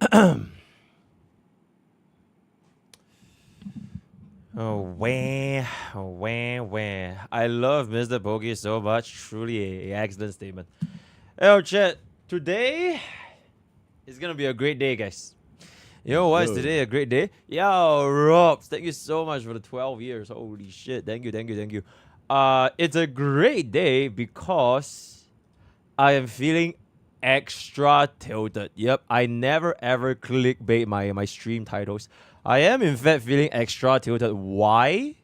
Oh, wah, wah, wah. I love MrPokke so much. Truly a excellent statement. Oh, chat. Today is gonna be a great day, guys. You know why is today a great day? Yo, Robs, thank you so much for the 12 years. Holy shit. Thank you, thank you, thank you. It's a great day because I am feeling extra tilted. Yep, I never ever clickbait my stream titles. I am in fact feeling extra tilted. Why?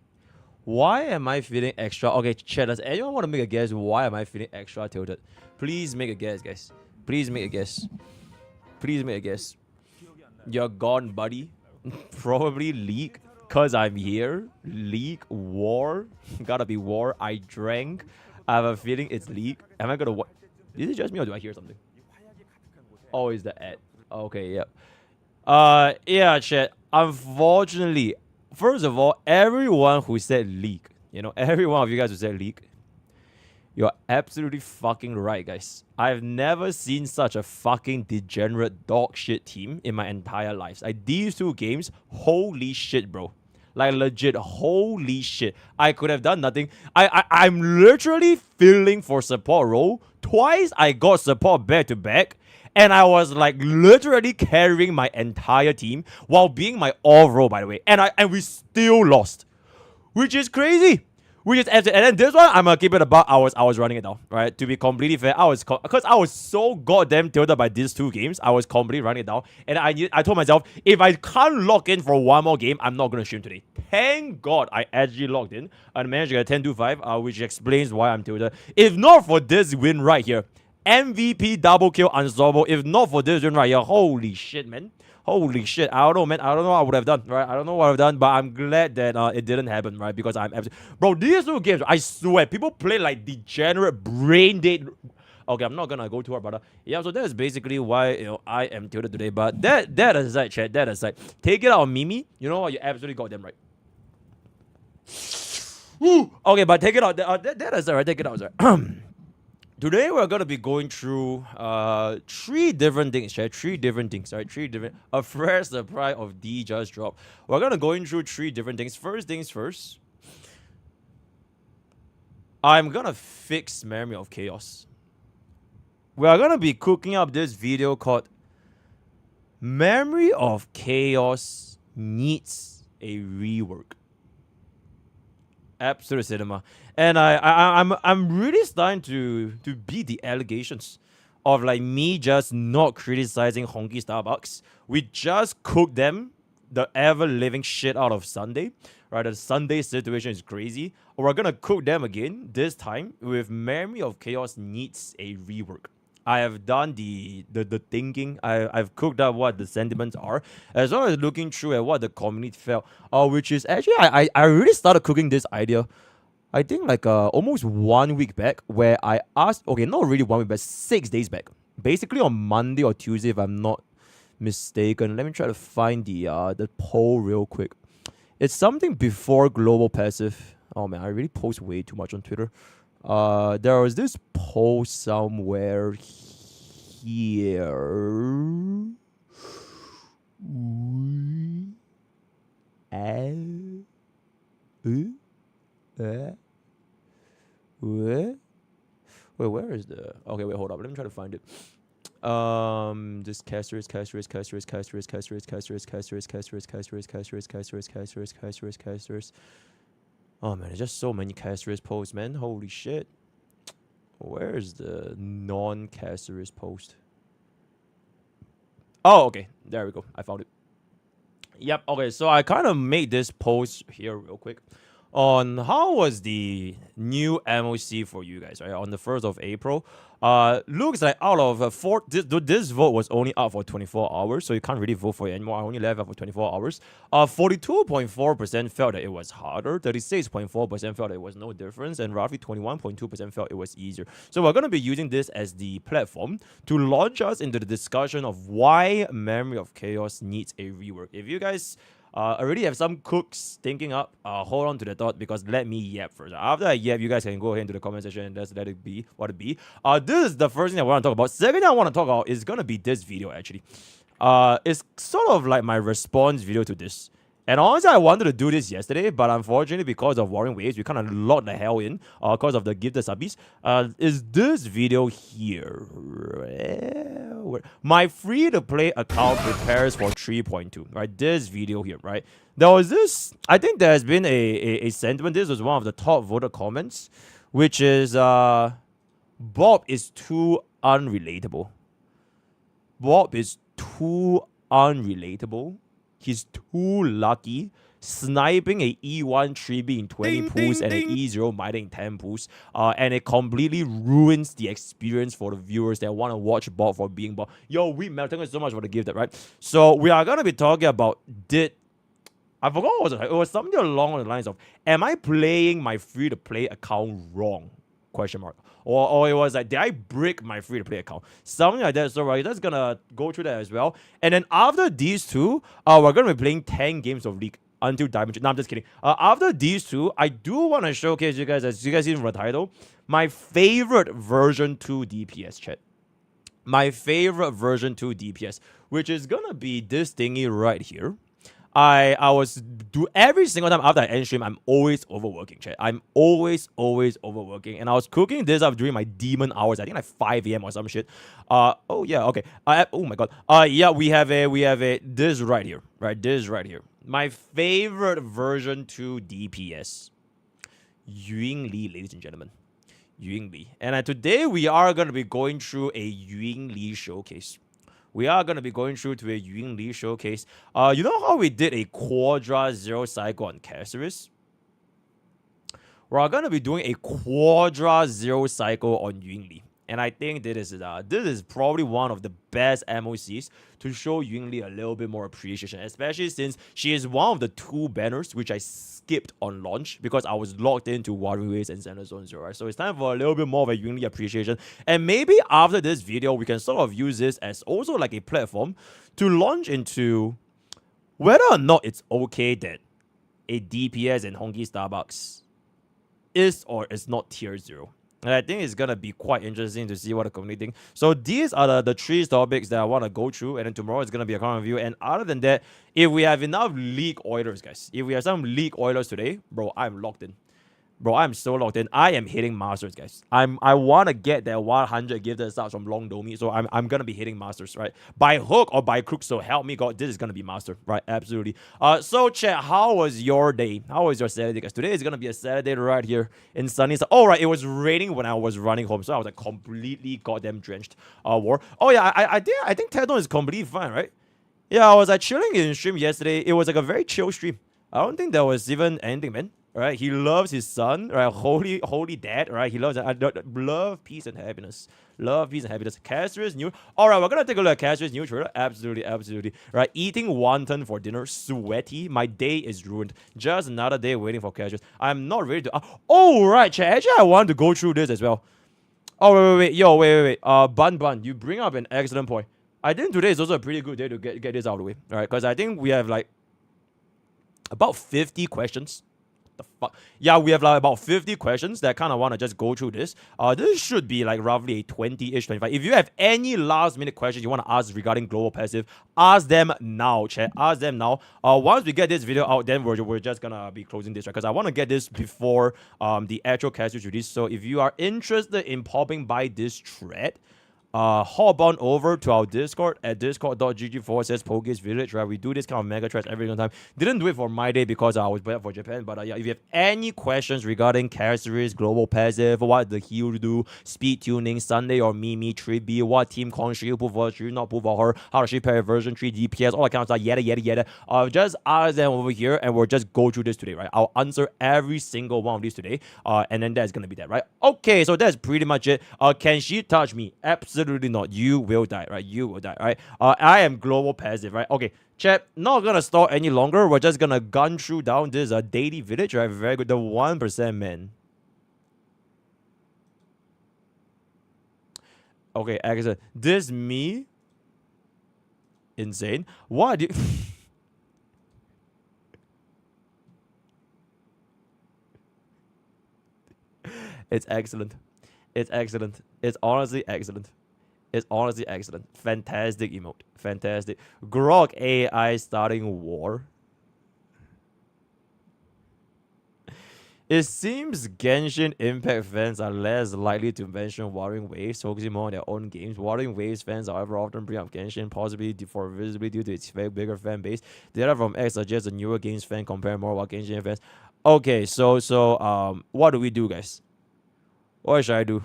Why am I feeling extra? Okay, chat. Does anyone want to make a guess? Why am I feeling extra tilted? Please make a guess, guys. Please make a guess. Please make a guess. You're gone, buddy. Probably leak. Cause I'm here. Leak. War. Gotta be war. I drank. I have a feeling it's leak. Am I gonna what? Is it just me or do I hear something? Oh, is the ad? Okay, yep. Yeah, chat. Unfortunately, first of all, everyone who said leak, every one of you guys who said leak, you're absolutely fucking right, guys. I've never seen such a fucking degenerate dog shit team in my entire life. Like, these two games, holy shit, bro. Like, legit, holy shit. I could have done nothing. I'm literally filling for support role. Twice I got support back to back. And I was like literally carrying my entire team while being my all role, by the way. And we still lost. Which is crazy. Which is, and then this one, I'm gonna keep it about. I was running it down, right? To be completely fair, because I was so goddamn tilted by these two games, I was completely running it down. And I told myself, if I can't log in for one more game, I'm not gonna stream today. Thank God I actually logged in and managed to get a 10-5, which explains why I'm tilted. If not for this win right here, MVP double kill unstoppable. If not for this win right here, holy shit, man. Holy shit. I don't know, man. I don't know what I would have done, right? I don't know what I've done, but I'm glad that it didn't happen, right? Because I'm bro, these two games, I swear, people play like degenerate brain dead. Okay, I'm not gonna go too hard, brother. Yeah, so that's basically why I am tilted today. But that aside, chat, that aside, take it out on Mimi. You know what? You absolutely got them right. Woo! Okay, but take it out. That aside, right? Take it out, right? Today we're gonna be going through three different things, right? Three different things, right? Three different. A fresh supply of D just dropped. We're gonna going through three different things. First things first. I'm gonna fix Memory of Chaos. We are gonna be cooking up this video called Memory of Chaos needs a rework. Absolute cinema. And I'm really starting to beat the allegations of like me just not criticizing Honky Starbucks. We just cooked them the ever living shit out of Sunday. Right, the Sunday situation is crazy. We're gonna cook them again, this time with Memory of Chaos needs a rework. I have done the thinking. I've cooked up what the sentiments are, as well as looking through at what the community felt. Which is actually I really started cooking this idea. I think like almost 1 week back, where I asked. Okay, not really 1 week, but 6 days back. Basically on Monday or Tuesday, if I'm not mistaken. Let me try to find the poll real quick. It's something before Globalpassive. Oh man, I really post way too much on Twitter. There was this post somewhere here. Wait, where is the? Okay, wait, hold up. Let me try to find it. This casterisk. Oh man, there's just so many casterisk posts, man. Holy shit. Where is the non-casterisk post? Oh, okay. There we go. I found it. Yep. Okay, so I kind of made this post here real quick on how was the new MOC for you guys, right? On the 1st of April. Looks like out of this vote was only up for 24 hours, so you can't really vote for it anymore. I only left up for 24 hours. 42.4% felt that it was harder, 36.4% felt that it was no difference, and roughly 21.2% felt it was easier. So we're going to be using this as the platform to launch us into the discussion of why Memory of Chaos needs a rework. If you guys already have some cooks thinking up, hold on to the thought, because let me yap first. After I yap, you guys can go ahead into the comment section and just let it be what it be. This is the first thing I want to talk about. Second thing I want to talk about is gonna be this video actually. It's sort of like my response video to this. And honestly, I wanted to do this yesterday, but unfortunately, because of Warring Waves, we kind of locked the hell in because of the gifted subbies. Is this video here? My free-to-play account prepares for 3.2, right? This video here, right? There was this, I think there has been a sentiment. This was one of the top voted comments, which is Bob is too unrelatable. Bob is too unrelatable. He's too lucky. Sniping a E1 3B in 20 pools and an E0 mining in 10 pools. And it completely ruins the experience for the viewers that want to watch Bob for being Bob. Yo, thank you so much for the gift, right? So we are going to be talking about I forgot what it was. It was something along the lines of, am I playing my free-to-play account wrong? Question mark. Or it was like, did I break my free-to-play account? Something like that. So we're just gonna go through that as well. And then after these two, we're gonna be playing 10 games of League until Diamond. No, I'm just kidding. After these two, I do want to showcase you guys, as you guys see from the title, my favorite version 2 DPS, chat. My favorite version 2 DPS, which is gonna be this thingy right here. Every single time after I end stream, I'm always overworking, chat. I'm always overworking. And I was cooking this up during my demon hours. I think like 5 a.m. or some shit. Oh yeah, okay. Oh my god. Yeah, we have this right here. Right, this right here. My favorite version 2 DPS. Ying Li, ladies and gentlemen. Ying Li. And today we are gonna be going through a Ying Li showcase. We are going to be going through to a Ying Li showcase. You know how we did a Quadra Zero cycle on Caceres? We're going to be doing a Quadra Zero cycle on Ying Li. And I think this is probably one of the best MOCs to show Ying Li a little bit more appreciation, especially since she is one of the 2 banners which I skipped on launch because I was locked into Warring Waves and Center Zone 0. Right? So it's time for a little bit more of a Ying Li appreciation. And maybe after this video, we can sort of use this as also like a platform to launch into whether or not it's okay that a DPS in Honkai Starbucks is or is not tier 0. And I think it's going to be quite interesting to see what the community thinks. So these are the 3 topics that I want to go through. And then tomorrow is going to be a current review. And other than that, if we have enough League Oilers, guys. If we have some League Oilers today, bro, I'm locked in. Bro, I'm so locked in. I am hitting Masters, guys. I want to get that 100 gifted subs from Long Domi. So I'm going to be hitting Masters, right? By hook or by crook. So help me God, this is going to be Master, right? Absolutely. So chat, how was your day? How was your Saturday, guys? Today is going to be a Saturday right here in sunny. Oh, right. It was raining when I was running home. So I was like completely goddamn drenched. War. Oh, yeah. I think Tedon is completely fine, right? Yeah, I was like chilling in stream yesterday. It was like a very chill stream. I don't think there was even anything, man. Right, he loves his son, right? Holy dad, right? He loves love, peace, and happiness. Love, peace, and happiness. Caceres new. All right, we're gonna take a look at Caceres new trailer. Absolutely. Right, eating wonton for dinner. Sweaty. My day is ruined. Just another day waiting for Caceres. I'm not ready to. Oh right, chat. Actually, I want to go through this as well. Oh wait. Yo, wait. Bun. You bring up an excellent point. I think today is also a pretty good day to get this out of the way, right? Because I think we have like about 50 questions. The fuck? Yeah, we have like about 50 questions that kind of want to just go through this. This should be like roughly a 20-ish, 25. If you have any last minute questions you want to ask regarding Globalpassive, ask them now, chat. Ask them now. Once we get this video out, then we're just gonna be closing this, right? Because I want to get this before the actual cast is released. So if you are interested in popping by this thread, hop on over to our Discord at discord.gg/Pokes Village, right? We do this kind of mega threads every single time. Didn't do it for my day because I was back for Japan, but yeah, if you have any questions regarding Caceres, Globalpassive, what the heal do, speed tuning, Sunday or Mimi, 3B, what team con should you put for her, should you not put for her, how does she pair version 3 DPS, all that kind of stuff, yada. Just ask them over here and we'll just go through this today, right? I'll answer every single one of these today, and then that's gonna be that, right? Okay, so that's pretty much it. Can she touch me? Absolutely not. You will die, right? You will die, right? I am Globalpassive, right? Okay, chat, not gonna stall any longer. We're just gonna gun through down this daily village, right? Very good. The 1% man. Okay, excellent. This me? Insane. What do you... It's excellent. It's excellent. It's honestly excellent. It's honestly excellent. Fantastic emote. Fantastic. Grok AI starting war. It seems Genshin Impact fans are less likely to mention Wuthering Waves, focusing more on their own games. Wuthering Waves fans, however, often bring up Genshin, possibly for visibility due to its bigger fan base. Data from X suggests a newer games fan compare more about Genshin fans. Okay, so what do we do, guys? What should I do?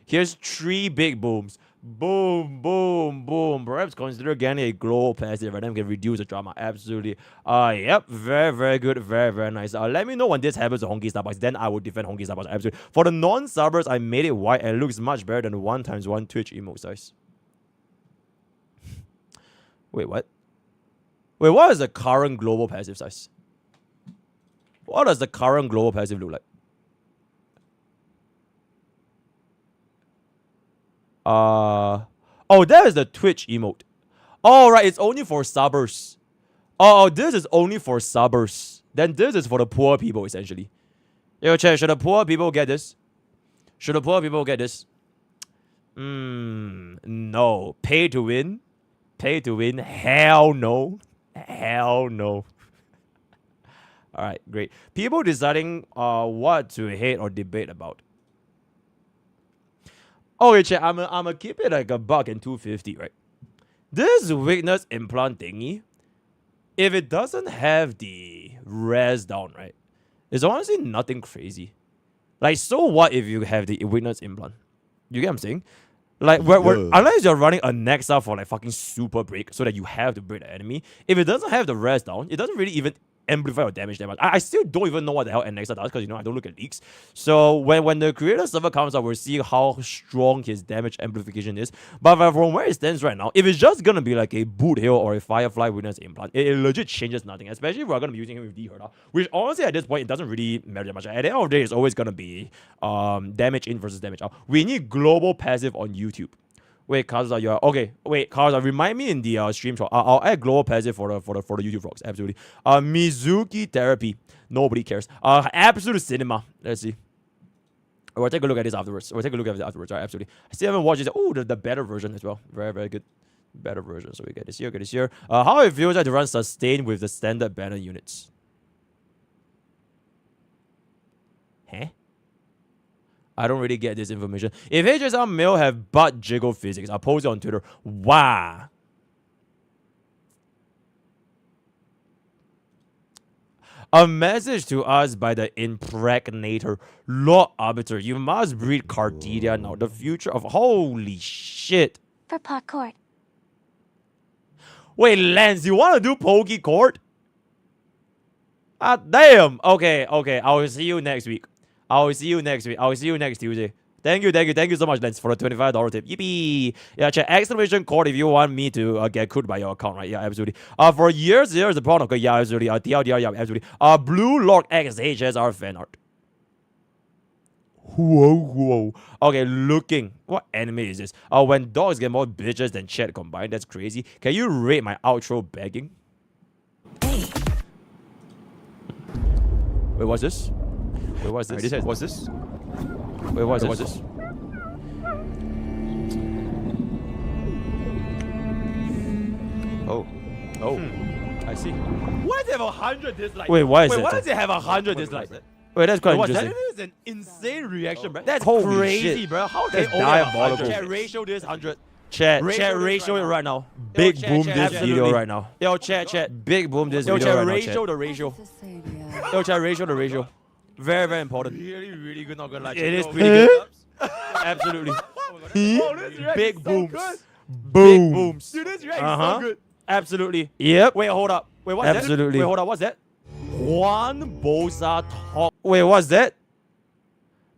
Here's 3 big booms. Boom, boom, boom. Perhaps consider getting a global passive, and then can reduce the drama. Absolutely. Yep. Very, very good. Very, very nice. Let me know when this happens to Honkai Starbucks. Then I will defend Honkai Starbucks. Absolutely. For the non-subbers, I made it white and it looks much better than the 1x1 Twitch emote size. Wait, what? Wait, what is the current global passive size? What does the current global passive look like? Oh, that is the Twitch emote. Oh, right, it's only for subbers. Oh, this is only for subbers. Then this is for the poor people, essentially. Yo, chat, should the poor people get this? Should the poor people get this? No. Pay to win? Pay to win? Hell no. Hell no. Alright, great. People deciding what to hate or debate about. Okay, chat, I'ma keep it like $1.250, right? This weakness implant thingy, if it doesn't have the res down, right, it's honestly nothing crazy. Like, so what if you have the weakness implant? You get what I'm saying? Like, unless you're running a Nexa for like fucking super break so that you have to break the enemy, if it doesn't have the res down, it doesn't really even amplify or damage that much. I still don't even know what the hell Nexa does because, you know, I don't look at leaks. So when the creator server comes out, we'll see how strong his damage amplification is. But from where it stands right now, if it's just gonna be like a boot hill or a firefly witness implant, it legit changes nothing. Especially if we're gonna be using him with D-Herda, which honestly at this point it doesn't really matter that much. At the end of the day, it's always gonna be damage in versus damage out. We need global passive on YouTube. Wait, Kazusa, you're okay. Wait, Kazusa, remind me in the stream shot. I'll add global passive for the YouTube vlogs. Absolutely. Mizuki therapy. Nobody cares. Absolute cinema. Let's see. We'll take a look at this afterwards. Right, absolutely. I still haven't watched it. Oh, the better version as well. Very, very good. Better version. So we get this here. How it feels like to run sustain with the standard banner units. Huh? I don't really get this information. If HSR Mail have butt jiggle physics, I'll post it on Twitter. Wow. A message to us by the impregnator, Lord Arbiter. You must breed Cardidia now. The future of holy shit. For pot court. Wait, Lance, you want to do Poke Court? Ah, damn. Okay. I will see you next week. I'll see you next Tuesday. Thank you so much, Lens, for the $25 tip. Yippee! Yeah, check exclamation code if you want me to get cooked by your account, right? Yeah, absolutely. For years, the product. Okay, yeah, absolutely. TLDR, yeah, absolutely. Blue Lock XHSR fan art. Whoa. Okay, looking. What anime is this? When dogs get more bitches than chat combined. That's crazy. Can you rate my outro begging? Hey. Wait, what's this? What's this? What's this? Wait, what's this? Oh. I see. Why does it have 100 dislikes? Wait, why does it have 100 dislikes? Wait, that's quite interesting. That is an insane reaction, bro. That's crazy, shit. Bro. How can diabolical? Chat ratio this 100. Chat ratio it right now. Big boom this video right now. Yo, chat. Big boom this video right now. Ratio the ratio. Yo, chat ratio the ratio. Very, very important. Really good, not gonna lie. It is pretty good. Absolutely. Big booms. Big booms. Dude, this react is so good. Absolutely. Yep. Wait, hold up. Wait, what's that? Absolutely. Wait, hold up. What's that? Juan Bosa talk. Wait, what's that?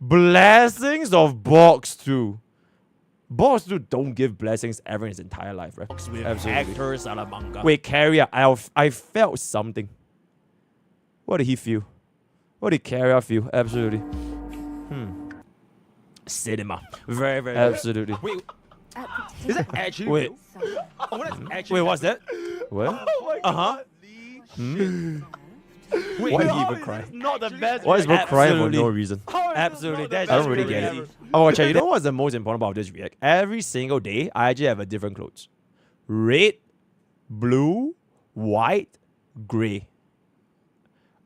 Blessings of Box 2. Box 2 don't give blessings ever in his entire life, right? Absolutely. Hector Salamanca. Wait, Carrier, I felt something. What did he feel? What did Carrier feel? Absolutely. Cinema. Very, very absolutely. Wait, is that actually wait? Wait, what's that? What? Oh Wait, why did he even cry? Not the best. Why is bro crying for no reason? Absolutely. That's I don't really really get get it. it. Oh, Chat, you know what's the most important about this react? Every single day, I actually have a different clothes. Red, blue, white, gray.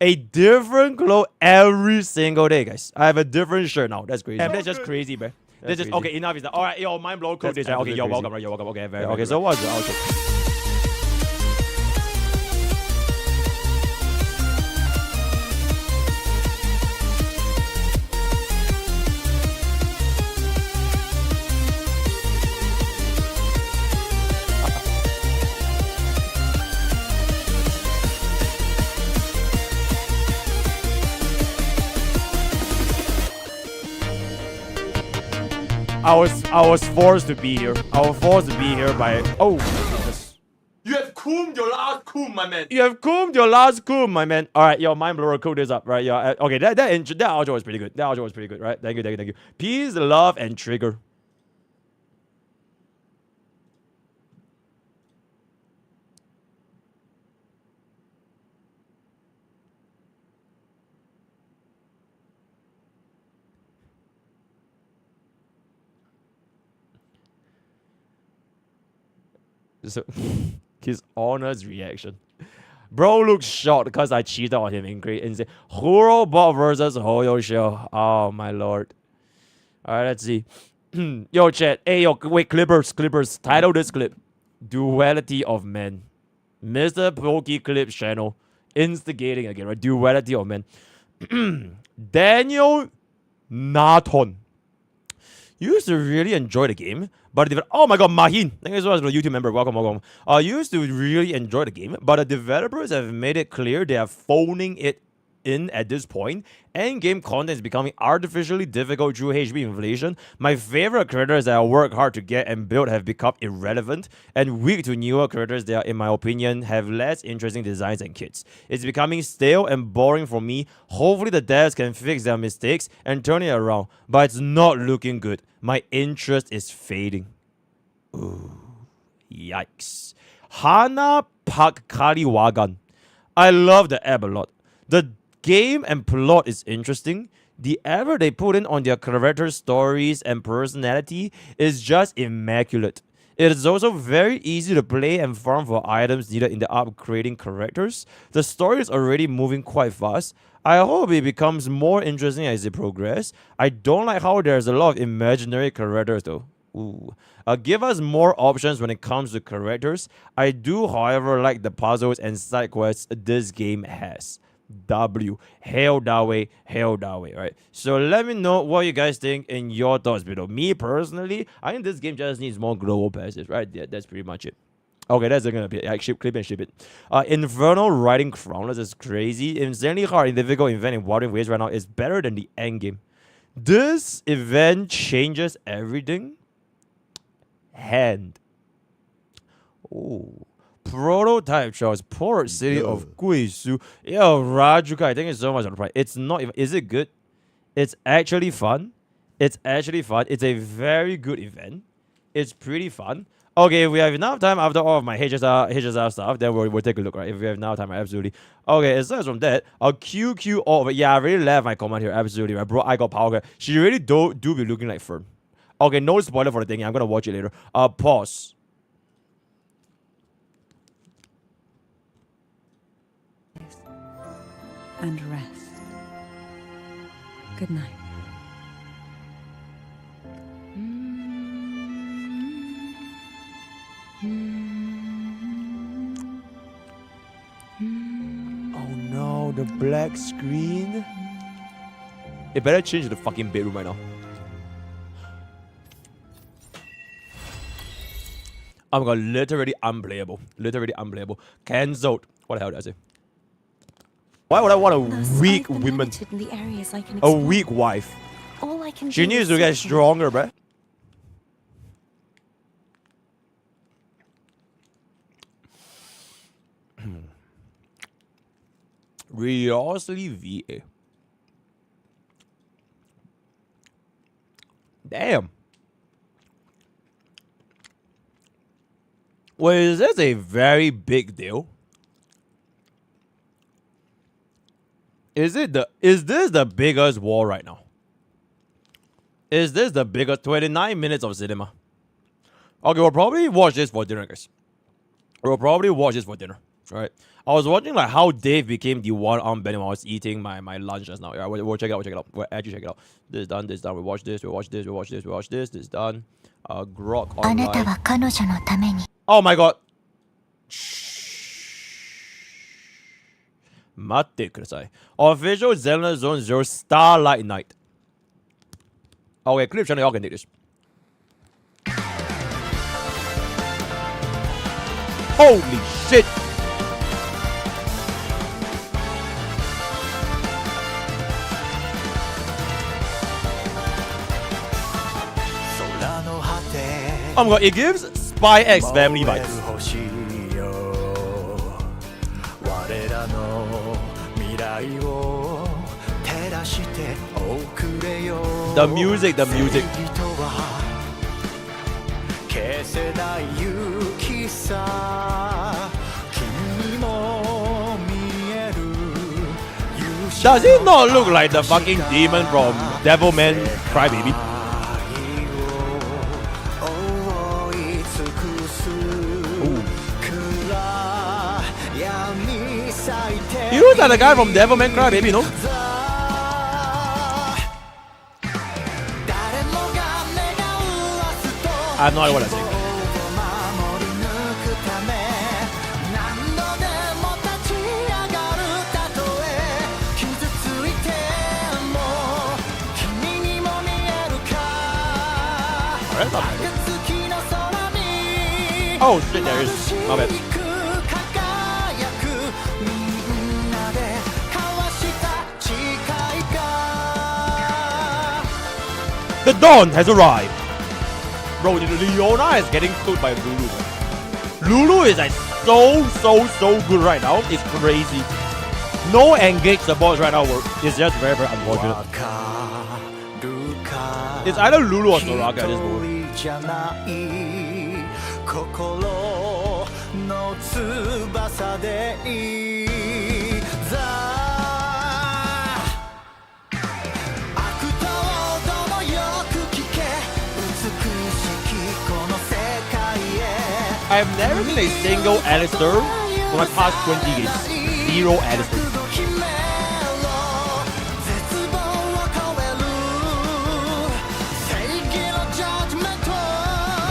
A different clothes every single day, guys. I have a different shirt now. That's crazy. That's just crazy, man. That's just okay. Enough is that. All right, yo, mind blown. Cool. This, right? Okay, you're welcome, right? You're welcome. Okay, very. Okay, so what's the outro? I was forced to be here. I was forced to be here by goodness. You have combed your last comb, my man. You have combed your last comb, my man. All right, yo, mind blower, cool this up, right? Yo, okay, that outro was pretty good. That outro was pretty good, right? Thank you. Peace, love, and trigger. So, his honest reaction. Bro looks shocked because I cheated on him in great and said, Huro Bot versus Hoyo Show. Oh my lord. Alright, let's see. Yo, chat. Hey, yo, wait, Clippers. Title this clip. Duality of Men. MrPokke Clips channel. Instigating again, right? Duality of Men. Daniel Naton. Used to really enjoy the game, but oh my god, Mahin, thank you so much for the YouTube member. Welcome. Used to really enjoy the game, but the developers have made it clear they are phoning it in at this point. End-game content is becoming artificially difficult through HB inflation. My favorite characters that I work hard to get and build have become irrelevant and weak to newer characters that, in my opinion, have less interesting designs and kits. It's becoming stale and boring for me. Hopefully the devs can fix their mistakes and turn it around, but it's not looking good. My interest is fading. Ooh, yikes. Hana Pak Kaliwagan. I love the app a lot. The game and plot is interesting. The effort they put in on their character stories and personality is just immaculate. It is also very easy to play and farm for items needed in the upgrading characters. The story is already moving quite fast. I hope it becomes more interesting as it progresses. I don't like how there's a lot of imaginary characters though. Ooh. Give us more options when it comes to characters. I do, however, like the puzzles and side quests this game has. W. Hail that way, right? So let me know what you guys think in your thoughts below. Me personally, I think this game just needs more global passive, right? Yeah, that's pretty much it. Okay, that's gonna be it. Ship clip and ship it. Infernal riding crownless is crazy. Insanely hard and difficult event in Water Waves right now is better than the end game. This event changes everything. Hand. Oh. Prototype shows Port City of Guizhou. Yo, Rajukai, thank you so much for the price. It's not even. Is it good? It's actually fun. It's a very good event. It's pretty fun. Okay, if we have enough time after all of my HSR stuff, then we'll take a look, right? If we have enough time, absolutely. Okay, aside from that, I'll QQ all of it. Yeah, I really left my comment here, absolutely, right? Bro, I got power. She really do be looking like Fern. Okay, no spoiler for the thing. I'm gonna watch it later. Pause. And rest. Good night. Oh no, the black screen. It better change the fucking bedroom right now. Oh my god, literally unplayable. Cancelled. What the hell did I say? Why would I want a weak woman? A weak wife. All I can She do needs is to get sit stronger, bruh. Realistically, VA. Damn. Well, is this a very big deal? Is this the biggest war right now? Is this the biggest 29 minutes of cinema? Okay, we'll probably watch this for dinner, guys. We'll probably watch this for dinner. Right? I was watching like how Dave became the one-arm bending while I was eating my lunch just now. Yeah, we'll check it out. We'll check it out. We'll actually check it out. This is done. This is done. We watch this. We watch this. We watch this. We watch this. This is done. Grok あなた online. は彼女のために Oh my god. 待ってください. Official Zelda Zone 0 Starlight Night. Okay, clip channel, y'all can take this. Holy shit! Oh my god, it gives Spy X Family vibes. The music, the music. Does it not look like the fucking demon from Devilman Crybaby? You know that the guy from Devilman Crybaby, no? I have no idea what I'm saying. Oh shit, there is. My bad. The dawn has arrived. Bro, Leona is getting stood by Lulu. Lulu is like so good right now. It's crazy. No engage supports right now work. It's just very unfortunate. It's either Lulu or Soraka at this moment. I've never seen a single Alistair for my past 20 games. Zero Alistair.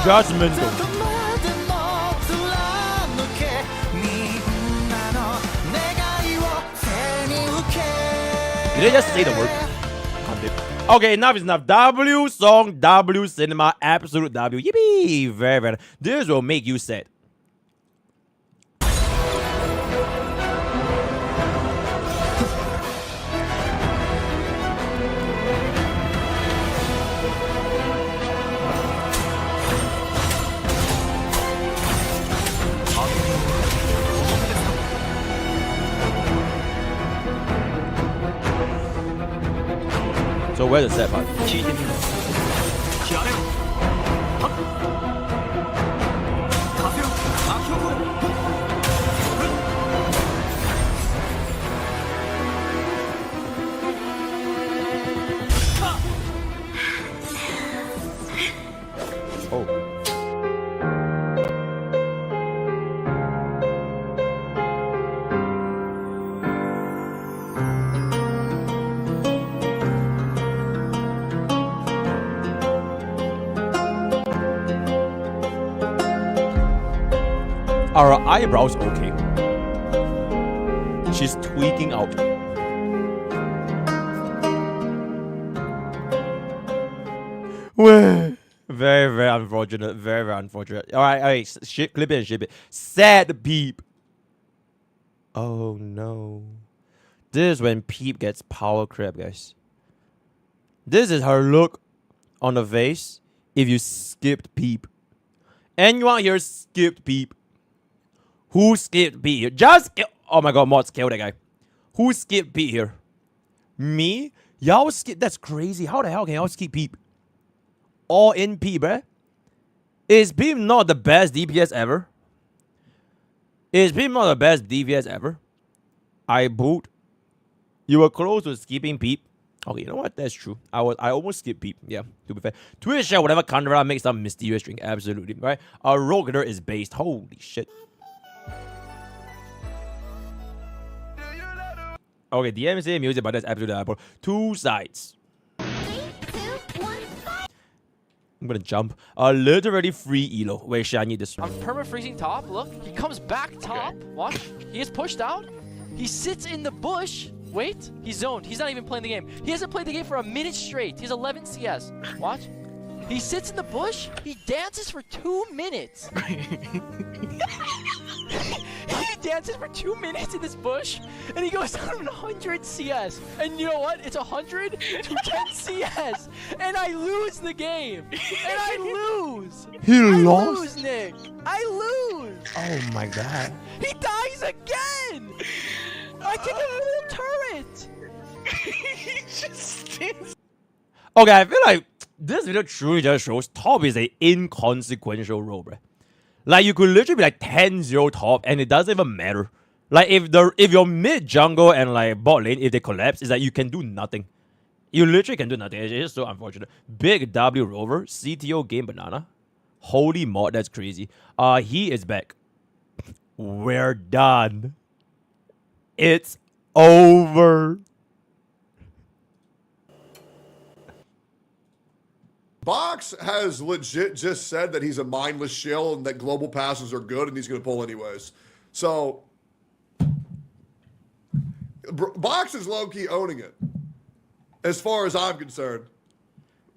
Judgmental. Did they just say the word? Okay, enough is enough. W song, W cinema, absolute W. Yippee! Very, very. This will make you sad. So where's the set part? Oh. Are her eyebrows okay? She's tweaking out. Very, very unfortunate. Very, very unfortunate. Alright, shit, clip it and ship it. Sad Peep. Oh no. This is when Peep gets power crap, guys. This is her look on the face if you skipped Peep. Anyone here skipped Peep? Who skipped Pete here? Just oh my god, mods, kill that guy. Who skipped Pete here? Me? Y'all skip? That's crazy. How the hell can y'all skip Pete? All in Pete, bruh. Is Pete not the best DPS ever? Is Pete not the best DPS ever? I boot. You were close to skipping Pete. Okay, you know what? That's true. I almost skip peep. Yeah, to be fair. Twitch share whatever Kandra makes some mysterious drink. Absolutely. Right? Our Rogator is based. Holy shit. Okay, the MCA music, but that's absolutely apple. Two sides. 3, 2, 1, fight! I'm gonna jump. Literally free elo. Wait, shit, I need this. I'm perma-freezing top. Look, he comes back top. Watch. He is pushed out. He sits in the bush. Wait, he's zoned. He's not even playing the game. He hasn't played the game for a minute straight. He's 11 CS. Watch. He sits in the bush. He dances for 2 minutes. He dances for 2 minutes in this bush, and he goes down 100 CS. And you know what? It's 100 to 10 CS, and I lose the game. And I lose. He I lost? lose, Nick. I lose. Oh my god. He dies again. I take a full turret. He just stands. Okay, I feel like this video truly just shows top is a inconsequential role, bruh. Like, you could literally be like 10-0 top and it doesn't even matter. Like, if your mid jungle and like bot lane, if they collapse, it's like you can do nothing. You literally can do nothing. It's just so unfortunate. Big W Rover, CTO game banana. Holy mod, that's crazy. He is back. We're done. It's over. Box has legit just said that he's a mindless shill and that global passes are good and he's going to pull anyways. So, Box is low-key owning it, as far as I'm concerned.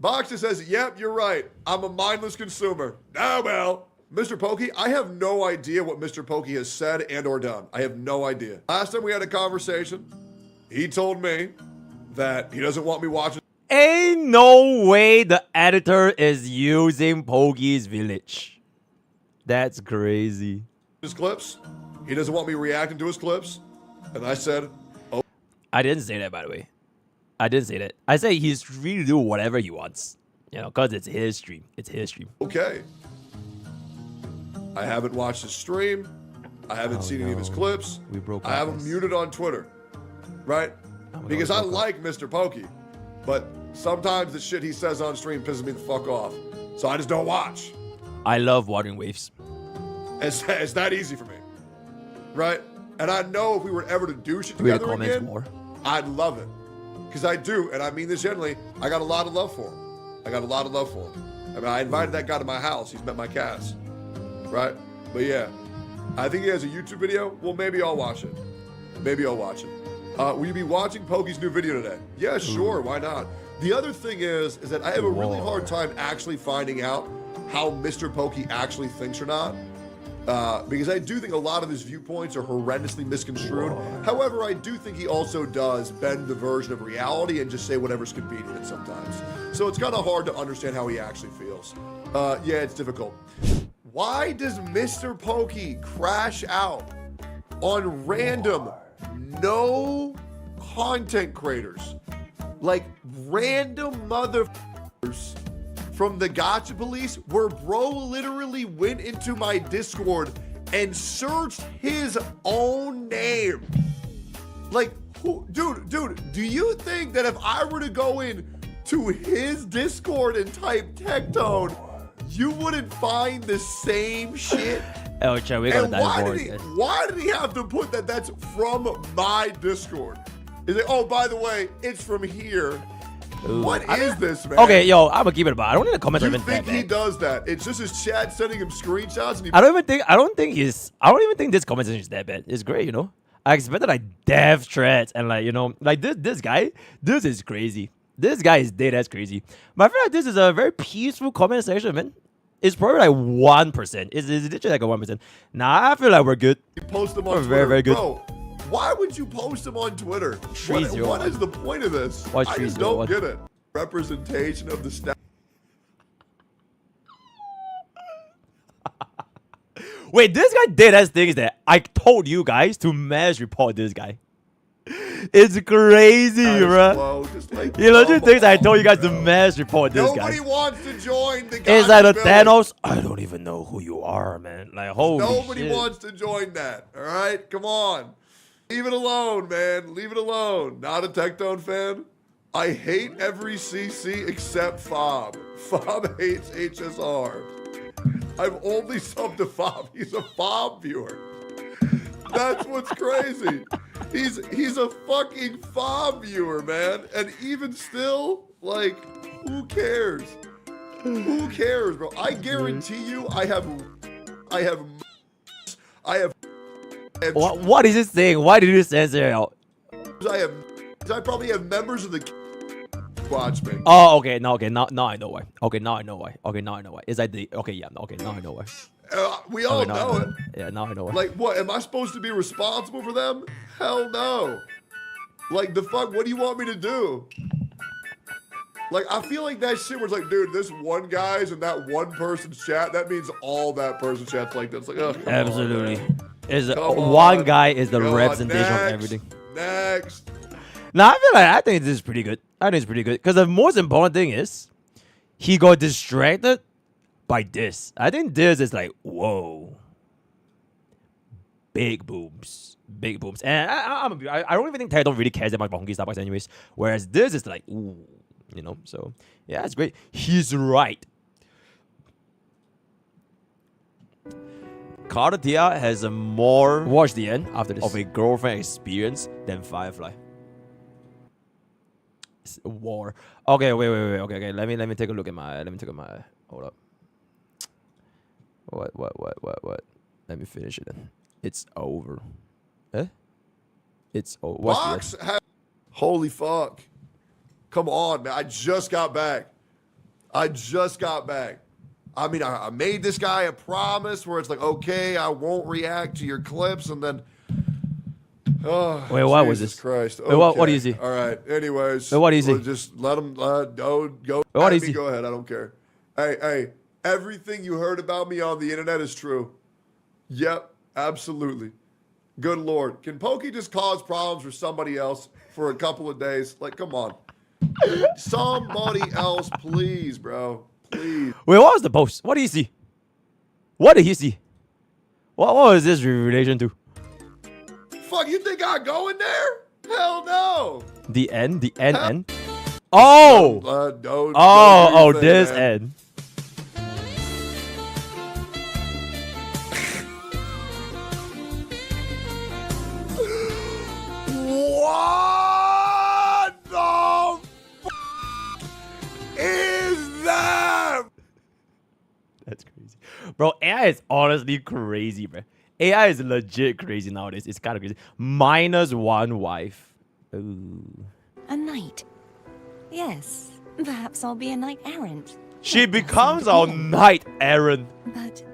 Box just says, yep, you're right. I'm a mindless consumer. Oh, well. MrPokke, I have no idea what MrPokke has said and or done. I have no idea. Last time we had a conversation, he told me that he doesn't want me watching. Ain't no way the editor is using Pokey's village. That's crazy. His clips. He doesn't want me reacting to his clips. And I said, oh. I didn't say that, by the way. I didn't say that. I said he's free to do whatever he wants. You know, because it's his stream. It's his stream. Okay. I haven't watched his stream. I haven't seen any of his clips. We broke I have him muted on Twitter. Right? Because I like MrPokke. But sometimes the shit he says on stream pisses me the fuck off. So I just don't watch. I love watering waves. It's that easy for me. Right? And I know if we were ever to do shit together again, I'd love it. Because I do, and I mean this generally, I got a lot of love for him. I got a lot of love for him. I mean, I invited that guy to my house. He's met my cats. Right? But yeah, I think he has a YouTube video. Well, maybe I'll watch it. Maybe I'll watch it. Will you be watching Poke's new video today? Yeah, sure. Why not? The other thing is that I have a really hard time actually finding out how MrPokke actually thinks or not. Because I do think a lot of his viewpoints are horrendously misconstrued. However, I do think he also does bend the version of reality and just say whatever's convenient sometimes. So it's kind of hard to understand how he actually feels. Yeah, it's difficult. Why does MrPokke crash out on random no content creators? Like random motherfuckers from the Gotcha Police, where bro literally went into my Discord and searched his own name. Like, who, dude, do you think that if I were to go in to his Discord and type Tectone, you wouldn't find the same shit? Oh, Chad, we're gonna Why did he have to put that that's from my Discord? Is it, oh, by the way, it's from here. Ooh, what is this, man? Okay, yo, I'm gonna keep it about. I don't need to comment. You think he does that? It's just his chat sending him screenshots. And he I don't even think this comment section is that bad. It's great, you know. I expected like death threats and like, you know, like this guy. This is crazy. This guy is dead as crazy. But I feel like this is a very peaceful comment section, man. It's probably like 1%. It's literally like a 1%. Nah, I feel like we're good. You post them on Twitter. Very, very good. Bro, why would you post them on Twitter? What is the point of this? I just don't get it. Representation of the staff. Wait, this guy did as things that I told you guys to mass report this guy. It's crazy, bro. Like, you know, just things I told you guys to mass report this guy. Nobody wants to join the guy. Is that a Thanos? I don't even know who you are, man. Like, holy Nobody shit. wants to join that. All right, come on. Leave it alone, man. Leave it alone. Not a Tectone fan? I hate every CC except Fob. Fob hates HSR. I've only subbed to Fob. He's a Fob viewer. That's what's crazy. He's a fucking Fob viewer, man. And even still, like, who cares? Who cares, bro? I guarantee you, I have. What is he saying? Why did you censor it out? I probably have members of the watch me. Oh, okay, now I know why. Okay, now I know why. Is that the okay? Yeah, okay, now I know why. We all know it. Yeah, now I know why. Like, what? Am I supposed to be responsible for them? Hell no. Like, the fuck? What do you want me to do? Like, I feel like that shit was like, dude, this one guy's in that one person's chat. That means all that person's chat's like that. It's like, oh, absolutely. On, one guy is the representation of everything. Next. Now I think this is pretty good. I think it's pretty good because the most important thing is he got distracted by this. I think this is like, whoa, big booms, and I don't even think Terry don't really care that much about Honkai Starbucks anyways. Whereas this is like, ooh, you know. So yeah, it's great. He's right. Cardatia has a more watch the end after this of a girlfriend experience than Firefly. War. Okay, wait. Okay. Let me take a look at my. Hold up. What? Let me finish it then. It's over. It's over. Holy fuck! Come on, man! I just got back. I mean, I made this guy a promise where it's like, okay, I won't react to your clips, and then. Oh, wait, what was this? Christ. Okay. Wait, what do you see? All right. Anyways. Wait, what do you see? Just let him go. Wait, what do you see? Go ahead. I don't care. Hey, everything you heard about me on the internet is true. Yep, absolutely. Good Lord. Can Pokey just cause problems for somebody else for a couple of days? Like, come on. Somebody else, please, bro. Please. Wait, what was the post? What did he see? What did he see? What was this in relation to? Fuck, you think I go in there? Hell no. The end? Oh! Don't this man. end. What the is that? That's crazy. Bro, AI is honestly crazy, bro. AI is legit crazy nowadays. It's kind of crazy. -1 wife. Ooh. A knight. Yes, perhaps I'll be a knight errant. She becomes our knight errant. But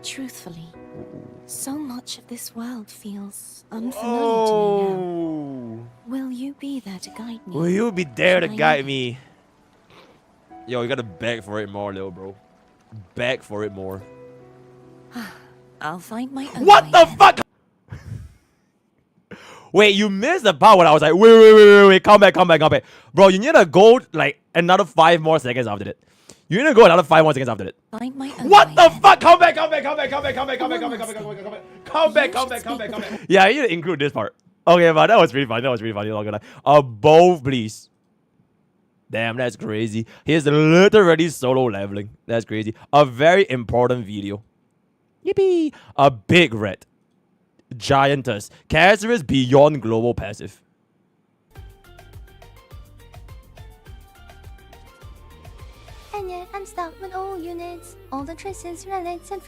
truthfully, so much of this world feels unfamiliar to me now. Will you be there to guide me? Will you be there to Should I guide need me? Yo, you gotta beg for it more, little bro. Beg for it more. I'll find my own What way the then. fuck? Wait, you missed the part when I was like, wait, come back. Bro, you need to go like another 5 more seconds after that. You need to go another 5 more seconds after that. Find my own What way the then. fuck? Come back. Yeah, you need to include this part. Okay, but that was pretty funny. Not gonna lie. Both, please. Damn, that's crazy. He's literally solo leveling. That's crazy. A very important video. Yippee! A big red. Giantess. Characteristics beyond global passive. And yet I'm stuck with all units, all the traces, relics, and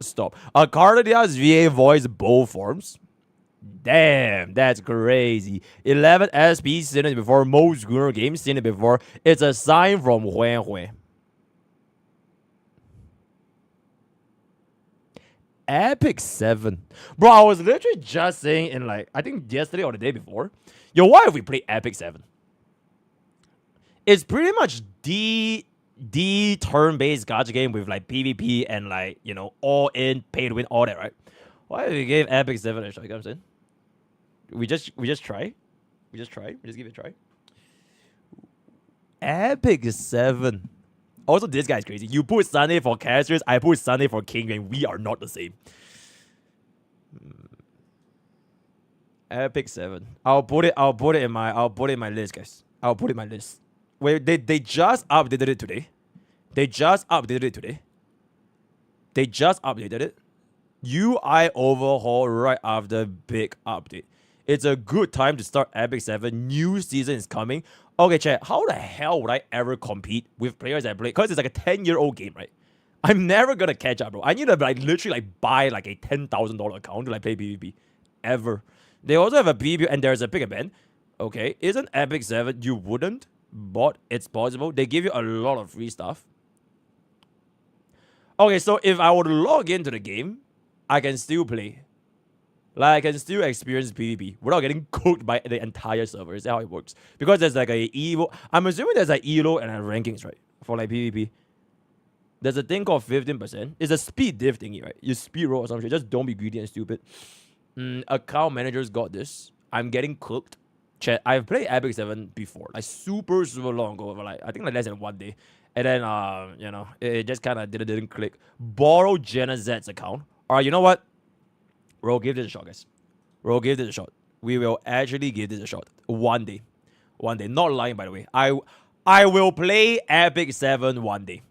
Stop. A Cardia's VA voice both forms. Damn, that's crazy. 11 SP seen it before. Most Gunner games seen it before. It's a sign from Huan Huan. Epic 7. Bro, I was literally just saying in like, I think yesterday or the day before. Yo, what if we play Epic 7? It's pretty much the turn-based gacha game with like PvP and like, you know, all in, pay to win, all that, right? Why if we gave Epic 7 a shot? You know what I'm saying? We just try. We just give it a try. Epic 7. Also, this guy is crazy. You put Sunday for characters, I put Sunday for king, and we are not the same. Epic 7. I'll put it in my list, guys. I'll put it in my list. Wait, they just updated it today. They just updated it. UI overhaul right after big update. It's a good time to start Epic 7. New season is coming. Okay, chat, how the hell would I ever compete with players that play? Because it's like a 10-year-old game, right? I'm never gonna catch up, bro. I need to like literally like buy like a $10,000 account to like play PvP. Ever. They also have a PvP and there's a big event. Okay, isn't Epic 7 you wouldn't? But it's possible. They give you a lot of free stuff. Okay, so if I were to log into the game, I can still play. Like, I can still experience PvP without getting cooked by the entire server. Is that how it works? Because there's like a ELO. I'm assuming there's like ELO and rankings, right? For like PvP. There's a thing called 15%. It's a speed diff thingy, right? You speed roll or some shit. Just don't be greedy and stupid. Account managers got this. I'm getting cooked. Chat, I've played Epic 7 before. Like super long ago. Like, I think like less than 1 day. And then, you know, it just kind of didn't click. Borrow Jenna Z's account. Alright, you know what? We'll give this a shot, guys. We'll give this a shot. We will actually give this a shot. 1 day. 1 day. Not lying, by the way. I will play Epic 7 1 day.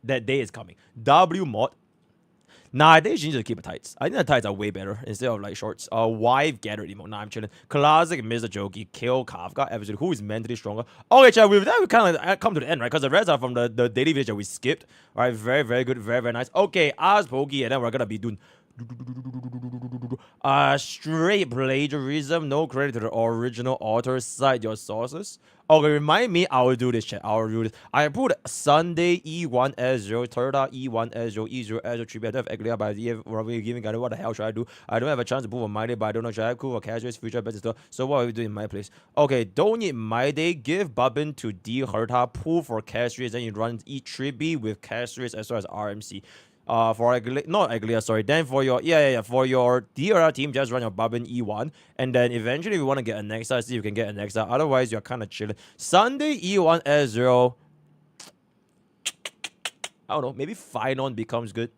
That day is coming. W mod. Nah, I think she needs to keep the tights. I think the tights are way better instead of like shorts. Wife Gather emote. Nah, I'm chilling. Classic MrPokke. Kill Kafka. Episode. Who is mentally stronger? Okay, chat. With that, we kind of come to the end, right? Because the rest are from the daily videos that we skipped. All right, very, very good. Very, very nice. Okay, ask Pokey, and then we're gonna be doing straight plagiarism. No credit to the original author. Cite your sources. Okay, remind me. I will do this, chat. I will do this. I put Sunday E1 S0, Turda E1 S0, E0 S0 3. I don't have Eglia, but we're giving guidance. What the hell should I do? I don't have a chance to prove on my day, but I don't know. Should I have cool or casual future best stuff? So what are we doing in my place? Okay, don't need my day. Give Bubbin to D Herta. Pull for Castrius. Then you run E3B with Castrius as well as RMC. For not Aglia, sorry. Then for your for your DRR team, just run your Bubbin E1, and then eventually if you want to get a Nexa, see if you can get a Nexa. Otherwise, you're kind of chilling. Sunday E1 S0. I don't know. Maybe Finon becomes good,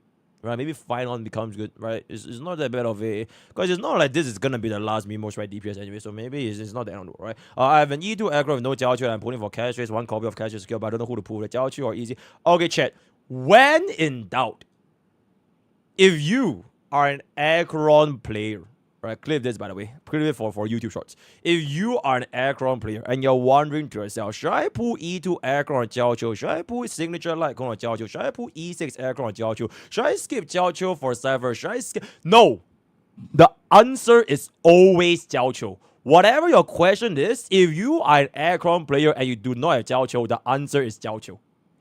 right? Maybe Finon becomes good, right? It's not that bad of a, because it's not like this is gonna be the last most right DPS anyway. So maybe it's not the end of the world, right? I have an E2 aggro with no Jiao Chu. I'm pulling for cash race, 1 copy of cash race skill, but I don't know who to pull. The Jiao Chu or easy. Okay, chat. When in doubt. If you are an Acheron player, right? Clip this, by the way. Clip it for YouTube shorts. If you are an Acheron player and you're wondering to yourself, should I pull E2 Acheron or Jiao Chu? Should I pull Signature Light or Jiao Chu? Should I pull E6 Acheron or Jiao Chu? Should I skip Jiao Chu for Cypher? Should I skip? No. The answer is always Jiao Chu. Whatever your question is, if you are an Acheron player and you do not have Jiao Chu, the answer is Jiao Chu.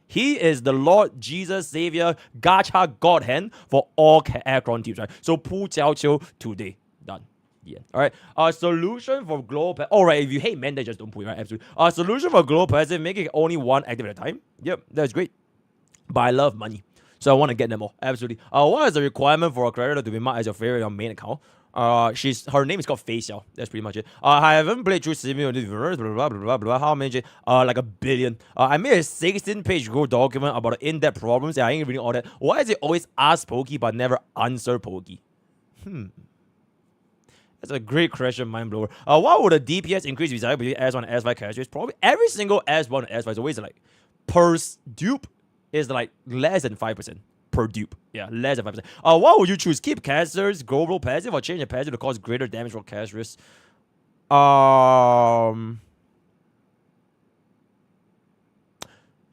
He is the Lord Jesus Savior Gacha God Hand for all Acheron teams, right? So pull Jiao Chu today. Done. Yeah. Alright. Solution for Globalpassive. Alright, if you hate men, then just don't pull it, right? Absolutely. Solution for Globalpassive, make it only 1 active at a time. Yep, that's great. But I love money. So I want to get them all. Absolutely. What is the requirement for a creditor to be marked as your favorite on main account? Her name is called Face Xiao. That's pretty much it. I haven't played through Simulated blah blah blah. How many? Like 1 billion. I made a 16-page Google document about the in-depth problems. Yeah, I ain't reading all that. Why is it always ask Pokey but never answer Pokey? That's a great question, mind blower. What would the DPS increase beside between S1 and S5 characters? Probably every single S1 and S5 is always like per dupe is like less than 5%. Per dupe. Yeah, less than 5%. What would you choose? Keep casters, Globalpassive, or change the passive to cause greater damage for casters?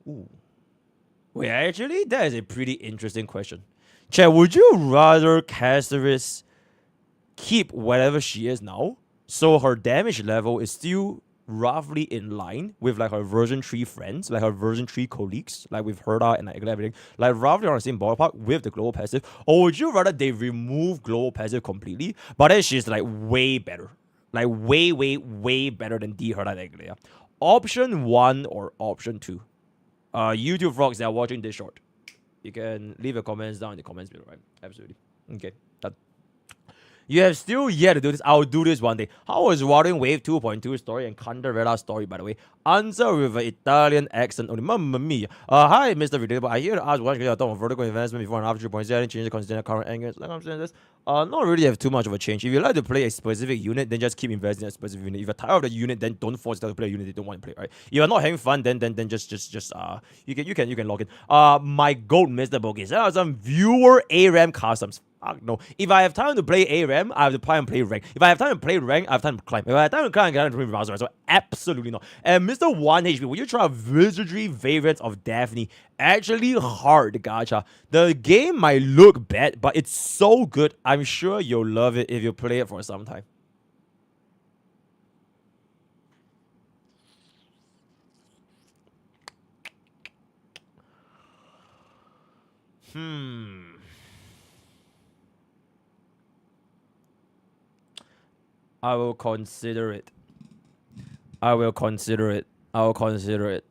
Ooh. Wait, actually, that is a pretty interesting question. Chat, would you rather Caceres keep whatever she is now, so her damage level is still roughly in line with like her version 3 friends, like her version 3 colleagues, like with Herda and like everything, like roughly on the same ballpark with the Globalpassive? Or would you rather they remove Globalpassive completely, but then she's like way better, like way better than D Herda and Eglia? Option 1 or option 2? YouTube vlogs that are watching this short, you can leave your comments down in the comments below, right? Absolutely. Okay, done. You have still yet to do this. I'll do this one day. How was Watering Wave 2.2 story and Kanda Reda story, by the way? answer with an Italian accent only. Mamma mia. Hi, Mr. Relatable. I hear to ask what you thought of vertical investment before and after 3.0. Any changes considering current angles? Like I'm saying this. Not really have too much of a change. If you like to play a specific unit, then just keep investing in a specific unit. If you're tired of the unit, then don't force yourself to play a unit you don't want to play, right? If you're not having fun, then just you can log in. My goat, MrPokke. There are some viewer ARAM customs. No. If I have time to play ARAM, I have to play and play rank. If I have time to play rank, I have time to climb. If I have time to climb, I have time to play browser. So absolutely not. And Mr. 1HP, will you try Wizardry Variants of Daphne? Actually hard, gacha. The game might look bad, but it's so good. I'm sure you'll love it if you play it for some time. I will consider it. I will consider it. I will consider it.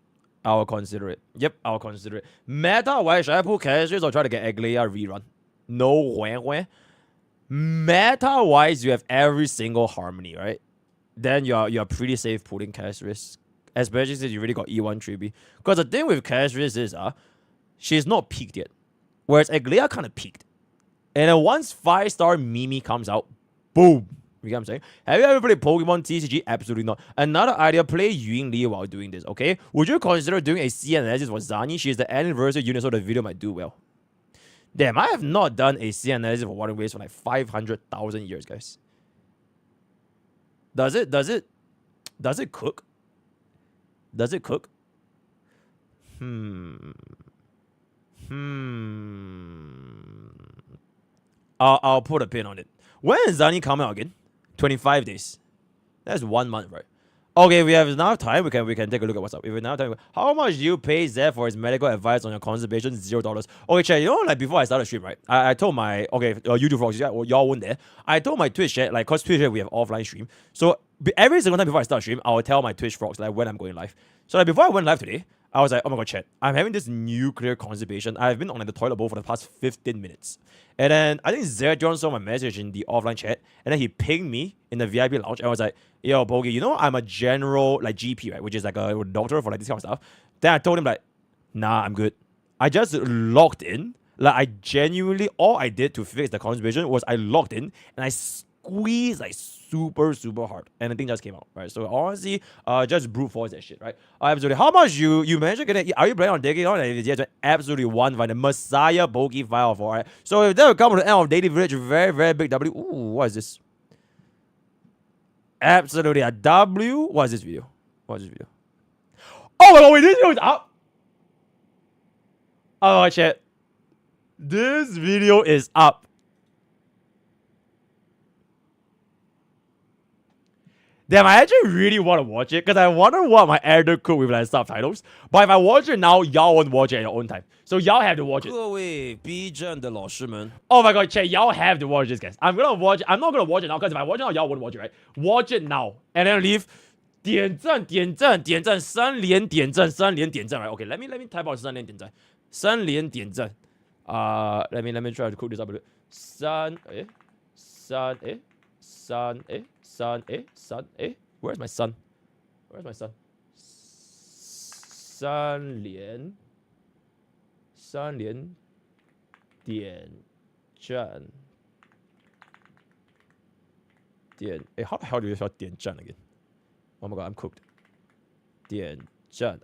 I will consider it. Yep, I'll consider it. Meta-wise, should I pull casuals or try to get Aglia rerun? No way. Meta-wise, you have every single harmony, right? Then you're pretty safe pulling casuals. Especially since you already got E1 3B. Because the thing with casuals is she's not peaked yet. Whereas Aglia kind of peaked. And then once 5-star Mimi comes out, boom. You get what I'm saying? Have you ever played Pokemon TCG? Absolutely not. Another idea, play Yun Li while doing this, okay? Would you consider doing a C analysis for Zani? She is the anniversary unit, so the video might do well. Damn, I have not done a C analysis for Water Waves for like 500,000 years, guys. Does it cook? Does it cook? I'll put a pin on it. When is Zani coming out again? 25 days. That's 1 month, right? Okay, we have enough time. We can take a look at what's up. If we have enough time, how much do you pay Zed for his medical advice on your constipation? $0. Okay, chat. You know, like before I started stream, right? I told my YouTube vlogs, y'all weren't there. I told my Twitch chat, like, cause Twitch chat we have offline stream. So every single time before I start stream, I will tell my Twitch vlogs like when I'm going live. So like before I went live today, I was like, oh my god, chat, I'm having this nuclear constipation. I've been on like, the toilet bowl for the past 15 minutes. And then I think Zedjon saw my message in the offline chat, and then he pinged me in the VIP lounge, and I was like, yo, Pokke, you know I'm a general like GP, right? Which is like a doctor for like this kind of stuff. Then I told him like, nah, I'm good. I just logged in. Like I genuinely, all I did to fix the constipation was I logged in and I squeezed like super hard, and the thing just came out, right? So honestly, just brute force that shit, right? Absolutely. How much you mentioned? Are you planning on taking on? Yes, absolutely one by the Messiah Pokke 5 of 4, right? So if that will come to the end of Daily Village, very big W. Ooh, what is this? Absolutely a W. What is this video? What is this video? Oh my god, wait, this video is up. Oh shit. This video is up. Damn, I actually really want to watch it because I wonder what my editor could with like subtitles. But if I watch it now, y'all won't watch it at your own time. So y'all have to watch it. 各位 B 站的老师们. Oh my god, chat, y'all have to watch this, guys. I'm gonna watch it. I'm not gonna watch it now because if I watch it now, y'all won't watch it, right? Watch it now and then leave. 点赞点赞点赞3连点赞3连点赞 right? Okay, let me type out 3连点赞3连点赞. Let me try to cook this up a bit. 3 Where's my son? Where's my son? 3连点赞how the hell do you spell 点赞 again? Oh my god, I'm cooked. 点赞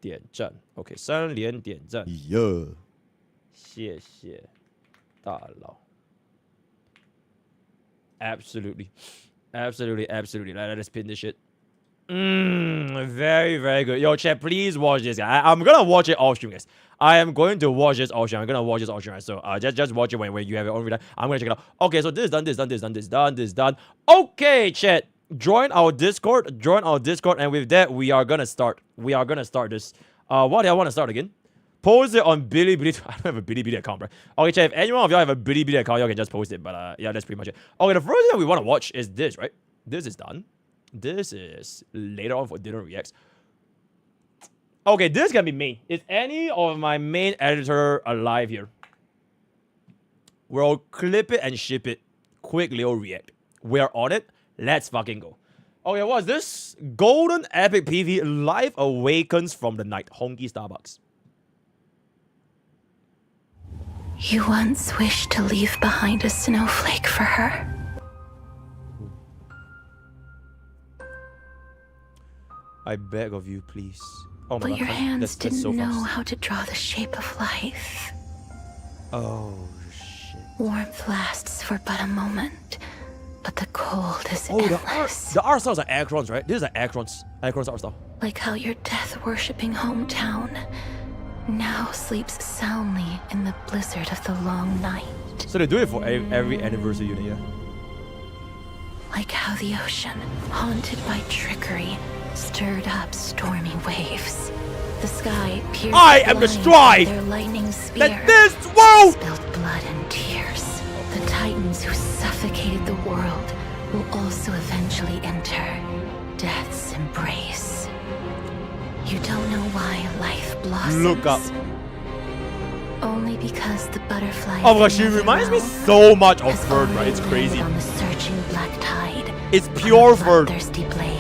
点赞 Okay, 3连点赞 Yeah. 谢谢大佬 Absolutely. Let us pin this shit. Very good. Yo, chat, please watch this, guy. I'm gonna watch it all stream, guys. I am going to watch this all stream. I'm gonna watch this all stream. So just watch it when you have your own read. I'm gonna check it out. Okay, so this is done. Okay, chat. Join our Discord, and with that, we are gonna start this. What do I want to start again? Post it on Bilibili. I don't have a Bilibili account, bro. Okay, chat, if anyone of y'all have a Bilibili account, y'all can just post it. But yeah, that's pretty much it. Okay, the first thing we want to watch is this, right? This is done. This is later on for dinner reacts. Okay, this can be main. Is any of my main editor alive here? We'll clip it and ship it. Quick little react. We're on it. Let's fucking go. Okay, what's this? Golden Epic PV Life Awakens from the Night. Honkai Starbucks. You once wished to leave behind a snowflake for her. I beg of you, please. Oh my But god. your hands that's didn't so know fast. how to draw the shape of life. Oh, shit. Warmth lasts for but a moment, but the cold is Oh, endless. the art styles are Acrons, right? This is like Acrons. Acrons art style. Like how your death-worshipping hometown now sleeps soundly in the blizzard of the long night. So they do it for every anniversary unit, yeah? Like how the ocean, haunted by trickery, stirred up stormy waves. The sky pierced I am the blind Stride! by their lightning spear. Let this world! Spilled blood and tears. The titans who suffocated the world will also eventually enter death's embrace. You don't know why life blossoms. Look up. Only because the butterfly. Oh my god, she reminds me so much of Fern, right? It's crazy. On the surging black tide. It's pure Fern. Thirsty blade.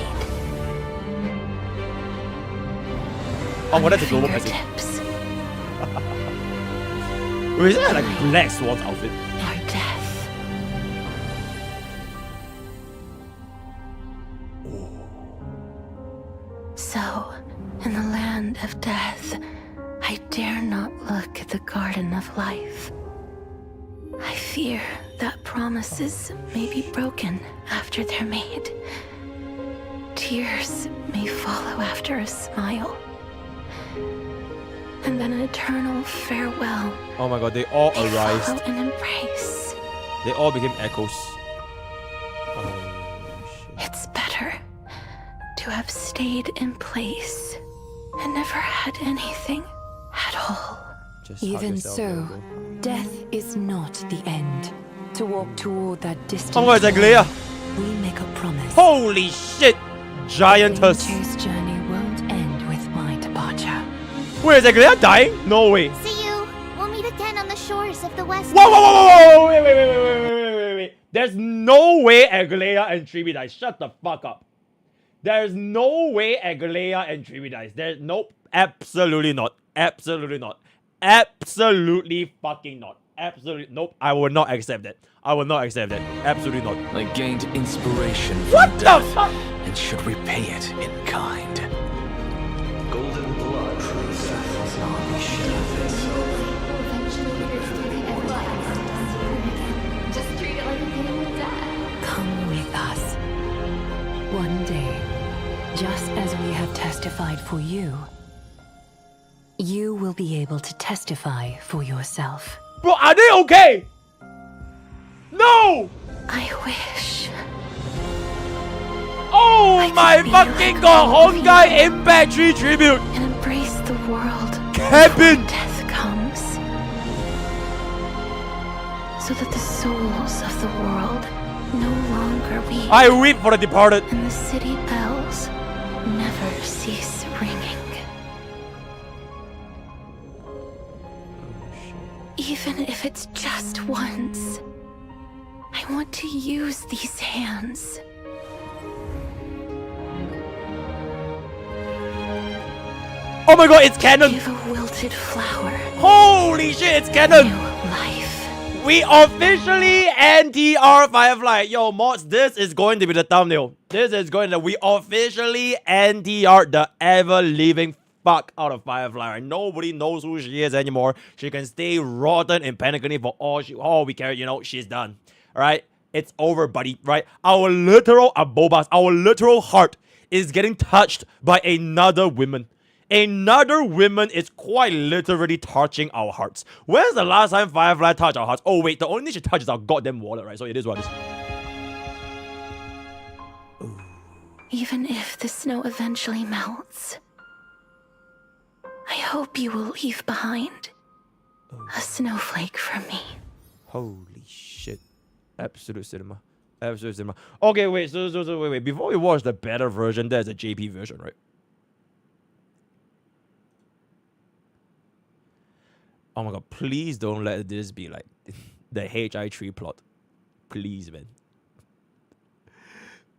Oh, what that's a Globalpassive. Fingertips Wait, is that like Black Swan's outfit? are death. So, in the land of death, I dare not look at the garden of life. I fear that promises may be broken after they're made. Tears may follow after a smile. And then an eternal farewell. Oh my god, they all May arised. follow an embrace. They all became echoes. Oh, shit. It's better to have stayed in place and never had anything at all. Just hug Even yourself, so, there you death is not the end. To walk toward that distant go. Oh my god, it's Aglaia. we make a promise. Holy shit! Giantess. Adventure's journey won't end with my departure. Wait, is Aglaia dying? No way. See you. We'll meet again on the shores of the West. Whoa, whoa, whoa, whoa, whoa, wait. There's no way Aglaia and Tribi dies. Shut the fuck up. There's no way Aglaia and Tribi dies. There's nope. Absolutely not. Absolutely not. Absolutely fucking not. Absolutely nope. I will not accept that. I will not accept that. Absolutely not. I gained inspiration from What the death fuck? and should repay it in kind. Golden blood process not be Just treat it like a game with dad. Come with us. One day, just as we have testified for you, you will be able to testify for yourself. Bro, are they okay? No! I wish. Oh I my could be fucking like god! all of Honkai Impact 3 Tribute! And embrace the world. Cabin! Before death comes. So that the souls of the world no longer weep. I weep for the departed. And the city bells never cease ringing. Even if it's just once, I want to use these hands. Oh my god, it's canon! Give a wilted flower Holy shit, it's new canon! life. We officially anti-R Firefly. Yo, mods, this is going to be the thumbnail. This is going to... We officially anti-R the ever-living fuck out of Firefly. Right? Nobody knows who she is anymore. She can stay rotten in Pentagon for all we care. You know, she's done. Alright? It's over, buddy. Right? Our literal abobas, our literal heart is getting touched by another woman. Another woman is quite literally touching our hearts. When's the last time Firefly touched our hearts? Oh wait, the only thing she touches is our goddamn wallet, right? So it is what it is. Even if the snow eventually melts, I hope you will leave behind a snowflake for me. Holy shit. Absolute cinema. Absolute cinema. Okay, wait, so wait. Before we watch the better version, there's a JP version, right? Oh my god, please don't let this be like the HI3 plot. Please, man.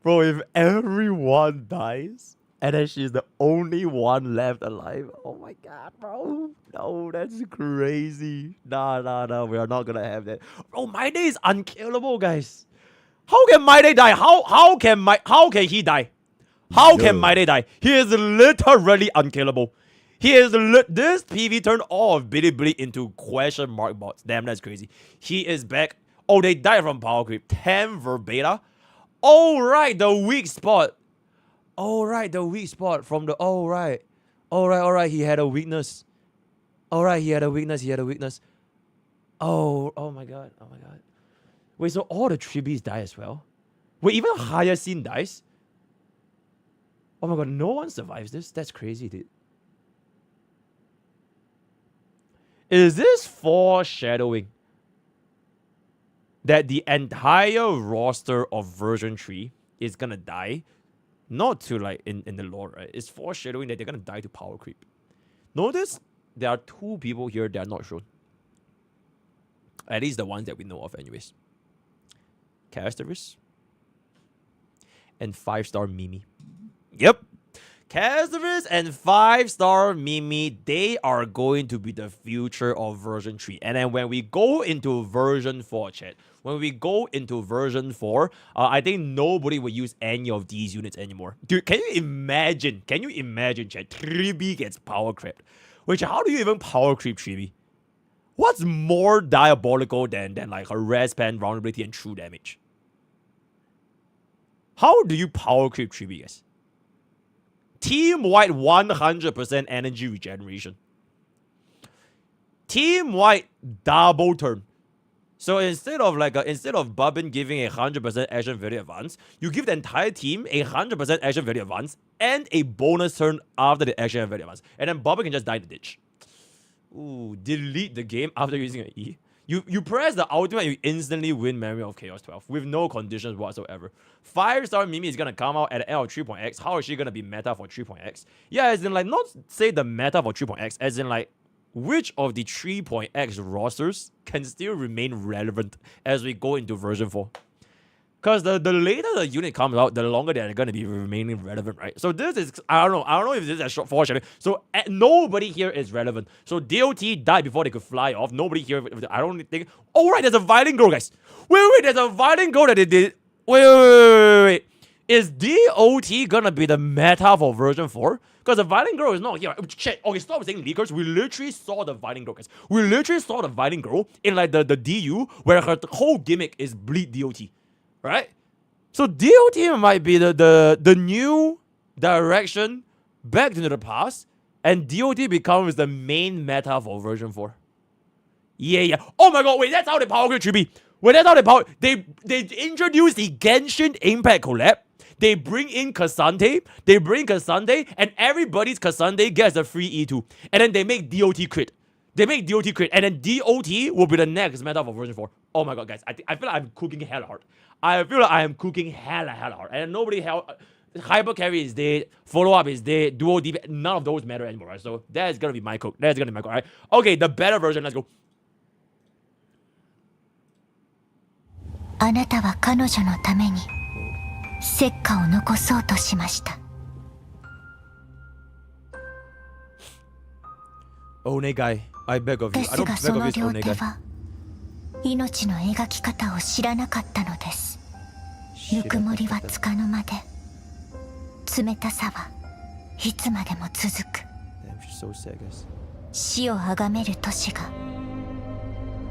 Bro, if everyone dies and then she's the only one left alive, oh my god, bro. No, that's crazy. Nah, we are not gonna have that. Bro, My Day is unkillable, guys. How can My Day die? How can he die? How can My Day die? He is literally unkillable. He is this PV turned all of Bilibili into question mark bots. Damn, that's crazy. He is back. Oh, they died from power creep. 10 Verbeta. Oh right, the weak spot. Oh right, the weak spot from the Alright, he had a weakness. Alright, he had a weakness. Oh my god. Wait, so all the tributes die as well? Wait, even Hyacinth dies? Oh my god, no one survives this? That's crazy, dude. Is this foreshadowing that the entire roster of version 3 is gonna die? Not to like in the lore, right? It's foreshadowing that they're gonna die to power creep. Notice there are 2 people here that are not shown. At least the ones that we know of anyways. Castaris and 5-star Mimi. Yep. Castaris and 5-star Mimi, they are going to be the future of version 3. And then when we go into version 4, chat, when we go into version 4, I think nobody will use any of these units anymore. Dude, can you imagine, chat, 3B gets power crept. Which, how do you even power creep 3B? What's more diabolical than like a respan, vulnerability, and true damage? How do you power creep 3B, guys? Team-wide 100% energy regeneration. Team-wide double turn. So instead of Bubbin giving a 100% action value advance, you give the entire team a 100% action value advance and a bonus turn after the action value advance. And then Bubbin can just die in the ditch. Ooh, delete the game after using an E. You press the ultimate, you instantly win Memory of Chaos 12 with no conditions whatsoever. 5-star Mimi is gonna come out at the end of 3.x. How is she gonna be meta for 3.x? Yeah, as in like, not say the meta for 3.x, as in like, which of the 3.x rosters can still remain relevant as we go into version 4? Because the later the unit comes out, the longer they're going to be remaining relevant, right? So this is, I don't know if this is a short foreshadowing. So nobody here is relevant. So DOT died before they could fly off. Nobody here, I don't think. Oh, right, there's a violent girl, guys. Wait, there's a violent girl that they did. Wait. Is DOT gonna be the meta for version 4? Because the violent girl is not here. Check. Okay, stop saying leakers. We literally saw the violent girl, guys. We literally saw the violent girl in like the DU where her whole gimmick is bleed DOT. Right? So DOT might be the new direction back into the past, and DOT becomes the main meta for version 4. Yeah. Oh my god, wait, that's how they power creep 3B. Wait, that's how they power. They introduce the Genshin Impact collab. They bring in Cassandre, and everybody's Cassandre gets a free E2. And then they make DOT crit. And then DOT will be the next meta for version 4. Oh my god, guys. I feel like I'm cooking hella hard. And nobody Hyper Carry is dead, follow-up is dead, Duo Deep, none of those matter anymore, right? So that's gonna be my cook. Alright? Okay, the better version, let's go. あなたは彼女のために石化を残そうとしました。Onegai, I beg of you. I don't beg of you, Onegai. ですがその両手は命の描き方を知らなかったのです。ぬくもりはつかの間で、冷たさはいつまでも続く。死をあがめる都市が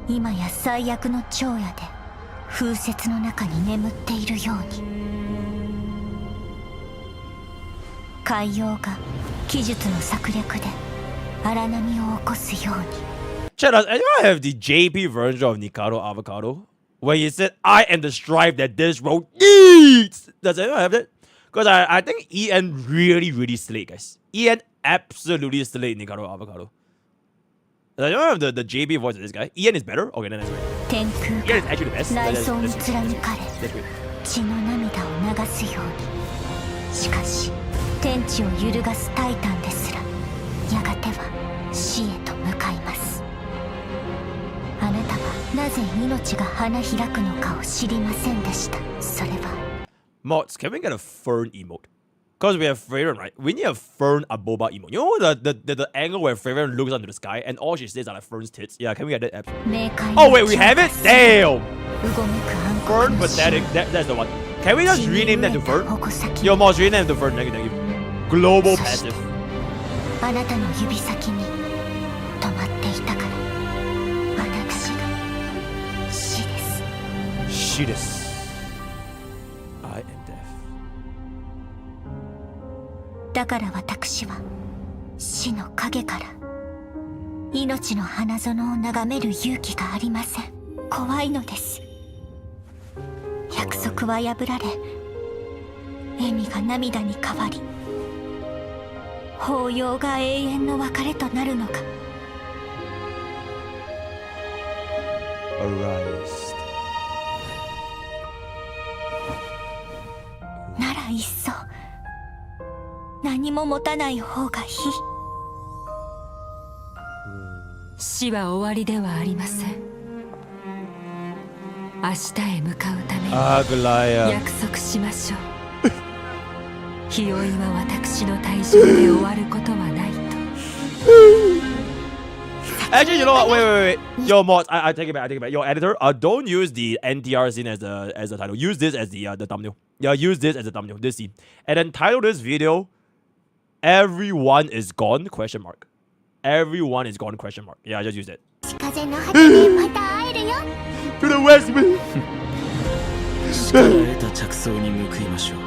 今や最悪の長夜で風雪の中に眠っているように、海洋が技術の策略で荒波を起こすように。Chat, does anyone have the JP version of Nikado Avocado? Where he said, I am the stripe that this road needs! Does anyone have that? Because I think EN really slayed, guys. EN absolutely slayed Nikado Avocado. Does anyone have the JP voice of this guy? EN is better? Okay, then that's great. EN is actually the best. That's great. 血の涙を流すように。しかし、天地を揺るがすタイタンですら、やがては死へと向かいます。あなたはなぜ命が花開くのかを知りませんでした。それは Mods, can we get a fern emote? Because we have Freyren, right? We need a fern aboba emote. You know the angle where Freyren looks into the sky and all she says are like Fern's tits? Yeah, can we get that absolutely? Oh wait, we have it? Damn! Fern pathetic. That's the one. Can we just rename that to Fern? Yo, Mods, rename to Fern. Thank you, thank you. Globalpassive. あなたの指先に止まっていたから私が死です。死です。I am deaf. だから私は死の影から命の花園を眺める勇気がありません。怖いのです。約束は破られ、笑みが涙に変わり、抱擁が永遠の別れとなるのか。Arise. ならいっそ何も持たない方がいい。死は終わりではありません。明日へ向かうために約束しましょう。日追いは私の退場で終わることはないと。Actually, you know what? Wait. Yo, Mods, I take it back. Yo, editor, don't use the NTR scene as the title. Use this as the thumbnail. Yeah, use this as the thumbnail. This scene, and then title this video. Everyone is gone? Question mark. Everyone is gone? Question mark. Yeah, just use it. To the west, man. 力得た着想に報いましょう。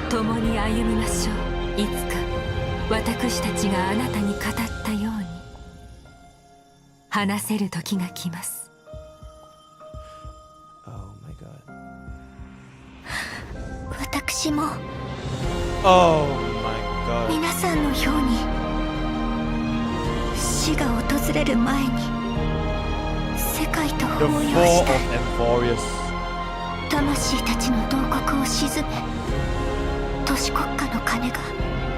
共に歩みましょう。いつか私たちがあなたに語ったように話せる時が来ます。Oh my god. 私も Oh my god. 皆さんのように死が訪れる前に世界と The 抱擁 fall し of たい。 Amphorius. 魂たちの洞窟を沈め、都市国家の鐘が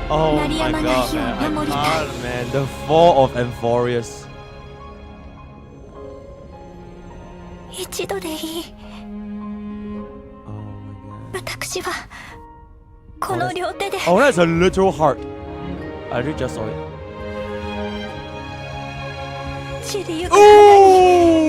Oh 鳴り my 止まない god, 日を man. I 守りたい。 can't, man. The fall of Amphorius. 一度でいい。 Oh my god. 私はこの両手で Oh, that's a literal heart. I really just saw it. 散りゆく花に Ooh!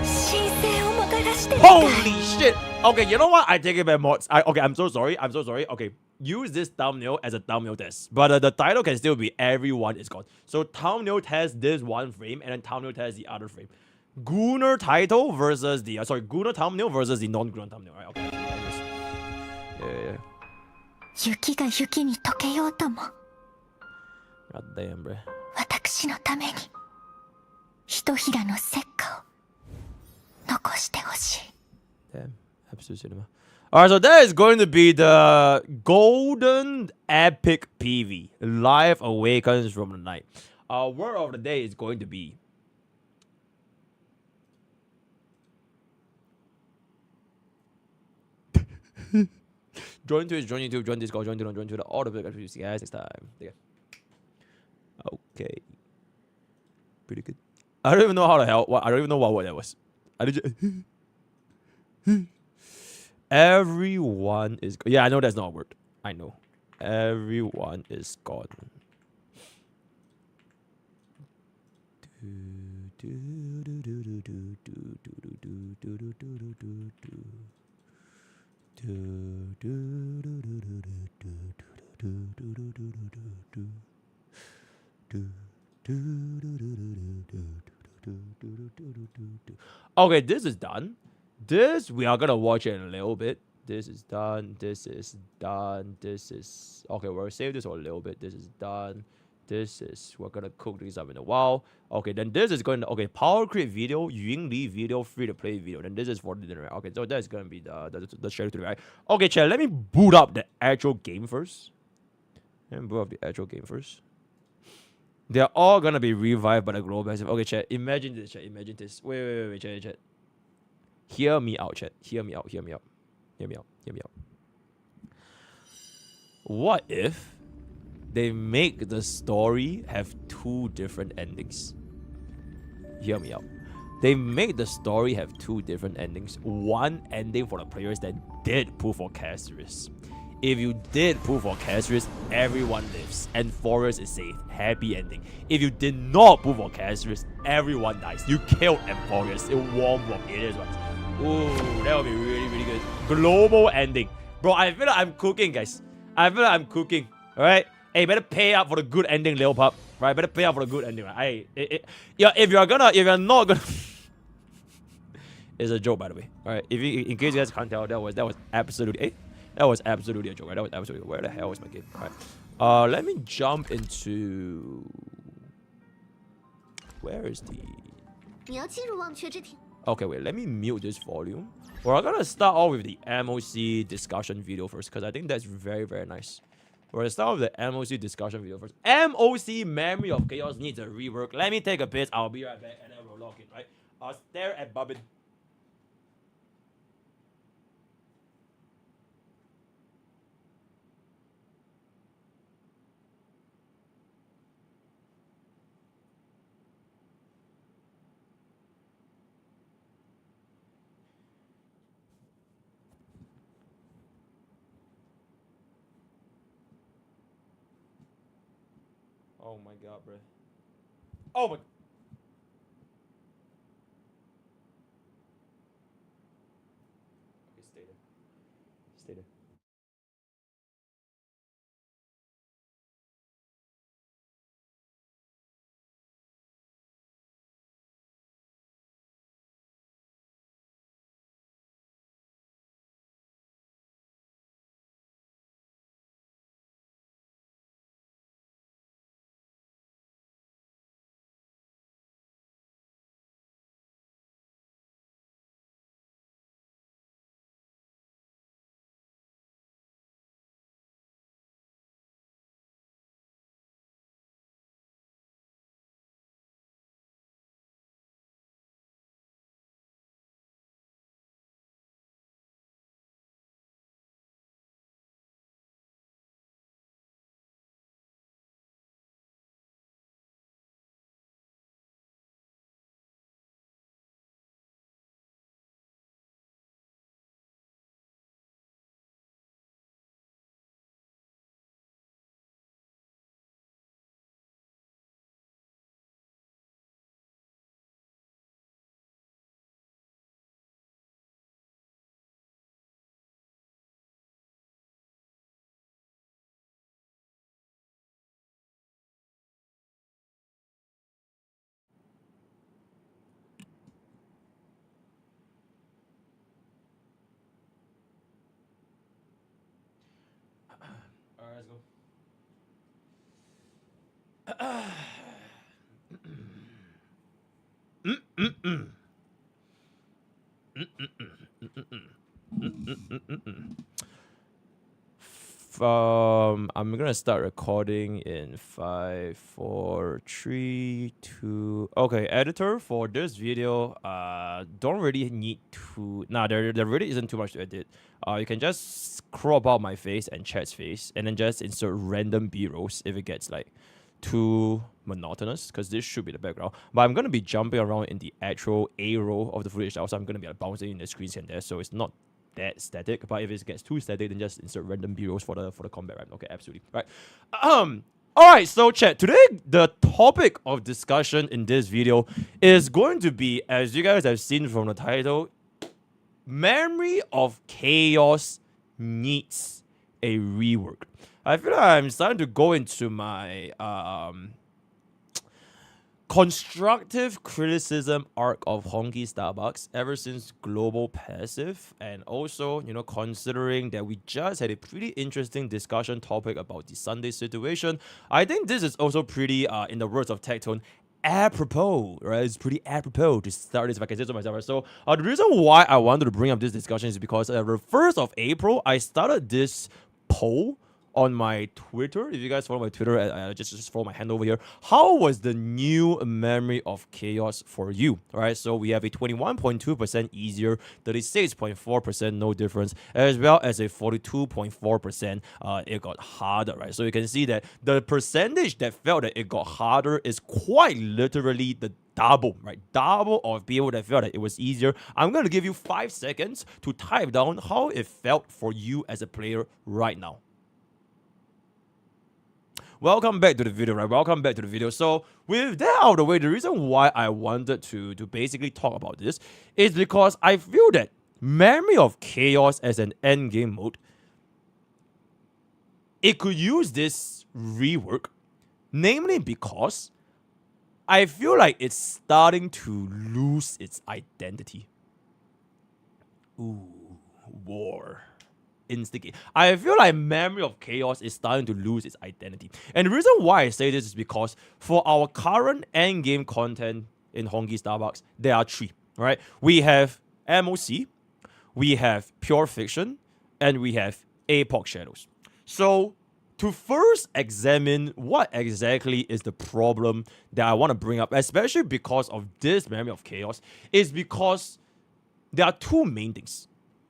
神聖をもたらしてみたい。 Holy shit! Okay, you know what? I take it back, Mods. Okay, I'm so sorry. Okay, use this thumbnail as a thumbnail test. But the title can still be Everyone is Gone. So thumbnail test this one frame and then thumbnail test the other frame. Gunnar title versus the... Gunnar thumbnail versus the non-Gunnar thumbnail. Right, okay. Yeah. 雪が雪に溶けようとも God damn, bro. 私のためにひとひらの石化を残してほしい。 Damn, absolute cinema. Alright, so that is going to be the Golden Epic PV. Life Awakens from the Night. Our word of the day is going to be... Join Twitch, join YouTube, join Discord, join Twitter, all the big activities. See you guys next time. Okay. Pretty good. I don't even know how the hell. I don't even know what word that was. I did. Everyone is. Yeah, I know that's not a word. I know. Everyone is gone. Okay, this is done. This we are gonna watch it in a little bit. This is done. This is done. This is okay. We'll save this for a little bit. This is done. This is we're gonna cook these up in a while. Okay, then this is going to power create video, Ying Li video, free to play video. Then this is for the dinner. Okay, so that's gonna be the schedule to the right. Okay, chat. Let me boot up the actual game first. They're all gonna be revived by the Globalpassive. Okay, chat. Imagine this, chat. Imagine this. Wait, chat. Hear me out, chat. Hear me out. What if they make the story have 2 different endings. Hear me out. They make the story have 2 different endings. One ending for the players that did pull for Cassius. If you did pull for Cassius, everyone lives and Forrest is safe. Happy ending. If you did not pull for Cassius, everyone dies. You killed Forrest. It warmed from aliens once. Ooh, that would be really, really good. Global ending. Bro, I feel like I'm cooking, guys. I feel like I'm cooking. Alright? Hey, better pay up for the good ending, Lil Pup. Right? Better pay up for the good ending. Right? Yeah, if you're not gonna it's a joke, by the way. Alright, in case you guys can't tell, that was absolutely that was absolutely a joke, right? That was absolutely, where the hell is my game? Alright. Let me jump into, where is the, okay, wait, let me mute this volume. We're gonna start off with the MOC discussion video first, because I think that's very, very nice. We're gonna start with the MOC discussion video first. MOC, Memory of Chaos, needs a rework. Let me take a piss, I'll be right back, and then we'll log in, right? I'll stare at Bubbin. Oh my god, bro. Oh my. Okay, stay there. Stay there. Alright, let's go. I'm gonna start recording in 5, 4, 3, 2. Okay, editor, for this video, don't really need to. Nah, there really isn't too much to edit. You can just crop out my face and chat's face, and then just insert random B-rolls if it gets like too monotonous, because this should be the background. But I'm gonna be jumping around in the actual A roll of the footage. Also, I'm gonna be like bouncing in the screens here and there, so it's not that static. But if it gets too static, then just insert random B-rolls for the combat, right? Okay, absolutely. Right. Alright, so chat, today the topic of discussion in this video is going to be, as you guys have seen from the title, Memory of Chaos needs a rework. I feel like I'm starting to go into my constructive criticism arc of Honkai Starbucks ever since Globalpassive, and also, you know, considering that we just had a pretty interesting discussion topic about the Sunday situation, I think this is also pretty, in the words of Tectone, apropos, right? It's pretty apropos to start this, if I can say so myself. So the reason why I wanted to bring up this discussion is because the 1st of April, I started this poll on my Twitter. If you guys follow my Twitter, just follow my hand over here. How was the new Memory of Chaos for you? All right, so we have a 21.2% easier, 36.4% no difference, as well as a 42.4% it got harder, right? So you can see that the percentage that felt that it got harder is quite literally the double, right? Double of people that felt that it was easier. I'm going to give you 5 seconds to type down how it felt for you as a player right now. Welcome back to the video, right? Welcome back to the video. So with that out of the way, the reason why I wanted to basically talk about this is because I feel that Memory of Chaos as an endgame mode, it could use this rework, namely because I feel like it's starting to lose its identity. Ooh, war. Instigate. I feel like Memory of Chaos is starting to lose its identity. And the reason why I say this is because for our current endgame content in Honkai Starbucks, there are 3, right? We have MOC, we have Pure Fiction, and we have Epoch Shadows. So to first examine what exactly is the problem that I want to bring up, especially because of this Memory of Chaos, is because there are 2 main things.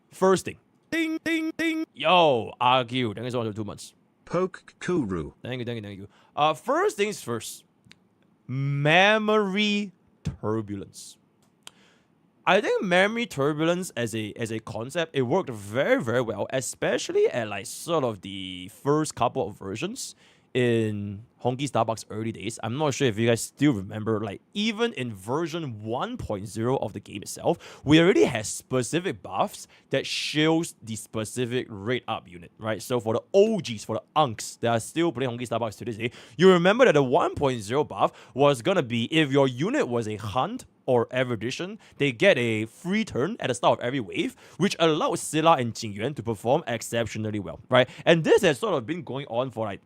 First thing, ding, ding, ding. Yo, argue. Thank you so much for 2 months. Poke Kuru. Thank you. First things first, memory turbulence. I think memory turbulence as a concept, it worked very, very well, especially at like sort of the first couple of versions in Honkai Starbucks early days. I'm not sure if you guys still remember, like even in version 1.0 of the game itself, we already had specific buffs that shields the specific rate up unit, right? So for the OGs, for the unks that are still playing Honkai Starbucks to this day, you remember that the 1.0 buff was gonna be if your unit was a hunt or erudition, they get a free turn at the start of every wave, which allows Silla and Jingyuan to perform exceptionally well, right? And this has sort of been going on for like,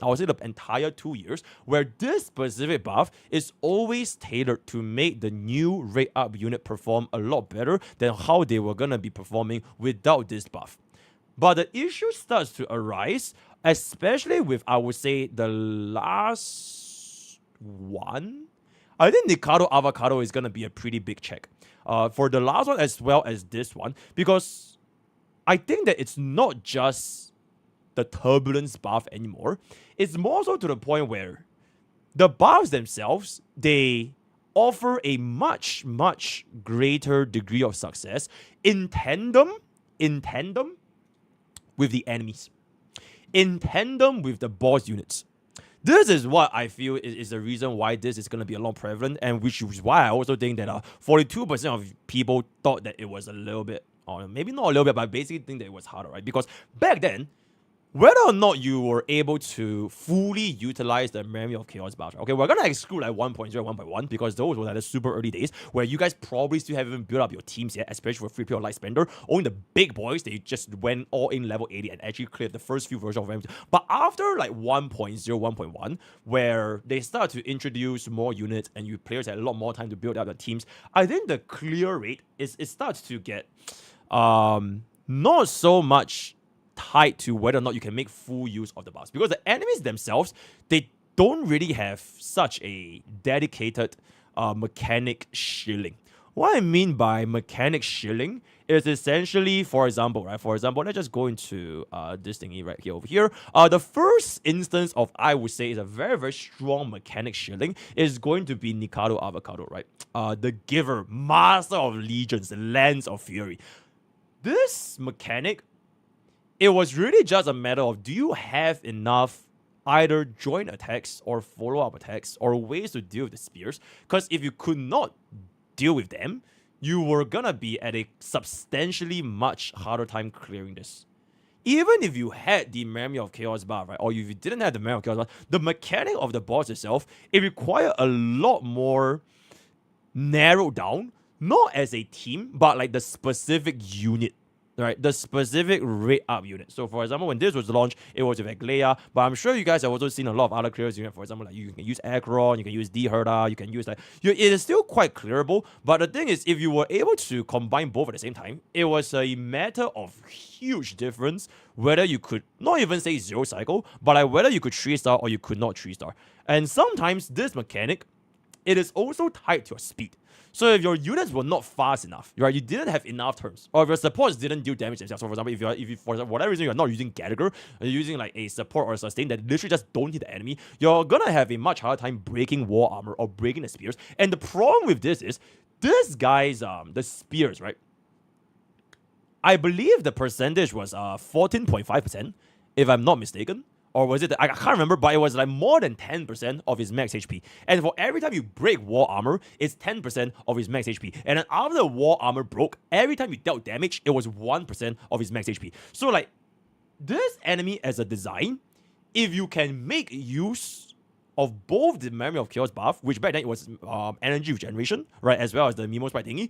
I would say the entire 2 years, where this specific buff is always tailored to make the new rate up unit perform a lot better than how they were gonna be performing without this buff. But the issue starts to arise, especially with, I would say, the last one. I think Nikado Avocado is going to be a pretty big check for the last one as well as this one, because I think that it's not just the turbulence buff anymore. It's more so to the point where the buffs themselves, they offer a much, much greater degree of success in tandem with the enemies, in tandem with the boss units. This is what I feel is the reason why this is going to be a lot prevalent, and which is why I also think that 42% of people thought that it was a little bit, or maybe not a little bit, but basically think that it was harder, right? Because back then, whether or not you were able to fully utilize the Memory of Chaos buff, okay, we're gonna exclude like 1.0 and 1.1 because those were like the super early days where you guys probably still haven't built up your teams yet, especially for free pure light spender. Only the big boys, they just went all in level 80 and actually cleared the first few versions of Memory. But after like 1.0, 1.1, where they start to introduce more units and you players had a lot more time to build up their teams, I think the clear rate it starts to get not so much tied to whether or not you can make full use of the buffs, because the enemies themselves, they don't really have such a dedicated mechanic shielding. What I mean by mechanic shielding is essentially, for example, let's just go into this thingy right here over here. The first instance of, I would say, is a very, very strong mechanic shielding is going to be Nikado Avocado, right? The Giver, Master of Legions, Lance of Fury. This mechanic, it was really just a matter of, do you have enough either joint attacks or follow-up attacks or ways to deal with the spears? Because if you could not deal with them, you were gonna be at a substantially much harder time clearing this. Even if you had the Memory of Chaos buff, right, or if you didn't have the Memory of Chaos buff, the mechanic of the boss itself, it required a lot more narrowed down, not as a team, but like the specific unit right? The specific rate up unit. So for example, when this was launched, it was with Aglaia, but I'm sure you guys have also seen a lot of other clearance units. For example, like you can use Akron, you can use D-Herda, you can use like, it is still quite clearable, but the thing is, if you were able to combine both at the same time, it was a matter of huge difference whether you could not even say 0 cycle, but like whether you could 3-star or you could not 3-star. And sometimes this mechanic, it is also tied to your speed. So if your units were not fast enough, right, you didn't have enough turns, or if your supports didn't deal damage themselves. So for example, if you for whatever reason you're not using Gallagher, you're using like a support or a sustain that literally just don't hit the enemy, you're gonna have a much harder time breaking wall armor or breaking the spears. And the problem with this is, this guy's the spears, right? I believe the percentage was 14.5%, if I'm not mistaken. Or was it, I can't remember, but it was like more than 10% of his max HP. And for every time you break wall armor, it's 10% of his max HP. And then after the wall armor broke, every time you dealt damage, it was 1% of his max HP. So like, this enemy as a design, if you can make use of both the Memory of Chaos buff, which back then it was energy regeneration, right, as well as the Mimo Sprite thingy,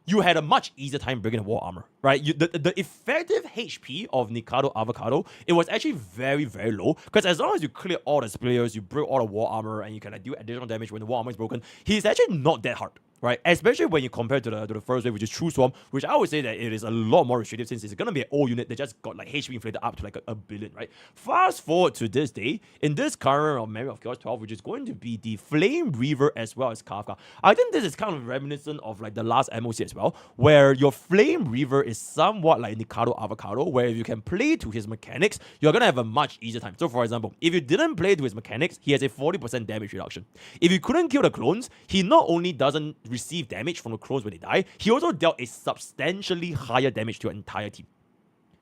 you had a much easier time breaking the wall armor, right? The effective HP of Nikado Avocado, it was actually very, very low, because as long as you clear all the spears, you break all the wall armor, and you can like, do additional damage when the wall armor is broken, he's actually not that hard, right? Especially when you compare to the first wave, which is True Swarm, which I would say that it is a lot more restrictive since it's gonna be an old unit that just got like HP inflated up to like a billion, right? Fast forward to this day, in this current of Memory of Chaos 12, which is going to be the Flame Reaver as well as Kafka. I think this is kind of reminiscent of like the last MOC as well, where your Flame Reaver is somewhat like Nikado Avocado, where if you can play to his mechanics, you're gonna have a much easier time. So for example, if you didn't play to his mechanics, he has a 40% damage reduction. If you couldn't kill the clones, he not only doesn't receive damage from the clones when they die, he also dealt a substantially higher damage to your entire team,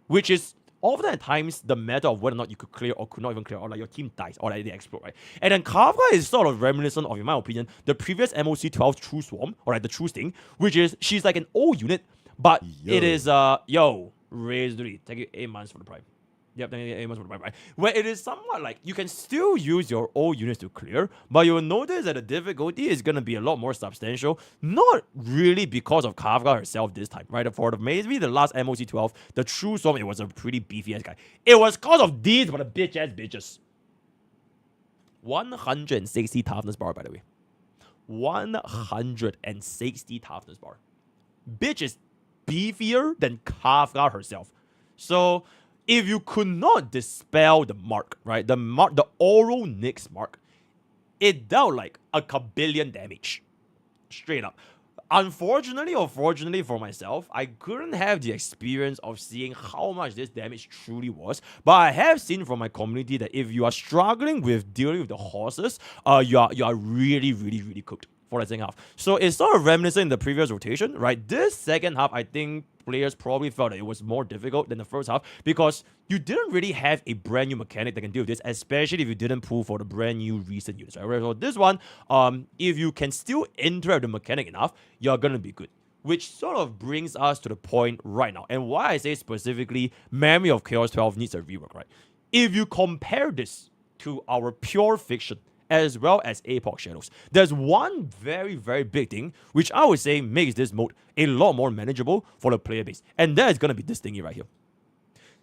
which is often at times the matter of whether or not you could clear or could not even clear, or like your team dies or like they explode, right? And then Kafka is sort of reminiscent of, in my opinion, the previous MOC 12 True Swarm, or like the True Sting, which is she's like an old unit, but it is raised really. Thank you 8 months for the prime. Yep, thank you 8 months for the prime, right? Where it is somewhat like you can still use your old units to clear, but you'll notice that the difficulty is gonna be a lot more substantial. Not really because of Kafka herself this time, right? For maybe the last MOC 12, the True Swarm, it was a pretty beefy ass guy. It was cause of these, but the bitch ass bitches. 160 toughness bar, by the way. 160 toughness bar. Bitch is beefier than Kafka herself. So if you could not dispel the mark, right? The oral Nyx mark, it dealt like a kabillion damage. Straight up. Unfortunately or fortunately for myself, I couldn't have the experience of seeing how much this damage truly was. But I have seen from my community that if you are struggling with dealing with the horses, you are really, really, really cooked for the second half. So it's sort of reminiscent in the previous rotation, right? This second half, I think players probably felt that it was more difficult than the first half because you didn't really have a brand new mechanic that can deal with this, especially if you didn't pull for the brand new recent units, right? So this one, if you can still interact the mechanic enough, you're gonna be good. Which sort of brings us to the point right now, and why I say specifically Memory of Chaos 12 needs a rework, right? If you compare this to our pure fiction, as well as Epoch Shadows, there's one very, very big thing which I would say makes this mode a lot more manageable for the player base, and that is going to be this thingy right here.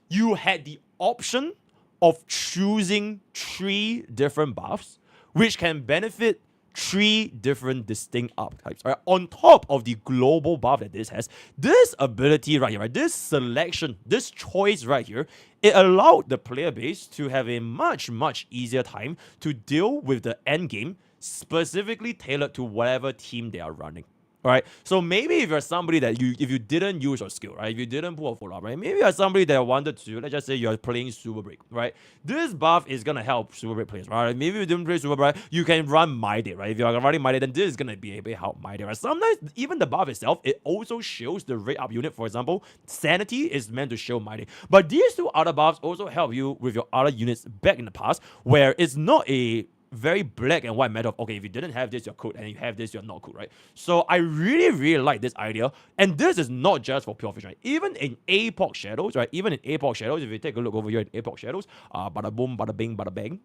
You had the option of choosing 3 different buffs which can benefit 3 different distinct archetypes, right? On top of the global buff that this has, this ability right here, right? This selection, this choice right here, it allowed the player base to have a much, much easier time to deal with the end game, specifically tailored to whatever team they are running. Right, so maybe if you're somebody that if you didn't use your skill, right, if you didn't pull a full up, right, maybe you're somebody that wanted to, let's just say you're playing Super Break, right, this buff is gonna help Super Break players, right, maybe if you didn't play Super Break, you can run My Day, right, if you're running My Day, then this is gonna be able to help My Day, right, sometimes even the buff itself, it also shields the rate up unit. For example, Sanity is meant to shield My Day, but these 2 other buffs also help you with your other units back in the past, where it's not a very black and white matter of, okay, if you didn't have this, you're cooked, and you have this, you're not cooked, right? So I really, really like this idea, and this is not just for pure fiction, right? Even in Epoch Shadows, right? Even in Epoch Shadows, if you take a look over here in Epoch Shadows, bada boom, bada bing, bada bang,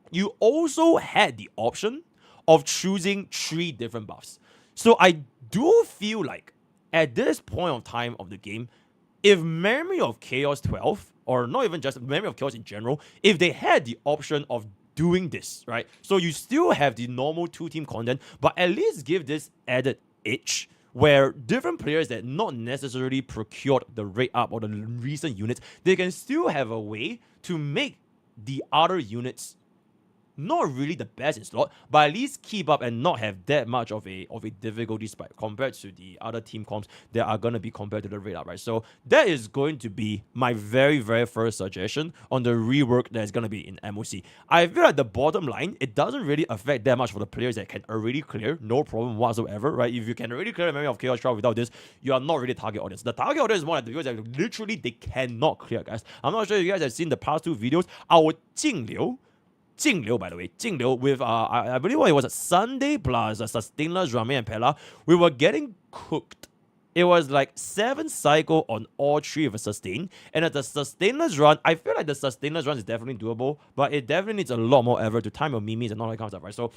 you also had the option of choosing 3 different buffs. So I do feel like at this point of time of the game, if Memory of Chaos 12, or not even just Memory of Chaos in general, if they had the option of doing this, right? So you still have the normal 2-team content, but at least give this added edge where different players that not necessarily procured the rate up or the recent units, they can still have a way to make the other units not really the best in slot, but at least keep up and not have that much of a difficulty spike compared to the other team comps that are going to be compared to the rate up, right? So that is going to be my very, very first suggestion on the rework that is going to be in MOC. I feel like the bottom line, it doesn't really affect that much for the players that can already clear, no problem whatsoever, right? If you can already clear the Memory of Chaos Trial without this, you are not really target audience. The target audience is more like the viewers that literally they cannot clear, guys. I'm not sure if you guys have seen the past 2 videos. Our Jingliu, by the way, Jingliu with, I believe it was a Sunday plus a Sustainless Ramen and Pella, we were getting cooked. It was like 7 cycle on all 3 of a sustain. And at the Sustainless run, I feel like the Sustainless run is definitely doable, but it definitely needs a lot more effort to time your mimis and all that kind of stuff, right? So,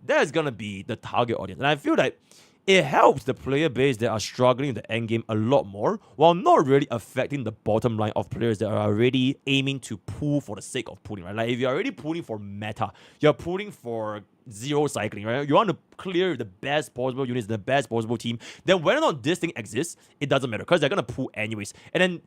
that is going to be the target audience. And I feel like it helps the player base that are struggling in the end game a lot more, while not really affecting the bottom line of players that are already aiming to pull for the sake of pulling, right? Like if you're already pulling for meta, you're pulling for 0 cycling, right? You want to clear the best possible units, the best possible team, then whether or not this thing exists, it doesn't matter because they're going to pull anyways. And then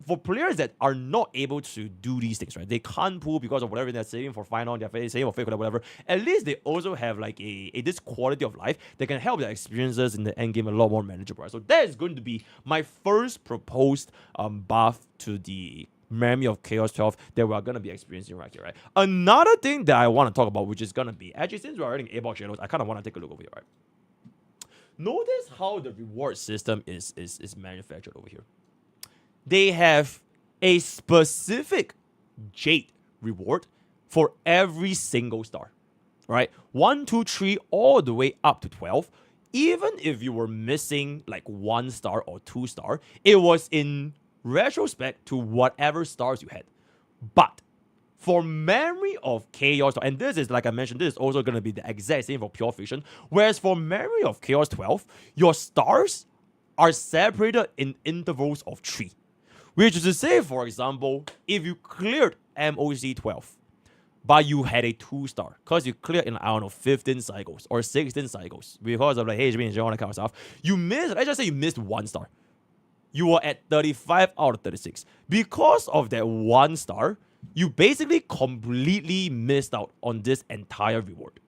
for players that are not able to do these things, right? They can't pull because of whatever they're saving for final, they're saving for fake or whatever. At least they also have like this quality of life that can help their experiences in the end game a lot more manageable, right? So that is going to be my first proposed buff to the Memory of Chaos 12 that we're going to be experiencing right here, right? Another thing that I want to talk about, which is going to be, actually, since we're running A-Box Shadows, I kind of want to take a look over here, right? Notice how the reward system is manufactured over here. They have a specific Jade reward for every single star, right? 1, 2, 3, all the way up to 12. Even if you were missing like 1 star or 2 star, it was in retrospect to whatever stars you had. But for Memory of Chaos, and this is, like I mentioned, this is also going to be the exact same for Pure Fiction, whereas for Memory of Chaos 12, your stars are separated in intervals of 3. Which is to say, for example, if you cleared MOC 12, but you had a 2 star, because you cleared in, I don't know, 15 cycles or 16 cycles, because of like HB and all that kind of stuff, you missed, let's just say you missed 1 star. You were at 35 out of 36. Because of that 1 star, you basically completely missed out on this entire reward.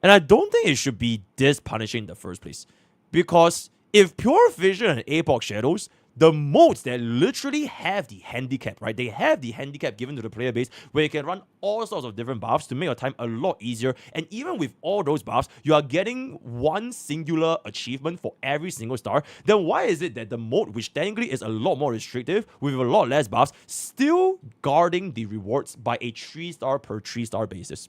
And I don't think it should be this punishing in the first place. Because if Pure Vision and Epoch Shadows, the modes that literally have the handicap, right? They have the handicap given to the player base where you can run all sorts of different buffs to make your time a lot easier. And even with all those buffs, you are getting 1 singular achievement for every single star. Then why is it that the mode, which technically is a lot more restrictive with a lot less buffs, still guarding the rewards by a 3-star per 3-star basis?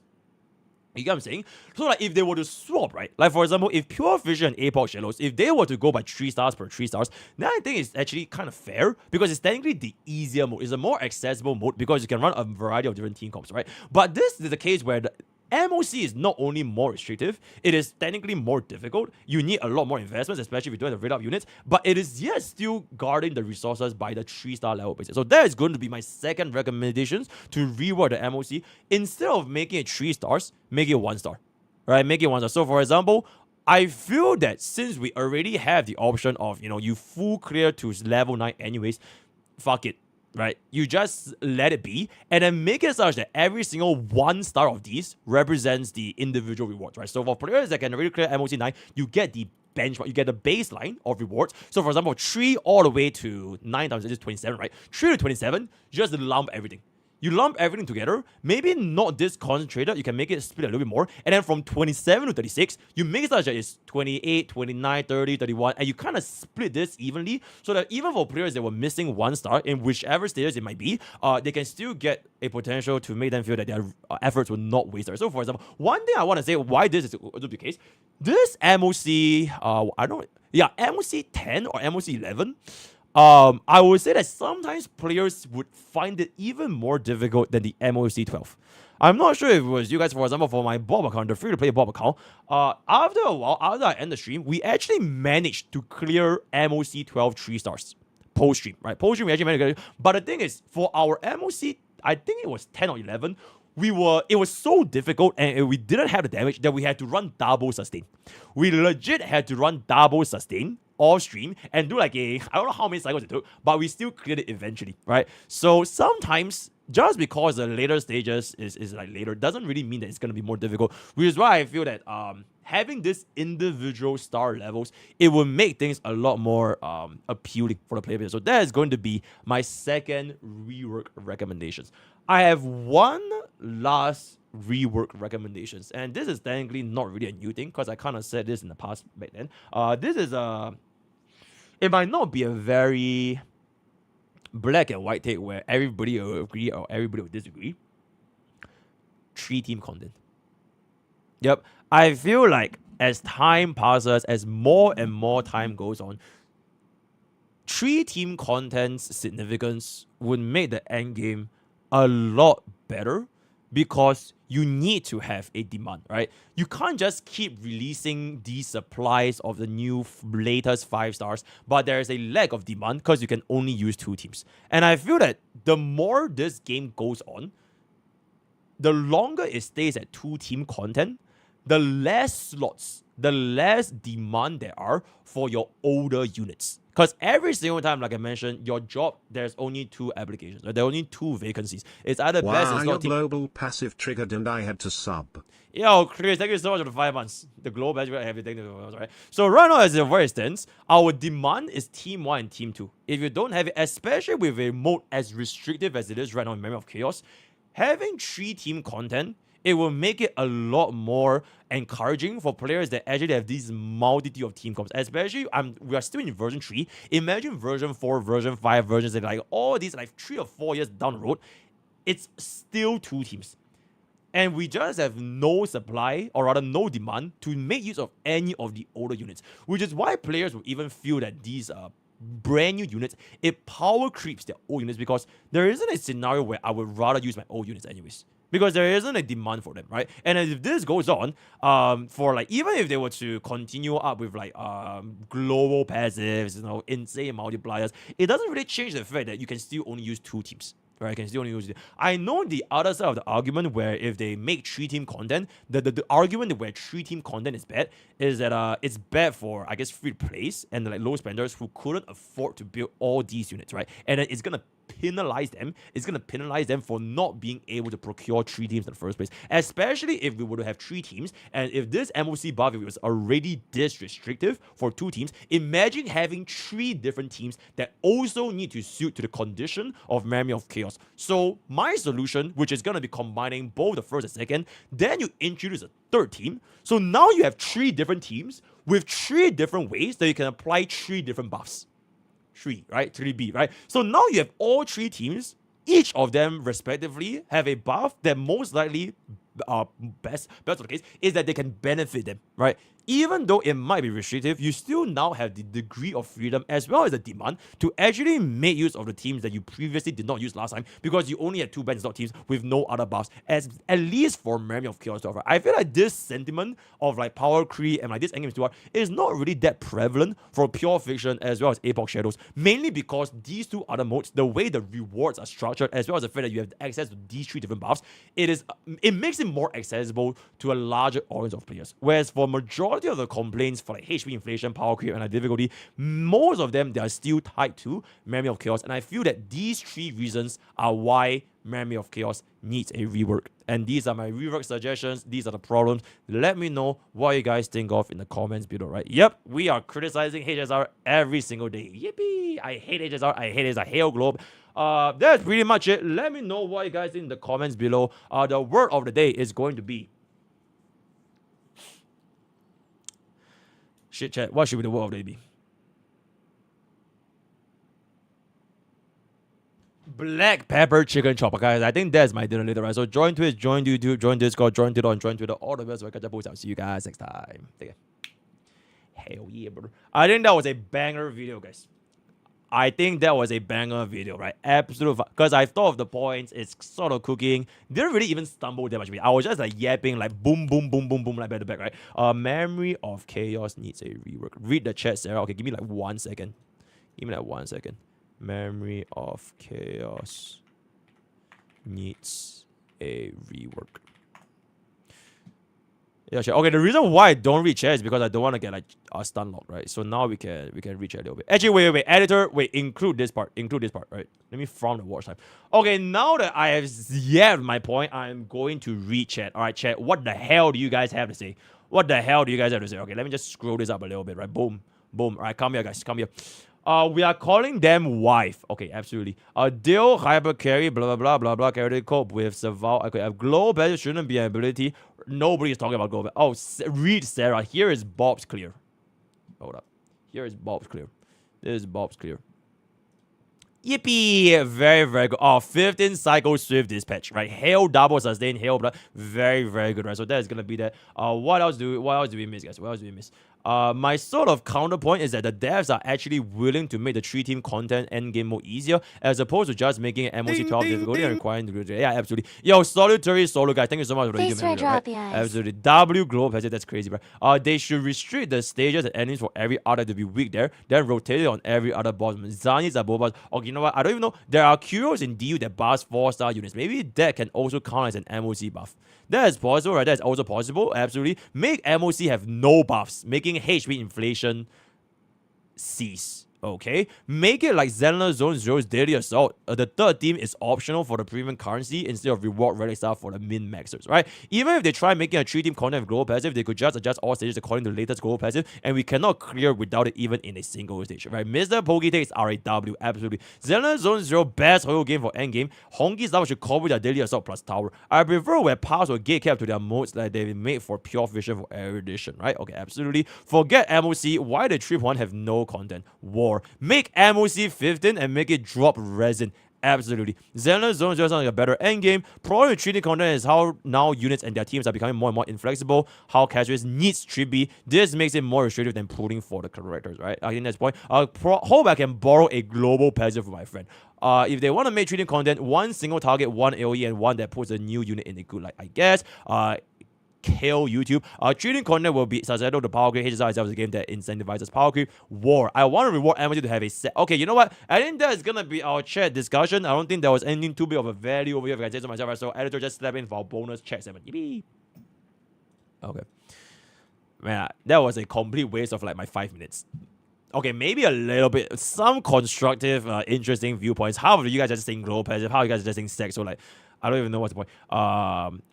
You get what I'm saying? So like if they were to swap, right? Like for example, if Pure Vision and Epoch Shadows, if they were to go by 3 stars per 3 stars, then I think it's actually kind of fair because it's technically the easier mode. It's a more accessible mode because you can run a variety of different team comps, right? But this is the case where the MOC is not only more restrictive, it is technically more difficult. You need a lot more investments, especially if you don't have the rate up units, but it is yet still guarding the resources by the 3-star level basis. So that is going to be my second recommendation to reward the MOC. Instead of making it 3 stars, make it 1 star. Right? Make it 1 star. So for example, I feel that since we already have the option of, you full clear to level 9 anyways, fuck it. Right? You just let it be and then make it such that every single 1 star of these represents the individual rewards, right? So for players that can already clear MOC 9, you get the benchmark, you get the baseline of rewards. So for example, 3 all the way to 9 times, it's 27, right? 3 to 27, just lump everything. You lump everything together, maybe not this concentrated, you can make it split a little bit more, and then from 27 to 36, you make it such that it's 28, 29, 30, 31, and you kind of split this evenly, so that even for players that were missing 1 star, in whichever status it might be, they can still get a potential to make them feel that their efforts were not wasted. So for example, one thing I want to say why this is the case, this MOC, MOC 10 or MOC 11, I would say that sometimes players would find it even more difficult than the MOC 12. I'm not sure if it was you guys, for example, for my Bob account, the free-to-play Bob account, after a while, after I end the stream, we actually managed to clear MOC 12 3 stars post-stream, right? Post-stream, we actually managed to get it. But the thing is, for our MOC, I think it was 10 or 11, it was so difficult and we didn't have the damage that we had to run double sustain. We legit had to run double sustain off stream and do like I don't know how many cycles it took, but we still cleared it eventually, right? So sometimes just because the later stages is like later doesn't really mean that it's gonna be more difficult, which is why I feel that having this individual star levels, it will make things a lot more appealing for the player. So that is going to be my second rework recommendations. I have one last rework recommendations, and this is technically not really a new thing because I kind of said this in the past back then. This is it might not be a very black and white take where everybody will agree or everybody will disagree. 3-team content. Yep, I feel like as time passes, as more and more time goes on, 3-team content's significance would make the end game a lot better because you need to have a demand, right? You can't just keep releasing these supplies of the new latest 5 stars, but there is a lack of demand because you can only use 2 teams. And I feel that the more this game goes on, the longer it stays at 2-team content, the less slots, the less demand there are for your older units. Because every single time, like I mentioned, your job, there's only 2 applications. There are only 2 vacancies. It's either best and slot team. Global passive triggered and I had to sub. Yo, Chris, thank you so much for the 5 months. The global passive, everything. Right? So right now, as for instance, our demand is Team 1 and Team 2. If you don't have it, especially with a mode as restrictive as it is right now in Memory of Chaos, having 3-team content, it will make it a lot more encouraging for players that actually have this multitude of team comps. Especially, we are still in version 3. Imagine version 4, version 5, versions that like all these like 3 or 4 years down the road, it's still 2 teams. And we just have no supply, or rather no demand, to make use of any of the older units. Which is why players will even feel that these brand new units, it power creeps their old units because there isn't a scenario where I would rather use my old units anyways. Because there isn't a demand for them, right? And if this goes on, for like, even if they were to continue up with like global passives, insane multipliers, it doesn't really change the fact that you can still only use 2 teams. Right, I can still only use it. I know the other side of the argument where if they make 3-team content, the argument where 3-team content is bad is that it's bad for, I guess, free plays and like low spenders who couldn't afford to build all these units, right? And then it's gonna penalize them. It's gonna penalize them for not being able to procure 3 teams in the first place. Especially if we were to have 3 teams, and if this MOC buff was already this restrictive for 2 teams, imagine having 3 different teams that also need to suit to the condition of Memory of Chaos. So my solution, which is gonna be combining both the first and second, then you introduce a 3rd team. So now you have 3 different teams with 3 different ways that you can apply 3 different buffs. 3, right? 3B, right? So now you have all 3 teams, each of them respectively have a buff that most likely, best of the case, is that they can benefit them, right? Even though it might be restrictive, you still now have the degree of freedom as well as the demand to actually make use of the teams that you previously did not use last time because you only had 2 banned slot teams with no other buffs, at least for Memory of Chaos 12. I feel like this sentiment of like power creep and like this endgame steward is not really that prevalent for Pure Fiction as well as Epoch Shadows, mainly because these 2 other modes, the way the rewards are structured as well as the fact that you have access to these 3 different buffs, it makes it more accessible to a larger audience of players. Whereas for majority of the complaints for like HP inflation, power creep, and like difficulty, most of them, they are still tied to Memory of Chaos. And I feel that these 3 reasons are why Memory of Chaos needs a rework. And these are my rework suggestions. These are the problems. Let me know what you guys think of in the comments below, right? Yep, we are criticizing HSR every single day. Yippee! I hate HSR. I hate it. I hate Globe. That's pretty much it. Let me know what you guys think in the comments below. The word of the day is going to be... Shit, chat. What should be the word of the day be? Black pepper chicken chopper, guys. I think that's my dinner later, right? So join Twitch, join YouTube, join Discord, join Twitter, and join Twitter. All the best. So I catch up with you. I'll see you guys next time. Take care. Hell yeah, bro. I think that was a banger video, guys. I think that was a banger video, right? Absolute, because I thought of the points, it's sort of cooking. Didn't really even stumble that much. I was just like yapping, like boom, boom, boom, boom, boom, like back to back, right? Memory of Chaos needs a rework. Read the chat, Sarah. Okay, give me like 1 second. Give me like 1 second. Memory of Chaos needs a rework. Yeah, sure. Okay, the reason why I don't read chat is because I don't want to get like a stun lock, right? So now we can read chat a little bit. Actually, wait, editor, include this part, right? Let me from the watch time. Okay, now that I have yapped my point, I'm going to read chat. All right, chat, what the hell do you guys have to say? What the hell do you guys have to say? Okay, let me just scroll this up a little bit, right? Boom, boom. All right, come here, guys, come here. We are calling them wife. Okay, absolutely. Deal, hyper carry, blah, blah, blah, blah, blah, carry cope with survival. Okay, global shouldn't be an ability. Nobody is talking about global. Oh, read Sarah. Here is Bob's clear. Hold up. Here is Bob's clear. This is Bob's clear. Yippee! Very, very good. Oh, 15 cycle swift dispatch, right? Hail double sustain, hail blood. Very, very good, right? So that is gonna be that. What else do we miss, guys? What else do we miss? My sort of counterpoint is that the devs are actually willing to make the 3-team content endgame more easier, as opposed to just making it MOC 12 difficulty and requiring the yeah, absolutely. Yo, solitary solo guy, thank you so much for the game. Right? Absolutely. W globe has it. That's crazy, bro. They should restrict the stages and endings for every other to be weak there, then rotate it on every other boss. Zanis are both. Okay, you know what? I don't even know. There are curios in DU that buffs 4-star units. Maybe that can also count as an MOC buff. That is possible, right? That is also possible. Absolutely. Make MOC have no buffs, making HP inflation cease. Okay, make it like Zenler Zone Zero's Daily Assault. The third team is optional for the premium currency instead of reward relic stuff for the min maxers, right? Even if they try making a 3-team content with global passive, they could just adjust all stages according to the latest global passive, and we cannot clear without it even in a single stage, right? MrPokke takes RAW, absolutely. Zenler Zone Zero, best whole game for endgame. Honkai stuff should cover their Daily Assault plus tower. I prefer where paths or gate cap to their modes that they've made for pure vision for erudition, right? Okay, absolutely. Forget MOC. Why the trip one have no content? War. Make MOC 15 and make it drop resin. Absolutely. Zenler Zone just sounds like a better endgame. Probably treating content is how now units and their teams are becoming more and more inflexible. How casuals needs to be. This makes it more restrictive than pulling for the characters, right? I think that's the point. Hope I can borrow a global passive from my friend. If they want to make treating content, one single target, one AoE, and one that puts a new unit in the good light, I guess. Kill YouTube. Treating content will be susceptible to power creep. HSR itself is a game that incentivizes power creep. War. I want to reward MOC to have a set. Okay, you know what? I think that is gonna be our chat discussion. I don't think there was anything too big of a value over here if I say so myself. Right? So editor just step in for our bonus chat segment. Yippee. Okay. Man, that was a complete waste of like my 5 minutes. Okay, maybe a little bit, some constructive, interesting viewpoints. How are you guys just saying global passive? How are you guys just saying sex? So like, I don't even know what's the point.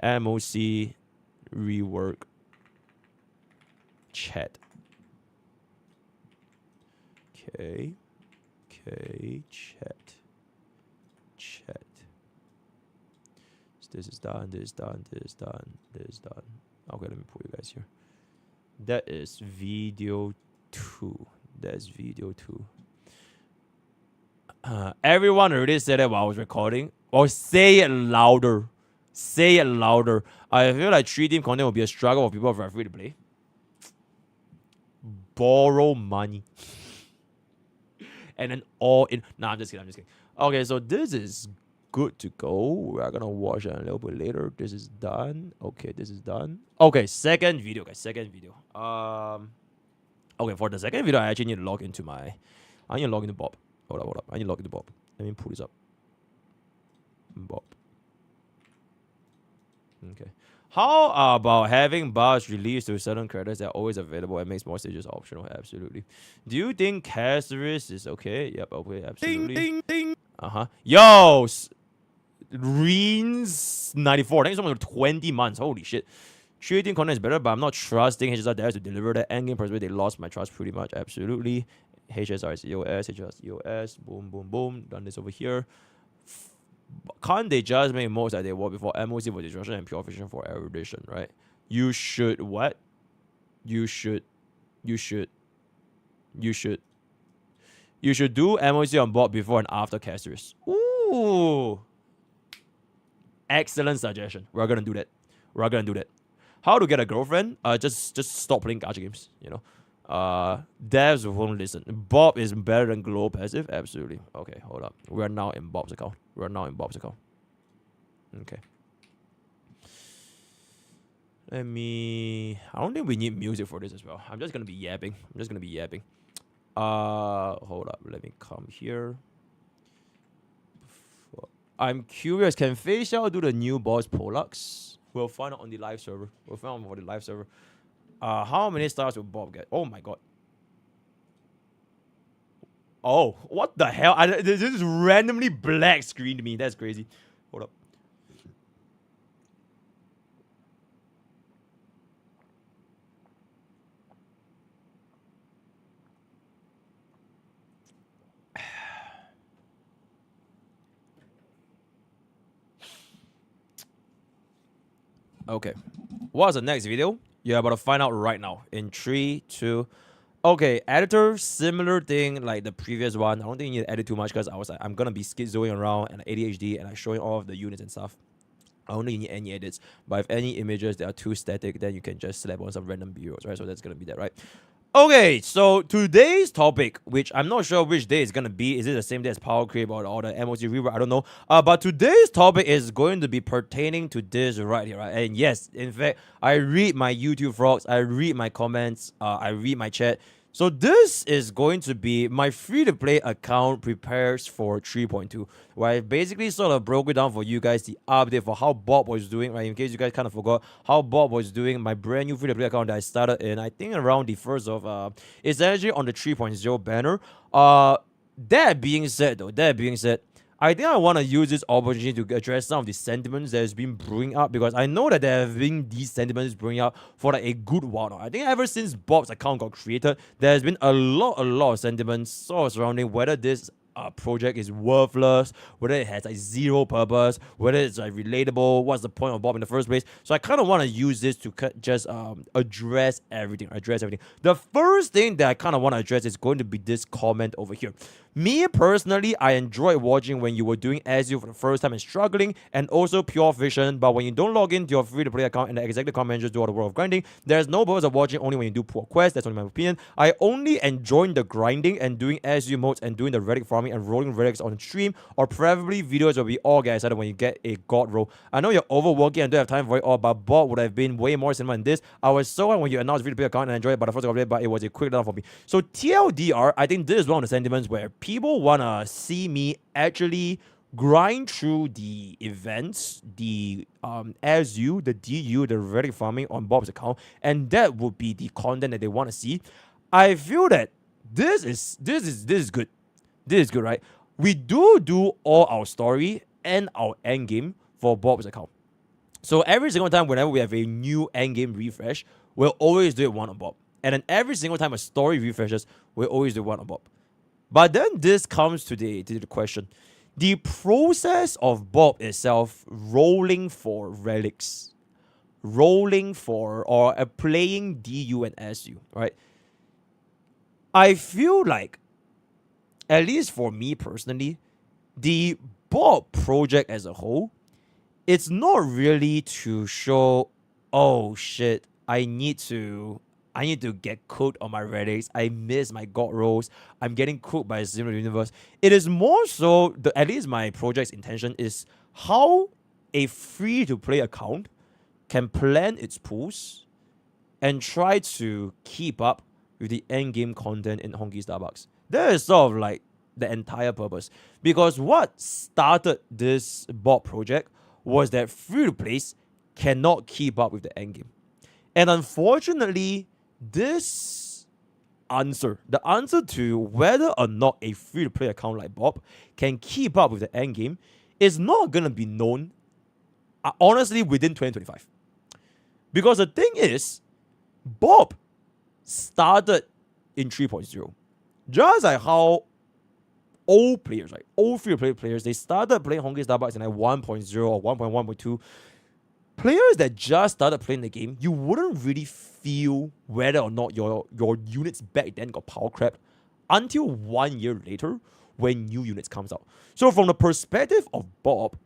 MOC rework chat. Okay, chat. This is done. This is done. Okay, let me put you guys here. That is video 2. That's video 2. Everyone already said it while I was recording. Or say it louder. Say it louder. I feel like 3-team content will be a struggle for people who are free to play. Borrow money. And then all in. Nah, I'm just kidding. Okay, so this is good to go. We're gonna watch it a little bit later. This is done. Okay, this is done. Okay, second video, guys. Okay, for the second video, I actually need to log into my. I need to log into Bob. Hold up. I need to log into Bob. Let me pull this up. Bob. Okay. How about having buffs released to certain characters that are always available and makes more stages optional? Absolutely. Do you think Caceres is okay? Yep, okay, absolutely. Ding. Yo! Reens94. Thank you so much for 20 months. Holy shit. 3-team content is better, but I'm not trusting HSR devs to deliver that endgame perspective. They lost my trust pretty much. Absolutely. HSR is EOS. Boom. Done this over here. Can't they just make modes that they were before MOC for destruction and pure vision for erudition, right? You should what? You should do MOC on board before and after Caceres. Ooh. Excellent suggestion. We're gonna do that. How to get a girlfriend? Just stop playing gacha games, you know. Devs won't listen. Bob is better than Glow Passive? Absolutely. Okay, hold up. We're now in Bob's account. Okay. I don't think we need music for this as well. I'm just gonna be yapping. Hold up. Let me come here. I'm curious, can Fei Xiao do the new boss Pollux? We'll find out on the live server. We'll find out on the live server. How many stars will Bob get? Oh my god. Oh, what the hell? This is randomly black screened me. That's crazy. Hold up. Okay. What's the next video? You're about to find out right now. In 3, 2. Okay, editor, similar thing like the previous one. I don't think you need to edit too much because I was like, I'm gonna be schizoing around and ADHD and I'm showing all of the units and stuff. I don't need any edits. But if any images that are too static, then you can just slap on some random bureaus, right? So that's gonna be that, right? Okay, so today's topic, which I'm not sure which day it's gonna be. Is it the same day as Power Creep or the MOC Reaver? I don't know. But today's topic is going to be pertaining to this right here, right? And yes, in fact, I read my YouTube vlogs, I read my comments, I read my chat. So this is going to be my free-to-play account prepares for 3.2, where I basically sort of broke it down for you guys, the update for how Bob was doing, right? In case you guys kind of forgot how Bob was doing, my brand new free-to-play account that I started in, I think around the 1st of, it's actually on the 3.0 banner. That being said, I think I want to use this opportunity to address some of the sentiments that has been brewing up, because I know that there have been these sentiments brewing up for like a good while now. I think ever since Bob's account got created, there has been a lot of sentiments sort of surrounding whether this project is worthless, whether it has like zero purpose, whether it's like relatable, what's the point of Bob in the first place. So I kind of want to use this to just address everything. The first thing that I kind of want to address is going to be this comment over here. Me personally, I enjoyed watching when you were doing SU for the first time and struggling, and also Pure Vision, but when you don't log into your free-to-play account and the executive command just do all the work of grinding, there's no purpose of watching only when you do poor quests. That's only my opinion. I only enjoy the grinding and doing SU modes and doing the relic farming and rolling relics on stream, or preferably videos where we all get excited when you get a god roll. I know you're overworking and don't have time for it all, but Bob would have been way more cinema than this. I was so happy when you announced free-to-play account and I enjoyed it by the first update, but it was a quick down for me. So TLDR, I think this is one of the sentiments where people wanna see me actually grind through the events, the SU, the DU, the relic farming on Bob's account, and that would be the content that they want to see. I feel that this is good. This is good, right? We do all our story and our end game for Bob's account. So every single time whenever we have a new end game refresh, we'll always do it one on Bob. And then every single time a story refreshes, we'll always do one on Bob. But then this comes to the question. The process of Bob itself rolling for relics, rolling for or playing DU and SU, right? I feel like, at least for me personally, the Bob project as a whole, it's not really to show, oh shit, I need to get cooked on my relics. I miss my god rolls. I'm getting cooked by a similar universe. It is more so, at least my project's intention is how a free-to-play account can plan its pools and try to keep up with the endgame content in Honkai Starbucks. That is sort of like the entire purpose. Because what started this Bob project was that free-to-plays cannot keep up with the endgame. And unfortunately, this answer, the answer to whether or not a free-to-play account like Bob can keep up with the endgame, is not going to be known, honestly, within 2025. Because the thing is, Bob started in 3.0. Just like how old players, right? Old free-to-play players, they started playing Honkai Starbucks in like 1.0 or 1.1.2. Players that just started playing the game, you wouldn't really feel whether or not your units back then got power crept until 1 year later when new units comes out. So from the perspective of Bob,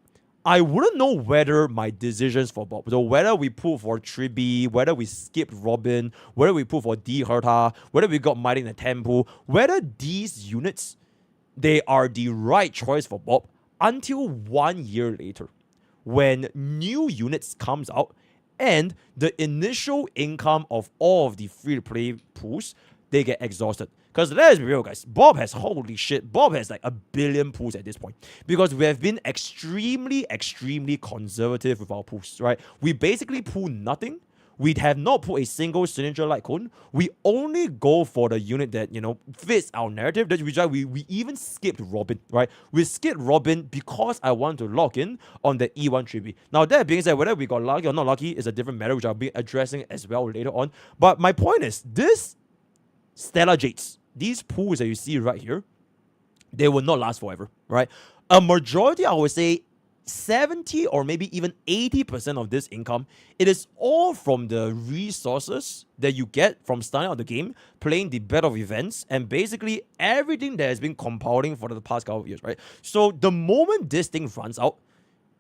I wouldn't know whether my decisions for Bob, so whether we pull for Tribi, whether we skipped Robin, whether we pull for D Herta, whether we got Mighty in the Temple, whether these units, they are the right choice for Bob until 1 year later, when new units comes out and the initial income of all of the free-to-play pools, they get exhausted. Because let's be real, guys. Bob has, holy shit, Bob has like 1 billion pools at this point. Because we have been extremely, extremely conservative with our pools, right? We basically pool nothing. We have not put a single signature light cone. We only go for the unit that, you know, fits our narrative. That's why we even skipped Robin, right? We skipped Robin because I want to lock in on the E1 tribute. Now, that being said, whether we got lucky or not lucky is a different matter, which I'll be addressing as well later on. But my point is, this Stellar Jades, these pools that you see right here, they will not last forever, right? A majority, I would say, 70 or maybe even 80% of this income, it is all from the resources that you get from starting out the game, playing the Battle of Events, and basically everything that has been compounding for the past couple of years, right? So the moment this thing runs out,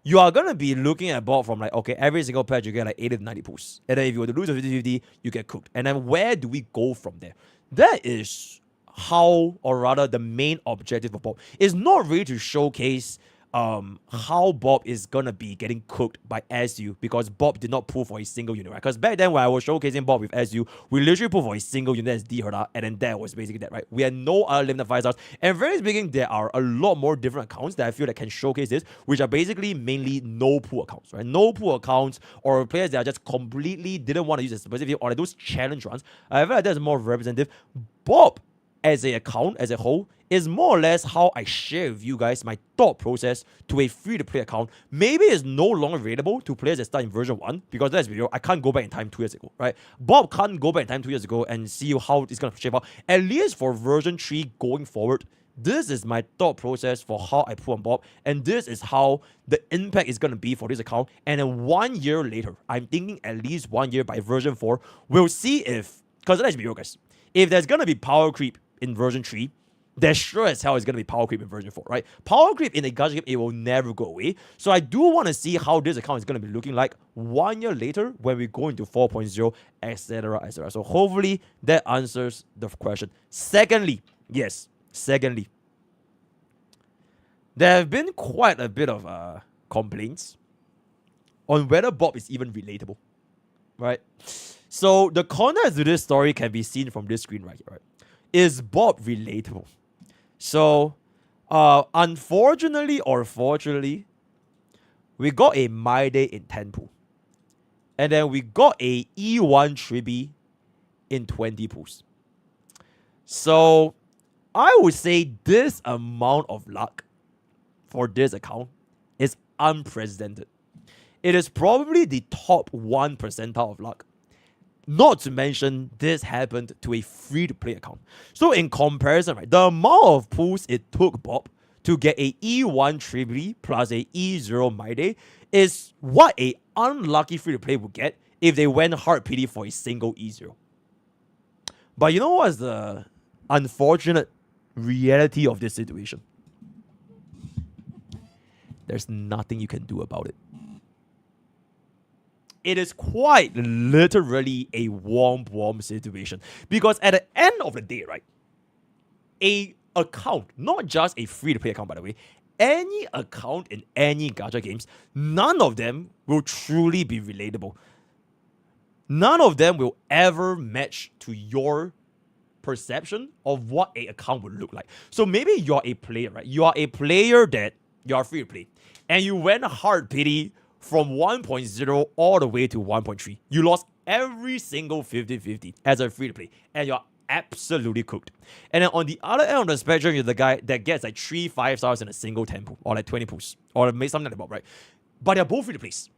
you are going to be looking at Bob from like, okay, every single patch you get like 80 to 90 pools. And then if you were to lose a 50-50, you get cooked. And then where do we go from there? That is how, or rather the main objective of Bob is not really to showcase how Bob is gonna be getting cooked by SU, because Bob did not pull for a single unit, right? Because back then when I was showcasing Bob with SU, we literally pulled for a single unit as D Herda, and then that was basically that, right? We had no other limited 5 stars. And very speaking, there are a lot more different accounts that I feel that can showcase this, which are basically mainly no pool accounts, right? No pool accounts, or players that are just completely didn't want to use a specific, or like those challenge runs. I feel like that's more representative. Bob as an account as a whole is more or less how I share with you guys my thought process to a free-to-play account. Maybe it's no longer available to players that start in version 1, because let's be real, I can't go back in time 2 years ago, right? Bob can't go back in time 2 years ago and see how it's going to shape out. At least for version 3 going forward, this is my thought process for how I put on Bob, and this is how the impact is going to be for this account. And then 1 year later, I'm thinking at least 1 year by version 4, we'll see if, because let's be real, guys, if there's going to be power creep in version 3, there sure as hell is going to be power creep in version 4, right? Power creep in a gacha game, it will never go away. So I do want to see how this account is going to be looking like 1 year later when we go into 4.0, etc., etc. So hopefully that answers the question. Secondly, there have been quite a bit of complaints on whether Bob is even relatable, right? So the context to this story can be seen from this screen right here, right? Is Bob relatable? So, unfortunately or fortunately, we got a My Day in 10 pool. And then we got a E1 Tribi in 20 pools. So, I would say this amount of luck for this account is unprecedented. It is probably the top 1 percentile of luck. Not to mention, this happened to a free-to-play account. So in comparison, right, the amount of pools it took Bob to get a E1 Tribi plus a E0 My Day is what a unlucky free-to-play would get if they went hard pity for a single E0. But you know what's the unfortunate reality of this situation? There's nothing you can do about it. It is quite literally a warm situation. Because at the end of the day, right, a account, not just a free-to-play account, by the way, any account in any gacha games, none of them will truly be relatable. None of them will ever match to your perception of what a account would look like. So maybe you're a player, right? You are a player that you are free-to-play, and you went hard pity from 1.0 all the way to 1.3. You lost every single 50-50 as a free-to-play, and you're absolutely cooked. And then on the other end of the spectrum, you're the guy that gets like 3 5 stars in a single 10 pool, or like 20 pools, or something like that, right? But they're both free-to-plays.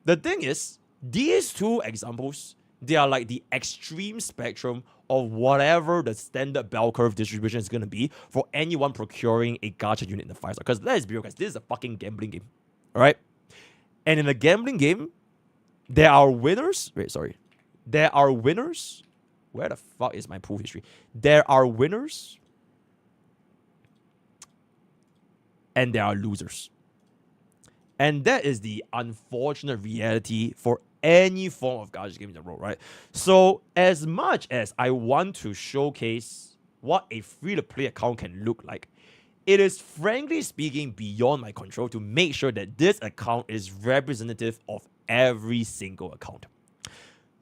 The thing is, these two examples, they are like the extreme spectrum of whatever the standard bell curve distribution is going to be for anyone procuring a gacha unit in the 5-star. Because let's be real, guys, this is a fucking gambling game. Alright? And in a gambling game, there are winners. There are winners. Where the fuck is my pool history? There are winners. And there are losers. And that is the unfortunate reality for any form of gacha game in the world, right? So, as much as I want to showcase what a free-to-play account can look like, it is frankly speaking beyond my control to make sure that this account is representative of every single account.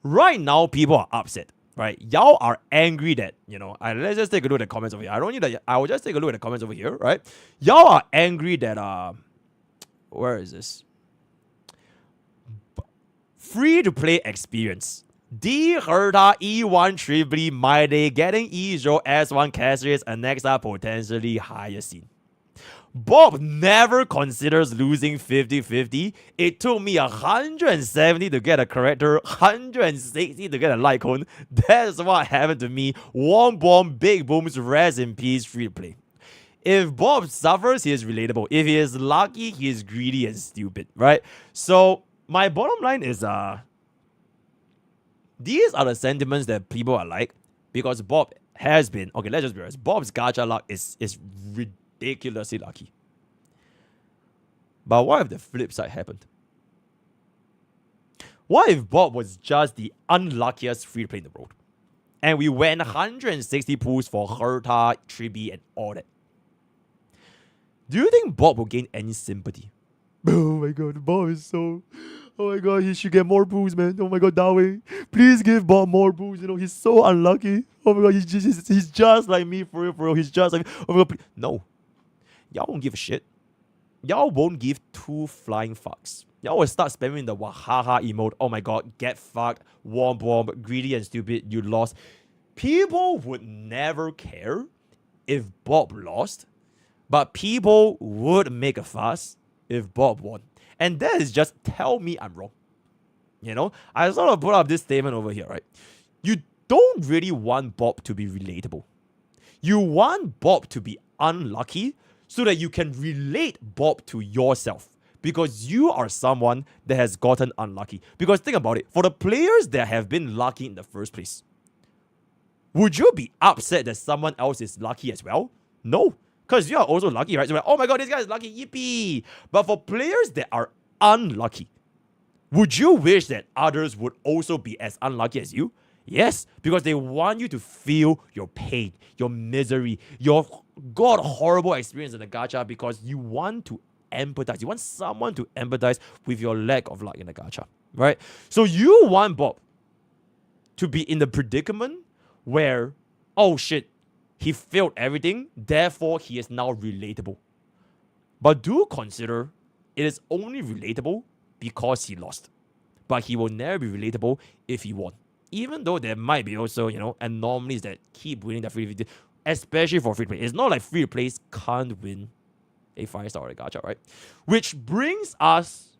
Right now, people are upset right? Y'all are angry that, let's just take a look at the comments over here. I don't need that. I will just take a look at the comments over here, right? Y'all are angry that, where is this? Free to play experience. D Herta E1 Tribly Mighty getting E0 S1 Cassius and next up potentially higher scene. Bob never considers losing 50-50. It took me 170 to get a character, 160 to get a light cone. That's what happened to me. Warm bomb, big booms, rest in peace, free to play. If Bob suffers, he is relatable. If he is lucky, he is greedy and stupid, right? So my bottom line is these are the sentiments that people are like, because Bob has been, okay, let's just be honest, Bob's gacha luck is ridiculously lucky. But what if the flip side happened? What if Bob was just the unluckiest free to play in the world? And we went 160 pools for Herta, Tribi, and all that. Do you think Bob will gain any sympathy? Oh my god, Bob is so... Oh my god, he should get more booze, man. Oh my god, Dawei. Please give Bob more booze. He's so unlucky. Oh my god, he's just like me, for real. He's just like me. Oh my god, please. No. Y'all won't give a shit. Y'all won't give two flying fucks. Y'all will start spamming the wahaha emote. Oh my god, get fucked, warm bomb, greedy and stupid, you lost. People would never care if Bob lost, but people would make a fuss if Bob won. And that is just tell me I'm wrong. I sort of put up this statement over here, right? You don't really want Bob to be relatable. You want Bob to be unlucky so that you can relate Bob to yourself. Because you are someone that has gotten unlucky. Because think about it, for the players that have been lucky in the first place, would you be upset that someone else is lucky as well? No. Because you are also lucky, right? So like, oh my god, this guy is lucky, yippee! But for players that are unlucky, would you wish that others would also be as unlucky as you? Yes, because they want you to feel your pain, your misery, your god horrible experience in the gacha, because you want to empathize. You want someone to empathize with your lack of luck in the gacha, right? So you want Bob to be in the predicament where, oh shit, he failed everything, therefore he is now relatable. But do consider it is only relatable because he lost. But he will never be relatable if he won. Even though there might be also, anomalies that keep winning the free to play, especially for free to play. It's not like free to plays can't win a 5-star gacha, right? Which brings us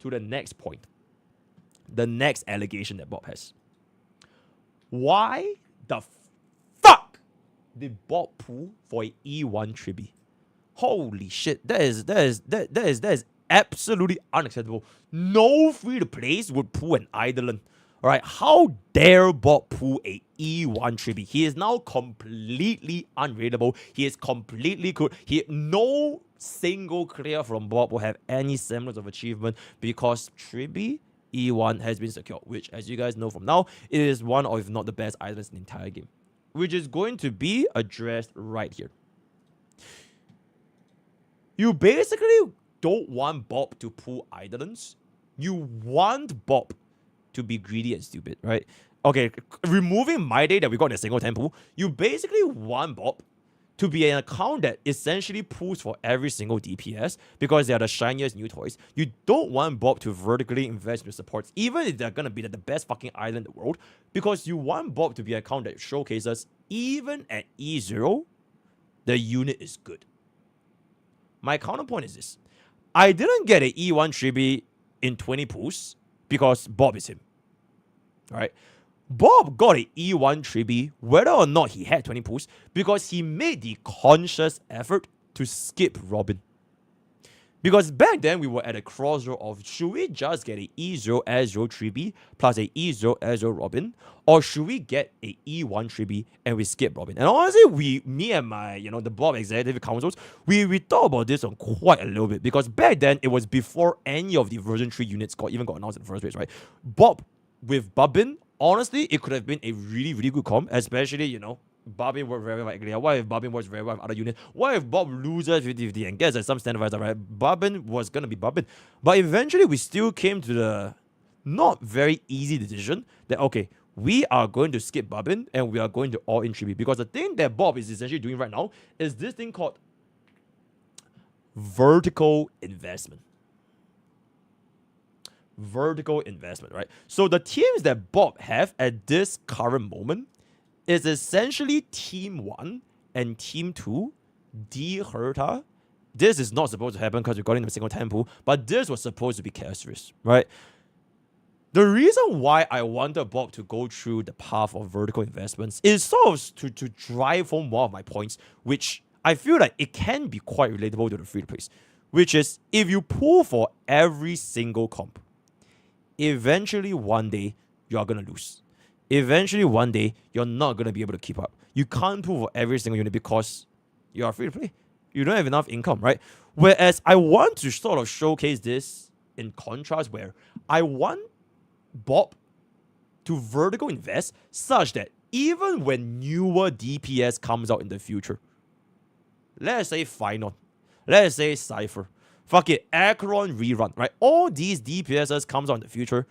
to the next point. The next allegation that Bob has. Why the fuck did Bob pull for a E1 Tribi? Holy shit, that is absolutely unacceptable. No free to plays would pull an Eidolon. Alright, how dare Bob pull a E1 Tribi? He is now completely unrateable. He is completely cool. No single clear from Bob will have any semblance of achievement because Tribi E1 has been secured, which, as you guys know from now, it is one of, if not the best items in the entire game, which is going to be addressed right here. You basically don't want Bob to pull Eidolons. You want Bob to be greedy and stupid, right? Okay, removing My Day that we got in a single temple, you basically want Bob to be an account that essentially pulls for every single DPS because they are the shiniest new toys. You don't want Bob to vertically invest in the supports, even if they're gonna be the best fucking island in the world, because you want Bob to be an account that showcases even at E0, the unit is good. My counterpoint is this. I didn't get an E1 Tribi in 20 pulls because Bob is him. Alright? Bob got an E1 Tribi whether or not he had 20 pulls because he made the conscious effort to skip Robin. Because back then we were at a crossroad of should we just get an E0 S0 Tribi plus a E0 S0 Robin, or should we get a E1 Tribi and we skip Robin? And honestly, me and my, the Bob executive councils, we thought about this on quite a little bit because back then it was before any of the version 3 units even got announced in the first place, right? Bob with Babin, honestly, it could have been a really, really good comp, especially, Babin worked very well with Aglia. What if Babin works very well with other units? What if Bob loses 50-50 and gets some standardizer, right? Babin was going to be Babin. But eventually, we still came to the not very easy decision that, okay, we are going to skip Bobbin and we are going to all in 3B. Because the thing that Bob is essentially doing right now is this thing called vertical investment. Vertical investment, right? So the teams that Bob have at this current moment is essentially Team 1 and Team 2, D Herta. This is not supposed to happen because we got in a single temple, but this was supposed to be Castris, right? The reason why I wanted Bob to go through the path of vertical investments is sort of to drive home one of my points, which I feel like it can be quite relatable to the free-to-plays, which is if you pull for every single comp, eventually one day you are going to lose. Eventually one day you're not going to be able to keep up. You can't pull for every single unit because you are free-to-play. You don't have enough income, right? Whereas I want to sort of showcase this in contrast where I want Bob to vertical invest such that even when newer DPS comes out in the future, let's say Final, let's say Cypher, fuck it, Acheron rerun, right? All these DPSs comes out in the future,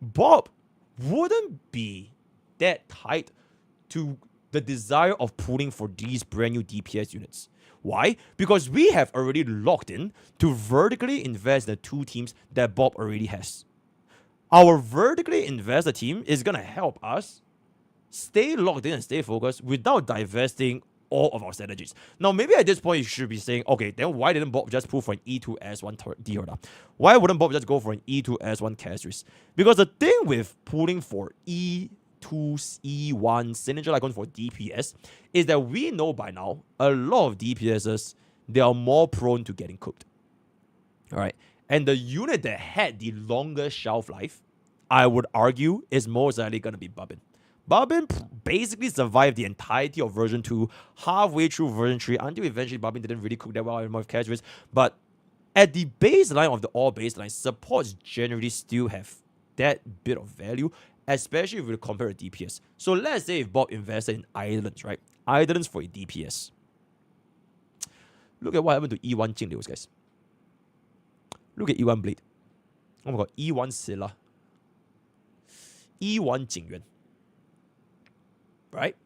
Bob wouldn't be that tight to the desire of pulling for these brand new DPS units. Why? Because we have already locked in to vertically invest the two teams that Bob already has. Our vertically invested team is going to help us stay locked in and stay focused without divesting all of our strategies. Now, maybe at this point, you should be saying, okay, then why didn't Bob just pull for an E2S1 Diorda? Why wouldn't Bob just go for an E2S1 Castris? Because the thing with pulling for E2, E1, Signature Icon for DPS is that we know by now, a lot of DPSs, they are more prone to getting cooked. Alright? And the unit that had the longest shelf life, I would argue, is most likely going to be Bobbin. Bobbin basically survived the entirety of version 2, halfway through version 3, until eventually Bobbin didn't really cook that well anymore with Casuals. But at the baseline of the all baseline, supports generally still have that bit of value, especially if we compare to DPS. So let's say if Bob invested in Islands, right? Islands for a DPS. Look at what happened to E1 Jinglius, guys. Look at E1 Blade. Oh my god, E1 Silla. E1 Jingyuan. Right?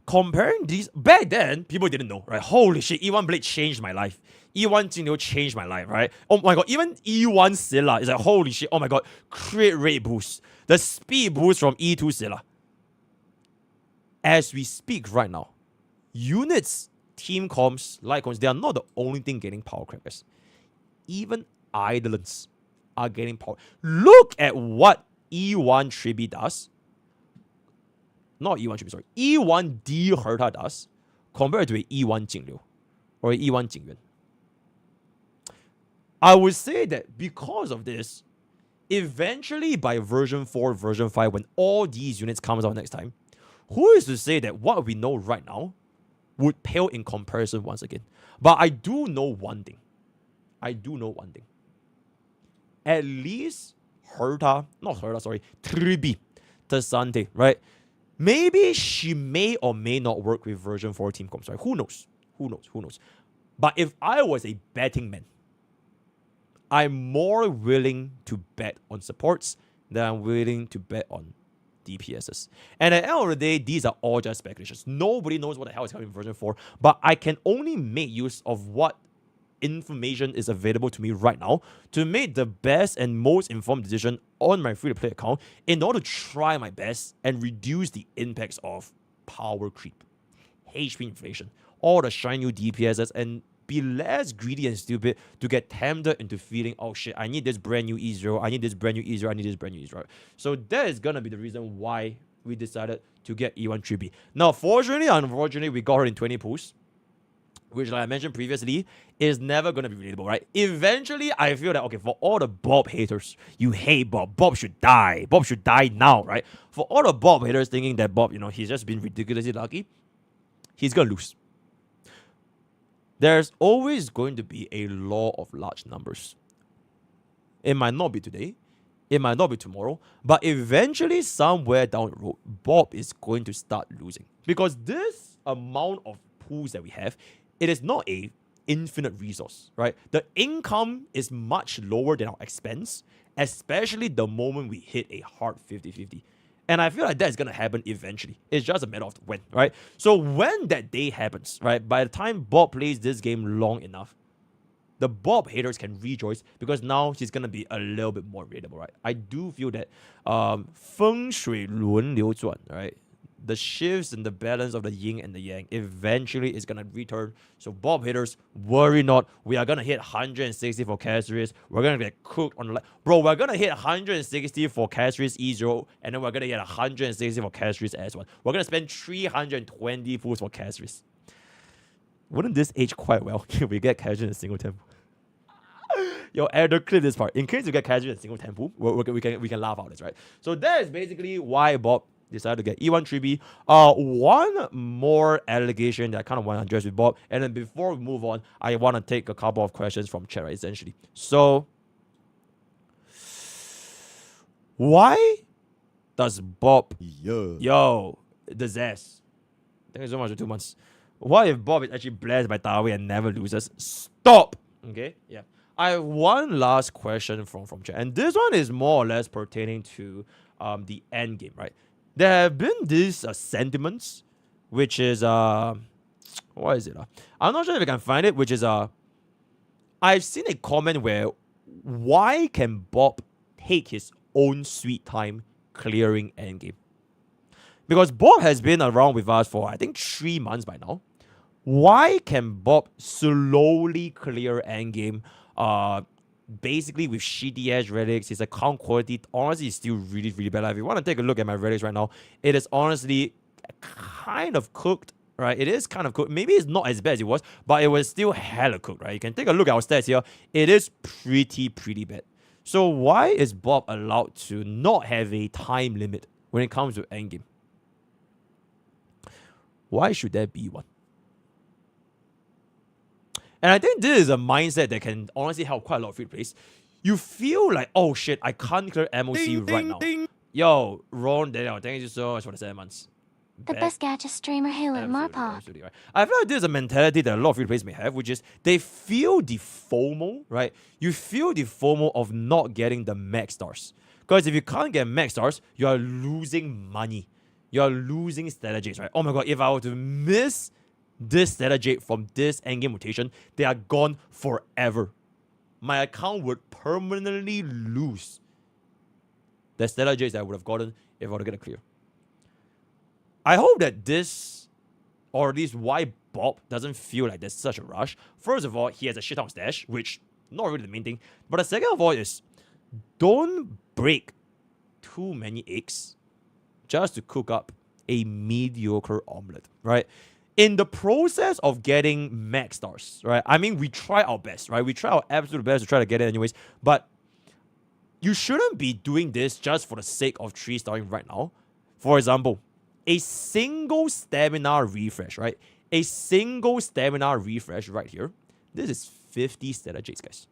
Comparing these, back then, people didn't know, right? Holy shit, E1 Blade changed my life. E1 Jingliu changed my life, right? Oh my god, even E1 Silla is like, holy shit, oh my god, crit rate boost. The speed boost from E2 Silla. As we speak right now, units, team comps, light comps, they are not the only thing getting power crackers. Even Islands are getting power. Look at what E1 Tribi does. Not E1 Tribi, sorry. E1 D Herta does compared to an E1 Jingliu or an E1 Jingyuan. I would say that because of this, eventually by version 4, version 5, when all these units comes out next time, who is to say that what we know right now would pale in comparison once again? But I do know one thing. At least Tribi, Tasante, right? Maybe she may or may not work with version 4 team comps, right? Who knows? But if I was a betting man, I'm more willing to bet on supports than I'm willing to bet on DPSs. And at the end of the day, these are all just speculations. Nobody knows what the hell is coming in version 4, but I can only make use of what information is available to me right now to make the best and most informed decision on my free-to-play account in order to try my best and reduce the impacts of power creep, HP inflation, all the shiny new DPSs, and be less greedy and stupid to get tempted into feeling, oh shit, I need this brand new E0, I need this brand new E0, I need this brand new E0. So that is gonna be the reason why we decided to get E1 Tribi. Now, unfortunately, we got her in 20 pulls, which, like I mentioned previously, is never gonna be relatable, right? Eventually, I feel that, okay, for all the Bob haters, you hate Bob, Bob should die now, right? For all the Bob haters thinking that Bob, he's just been ridiculously lucky, he's gonna lose. There's always going to be a law of large numbers. It might not be today, it might not be tomorrow, but eventually, somewhere down the road, Bob is going to start losing. Because this amount of pools that we have, it is not a infinite resource, right? The income is much lower than our expense, especially the moment we hit a hard 50-50. And I feel like that's going to happen eventually. It's just a matter of when, right? So when that day happens, right, by the time Bob plays this game long enough, the Bob haters can rejoice because now she's going to be a little bit more readable, right? I do feel that 风水轮流转, right? The shifts and the balance of the yin and the yang eventually is going to return. So Bob haters, worry not. We are going to hit 160 for Caceres. We're going to get cooked on the bro, we're going to hit 160 for Caceres E0, and then we're going to get 160 for Caceres S1. We're going to spend 320 fools for Caceres. Wouldn't this age quite well if we get Caceres in a single tempo? Yo, editor, clip this part. In case you get Caceres in a single tempo, we can laugh out this, right? So that is basically why Bob decided to get E1 3B. One more allegation that I kind of want to address with Bob, and then before we move on, I want to take a couple of questions from chat, right, essentially. So, why does Bob... Yo, the Zest. Thank you so much for 2 months. What if Bob is actually blessed by Tawi and never loses? Stop! Okay, yeah. I have one last question from chat, and this one is more or less pertaining to the end game, right? There have been these sentiments, which is what is it? I'm not sure if I can find it. Which is I've seen a comment where, why can Bob take his own sweet time clearing endgame? Because Bob has been around with us for I think 3 months by now. Why can Bob slowly clear endgame? Basically with shitty ass relics, his account quality honestly is still really, really bad. Like, if you want to take a look at my relics right now, it is honestly kind of cooked, right? It is kind of cooked. Maybe it's not as bad as it was, but it was still hella cooked, right? You can take a look at our stats here. It is pretty bad. So why is Bob allowed to not have a time limit when it comes to endgame? Why should there be one? And I think this is a mindset that can honestly help quite a lot of free plays. You feel like, oh shit, I can't clear MOC right now. Yo, Ron Daniel, thank you so much for the 7 months. The best gacha streamer here at MrPokke. Absolutely right. I feel like this is a mentality that a lot of free players may have, which is they feel the FOMO, right? You feel the FOMO of not getting the max stars. Because if you can't get max stars, you are losing money. You are losing strategies, right? Oh my god, if I were to miss this strategy from this endgame rotation, they are gone forever. My account would permanently lose the strategies that I would have gotten if I were to get a clear. I hope that this, or at least why Bob doesn't feel like there's such a rush. First of all, he has a shit ton of stash, which not really the main thing. But the second of all is, don't break too many eggs just to cook up a mediocre omelet, right? In the process of getting max stars, right? I mean, we try our best, right? We try our absolute best to try to get it anyways. But you shouldn't be doing this just for the sake of 3-starring right now. For example, a single stamina refresh, right? A single stamina refresh right here. This is 50 strategies, guys.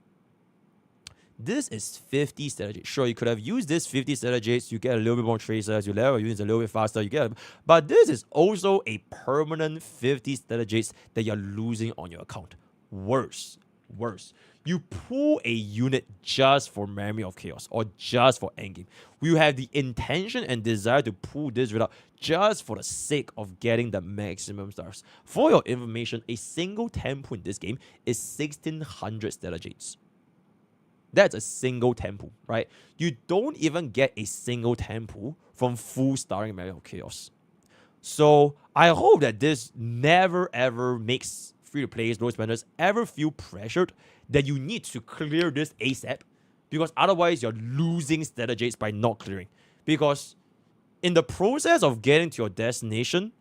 This is 50 strategies. Sure, you could have used this 50 strategies. You get a little bit more tracers. You level units a little bit faster. You get, but this is also a permanent 50 strategies that you're losing on your account. Worse. You pull a unit just for Memory of Chaos or just for endgame. You have the intention and desire to pull this without just for the sake of getting the maximum stars. For your information, a single tempo in this game is 1600 strategies. That's a single tempo, right? You don't even get a single tempo from full starring Memory of Chaos. So I hope that this never ever makes free-to-players, low spenders ever feel pressured that you need to clear this ASAP, because otherwise you're losing strategies by not clearing. Because in the process of getting to your destination,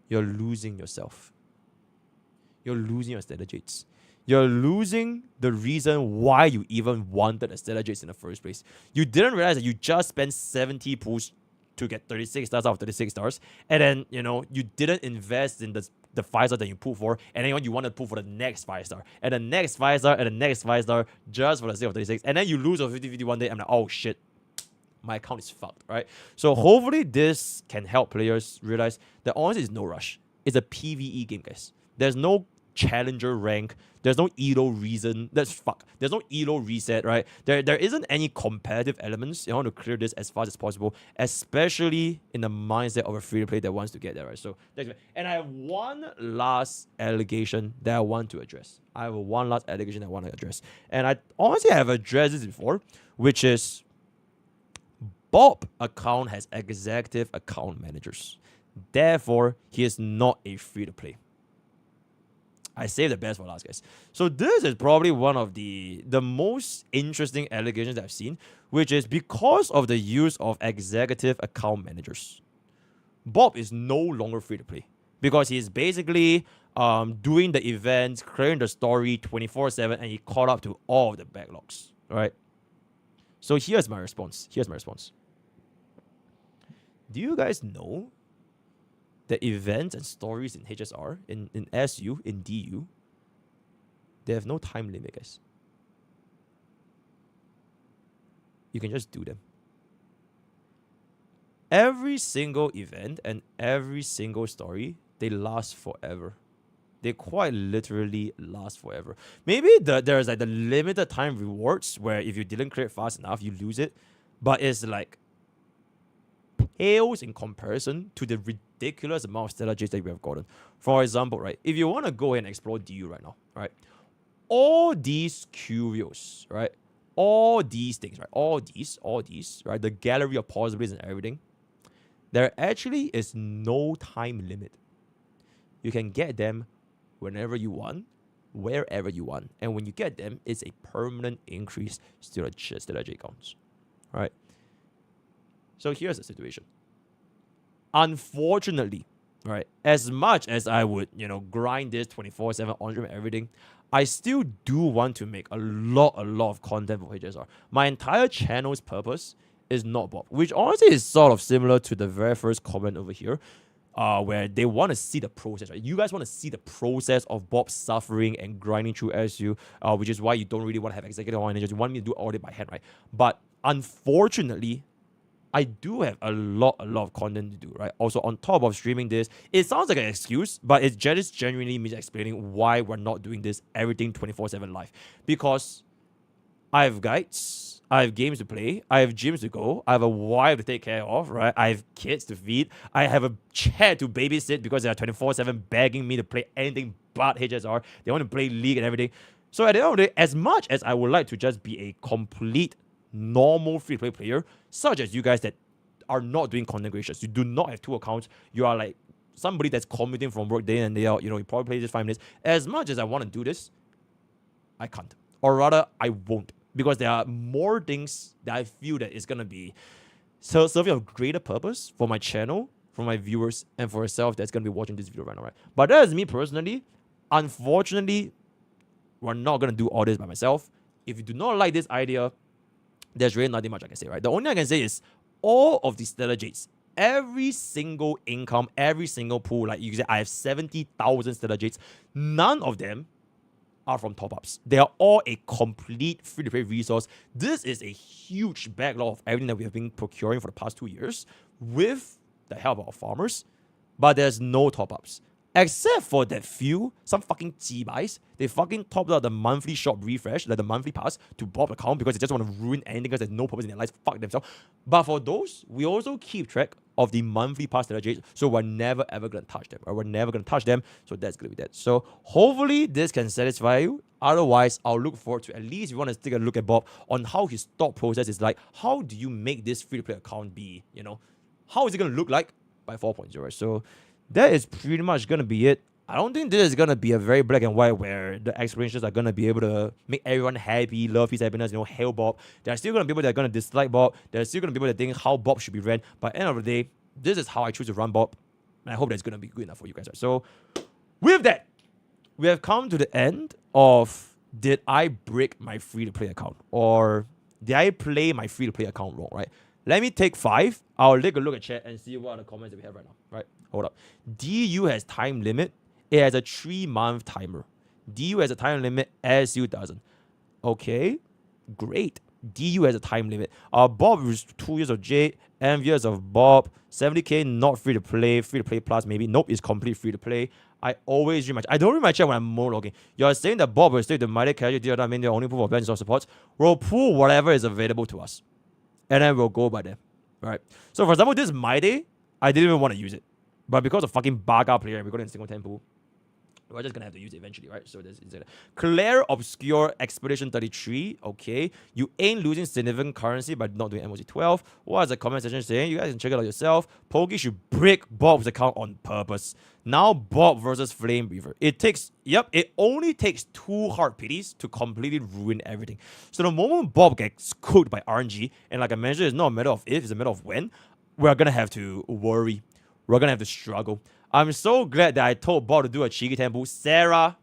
you're losing yourself. You're losing your strategies. You're losing the reason why you even wanted the strategies in the first place. You didn't realize that you just spent 70 pulls to get 36 stars out of 36 stars, and then, you know, you didn't invest in the 5-star that you pull for, and then you want to pull for the next 5-star, and the next 5-star, and the next 5-star, just for the sake of 36, and then you lose on 50-50 one day. I'm like, oh shit, my account is fucked, right? So hopefully this can help players realize that honestly, there's no rush. It's a PvE game, guys. There's no challenger rank. There's no elo reason. There's no elo reset, right? There isn't any competitive elements. You want to clear this as fast as possible, especially in the mindset of a free-to-play that wants to get there, right? So, and I have one last allegation that I want to address. And I honestly have addressed this before, which is Bob account has executive account managers. Therefore, he is not a free-to-play. I saved the best for last, guys. So this is probably one of the most interesting allegations I've seen, which is because of the use of executive account managers. Bob is no longer free-to-play because he's basically doing the events, clearing the story 24/7, and he caught up to all of the backlogs, right? So here's my response. Do you guys know the events and stories in HSR, in SU, in DU, they have no time limit, guys. You can just do them. Every single event and every single story, they last forever. They quite literally last forever. Maybe there's like the limited time rewards where if you didn't clear it fast enough, you lose it. But it's like pales in comparison to the ridiculous amount of stellar jades that we have gotten. For example, right, if you want to go ahead and explore DU right now, right, all these curios, right, all these things, right, all these, right, the gallery of possibilities and everything, there actually is no time limit. You can get them whenever you want, wherever you want, and when you get them, it's a permanent increase to the stellar jade counts, right? So here's the situation. Unfortunately, right, as much as I would, grind this 24/7 on stream and everything, I still do want to make a lot of content for HSR. My entire channel's purpose is not Bob, which honestly is sort of similar to the very first comment over here, where they want to see the process, right? You guys want to see the process of Bob suffering and grinding through SU, which is why you don't really want to have executive managers. You want me to do all of it by hand, right? But unfortunately, I do have a lot of content to do, right? Also, on top of streaming this, it sounds like an excuse, but it's just genuinely me explaining why we're not doing this everything 24/7 live. Because I have guides, I have games to play, I have gyms to go, I have a wife to take care of, right? I have kids to feed, I have a chat to babysit because they are 24/7 begging me to play anything but HSR. They want to play League and everything. So at the end of the day, as much as I would like to just be a complete normal free-to-play player, such as you guys that are not doing content creations, you do not have 2 accounts, you are like somebody that's commuting from work day in and day out, you probably play this 5 minutes. As much as I want to do this, I can't. Or rather, I won't. Because there are more things that I feel that is going to be serving a greater purpose for my channel, for my viewers, and for yourself that's going to be watching this video right now, right? But that is me personally. Unfortunately, we're not going to do all this by myself. If you do not like this idea, there's really nothing much I can say, right? The only thing I can say is all of these stellar jades, every single income, every single pool, like you can say, I have 70,000 stellar jades. None of them are from top-ups. They are all a complete free-to-play resource. This is a huge backlog of everything that we have been procuring for the past 2 years with the help of our farmers, but there's no top-ups. Except for that few, some fucking G-buys, they fucking topped out the monthly shop refresh, like the monthly pass, to Bob's account because they just want to ruin anything because there's no purpose in their lives. Fuck themselves. But for those, we also keep track of the monthly pass strategies, so we're never ever going to touch them. Or we're never going to touch them, so that's going to be that. So hopefully this can satisfy you. Otherwise, I'll look forward to, at least if you want to take a look at Bob on how his thought process is like. How do you make this free-to-play account be, how is it going to look like by 4.0? So that is pretty much going to be it. I don't think this is going to be a very black and white where the explanations are going to be able to make everyone happy, love his happiness, hail Bob. There are still going to be people that are going to dislike Bob. There are still going to be people that think how Bob should be ran. But at the end of the day, this is how I choose to run Bob. And I hope that's going to be good enough for you guys. So with that, we have come to the end of, did I break my free-to-play account? Or did I play my free-to-play account wrong, right? Let me take 5. I'll take a look at chat and see what are the comments that we have right now, right? Hold up. DU has time limit. It has a 3-month timer. DU has a time limit. SU doesn't. Okay, great. DU has a time limit. Bob is 2 years of Jade, envious of Bob. 70k not free to play plus maybe. Nope, it's complete free to play. I always read my I don't read my chat when I'm monologuing. You're saying that Bob will stay the mighty casual deal. I mean, the only pool for bench or supports. We'll pull whatever is available to us, and then we'll go by them. Right. So for example, this mighty, I didn't even want to use it, but because of fucking Baga player, and we got in single tempo. We're just gonna have to use it eventually, right? So there's Claire Obscure Expedition 33. Okay, you ain't losing significant currency by not doing MOC 12. What is the comment section saying? You guys can check it out yourself. Pokke should break Bob's account on purpose. Now Bob versus Flame Breather. It only takes 2 hard pities to completely ruin everything. So the moment Bob gets cooked by RNG, and like I mentioned, it's not a matter of if, it's a matter of when, we're gonna have to worry. We're gonna have to struggle. I'm so glad that I told Bob to do a cheeky tempo. Sarah,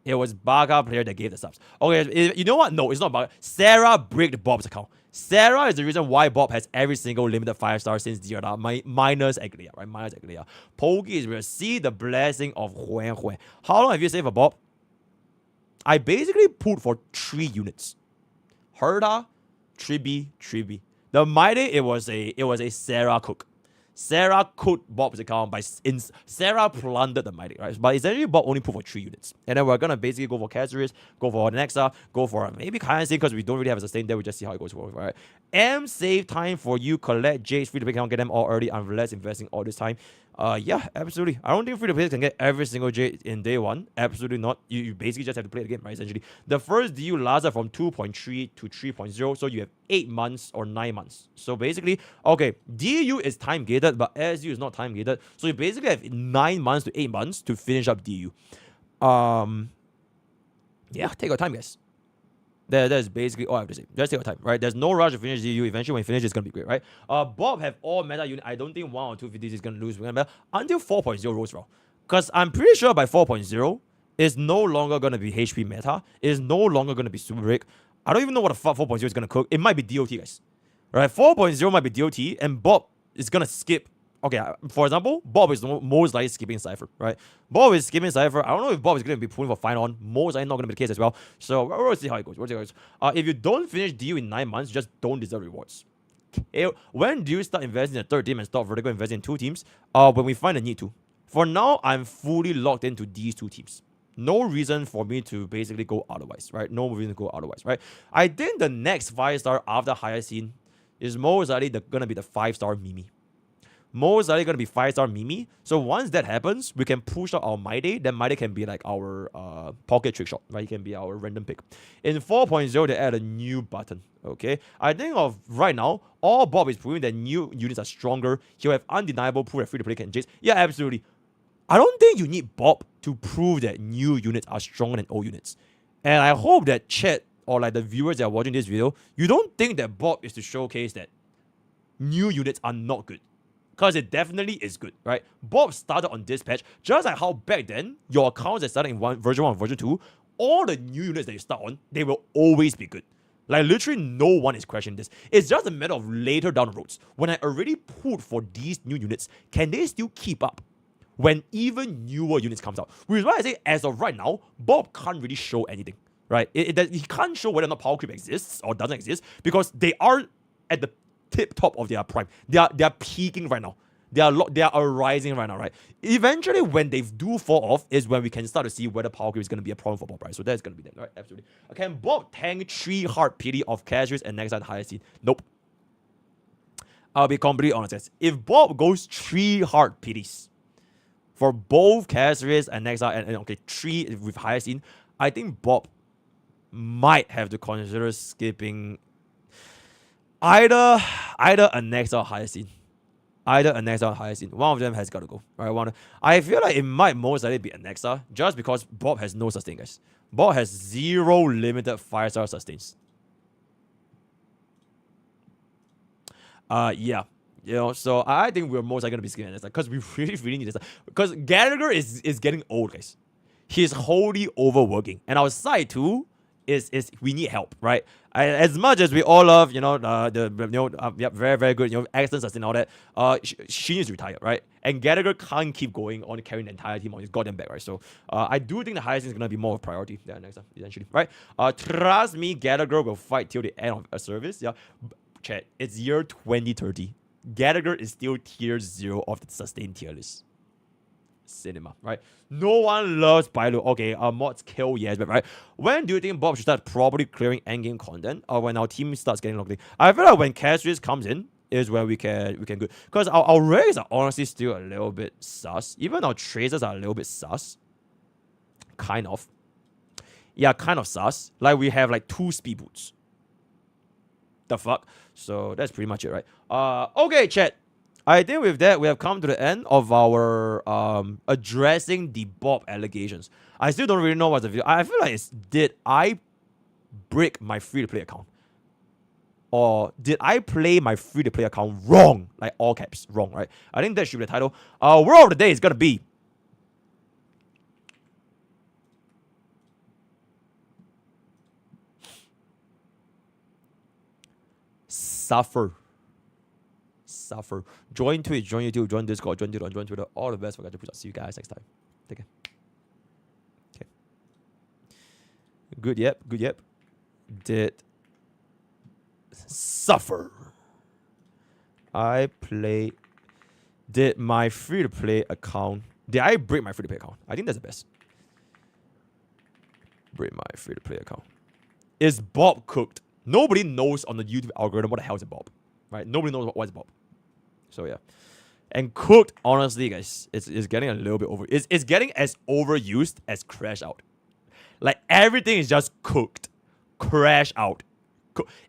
it was Baga player that gave the subs. Okay, you know what? No, it's not Baga. Sarah bricked Bob's account. Sarah is the reason why Bob has every single limited 5-star since DRR, minus Aglia, right? Minus Aglia. Pokke is will see the blessing of Huan Huan. How long have you saved for Bob? I basically pulled for 3 units. Herda, Tribi. The mighty, it was a Sarah cook. Sarah cooked Bob's account Sarah plundered the mighty, right? But essentially Bob only put for 3 units. And then we're gonna basically go for Caceres, go for Nexa, go for maybe Kayansi because we don't really have a sustain there. We just see how it goes forward, right? Save time for you, collect Jade's free to play account, get them all early, unless investing all this time. Yeah, absolutely. I don't think free to play can get every single Jade in day 1. Absolutely not. You basically just have to play the game, right? Essentially. The first DU lasts from 2.3 to 3.0, so you have 8 months or 9 months. So basically, okay, DU is time gated, but SU is not time gated. So you basically have 9 months to 8 months to finish up DU. Yeah, take your time, guys. That's basically all I have to say. Just take your time, right? There's no rush to finish DU. Eventually, when you finish, it's going to be great, right? Bob have all meta unit. I don't think 1 or 2 50s is going to lose until 4.0 rolls around. Because I'm pretty sure by 4.0, it's no longer going to be HP meta. It's no longer going to be super break. I don't even know what the fuck 4.0 is going to cook. It might be DOT, guys. Right? 4.0 might be DOT, and Bob is going to skip. Okay, for example, Bob is most likely skipping Cypher, right? Bob is skipping Cypher. I don't know if Bob is going to be pulling for Fine On. Most likely not going to be the case as well. So we'll see how it goes. If you don't finish DU in 9 months, just don't deserve rewards. When do you start investing in a 3rd team and start vertical investing in 2 teams? When we find a need to. For now, I'm fully locked into these 2 teams. No reason for me to basically go otherwise, right? No reason to go otherwise, right? I think the next 5-star after Hyacinth is most likely going to be the 5-star Mimi. Most likely going to be 5-star Mimi. So once that happens, we can push out our Mighty. Then Mighty can be like our pocket trick shot, right? It can be our random pick. In 4.0, they add a new button, okay? I think of right now, all Bob is proving that new units are stronger. He'll have undeniable proof that free-to-play can chase. Yeah, absolutely. I don't think you need Bob to prove that new units are stronger than old units. And I hope that chat or like the viewers that are watching this video, you don't think that Bob is to showcase that new units are not good. Because it definitely is good, right? Bob started on this patch, just like how back then, your accounts that started in version 1 and version 2, all the new units that you start on, they will always be good. Like, literally no one is questioning this. It's just a matter of later down the roads. When I already pulled for these new units, can they still keep up when even newer units comes out? Which is why I say, as of right now, Bob can't really show anything, right? He can't show whether or not power creep exists or doesn't exist, because they are at the tip top of their prime. They are peaking right now. They are rising right now, right? Eventually, when they do fall off, is when we can start to see whether power creep is going to be a problem for Bob, right? So that's going to be that, right? Absolutely. Can Bob tank 3 hard pity of Caceres and next time higher seed? Nope. I'll be completely honest, guys. If Bob goes 3 hard pities for both Caceres and next and okay, 3 with higher seed, I think Bob might have to consider skipping either a next or higher scene. Either a Nexa or higher scene. One of them has got to go. Right? I feel like it might most likely be a Nexa, just because Bob has no sustain, guys. Bob has 0 limited 5-star sustains. Yeah. You know, so I think we're most likely going to be skipping Nexa, because we really need Nexa. Because Gallagher is getting old, guys. He's wholly overworking. And our side 2 is we need help, right? As much as we all love, very, very good, excellent sustain, all that, she needs to retire, right? And Gallagher can't keep going on carrying the entire team on his goddamn back, right? So I do think the highest is gonna be more of a priority there next time, essentially, right? Trust me, Gallagher will fight till the end of a service. Yeah, chat. It's year 2030. Gallagher is still tier 0 of the sustained tier list. Cinema, right? No one loves Bailu. Okay, mods kill, yes, but right. When do you think Bob should start properly clearing endgame content, or when our team starts getting locked in? I feel like when Cassius comes in is where we can good, because our rays are honestly still a little bit sus. Even our tracers are a little bit sus. Kind of. Yeah, kind of sus. Like we have like 2 speed boots. The fuck? So that's pretty much it, right? Okay, chat. I think with that, we have come to the end of our addressing the Bob allegations. I still don't really know what's the video. I feel like it's, did I break my free-to-play account? Or did I play my free-to-play account wrong? Like all caps, wrong, right? I think that should be the title. Word of the day is gonna be suffer. Suffer. Join Twitch, join YouTube, join Discord, join Twitter. All the best for Gacha Push. See you guys next time. Take care. Okay. Good, yep. Good, yep. Did suffer. Did my free-to-play account. Did I break my free-to-play account? I think that's the best. Break my free-to-play account. Is Bob cooked? Nobody knows on the YouTube algorithm what the hell is a Bob. Right? Nobody knows what is Bob. So yeah. And cooked, honestly, guys, it's getting a little bit over. It's getting as overused as crash out. Like everything is just cooked. Crash out.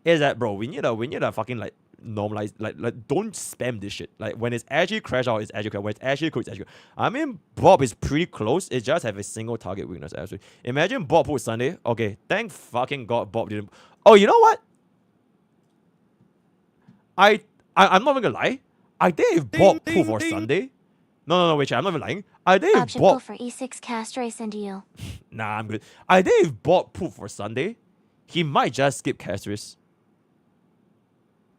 Is that, bro? We need a fucking like normalize, like don't spam this shit. Like when it's actually crash out, it's actually crash. When it's actually cooked, it's actually cooked. I mean, Bob is pretty close. It just have a single target weakness, actually. Imagine Bob put Sunday. Okay, thank fucking God Bob didn't. Oh, you know what? I'm not even gonna lie. I think if Bob pulled for Sunday. No, wait, I'm not even lying. I think if Option Bob pull for E6 cast race and deal. Nah, I'm good. I think if Bob pulled for Sunday, he might just skip Castris.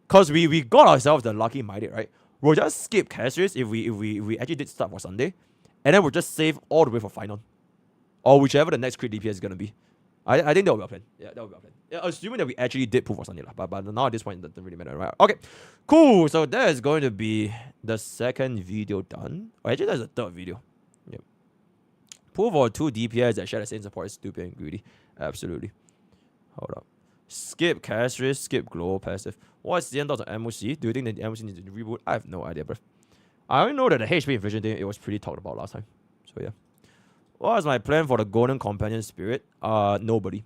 Cause we got ourselves the lucky minded, right? We'll just skip Castris if we actually did start for Sunday, and then we'll just save all the way for final, or whichever the next crit DPS is gonna be. I think that will be our plan. Yeah, that will be our plan. Yeah, assuming that we actually did pull for Sunday, but now at this point it doesn't really matter, right? Okay, cool. So that is going to be the second video done. Or actually, that's the third video. Yep. Pull for 2 DPS that share the same support is stupid and greedy. Absolutely. Hold up. Skip Castris, skip Globalpassive. What's the end of the MOC? Do you think that the MOC needs to reboot? I have no idea, bro. I only know that the HP inflation thing, it was pretty talked about last time. So yeah. What's my plan for the Golden Companion Spirit? Nobody.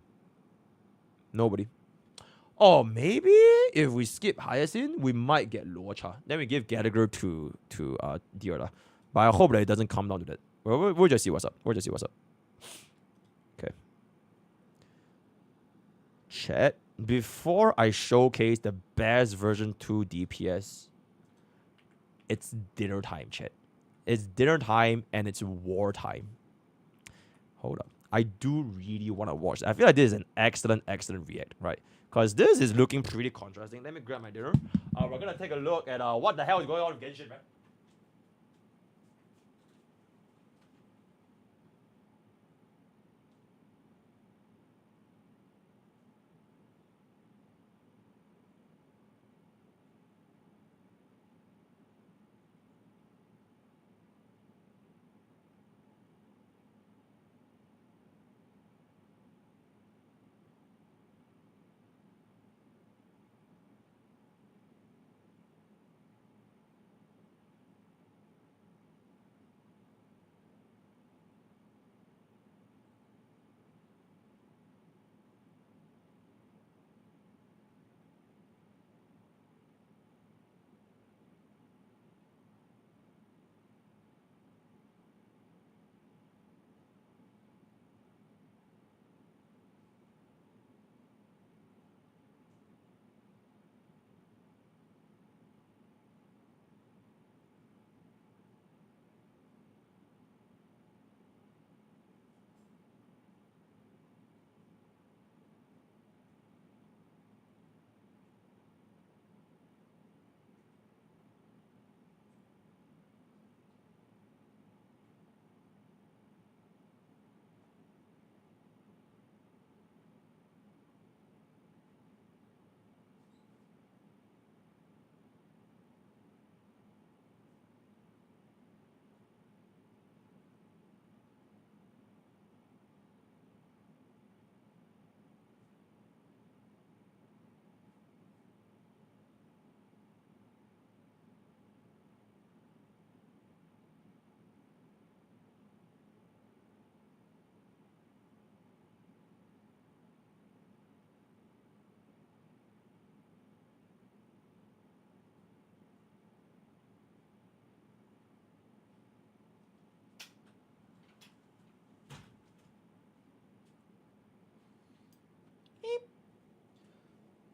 Or maybe if we skip Hyacinth, we might get Luocha. Then we give Gallagher to Diola. But I hope that it doesn't come down to that. We'll just see what's up. Okay. Chat. Before I showcase the best version 2 DPS, it's dinner time, chat. It's dinner time and it's war time. Hold up. I do really want to watch. I feel like this is an excellent react, right? Because this is looking pretty contrasting. Let me grab my dinner. We're going to take a look at what the hell is going on with Genshin, man.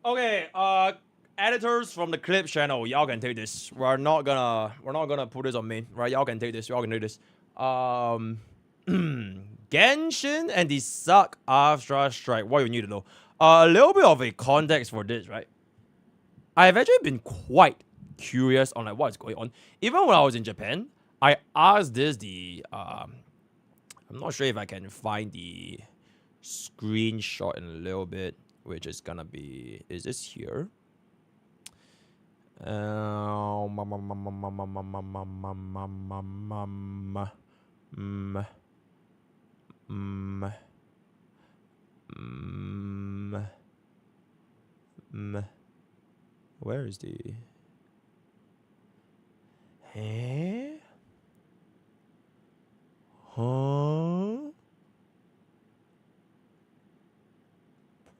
Okay, editors from the clip channel, y'all can take this. We're not gonna put this on main, right? Y'all can take this. Y'all can take this. Genshin and the Suck After Strike. What you need to know? A little bit of a context for this, right? I've actually been quite curious on like what's going on. Even when I was in Japan, I asked this I'm not sure if I can find the screenshot in a little bit, which is gonna be, is this here? Where is the? Huh?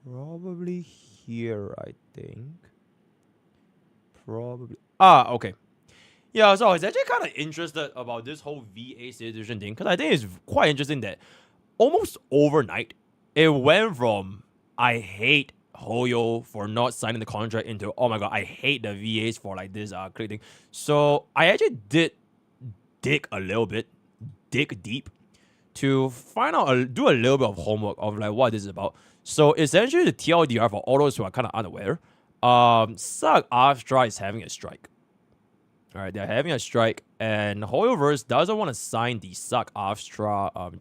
Probably here, I think. Probably. Okay. Yeah, so I was actually kind of interested about this whole VA situation thing, because I think it's quite interesting that almost overnight, it went from I hate Hoyo for not signing the contract into, oh my god, I hate the VAs for like this click thing. So I actually did dig a little bit, dig deep to find out, do a little bit of homework of like what this is about. So essentially the TLDR, for all those who are kind of unaware, SAG AFTRA is having a strike. All right, they're having a strike, and Hoyoverse doesn't want to sign the SAG AFTRA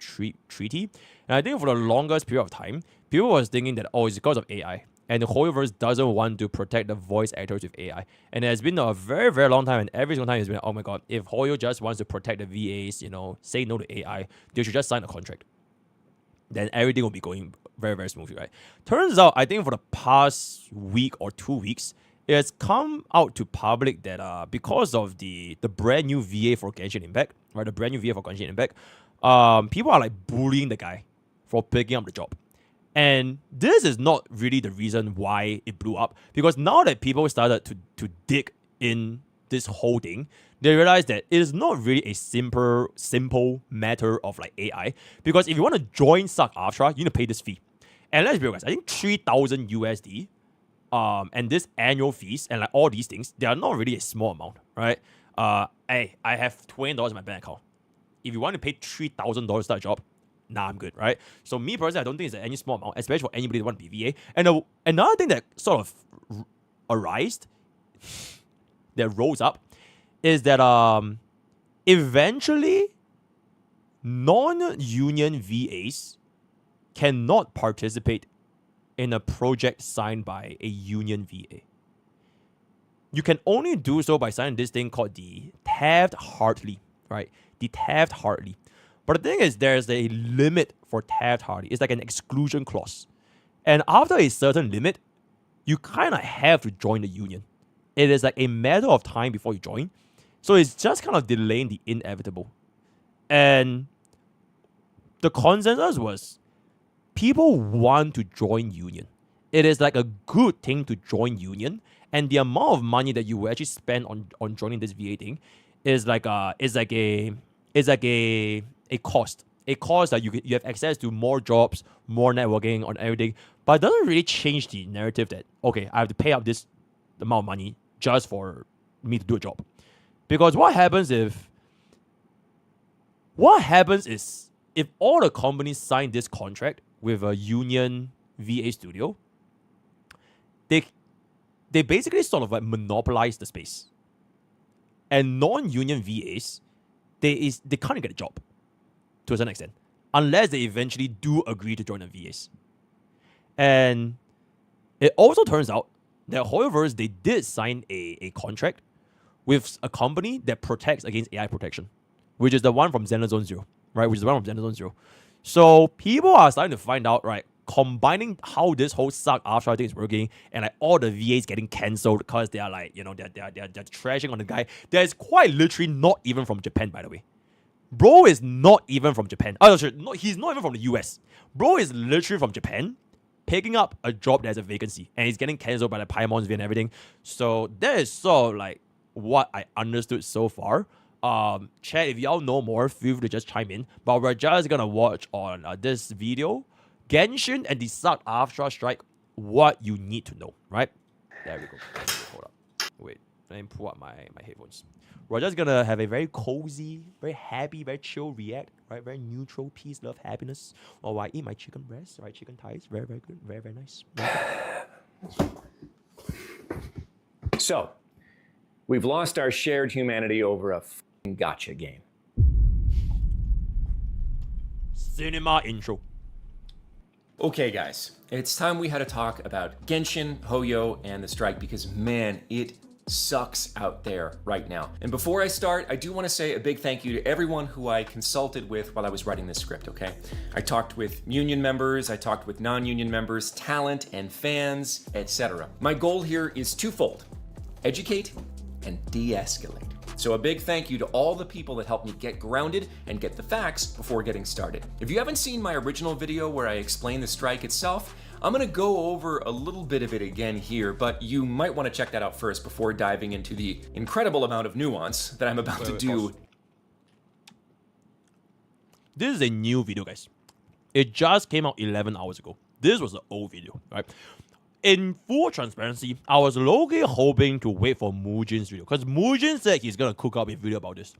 treaty. And I think for the longest period of time, people was thinking that, oh, it's because of AI. And the Hoyoverse doesn't want to protect the voice actors with AI. And it has been a very, very long time, and every single time it's been, oh my god, if Hoyo just wants to protect the VAs, you know, say no to AI, they should just sign a contract. Then everything will be going very, very smoothly, right? Turns out, I think for the past week or 2 weeks, it has come out to public that because of the brand new VA for Genshin Impact, right? The brand new VA for Genshin Impact, people are like bullying the guy for picking up the job. And this is not really the reason why it blew up, because now that people started to dig in this whole thing, they realize that it is not really a simple matter of like AI. Because if you want to join SAG AFTRA, you need to pay this fee. And let's be real, guys, I think 3,000 USD, and this annual fees and like all these things, they are not really a small amount, right? Hey, I have $20 in my bank account. If you want to pay $3,000 to start a job, nah, I'm good, right? So me personally, I don't think it's any small amount, especially for anybody that want to be VA. And another thing that sort of rose up, is that eventually non-union VAs cannot participate in a project signed by a union VA. You can only do so by signing this thing called the Taft-Hartley, right? The Taft-Hartley. But the thing is, there's a limit for Taft-Hartley. It's like an exclusion clause. And after a certain limit, you kind of have to join the union. It is like a matter of time before you join. So it's just kind of delaying the inevitable. And the consensus was, people want to join union. It is like a good thing to join union. And the amount of money that you will actually spend on joining this VA thing is like a cost. A cost that you have access to more jobs, more networking on everything. But it doesn't really change the narrative that, okay, I have to pay up this amount of money just for me to do a job. Because what happens is if all the companies sign this contract with a union VA studio, they basically sort of like monopolize the space. And non-union VAs, they can't get a job to a certain extent, unless they eventually do agree to join the VAs. And it also turns out that Hoyoverse, they did sign a contract with a company that protects against AI protection, which is the one from Xenoblade Zone Zero, right? Which is the one from Xenoblade Zone Zero. So people are starting to find out, right, combining how this whole SAG AFTRA thing is working, and like all the VAs getting cancelled because they are like, you know, they're trashing on the guy. That is quite literally not even from Japan, by the way. Bro is not even from Japan. Oh, sure, no, he's not even from the US. Bro is literally from Japan, picking up a job that has a vacancy, and he's getting cancelled by the Paimons and everything. So that is sort of like what I understood so far. Chat, if y'all know more, feel free to just chime in. But we're just gonna watch on this video, Genshin and the SAG AFTRA strike. what you need to know, right? There we go. Hold up. Wait, let me pull up my headphones. We're just gonna have a very cozy, very happy, very chill react, right? Very neutral, peace, love, happiness. While I eat my chicken breast, right? Chicken thighs, very, very good, very, very nice. Very So, we've lost our shared humanity over a f***ing gotcha game. Cinema intro. Okay, guys, it's time we had to talk about Genshin, Hoyo, and the strike because, man, it sucks out there right now. And before I start, I do want to say a big thank you to everyone who I consulted with while I was writing this script, okay? I talked with union members, I talked with non-union members, talent and fans, etc. My goal here is twofold: educate and de-escalate. So a big thank you to all the people that helped me get grounded and get the facts before getting started. If you haven't seen my original video where I explain the strike itself, I'm gonna go over a little bit of it again here, but you might wanna check that out first before diving into the incredible amount of nuance that I'm about to do. Pause. This is a new video, guys. It just came out 11 hours ago. This was an old video, right? In full transparency, I was low-key hoping to wait for Mujin's video, because Mujin said he's gonna cook up a video about this.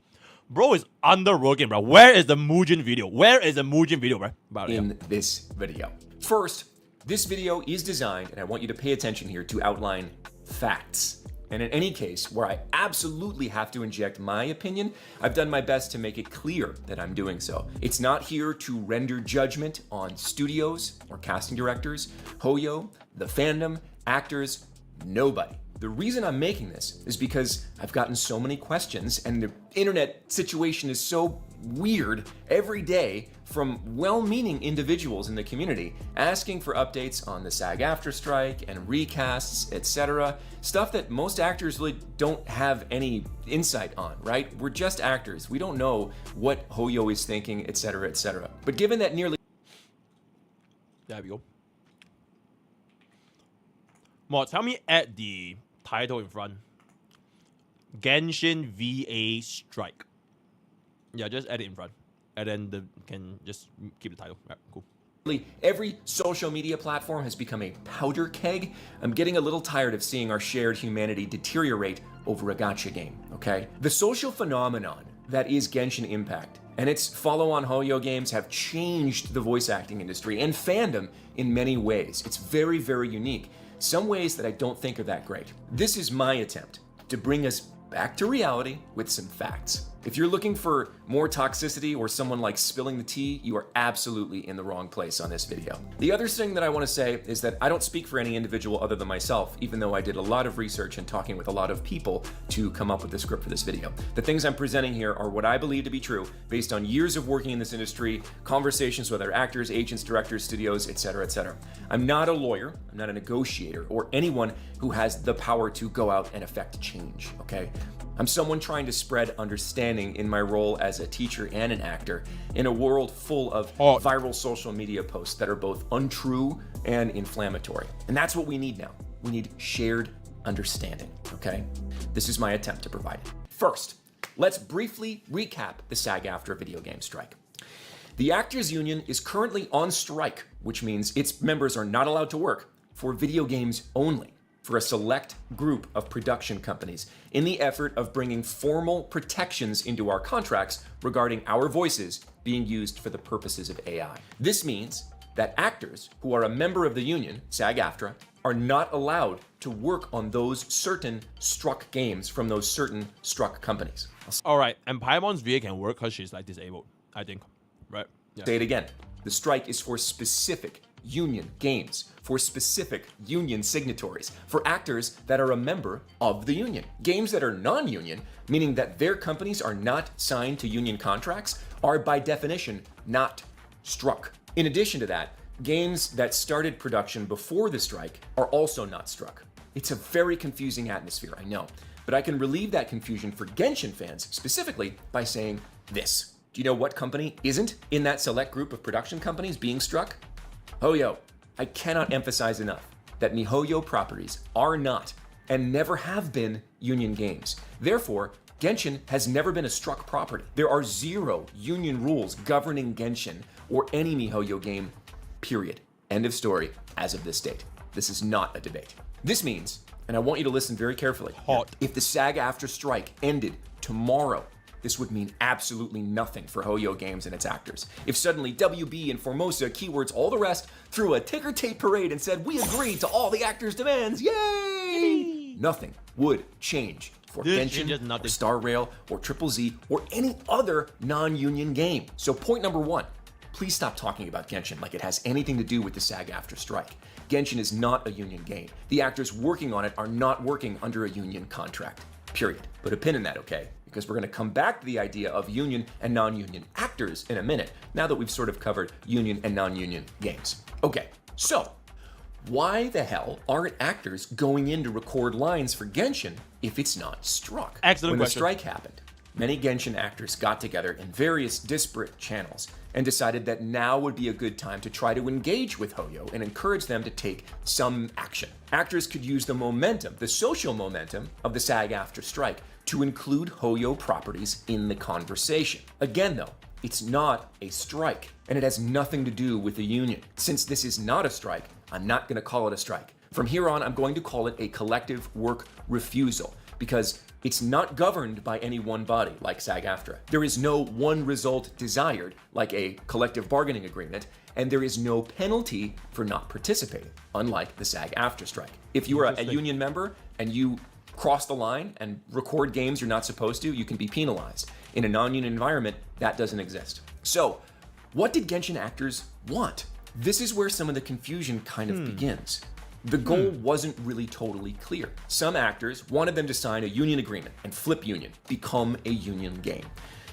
Bro is underworking, bro. Where is the Mujin video? Where is the Mujin video, bro? In this video. First, this video is designed, and I want you to pay attention here, to outline facts. And in any case, where I absolutely have to inject my opinion, I've done my best to make it clear that I'm doing so. It's not here to render judgment on studios or casting directors, Hoyo, the fandom, actors, nobody. The reason I'm making this is because I've gotten so many questions and the internet situation is so weird every day from well-meaning individuals in the community asking for updates on the SAG-AFTRA strike and recasts, etc. Stuff that most actors really don't have any insight on, right? We're just actors. We don't know what Hoyo is thinking, etc., etc. But given that nearly... There we go. Mods, help me add the title in front. Genshin VA Strike. Yeah, just add it in front. And then can just keep the title. Right, cool. Every social media platform has become a powder keg. I'm getting a little tired of seeing our shared humanity deteriorate over a gacha game, okay? The social phenomenon that is Genshin Impact and its follow-on Hoyo games have changed the voice acting industry and fandom in many ways. It's very, very unique. Some ways that I don't think are that great. This is my attempt to bring us back to reality with some facts. If you're looking for more toxicity or someone like spilling the tea, you are absolutely in the wrong place on this video. The other thing that I want to say is that I don't speak for any individual other than myself, even though I did a lot of research and talking with a lot of people to come up with the script for this video. The things I'm presenting here are what I believe to be true based on years of working in this industry, conversations with other actors, agents, directors, studios, etc., etc. I'm not a lawyer, I'm not a negotiator, or anyone who has the power to go out and affect change, okay? I'm someone trying to spread understanding in my role as a teacher and an actor in a world full of viral social media posts that are both untrue and inflammatory. And that's what we need now. We need shared understanding, okay? This is my attempt to provide it. First, let's briefly recap the SAG-AFTRA video game strike. The Actors Union is currently on strike, which means its members are not allowed to work for video games only, for a select group of production companies in the effort of bringing formal protections into our contracts regarding our voices being used for the purposes of AI. This means that actors who are a member of the union, SAG-AFTRA, are not allowed to work on those certain struck games from those certain struck companies. All right, and Paimon's VA can work because she's like disabled, I think, right? Yeah. Say it again. The strike is for specific union games, for specific union signatories, for actors that are a member of the union. Games that are non-union, meaning that their companies are not signed to union contracts, are by definition not struck. In addition to that, games that started production before the strike are also not struck. It's a very confusing atmosphere, I know, but I can relieve that confusion for Genshin fans specifically by saying this. Do you know what company isn't in that select group of production companies being struck? Hoyo. I cannot emphasize enough that MiHoYo properties are not and never have been union games. Therefore, Genshin has never been a struck property. There are 0 union rules governing Genshin or any MiHoYo game, period. End of story as of this date. This is not a debate. This means, and I want you to listen very carefully, Hot. if the SAG-AFTRA strike ended tomorrow, this would mean absolutely nothing for Hoyo Games and its actors. If suddenly WB and Formosa, Keywords, all the rest, threw a ticker tape parade and said, we agree to all the actors' demands, yay! Nothing would change for Genshin, or Star Rail, or Triple Z, or any other non-union game. So point number one, please stop talking about Genshin like it has anything to do with the SAG-AFTRA strike. Genshin is not a union game. The actors working on it are not working under a union contract, period. Put a pin in that, okay? Because we're going to come back to the idea of union and non-union actors in a minute, now that we've sort of covered union and non-union games. Okay, so why the hell aren't actors going in to record lines for Genshin if it's not struck? Excellent When question. the strike happened, many Genshin actors got together in various disparate channels and decided that now would be a good time to try to engage with Hoyo and encourage them to take some action. Actors could use the momentum, the social momentum of the SAG-AFTRA strike to include Hoyo properties in the conversation. Again though, it's not a strike, and it has nothing to do with the union. Since this is not a strike, I'm not going to call it a strike. From here on, I'm going to call it a collective work refusal, because it's not governed by any one body like SAG-AFTRA. There is no one result desired like a collective bargaining agreement, and there is no penalty for not participating, unlike the SAG-AFTRA strike. If you are a union member and you cross the line and record games you're not supposed to, you can be penalized. In a non-union environment, that doesn't exist. So, what did Genshin actors want? This is where some of the confusion kind of begins. The goal wasn't really totally clear. Some actors wanted them to sign a union agreement and flip union, become a union game.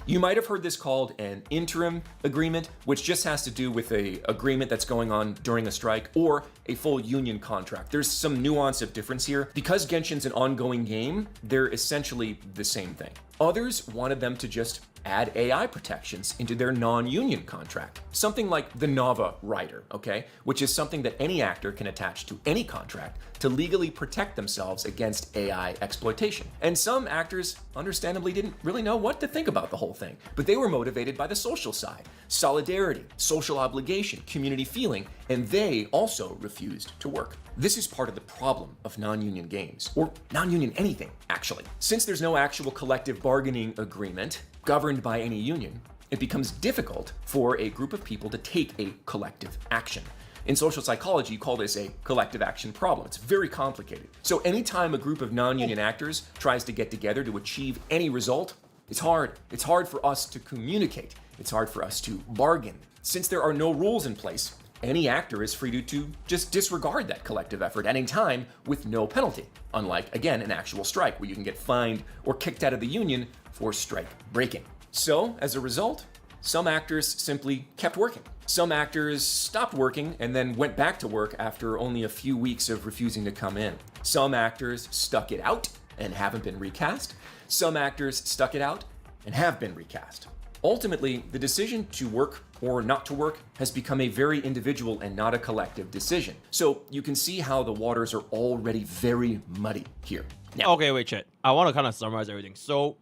You might have heard this called an interim agreement, which just has to do with an agreement that's going on during a strike, or a full union contract. There's some nuance of difference here. Because Genshin's an ongoing game, they're essentially the same thing. Others wanted them to just add AI protections into their non-union contract. Something like the Nava Rider, okay? Which is something that any actor can attach to any contract to legally protect themselves against AI exploitation. And some actors, understandably, didn't really know what to think about the whole thing, but they were motivated by the social side, solidarity, social obligation, community feeling, and they also refused to work. This is part of the problem of non-union games, or non-union anything, actually. Since there's no actual collective bargaining agreement governed by any union, it becomes difficult for a group of people to take a collective action. In social psychology, you call this a collective action problem. It's very complicated. So anytime a group of non-union actors tries to get together to achieve any result, it's hard. It's hard for us to communicate. It's hard for us to bargain. Since there are no rules in place, any actor is free to just disregard that collective effort at any time with no penalty, unlike, again, an actual strike where you can get fined or kicked out of the union for strike breaking. So, as a result, some actors simply kept working. Some actors stopped working and then went back to work after only a few weeks of refusing to come in. Some actors stuck it out and haven't been recast. Some actors stuck it out and have been recast. Ultimately, the decision to work or not to work has become a very individual and not a collective decision. So you can see how the waters are already very muddy here. Now, Okay, wait, chat. I want to kind of summarize everything. So,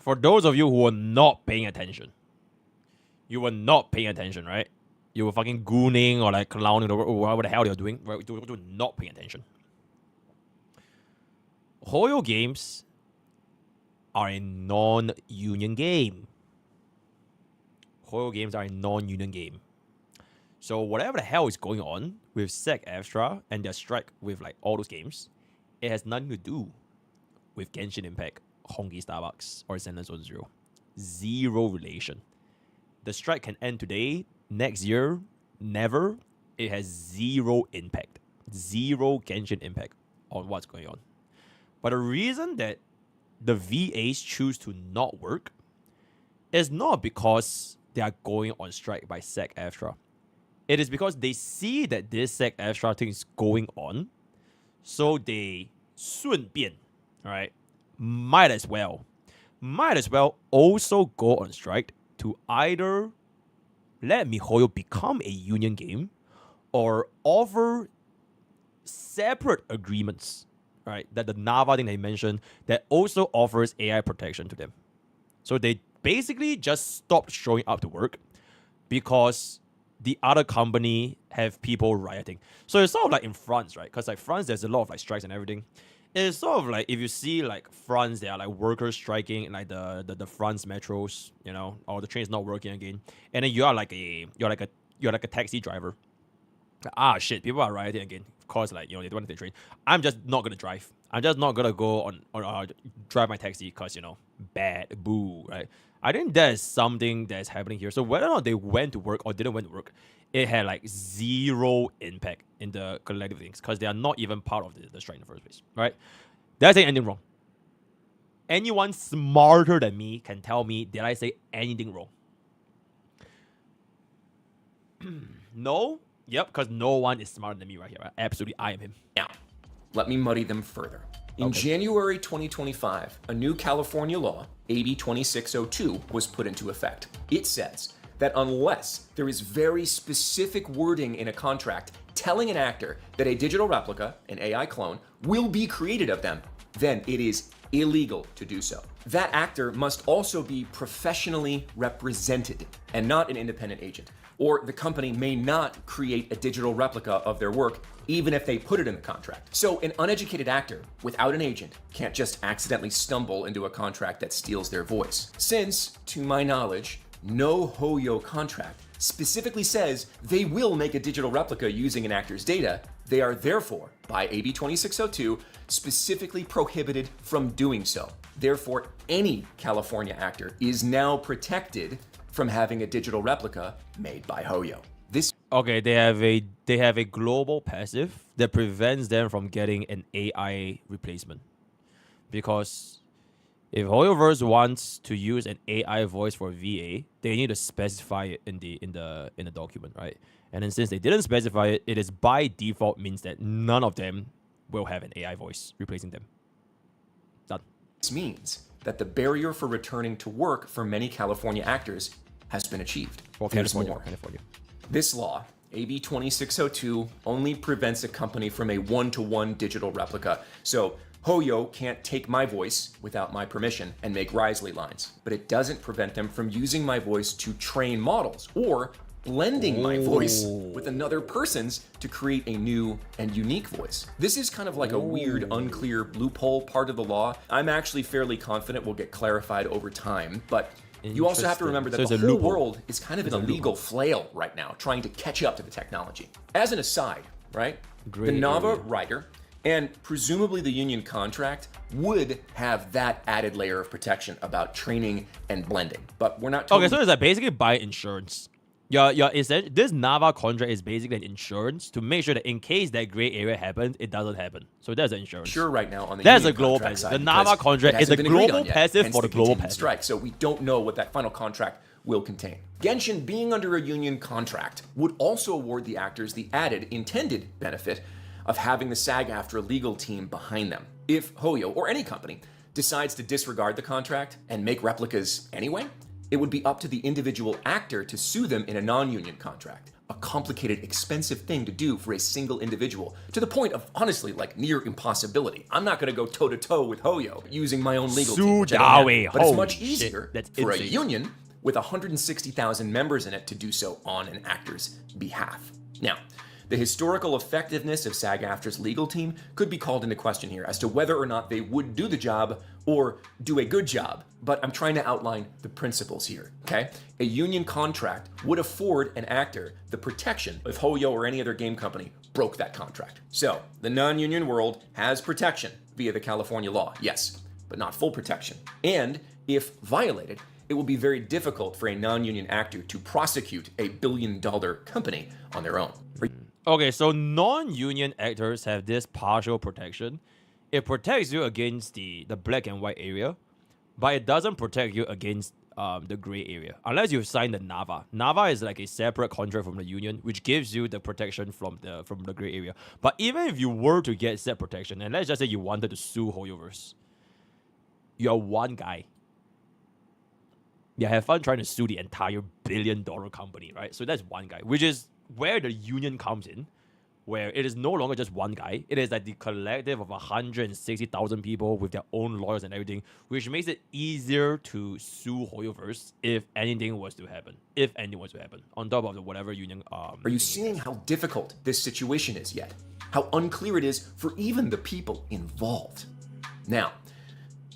for those of you who are not paying attention, you were not paying attention, right? You were fucking gooning or like clowning or whatever the hell you're doing, right? You were not paying attention. Hoyo games are a non-union game. Hoyo games are a non-union game. So whatever the hell is going on with SAG-AFTRA and their strike with like all those games, it has nothing to do with Genshin Impact, Honkai Starbucks, or Zenless Zone Zero. Zero relation. The strike can end today, next year, never. It has zero impact. Zero Genshin impact on what's going on. But the reason that the VAs choose to not work is not because they are going on strike by SAG-AFTRA. It is because they see that this SAG-AFTRA thing is going on, so they 顺便, right, might as well also go on strike to either let MiHoYo become a union game or offer separate agreements, right, that the Nava thing they mentioned that also offers AI protection to them. So they basically just stopped showing up to work because the other company have people rioting. So it's sort of like in France, right? Because like France, there's a lot of like strikes and everything. It's sort of like if you see like France, there are like workers striking in like the France metros, you know, or the train's not working again, and then you're like a taxi driver. Ah shit, people are rioting again. Of course, like, you know, they don't want to take the train. I'm just not gonna drive. I'm just not gonna go on drive my taxi because, you know, bad, boo, right? I think there's something that's happening here. So whether or not they went to work or didn't went to work, it had like zero impact in the collective things because they are not even part of the strike in the first place, right? Did I say anything wrong? Anyone smarter than me can tell me, did I say anything wrong? No? Yep, because no one is smarter than me right here. Right? Absolutely, I am him. Now, let me muddy them further. In January 2025, a new California law, AB 2602, was put into effect. It says that unless there is very specific wording in a contract telling an actor that a digital replica, an AI clone, will be created of them, then it is illegal to do so. That actor must also be professionally represented and not an independent agent. Or the company may not create a digital replica of their work, even if they put it in the contract. So an uneducated actor without an agent can't just accidentally stumble into a contract that steals their voice. Since, to my knowledge, no Hoyo contract specifically says they will make a digital replica using an actor's data, they are therefore, by AB 2602, specifically prohibited from doing so. Therefore, any California actor is now protected from having a digital replica made by Hoyo. This they have a global passive that prevents them from getting an AI replacement. Because if Hoyoverse wants to use an AI voice for VA, they need to specify it in the document, right? And then since they didn't specify it, it is by default means that none of them will have an AI voice replacing them. Done. This means that the barrier for returning to work for many California actors has been achieved. There's more. This law, AB 2602, only prevents a company from a one-to-one digital replica. So Hoyo can't take my voice without my permission and make Risley lines, but it doesn't prevent them from using my voice to train models or blending my voice with another person's to create a new and unique voice. This is kind of like a weird, unclear loophole part of the law. I'm actually fairly confident will get clarified over time, but you also have to remember that the whole world is kind of in a legal flail right now, trying to catch up to the technology. As an aside, right, the Nava writer and presumably the union contract would have that added layer of protection about training and blending, but we're not totally... Okay, so it's like basically buy insurance. This Nava contract is basically an insurance to make sure that in case that gray area happens, it doesn't happen. So there's an insurance. Sure, right now on the there's a global passive. The Nava contract is a global passive for the global passive strike. So we don't know what that final contract will contain. Genshin, being under a union contract, would also award the actors the added intended benefit of having the SAG-AFTRA legal team behind them. If Hoyo or any company decides to disregard the contract and make replicas anyway, it would be up to the individual actor to sue them in a non-union contract. A complicated, expensive thing to do for a single individual, to the point of, honestly, like near impossibility. I'm not gonna go toe-to-toe with Hoyo using my own legal team, which I don't have, but it's much easier for a union with 160,000 members in it to do so on an actor's behalf. Now, the historical effectiveness of SAG-AFTRA's legal team could be called into question here as to whether or not they would do the job or do a good job, but I'm trying to outline the principles here, okay? A union contract would afford an actor the protection if Hoyo or any other game company broke that contract. So, the non-union world has protection via the California law, yes, but not full protection. And if violated, it will be very difficult for a non-union actor to prosecute a billion-dollar company on their own. Okay, so non-union actors have this partial protection. It protects you against the black and white area, but it doesn't protect you against the gray area, unless you've signed the Nava. Nava is like a separate contract from the union, which gives you the protection from the gray area. But even if you were to get said protection, and let's just say you wanted to sue Hoyoverse, you're one guy. You have fun trying to sue the entire billion-dollar company, right? So that's one guy, which is where the union comes in. where it is no longer just one guy. It is like the collective of 160,000 people with their own lawyers and everything, which makes it easier to sue Hoyoverse if anything was to happen. If anything was to happen, on top of the whatever union. Are you seeing how difficult this situation is yet? How unclear it is for even the people involved? Now,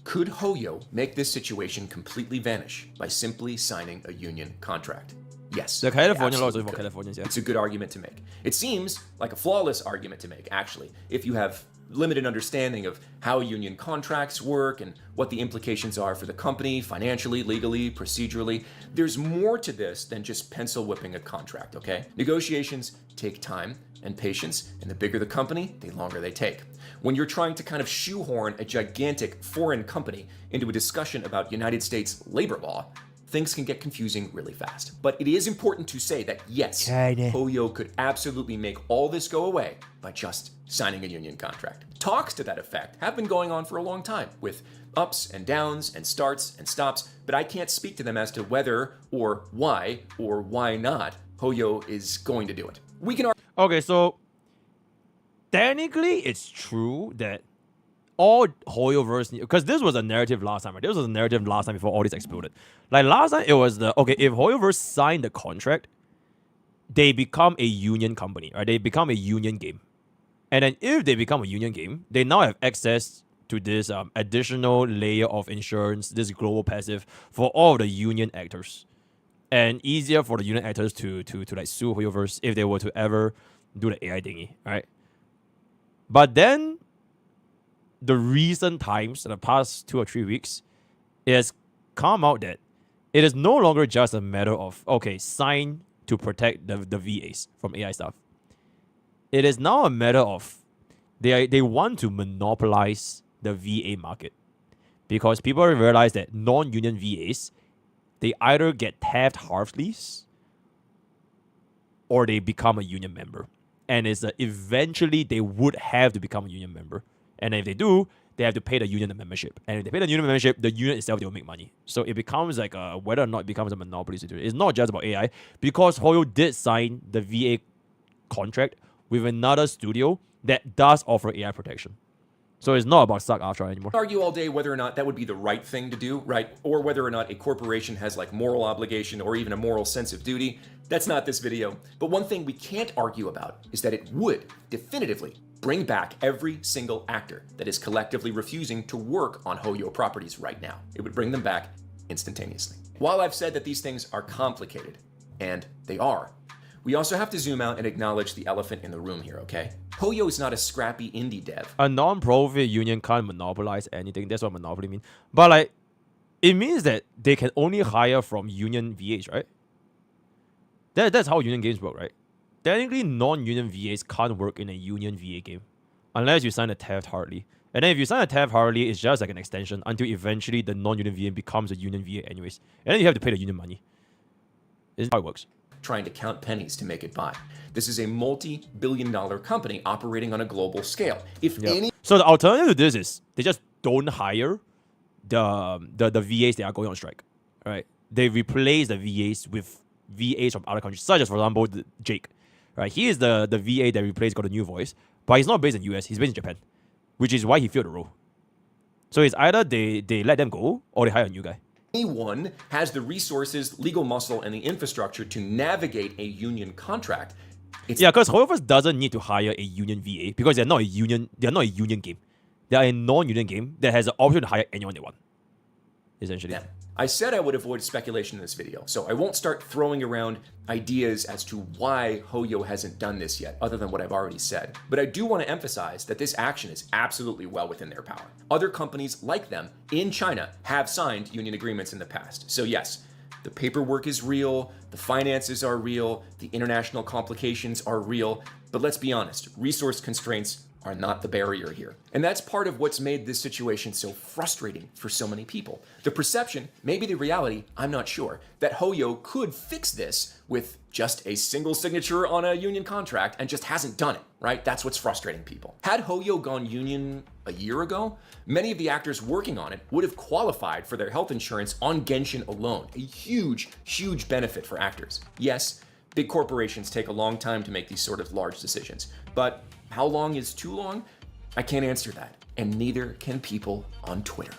could Hoyo make this situation completely vanish by simply signing a union contract? Yes. The California law is for Californians, yeah. It's a good argument to make. It seems like a flawless argument to make, actually, if you have limited understanding of how union contracts work and what the implications are for the company, financially, legally, procedurally. There's more to this than just pencil whipping a contract, okay? Negotiations take time and patience, and the bigger the company, the longer they take. When you're trying to kind of shoehorn a gigantic foreign company into a discussion about United States labor law, things can get confusing really fast. But it is important to say that yes, Hoyo could absolutely make all this go away by just signing a union contract. Talks to that effect have been going on for a long time, with ups and downs and starts and stops, but I can't speak to them as to whether or why not Hoyo is going to do it. We can Okay, so technically it's true that all Hoyoverse, because this was a narrative last time, right? This was a narrative last time before all this exploded. Like last time, it was if Hoyoverse signed the contract, they become a union company, right? They become a union game. And then if they become a union game, they now have access to this additional layer of insurance, this global passive for all of the union actors. And easier for the union actors to like sue Hoyoverse if they were to ever do the AI thingy, right? But then the recent times, in the past 2 or 3 weeks, it has come out that it is no longer just a matter of, okay, sign to protect the VAs from AI stuff. It is now a matter of they want to monopolize the VA market. Because people realize that non-union VAs, they either get tapped harshly or they become a union member. And it's eventually they would have to become a union member. And if they do, they have to pay the union the membership. And if they pay the union membership, the union itself, they will make money. So it becomes like whether or not it becomes a monopoly situation. It's not just about AI. Because Hoyo did sign the VA contract with another studio that does offer AI protection. So it's not about SAG-AFTRA anymore. Argue all day whether or not that would be the right thing to do, right? Or whether or not a corporation has like moral obligation or even a moral sense of duty. That's not this video. But one thing we can't argue about is that it would definitively bring back every single actor that is collectively refusing to work on Hoyo properties right now. It would bring them back instantaneously. While I've said that these things are complicated, and they are, we also have to zoom out and acknowledge the elephant in the room here, okay? Hoyo is not a scrappy indie dev. A non-profit union can't monopolize anything. That's what monopoly means. But like, it means that they can only hire from union VAs, right? That's how union games work, right? Technically, non-union VAs can't work in a union VA game unless you sign a Taft-Hartley. And then if you sign a Taft-Hartley, it's just like an extension until eventually the non-union VA becomes a union VA anyways. And then you have to pay the union money. This is how it works. Trying to count pennies to make it by. This is a multi-billion-dollar company operating on a global scale. So the alternative to this is they just don't hire the VAs that are going on strike, right? They replace the VAs with VAs from other countries, such as, for example, Jake, right? He is the VA that replaced Got a New Voice, but he's not based in US, he's based in Japan, which is why he filled the role. So it's either they let them go or they hire a new guy. Anyone has the resources, legal muscle, and the infrastructure to navigate a union contract. Because Hoyoverse doesn't need to hire a union VA because they're not a union game. They are a non-union game that has the option to hire anyone they want, essentially. Yeah. I said I would avoid speculation in this video, so I won't start throwing around ideas as to why Hoyo hasn't done this yet, other than what I've already said. But I do want to emphasize that this action is absolutely well within their power. Other companies like them in China have signed union agreements in the past. So yes, the paperwork is real, the finances are real, the international complications are real, but let's be honest, resource constraints are not the barrier here. And that's part of what's made this situation so frustrating for so many people. The perception, maybe the reality, I'm not sure, that Hoyo could fix this with just a single signature on a union contract and just hasn't done it, right? That's what's frustrating people. Had Hoyo gone union a year ago, many of the actors working on it would have qualified for their health insurance on Genshin alone. A huge, huge benefit for actors. Yes, Big corporations take a long time to make these sort of large decisions. But how long is too long? I can't answer that. And neither can people on Twitter.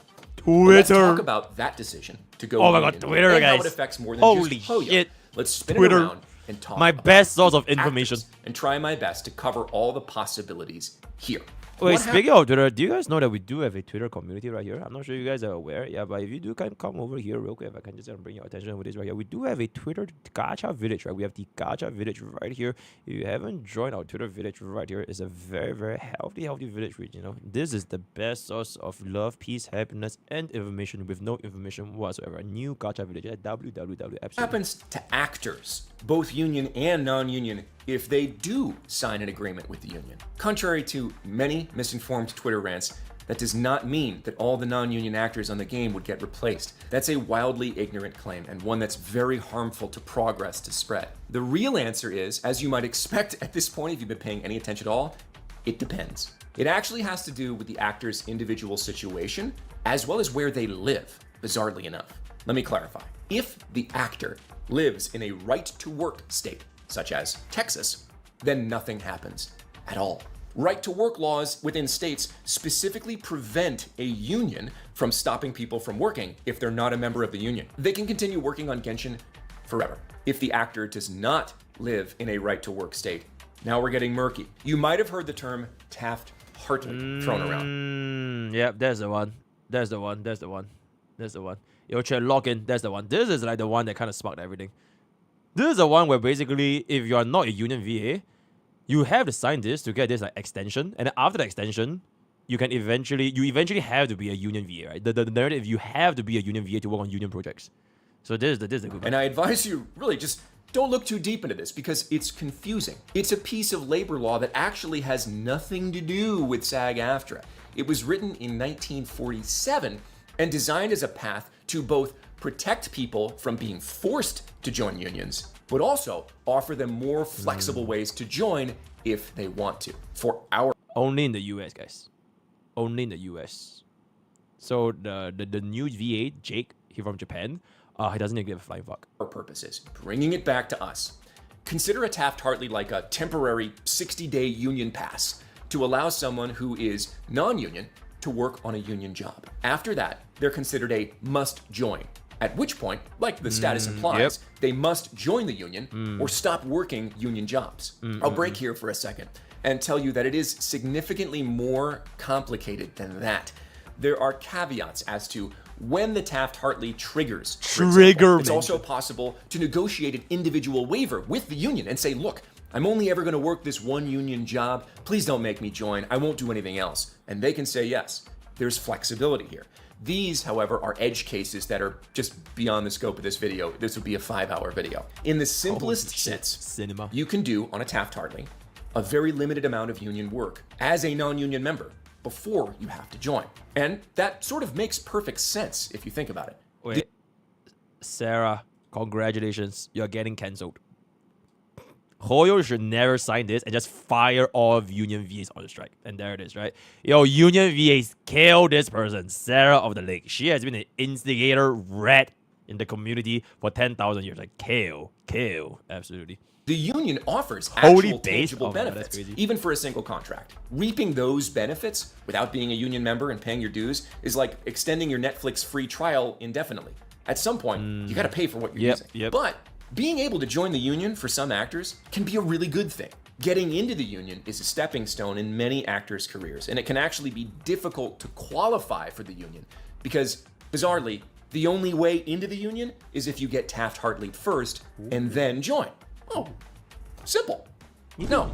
Let's talk about that decision to go. Oh my god, Twitter, and guys. how it affects more than Holy just Hoya. shit. Let's spin Twitter, it around and talk my about best source of actors information. and try my best to cover all the possibilities here. Wait, What speaking of Twitter, do you guys know that we do have a Twitter community right here? I'm not sure you guys are aware. Yeah, but if you do, can come over here real quick. If I can just bring your attention with this right here. We do have a Twitter gacha village, right? We have the gacha village right here. If you haven't joined our Twitter village right here, it's a very, very healthy village. You know, this is the best source of love, peace, happiness, and information with no information whatsoever. A new gacha village at www. What happens to actors, both union and non-union, if they do sign an agreement with the union? Contrary to many misinformed Twitter rants, that does not mean that all the non-union actors on the game would get replaced. That's a wildly ignorant claim, and one that's very harmful to progress to spread. The real answer is, as you might expect at this point if you've been paying any attention at all, it depends. It actually has to do with the actor's individual situation, as well as where they live, bizarrely enough. Let me clarify. If the actor lives in a right-to-work state, such as Texas, then nothing happens at all. Right-to-work laws within states specifically prevent a union from stopping people from working if they're not a member of the union. They can continue working on Genshin forever. If the actor does not live in a right-to-work state, now we're getting murky. You might have heard the term Taft-Hartley thrown around. Yep, there's the one. There's the one. There's the one. There's the one. Yo, chat, log in. That's the one. This is like the one that kind of sparked everything. This is the one where basically, if you are not a union VA, you have to sign this to get this like extension, and then after the extension, you eventually have to be a union VA, right? The narrative, you have to be a union VA to work on union projects. So this is the good one. And I advise you, really, just don't look too deep into this because it's confusing. It's a piece of labor law that actually has nothing to do with SAG-AFTRA. It was written in 1947 and designed as a path to both protect people from being forced to join unions, but also offer them more flexible ways to join if they want to. For our only in the US, guys. Only in the US. So the new VA, Jake, he from Japan, he doesn't even give a flying fuck. Purposes, bringing it back to us. Consider a Taft-Hartley like a temporary 60-day union pass to allow someone who is non-union to work on a union job. After that, they're considered a must join. At which point, like the status implies, they must join the union or stop working union jobs. I'll break here for a second and tell you that it is significantly more complicated than that. There are caveats as to when the Taft-Hartley triggers. It's also possible to negotiate an individual waiver with the union and say, look, I'm only ever going to work this one union job. Please don't make me join. I won't do anything else. And they can say yes. There's flexibility here. These, however, are edge cases that are just beyond the scope of this video. This would be a 5-hour video. In the simplest sense, you can do on a Taft-Hartley a very limited amount of union work as a non-union member before you have to join. And that sort of makes perfect sense if you think about it. Wait, Sarah, congratulations. You're getting cancelled. Hoyo should never sign this and just fire all of union VAs on the strike. And there it is, right? Yo, union VAs, kill this person, Sarah of the Lake. She has been an instigator rat in the community for 10,000 years. Like, kill, absolutely. The union offers actual tangible benefits, even for a single contract. Reaping those benefits without being a union member and paying your dues is like extending your Netflix free trial indefinitely. At some point, you gotta pay for what you're using. But being able to join the union for some actors can be a really good thing. Getting into the union is a stepping stone in many actors' careers, and it can actually be difficult to qualify for the union because, bizarrely, the only way into the union is if you get Taft-Hartley first and then join. Oh, simple. No,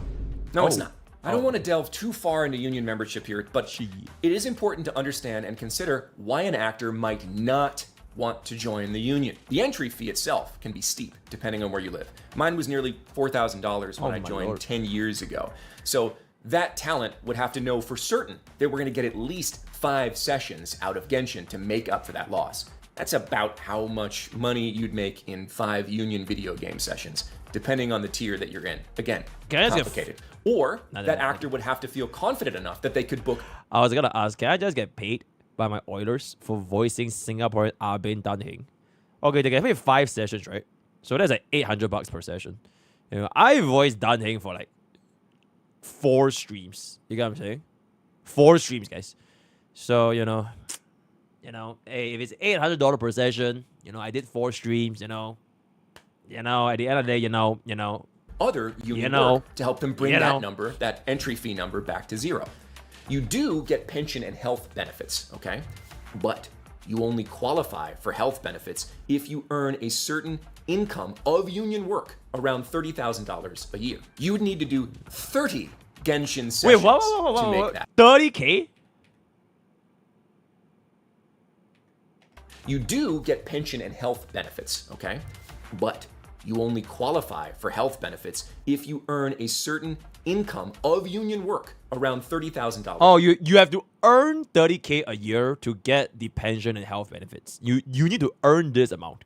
it's not. I don't want to delve too far into union membership here, but it is important to understand and consider why an actor might not want to join the union. The entry fee itself can be steep, depending on where you live. Mine was nearly $4,000 when I joined 10 years ago. So that talent would have to know for certain that we're going to get at least 5 sessions out of Genshin to make up for that loss. That's about how much money you'd make in 5 union video game sessions, depending on the tier that you're in. Again, complicated. Or that actor would have to feel confident enough that they could book. I was gonna ask, can I just get paid by my Oilers for voicing Singaporean Abin Danhing? Okay, they get paid 5 sessions, right? So that's like $800 per session. You know, I voiced Dan Heng for like 4 streams. You get what I'm saying? 4 streams, guys. So, hey, if it's $800 per session, I did 4 streams, at the end of the day, other union work to help them bring that number, that entry fee number, back to 0. You do get pension and health benefits, okay? But you only qualify for health benefits if you earn a certain income of union work, around $30,000 a year. You would need to do 30 Genshin sessions to make that. 30K? You do get pension and health benefits, okay? But you only qualify for health benefits if you earn a certain income of union work, around $30,000. Oh, you have to earn 30K a year to get the pension and health benefits. You need to earn this amount.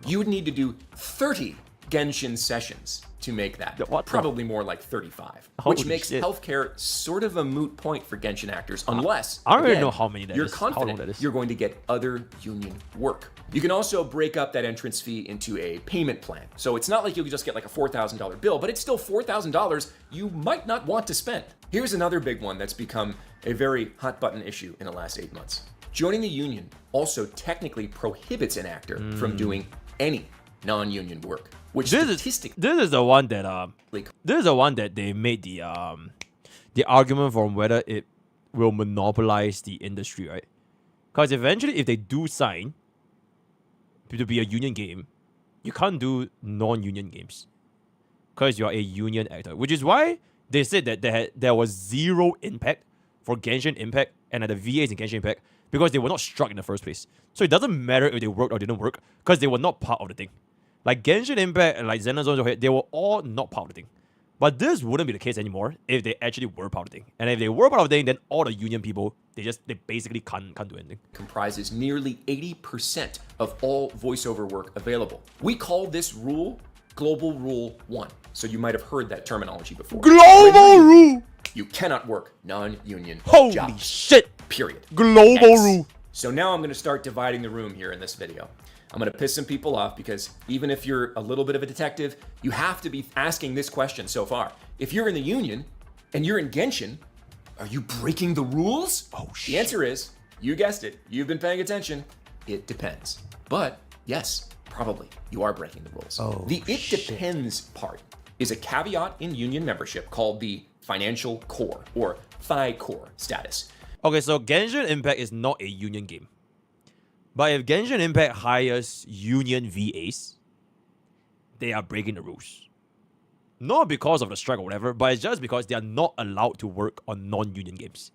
You would need to do 30 Genshin sessions to make that. Probably more like 35, which makes healthcare sort of a moot point for Genshin actors, unless I don't really know how many that you're is. confident you're going to get other union work. You can also break up that entrance fee into a payment plan. So it's not like you'll just get like a $4,000 bill, but it's still $4,000 you might not want to spend. Here's another big one that's become a very hot button issue in the last 8 months. Joining the union also technically prohibits an actor from doing any non-union work, which this is the one that they made the argument from whether it will monopolize the industry, right? Because eventually, if they do sign to be a union game, you can't do non-union games because you're a union actor, which is why they said that there was 0 impact for Genshin Impact and the VAs in Genshin Impact because they were not struck in the first place. So it doesn't matter if they worked or didn't work because they were not part of the thing. Like Genshin Impact and like Xenosaga, they were all not part of the thing. But this wouldn't be the case anymore if they actually were part of the thing. And if they were part of the thing, then all the union people, they basically can't do anything. Comprises nearly 80% of all voiceover work available. We call this rule Global Rule 1. So you might have heard that terminology before. Global Rule! You cannot work non-union Holy jobs. Shit! Period. Global Rule. So now I'm going to start dividing the room here in this video. I'm going to piss some people off because even if you're a little bit of a detective, you have to be asking this question so far. If you're in the union and you're in Genshin, are you breaking the rules? Oh, shit. The answer is, you guessed it, you've been paying attention, it depends. But yes, probably, you are breaking the rules. Oh, the it depends part is a caveat in union membership called the financial core or FI core status. Okay, so Genshin Impact is not a union game. But if Genshin Impact hires union VAs, they are breaking the rules. Not because of the strike or whatever, but it's just because they are not allowed to work on non-union games.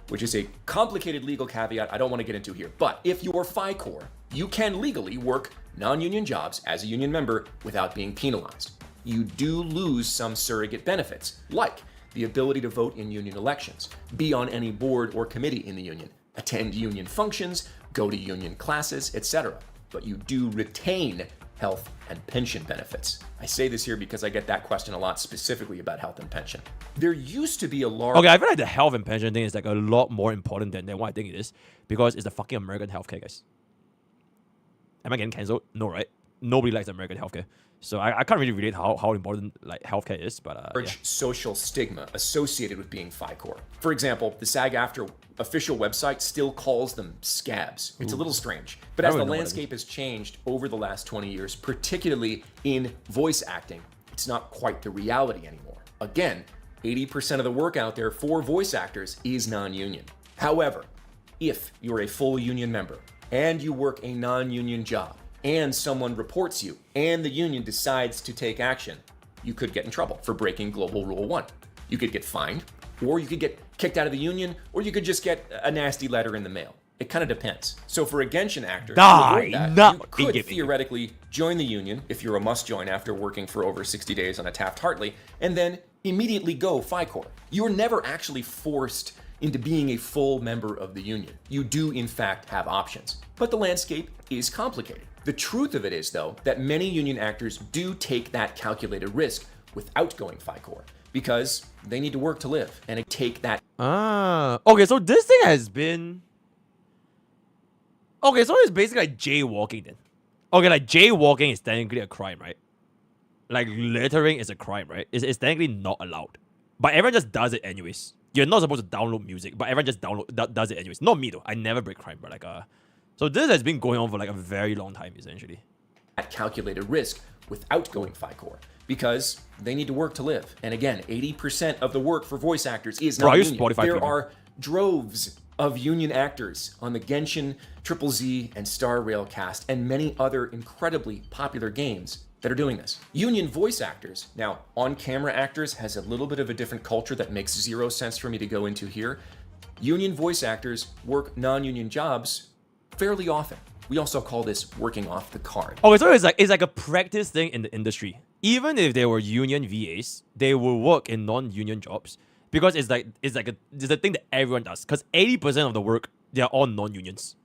Which is a complicated legal caveat I don't want to get into here. But if you're FI core, you can legally work non-union jobs as a union member without being penalized. You do lose some surrogate benefits, like the ability to vote in union elections, be on any board or committee in the union, attend union functions, go to union classes, etc. But you do retain health and pension benefits. I say this here because I get that question a lot, specifically about health and pension. There used to be a large... Okay, I feel like the health and pension thing is like a lot more important than what I think it is, because it's the fucking American healthcare, guys. Am I getting cancelled? No, right? Nobody likes American healthcare. So I can't really relate how important like healthcare is, but large social stigma associated with being FI core. For example, the SAG-AFTRA official website still calls them scabs. It's a little strange. But as the landscape has changed over the last 20 years, particularly in voice acting, it's not quite the reality anymore. Again, 80% of the work out there for voice actors is non-union. However, if you're a full union member and you work a non-union job, and someone reports you, and the union decides to take action, you could get in trouble for breaking Global Rule 1. You could get fined, or you could get kicked out of the union, or you could just get a nasty letter in the mail. It kind of depends. So for a Genshin actor, you could theoretically join the union if you're a must-join after working for over 60 days on a Taft-Hartley, and then immediately go FI core. You're never actually forced into being a full member of the union. You do, in fact, have options. But the landscape is complicated. The truth of it is, though, that many union actors do take that calculated risk without going FI core because they need to work to live and take that. Okay, so this thing has been... Okay, so it's basically like jaywalking then. Okay, like jaywalking is technically a crime, right? like littering is a crime, right? It's technically not allowed. But everyone just does it anyways. You're not supposed to download music, but everyone just does it anyways. Not me though. I never break crime, but so this has been going on for like a very long time, essentially. At calculated risk without going FICOR, because they need to work to live. And again, 80% of the work for voice actors is not union. There are droves of union actors on the Genshin, Triple Z, and Star Rail cast, and many other incredibly popular games that are doing this. Union voice actors, now on-camera actors has a little bit of a different culture that makes zero sense for me to go into here. Union voice actors work non-union jobs fairly often. We also call this working off the card. Okay, so it's like a practice thing in the industry. Even if they were union VAs, they will work in non-union jobs because it's a thing that everyone does. Because 80% of the work, they are all non-unions,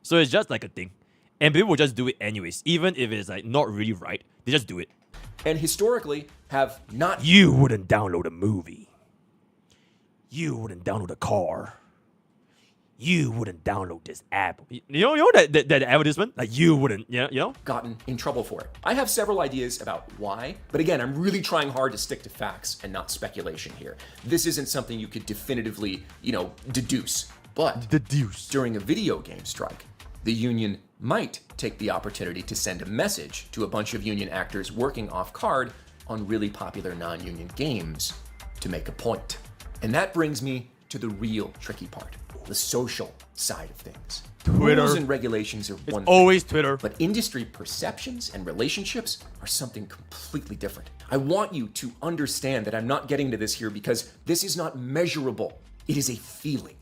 so it's just like a thing, and people will just do it anyways, even if it's like not really right. They just do it. And historically, have not. You wouldn't download a movie. You wouldn't download a car. You wouldn't download this app. You know that advertisement? Like you wouldn't, you know? Gotten in trouble for it. I have several ideas about why, but again, I'm really trying hard to stick to facts and not speculation here. This isn't something you could definitively, deduce. But during a video game strike, the union might take the opportunity to send a message to a bunch of union actors working off card on really popular non-union games to make a point. And that brings me to the real tricky part. The social side of things. Twitter. Rules and regulations are one thing, always Twitter. but industry perceptions and relationships are something completely different. I want you to understand that I'm not getting to this here because this is not measurable. It is a feeling.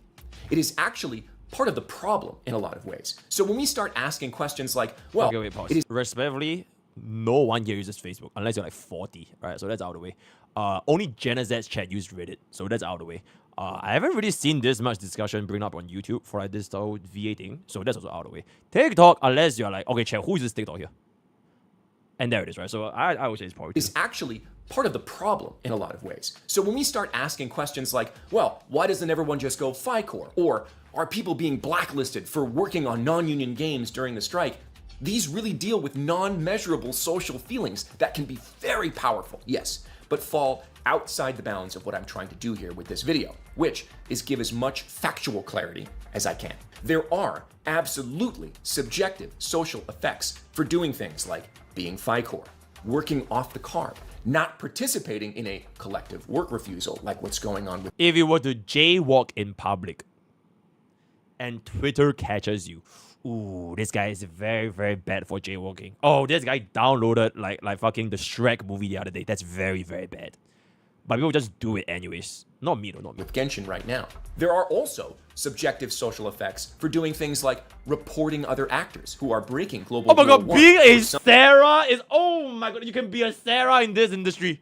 It is actually part of the problem in a lot of ways. So when we start asking questions like, well, okay, wait, pause. Respectfully, no one here uses Facebook unless you're like 40, right? So that's out of the way. Only Gen Z's chat use Reddit, so that's out of the way. I haven't really seen this much discussion bring up on YouTube for like this whole VA thing, so that's also out of the way. TikTok, unless you're like, okay, chat, who is this TikTok here? And there it is, right? So I would say it's probably is actually part of the problem in a lot of ways. So when we start asking questions like, well, why doesn't everyone just go FICOR? Or are people being blacklisted for working on non-union games during the strike? These really deal with non-measurable social feelings that can be very powerful, yes, but fall outside the bounds of what I'm trying to do here with this video, which is give as much factual clarity as I can. There are absolutely subjective social effects for doing things like being FICOR, working off the card, not participating in a collective work refusal like what's going on with. If you were to jaywalk in public and Twitter catches you, ooh, this guy is very, very bad for jaywalking. Oh, this guy downloaded like fucking the Shrek movie the other day. That's very, very bad. But people just do it anyways. Not me though, not me. With Genshin right now. There are also subjective social effects for doing things like reporting other actors who are breaking global. Oh my god, being a Sarah is, oh my god, you can be a Sarah in this industry.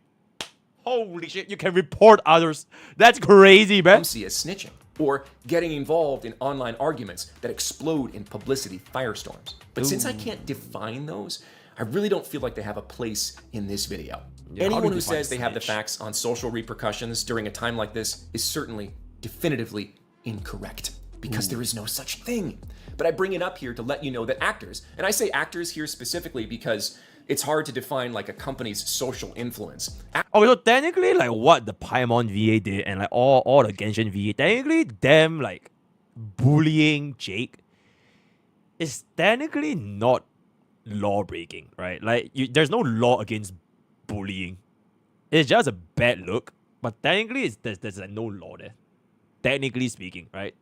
Holy shit, you can report others. That's crazy, man. See as snitching, or getting involved in online arguments that explode in publicity firestorms. But since I can't define those, I really don't feel like they have a place in this video. Yeah, anyone who says they have the facts on social repercussions during a time like this is certainly, definitively incorrect, because there is no such thing. But I bring it up here to let you know that actors, and I say actors here specifically because it's hard to define like a company's social influence. Okay, so technically, like what the Paimon VA did and like all the Genshin VA, technically them like bullying Jake is technically not law breaking, right? Like there's no law against bullying. It's just a bad look, but technically there's like no law there. Technically speaking, right?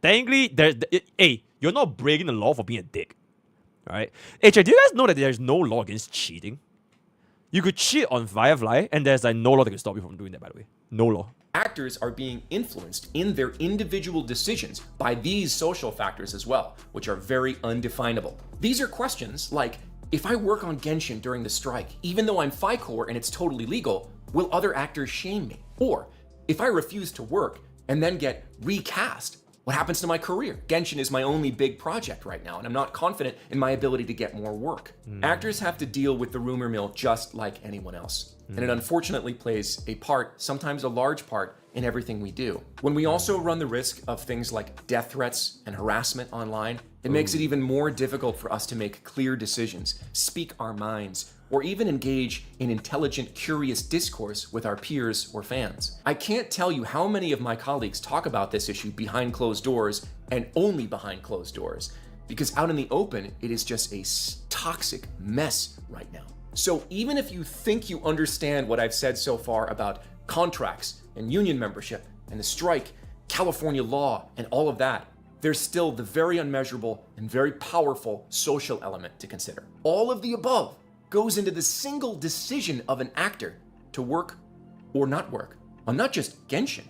Technically you're not breaking the law for being a dick. Right? Hey, do you guys know that there's no law against cheating? You could cheat on Firefly, and there's like no law that can stop you from doing that, by the way. No law. Actors are being influenced in their individual decisions by these social factors as well, which are very undefinable. These are questions like, if I work on Genshin during the strike, even though I'm FICOR and it's totally legal, will other actors shame me? Or, if I refuse to work and then get recast, what happens to my career? Genshin is my only big project right now, and I'm not confident in my ability to get more work. Actors have to deal with the rumor mill just like anyone else. And it unfortunately plays a part, sometimes a large part, in everything we do. When we also run the risk of things like death threats and harassment online, it makes it even more difficult for us to make clear decisions, speak our minds, or even engage in intelligent, curious discourse with our peers or fans. I can't tell you how many of my colleagues talk about this issue behind closed doors and only behind closed doors, because out in the open, it is just a toxic mess right now. So even if you think you understand what I've said so far about contracts and union membership and the strike, California law, and all of that, there's still the very unmeasurable and very powerful social element to consider. All of the above goes into the single decision of an actor to work or not work on not just Genshin,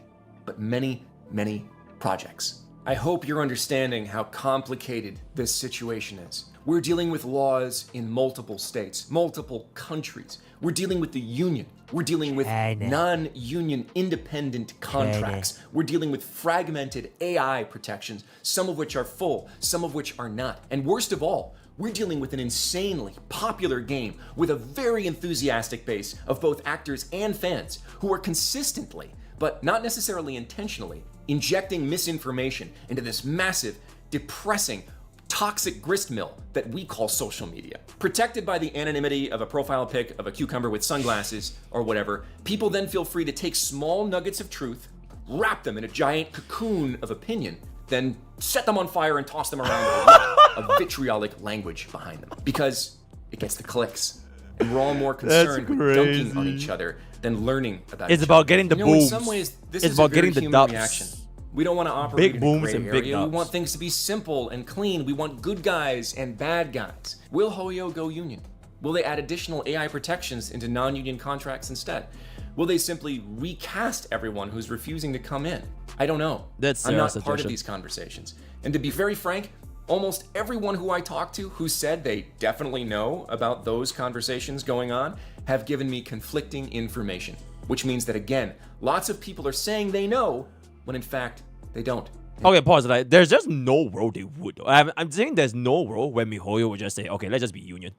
but many, many projects. I hope you're understanding how complicated this situation is. We're dealing with laws in multiple states, multiple countries. We're dealing with the union. We're dealing with non-union independent contracts. We're dealing with fragmented AI protections, some of which are full, some of which are not. And worst of all, we're dealing with an insanely popular game with a very enthusiastic base of both actors and fans who are consistently, but not necessarily intentionally, injecting misinformation into this massive, depressing, toxic gristmill that we call social media. Protected by the anonymity of a profile pic of a cucumber with sunglasses or whatever, people then feel free to take small nuggets of truth, wrap them in a giant cocoon of opinion, then set them on fire and toss them around with a lot of vitriolic language behind them. Because it gets the clicks. And we're all more concerned with dunking on each other than learning about It's each about other. getting the booms. In some ways, this It's is about a very getting the human dubs. reaction. We don't want to operate Big in a booms gray and big area. We dubs. want things to be simple and clean. We want good guys and bad guys. Will Hoyo go union? Will they add additional AI protections into non-union contracts instead? Will they simply recast everyone who's refusing to come in? I don't know. I'm not part of these conversations. And to be very frank, almost everyone who I talk to who said they definitely know about those conversations going on have given me conflicting information, which means that, again, lots of people are saying they know when in fact they don't. Okay, pause. Like, there's just no world they would. Though. I'm saying there's no world where MiHoYo would just say, okay, let's just be union.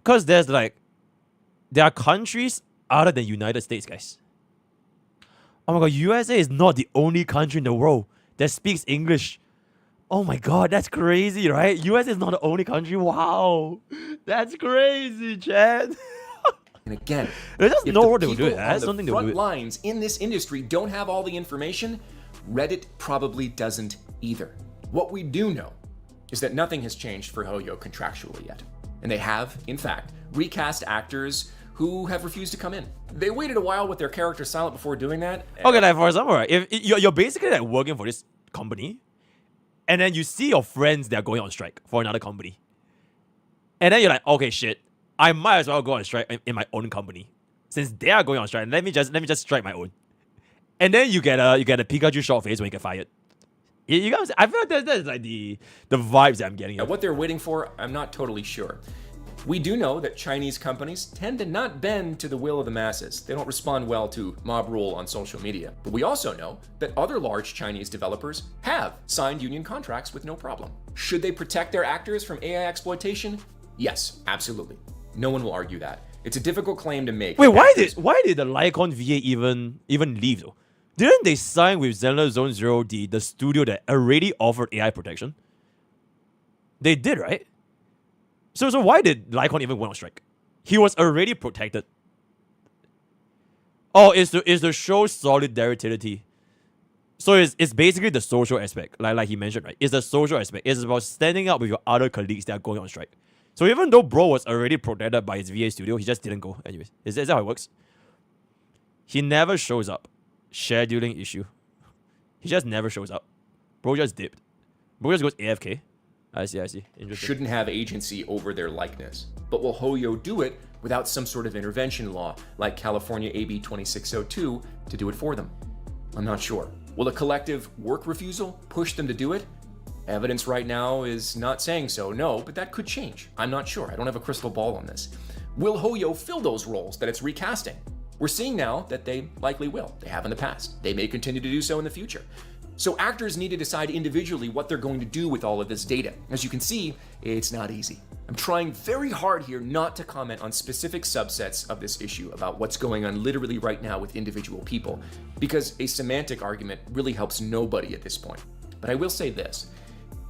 Because there are countries other than United States, guys. Oh my god, USA is not the only country in the world that speaks English. Oh my god, that's crazy, right? US is not the only country. Wow. That's crazy, Chad. And again, there's just if no the world they would do it. people on That's the something they front would do. lines in this industry don't have all the information, Reddit probably doesn't either. What we do know is that nothing has changed for Hoyo contractually yet. And they have, in fact, recast actors who have refused to come in. They waited a while with their character silent before doing that. Okay, like for example, right, if you're basically like working for this company, and then you see your friends that are going on strike for another company, and then you're like, okay, shit, I might as well go on strike in my own company since they are going on strike. Let me just strike my own, and then you get a Pikachu short face when you get fired. You guys, I feel like that's like the vibes that I'm getting. What they're waiting for, I'm not totally sure. We do know that Chinese companies tend to not bend to the will of the masses. They don't respond well to mob rule on social media. But we also know that other large Chinese developers have signed union contracts with no problem. Should they protect their actors from AI exploitation? Yes, absolutely. No one will argue that. It's a difficult claim to make. Wait, why did the Lycon VA even leave though? Didn't they sign with Zenless Zone Zero, the studio that already offered AI protection? They did, right? So why did Lycon even went on strike? He was already protected. Oh, is the show solidarity? So it's basically the social aspect, like he mentioned, right? It's the social aspect. It's about standing up with your other colleagues that are going on strike. So even though bro was already protected by his VA studio, he just didn't go. Anyways, is that how it works? He never shows up. Scheduling issue. He just never shows up. Bro just dipped. Bro just goes AFK. I see. Interesting. Shouldn't have agency over their likeness. But will Hoyo do it without some sort of intervention law, like California AB 2602, to do it for them? I'm not sure. Will a collective work refusal push them to do it? Evidence right now is not saying so, no, but that could change. I'm not sure. I don't have a crystal ball on this. Will Hoyo fill those roles that it's recasting? We're seeing now that they likely will. They have in the past. They may continue to do so in the future. So actors need to decide individually what they're going to do with all of this data. As you can see, it's not easy. I'm trying very hard here not to comment on specific subsets of this issue about what's going on literally right now with individual people, because a semantic argument really helps nobody at this point. But I will say this.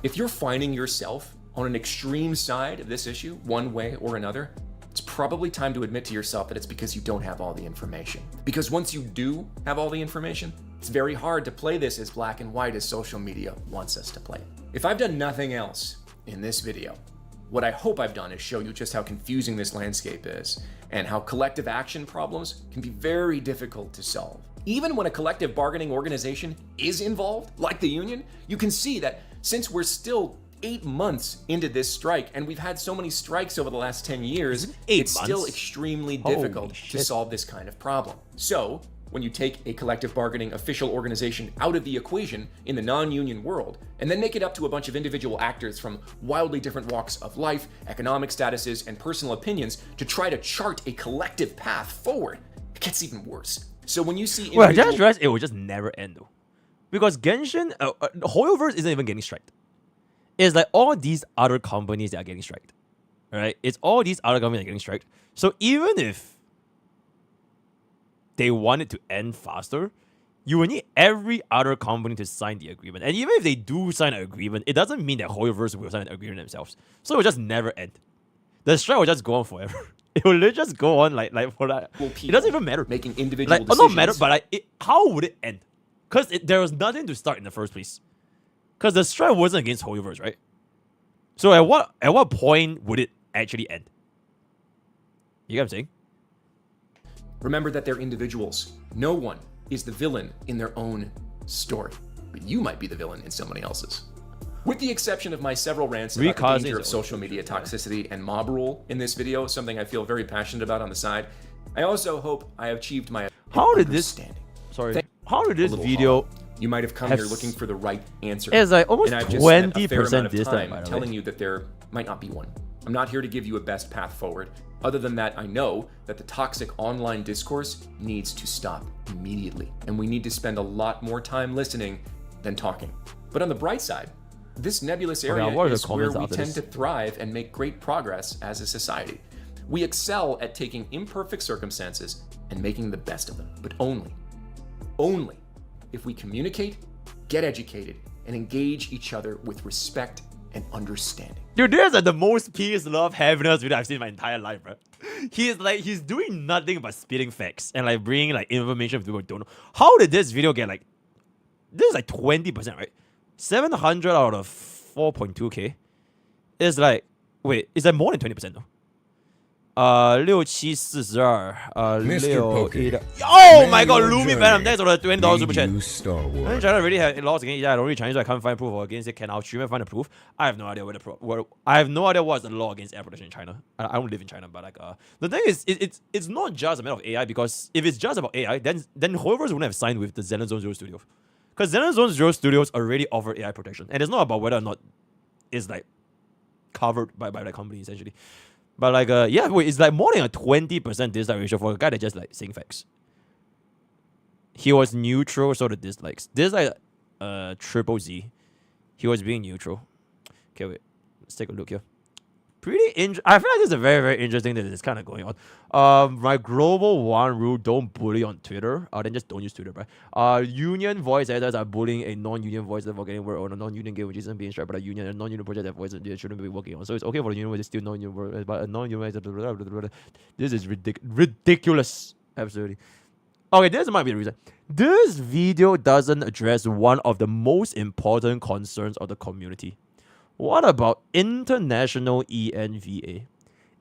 If you're finding yourself on an extreme side of this issue, one way or another, it's probably time to admit to yourself that it's because you don't have all the information. Because once you do have all the information, it's very hard to play this as black and white as social media wants us to play it. If I've done nothing else in this video, what I hope I've done is show you just how confusing this landscape is and how collective action problems can be very difficult to solve. Even when a collective bargaining organization is involved, like the union, you can see that since we're still 8 months into this strike, and we've had so many strikes over the last 10 years, it's still extremely difficult to solve this kind of problem. So, when you take a collective bargaining official organization out of the equation in the non-union world, and then make it up to a bunch of individual actors from wildly different walks of life, economic statuses, and personal opinions to try to chart a collective path forward, it gets even worse. So when you see well, I just realized it will just never end though. Because Genshin, Hoyoverse isn't even getting striked. It's like all these other companies that are getting striked. Right? It's all these other companies that are getting striked. So even if they want it to end faster, you will need every other company to sign the agreement. And even if they do sign an agreement, it doesn't mean that Hoyoverse will sign an agreement themselves. So it will just never end. The strike will just go on forever. It will literally just go on like for that. It doesn't even matter. Making individual decisions. Not matter, but like, how would it end? Because there was nothing to start in the first place. Because the strike wasn't against Hoyoverse, right? So at what point would it actually end? You get what I'm saying? Remember that they're individuals. No one is the villain in their own story. But you might be the villain in somebody else's. With the exception of my several rants about the danger of social media toxicity and mob rule in this video, something I feel very passionate about on the side, I also hope I have achieved my understanding. How did this video... You might have come here looking for the right answer. It's like almost 20% this time telling you that there might not be one. I'm not here to give you a best path forward. Other than that, I know that the toxic online discourse needs to stop immediately, and we need to spend a lot more time listening than talking. But on the bright side, this nebulous area is where we tend to thrive and make great progress as a society. We excel at taking imperfect circumstances and making the best of them, but only if we communicate, get educated, and engage each other with respect and understanding. Dude, this is like the most peace, love, happiness video I've seen in my entire life, bro. He's doing nothing but spitting facts and like bringing like information people don't know. How did this video get like, this is like 20%, right? 700 out of 4.2k is like, wait, is that more than 20% though? 6742 MrPokke. Oh my god, Lumi Venom, thanks for the $20 super chat. China already had laws against I don't read Chinese, so I can't find proof against it. Can our streamer find a proof? I have no idea I have no idea what's the law against air protection in China. I don't live in China, but like the thing is it's not just a matter of AI, because if it's just about AI, then Hoyoverse wouldn't have signed with the Zenless Zone Zero Studio. Because Zenless Zone Zero Studios already offer AI protection. And it's not about whether or not it's like covered by the company essentially. But like yeah, wait, it's like more than a 20% dislike ratio for a guy that just like saying facts. He was neutral, so the dislikes. Dislike triple Z. He was being neutral. Okay, wait. Let's take a look here. Pretty I feel like this is a very, very interesting that is kind of going on. My global one rule: don't bully on Twitter. Then just don't use Twitter, right? Union voice editors are bullying a non-union voice for getting work on a non-union game which isn't being struck by a union, and a non-union project that voice they shouldn't be working on. So it's okay for the union, but it's still non-union work, but a non-union. This is ridiculous. Absolutely. Okay, this might be the reason. This video doesn't address one of the most important concerns of the community. What about international ENVA?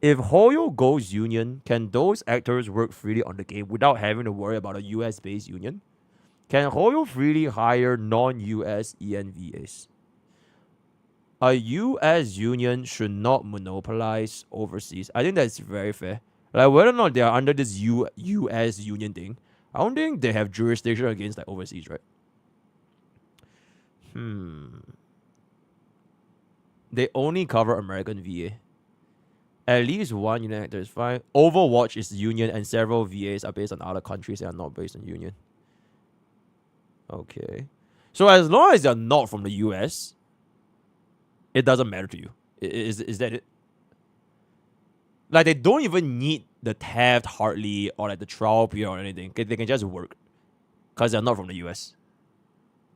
If Hoyo goes union, can those actors work freely on the game without having to worry about a US-based union? Can Hoyo freely hire non-US ENVAs? A US union should not monopolize overseas. I think that's very fair. Like whether or not they are under this US union thing, I don't think they have jurisdiction against like overseas, right? They only cover American VA. At least one union actor is fine. Overwatch is union and several VAs are based on other countries and are not based on union. Okay. So as long as they're not from the US, it doesn't matter to you. Is that it? Like they don't even need the Taft Hartley or like the trial period or anything. They can just work. Because they're not from the US.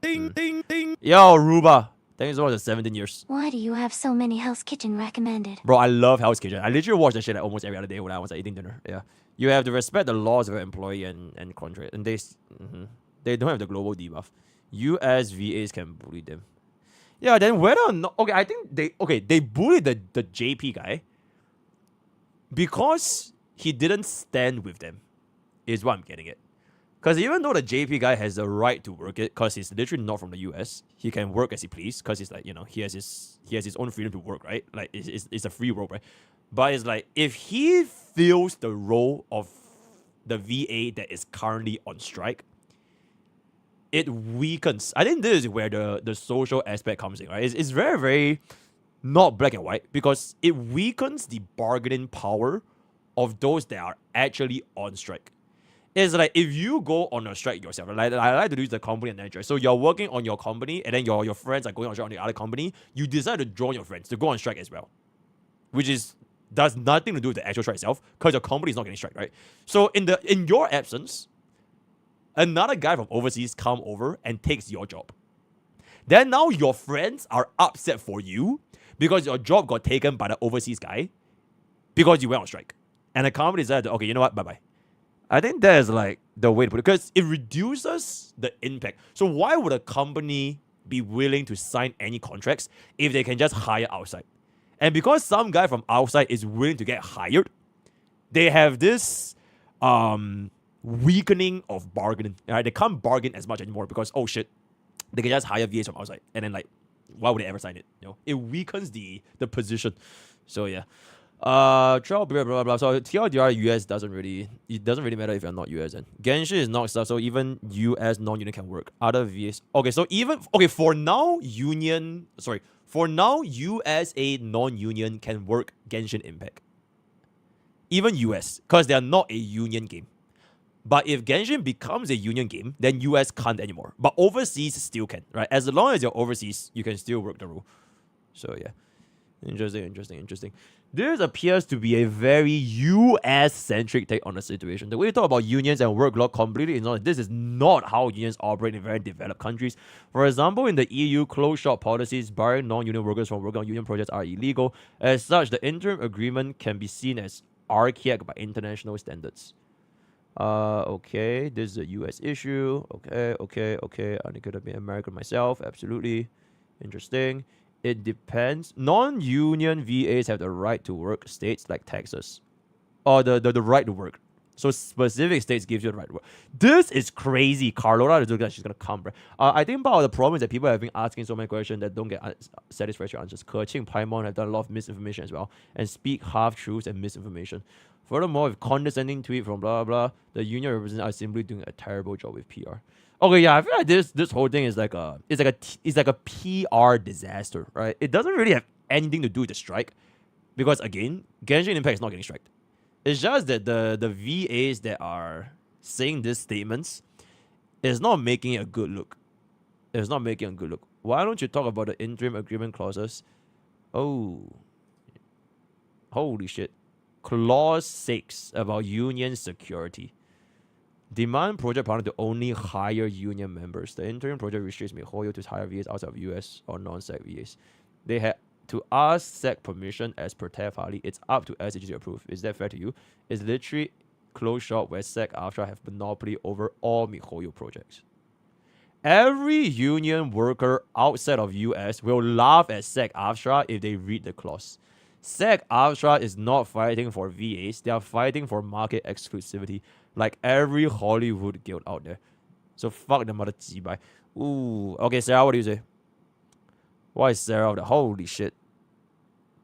Ding, ding, ding. Yo, Ruba. Thanks for the 17 years. Why do you have so many Hell's Kitchen recommended? Bro, I love Hell's Kitchen. I literally watch that shit like almost every other day when I was like, eating dinner. Yeah. You have to respect the laws of your employee and contract. And they don't have the global debuff. US VAs can bully them. Yeah, then whether or not... Okay, I think they bullied the JP guy because he didn't stand with them, is what I'm getting at. Because even though the JP guy has the right to work it, because he's literally not from the US, he can work as he please, because he's like, he has his own freedom to work, right? Like, it's a free world, right? But it's like, if he fills the role of the VA that is currently on strike, it weakens. I think this is where the social aspect comes in, right? It's very, very not black and white, because it weakens the bargaining power of those that are actually on strike. It's like, if you go on a strike yourself, like I like to use the company analogy. So you're working on your company, and then your friends are going on strike on the other company. You decide to join your friends to go on strike as well, which does nothing to do with the actual strike itself, because your company is not getting strike, right? So in your absence, another guy from overseas come over and takes your job. Then now your friends are upset for you because your job got taken by the overseas guy because you went on strike, and the company decided, okay, you know what, bye-bye. I think that is like the way to put it, because it reduces the impact. So why would a company be willing to sign any contracts if they can just hire outside? And because some guy from outside is willing to get hired, they have this weakening of bargaining. Right? They can't bargain as much anymore because, oh shit, they can just hire VAs from outside. And then like, why would they ever sign it? It weakens the position. So yeah. Trial period, blah, blah, blah. So TLDR US doesn't really matter if you're not US. And Genshin is not stuff, so even US non-union can work. Other VAs. Okay, so for now USA non-union can work Genshin Impact. Even US, because they are not a union game. But if Genshin becomes a union game, then US can't anymore. But overseas still can, right? As long as you're overseas, you can still work the rule. So yeah. Interesting. This appears to be a very US-centric take on the situation. The way we talk about unions and work law completely ignored. This is not how unions operate in very developed countries. For example, in the EU, closed-shop policies barring non-union workers from working on union projects are illegal. As such, the interim agreement can be seen as archaic by international standards. Okay, this is a US issue. Okay. I could have been American myself. Absolutely. Interesting. It depends. Non-union VAs have the right to work. States like Texas, or the right to work. So specific states gives you the right to work. This is crazy. Carlota looks like she's gonna come, bro. I think part of the problem is that people have been asking so many questions that don't get satisfactory answers. Kerching, Paimon have done a lot of misinformation as well, and speak half-truths and misinformation. Furthermore, with condescending tweet from blah blah, the union representatives are simply doing a terrible job with PR. Okay, yeah, I feel like this whole thing is like a PR disaster, right? It doesn't really have anything to do with the strike, because again, Genshin Impact is not getting striked. It's just that the VAs that are saying these statements is not making it a good look. It's not making a good look. Why don't you talk about the interim agreement clauses? Oh, holy shit! Clause 6 about union security. Demand project partner to only hire union members. The interim project restricts MiHoYo to hire VAs outside of US or non-SEC VAs. They had to ask SEC permission as per Tefali. It's up to SAG to approve. Is that fair to you? It's literally closed shop where SEC Aftra have monopoly over all MiHoYo projects. Every union worker outside of US will laugh at SEC Aftra if they read the clause. SEC Aftra is not fighting for VAs. They are fighting for market exclusivity, like every Hollywood guild out there. So fuck the mother jibai. Ooh. Okay, Sarah, what do you say? Why is Sarah of the holy shit?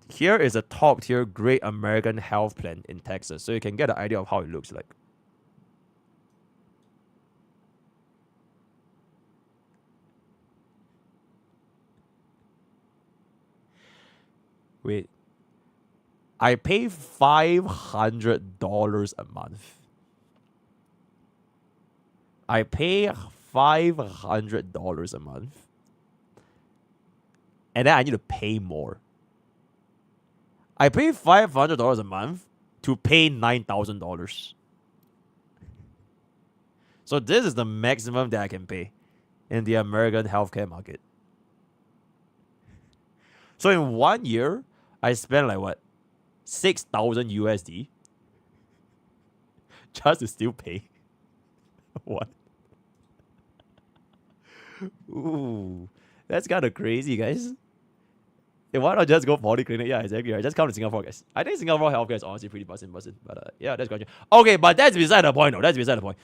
Here is a top tier great American health plan in Texas, so you can get an idea of how it looks like. Wait. I pay $500 a month. I pay $500 a month. And then I need to pay more. I pay $500 a month to pay $9,000. So this is the maximum that I can pay in the American healthcare market. So in 1 year, I spent like what, 6,000 USD just to still pay. What? Ooh, that's kind of crazy, guys. Yeah, why not just go polyclinic? Yeah, exactly. Right. Just come to Singapore, guys. I think Singapore healthcare is honestly pretty bussin'. But yeah, that's gotcha. Okay, but that's beside the point, though. That's beside the point.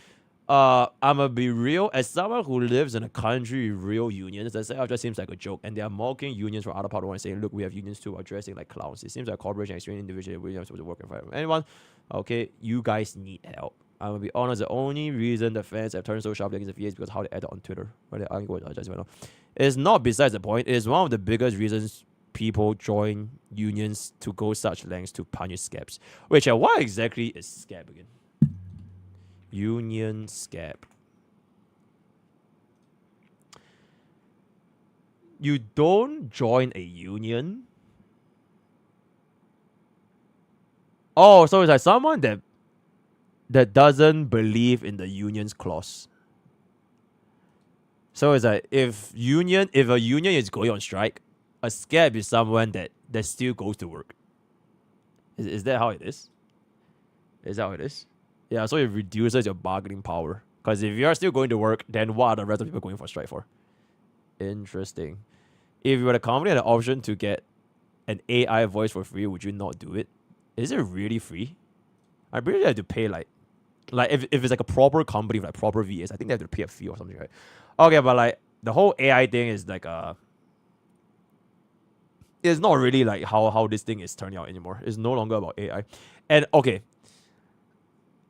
I'm gonna be real. As someone who lives in a country with real unions, that just seems like a joke. And they are mocking unions from other part of the world and saying, look, we have unions too, are dressing like clowns. It seems like corporation extreme individual really supposed to work in environment. Anyone? Okay, you guys need help. I'm gonna be honest, the only reason the fans have turned so sharply against the VA is because how they acted on Twitter. Right? They argue with just It's not besides the point. It is one of the biggest reasons people join unions to go such lengths to punish scabs. Which what exactly is scab again? Union scab. You don't join a union. Oh, so it's like someone that doesn't believe in the union's clause. So it's like if a union is going on strike, a scab is someone that still goes to work. Is that how it is? Is that how it is? Yeah, so it reduces your bargaining power. Because if you're still going to work, then what are the rest of people going for strike for? Interesting. If you were the company had the option to get an AI voice for free, would you not do it? Is it really free? I really have to pay like if it's like a proper company with like proper VAs, I think they have to pay a fee or something, right? Okay, but like the whole AI thing is like it's not really like how this thing is turning out anymore. It's no longer about AI. And okay,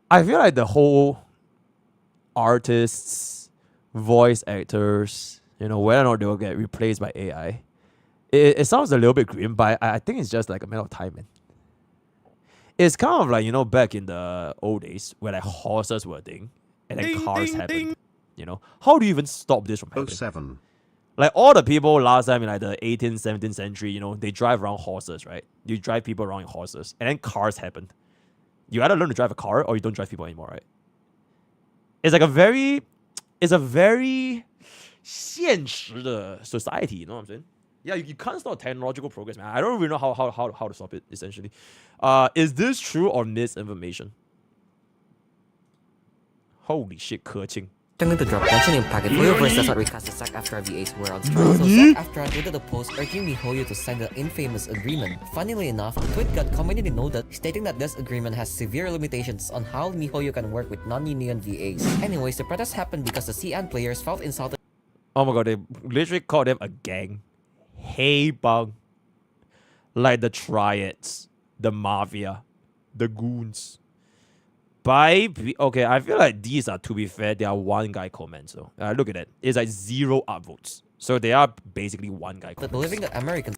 I feel like the whole artists, voice actors, whether or not they'll get replaced by AI, it sounds a little bit grim, but I think it's just like a matter of time, man. It's kind of like, back in the old days where like horses were a thing and then cars happened. How do you even stop this from happening? 07. Like all the people last time in like the 18th, 17th century, they drive around horses, right? You drive people around in horses and then cars happened. You either learn to drive a car or you don't drive people anymore, right? It's a very 现实的 society, you know what I'm saying? Yeah, you can't stop technological progress, man. I don't really know how to stop it, essentially. Is this true or misinformation? Holy shit, Keqing. Turning to drop tension in packet, MiHoYo does not recast the SAG AFTRA VAs were on strike, so SAG AFTRA tweeted a post urging MiHoYo to sign the infamous agreement. Funnily enough, the tweet got community noted, stating that this agreement has severe limitations on how MiHoYo can work with non-union VAs. Anyways, the protest happened because the Xi'an players felt insulted. Oh my god, they literally called them a gang. Hey bang. Like the triads, the mafia, the goons. Okay, I feel like these are, to be fair, they are one guy comments. So look at that. It's like 0 upvotes. So they are basically one guy comments. Believing that Americans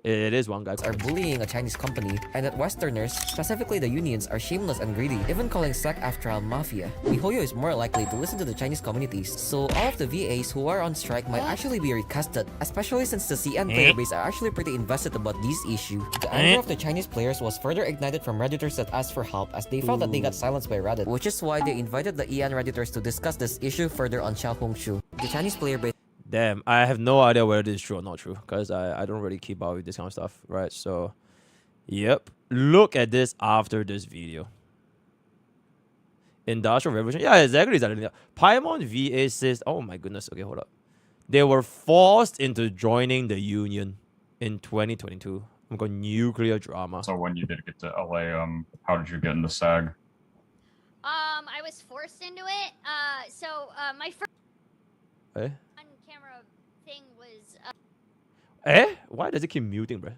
It is one guy are bullying a Chinese company, and that Westerners, specifically the unions, are shameless and greedy, even calling SAG AFTRA mafia. MiHoYo is more likely to listen to the Chinese communities, so all of the VAs who are on strike might actually be recasted, especially since the Xi'an player base are actually pretty invested about this issue. The anger of the Chinese players was further ignited from Redditors that asked for help, as they felt that they got silenced by Reddit, which is why they invited the Ian Redditors to discuss this issue further on Xiaohongshu. The Chinese player base. Damn, I have no idea whether this is true or not true, because I don't really keep up with this kind of stuff, right? So, yep. Look at this after this video. Industrial Revolution. Yeah, exactly. Paimon VA says, oh my goodness. Okay, hold up. They were forced into joining the union in 2022. I'm going nuclear drama. So when you did get to LA, how did you get into SAG? I was forced into it. My first on-camera thing was. Why does it keep muting, bro?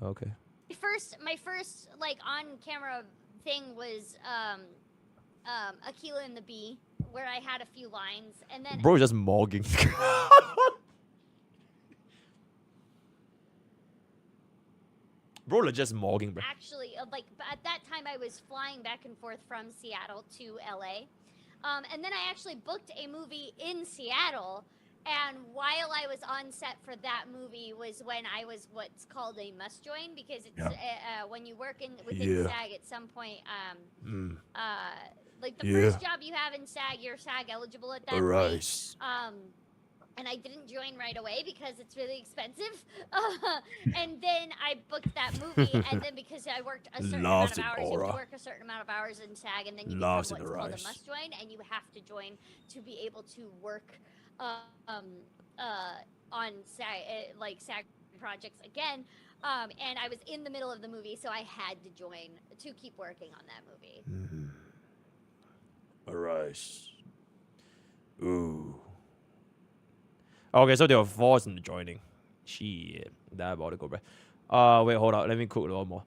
Okay. My first like on-camera thing was Aquila and the Bee, where I had a few lines, and then. Bro, just mogging. Bro, just mogging, bro. Actually, at that time, I was flying back and forth from Seattle to LA. And then I actually booked a movie in Seattle, and while I was on set for that movie was when I was what's called a must join, because it's when you work within SAG at some point, like the first job you have in SAG, you're SAG eligible at that point. and I didn't join right away because it's really expensive. And then I booked that movie, and then because I worked a certain amount of hours, you have to work a certain amount of hours in SAG, and then you become what's called a must join, and you have to join to be able to work on SAG, like SAG projects again. And I was in the middle of the movie, so I had to join to keep working on that movie. Alright. Ooh. Okay, so they were forced into joining. Shit. Diabolical, bro. Wait, hold on. Let me cook a little more.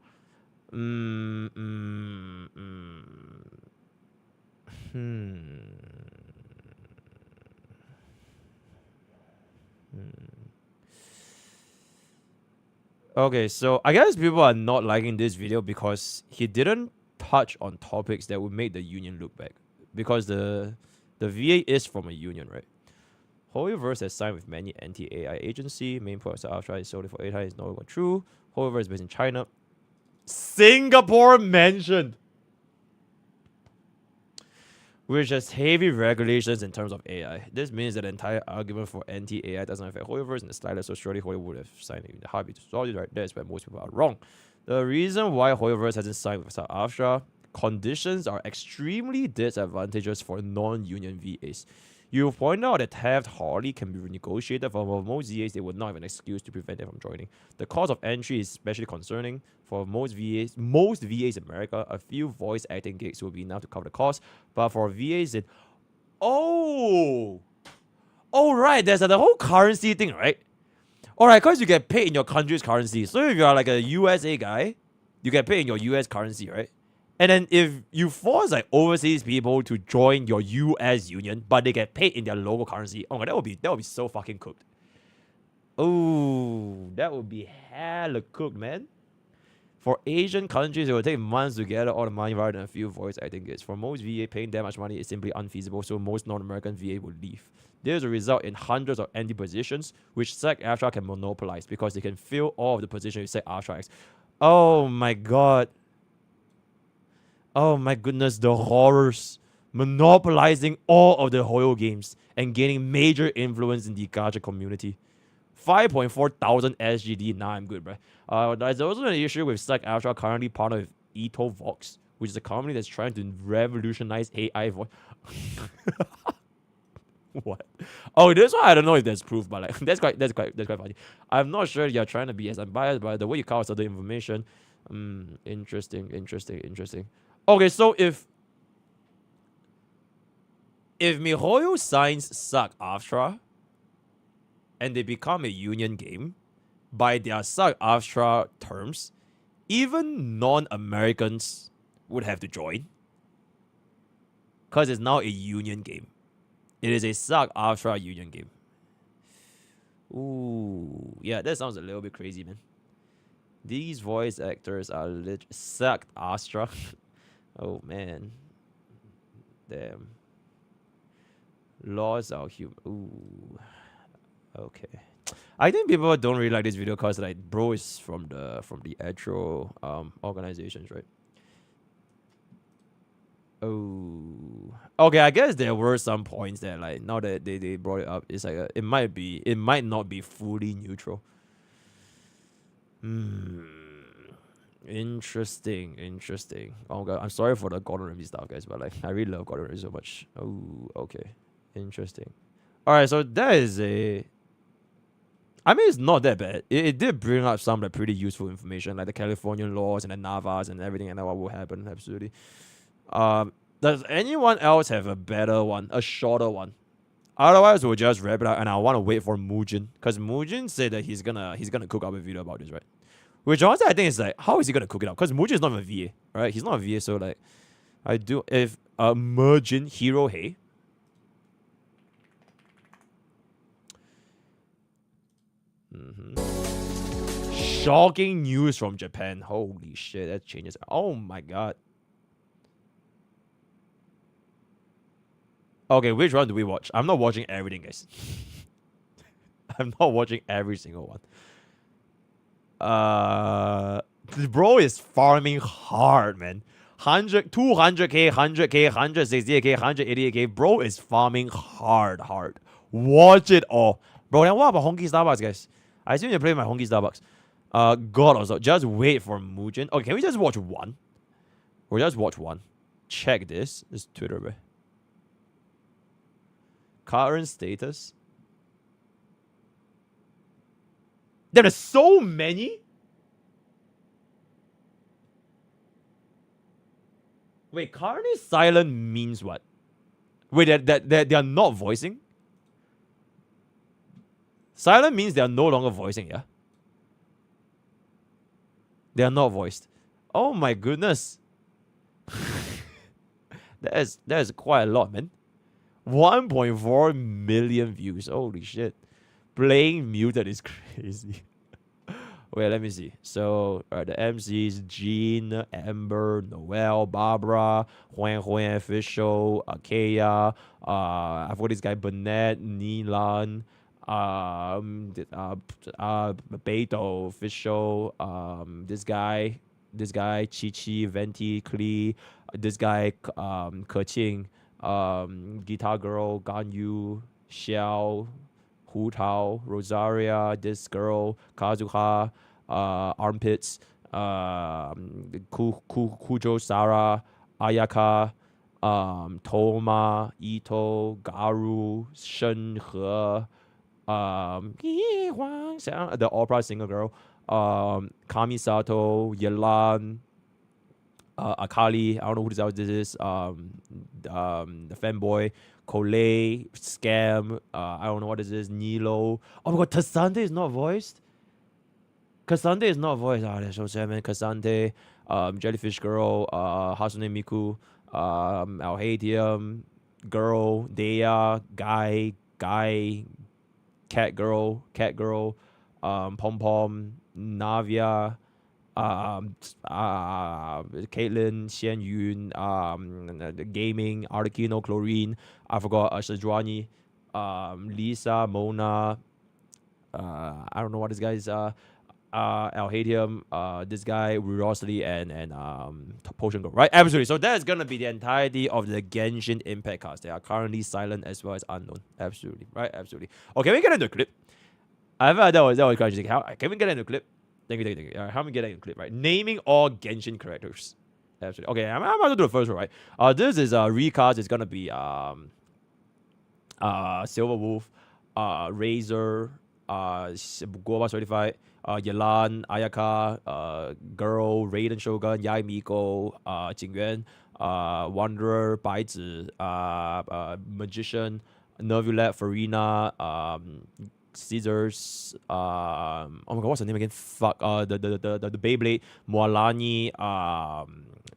Okay, so I guess people are not liking this video because he didn't touch on topics that would make the union look back. Because the VA is from a union, right? Hoyoverse has signed with many anti-AI agency. Main point of Aftra is solely for AI is no longer true. Hoyoverse is based in China. Singapore mentioned, which has heavy regulations in terms of AI. This means that the entire argument for anti-AI doesn't affect Hoyoverse in the slightest, so surely Hoyo would have signed it in the heartbeat to solve it. Right, that's where most people are wrong. The reason why Hoyoverse hasn't signed with Aftra, conditions are extremely disadvantageous for non-union VAs. You point out that theft hardly can be renegotiated. For most VAs, they would not have an excuse to prevent them from joining. The cost of entry is especially concerning. For most VAs in America, a few voice acting gigs will be enough to cover the cost. But for VAs in... Oh, right, there's the whole currency thing, right? Alright, because you get paid in your country's currency. So if you're like a USA guy, you get paid in your US currency, right? And then if you force like overseas people to join your US union, but they get paid in their local currency, oh, that would be so fucking cooked. Oh, that would be hella cooked, man. For Asian countries, it will take months to gather all the money rather than a few voice acting gigs. For most VA, paying that much money is simply unfeasible, so most non-American VA will leave. This will result in hundreds of empty positions, which SAG-AFTRA can monopolize because they can fill all of the positions with SAG-AFTRA. Oh my god. Oh my goodness, the horrors. Monopolizing all of the Hoyo games and gaining major influence in the gacha community. 5,400 SGD. Nah, I'm good, bro. There's also an issue with SAG-AFTRA currently partnered with Ito Vox, which is a company that's trying to revolutionize AI voice. What? Oh, this one I don't know if there's proof, but like that's quite funny. I'm not sure you're trying to be as unbiased, but the way you cover the information, interesting. Okay, so if MiHoYo signs SAG-AFTRA and they become a union game by their SAG-AFTRA terms, even non-Americans would have to join because it's now a union game. It is a SAG-AFTRA union game. Ooh, yeah, that sounds a little bit crazy, man. These voice actors are SAG-AFTRA. Oh, man. Damn. Laws are human. Ooh. Okay. I think people don't really like this video because like bro is from the actual organizations, right? Oh, okay. I guess there were some points that like now that they brought it up, it's like it might not be fully neutral. Interesting. Oh god, I'm sorry for the Gordon Ramsay stuff, guys, but like I really love Gordon Ramsay so much. Oh, okay, interesting. All right, so that is I mean, it's not that bad. It did bring up some like pretty useful information, like the Californian laws and the Navas and everything, and what will happen. Absolutely. Does anyone else have a better one, a shorter one? Otherwise, we'll just wrap it up, and I want to wait for Mujin, because Mujin said that he's gonna cook up a video about this, right? Which honestly, I think is like, how is he gonna cook it up? Because Mujin is not a VA, right? He's not a VA, so like, if Mujin Hero Hey. Shocking news from Japan. Holy shit, that changes. Oh my god. Okay, which one do we watch? I'm not watching everything, guys. I'm not watching every single one. Bro is farming hard, man. 200k, 100k, 168k, 188k. Bro is farming hard. Watch it all. Bro, then what about Honkai Starbucks, guys? I assume you're playing my Honkai Starbucks. God also. Just wait for Mujin. Okay, can we just watch one? We'll just watch one. Check this. This is Twitter, bro. Current status. There's so many. Wait, currently silent means what? Wait, they are not voicing? Silent means they are no longer voicing, yeah? They are not voiced. Oh my goodness. that is quite a lot, man. 1.4 million views. Holy shit. Playing muted is crazy. Wait, let me see. So, the MCs, Jean, Amber, Noel, Barbara, Huan Official, Akea, I forgot this guy, Burnett, Nilan, Beto, Official, this guy, Chichi, Venti, Klee, this guy, Keching, Guitar Girl, Ganyu, Xiao, Hu Tao, Rosaria, this girl, Kazuha, Armpits, Kujo Sara, Ayaka, Toma, Ito, Garu, Shen He, the opera singer girl, Kamisato, Yelan, Akali, I don't know who this is, the fanboy, Coley, Scam, I don't know what this is, Nilo. Oh my god, Cassante is not voiced? Cassante is not voiced. Ah, that's so sad, man. Cassante, Jellyfish Girl, Hasune Miku, Alhadium, Girl, Dea, Guy, Cat Girl, Pom Pom, Navia, Caitlin, Xian Yun, the gaming, Arlecchino, Chlorine, I forgot Shadwani, Lisa, Mona, I don't know what this guy's Alhadium, this guy, Rurosity, and Potion Girl, right? Absolutely. So that's gonna be the entirety of the Genshin Impact cast. They are currently silent as well as unknown. Absolutely, right? Absolutely. Okay, we get into the clip. I thought that was quite interesting. How can we get into the clip? Thank you. All right, how we get into the clip, right? Naming all Genshin characters. Absolutely. Okay, I'm about to do the first one, right? This is recast. It's gonna be Silver Wolf, Razor, Guoba Certified, Yelan, Ayaka, Girl, Raiden Shogun, Yai Miko, Jingyuan, Wanderer, Baizi, Magician, Nervulet, Farina, Scissors, oh my god, what's her name again? Fuck, the Beyblade, Moalani,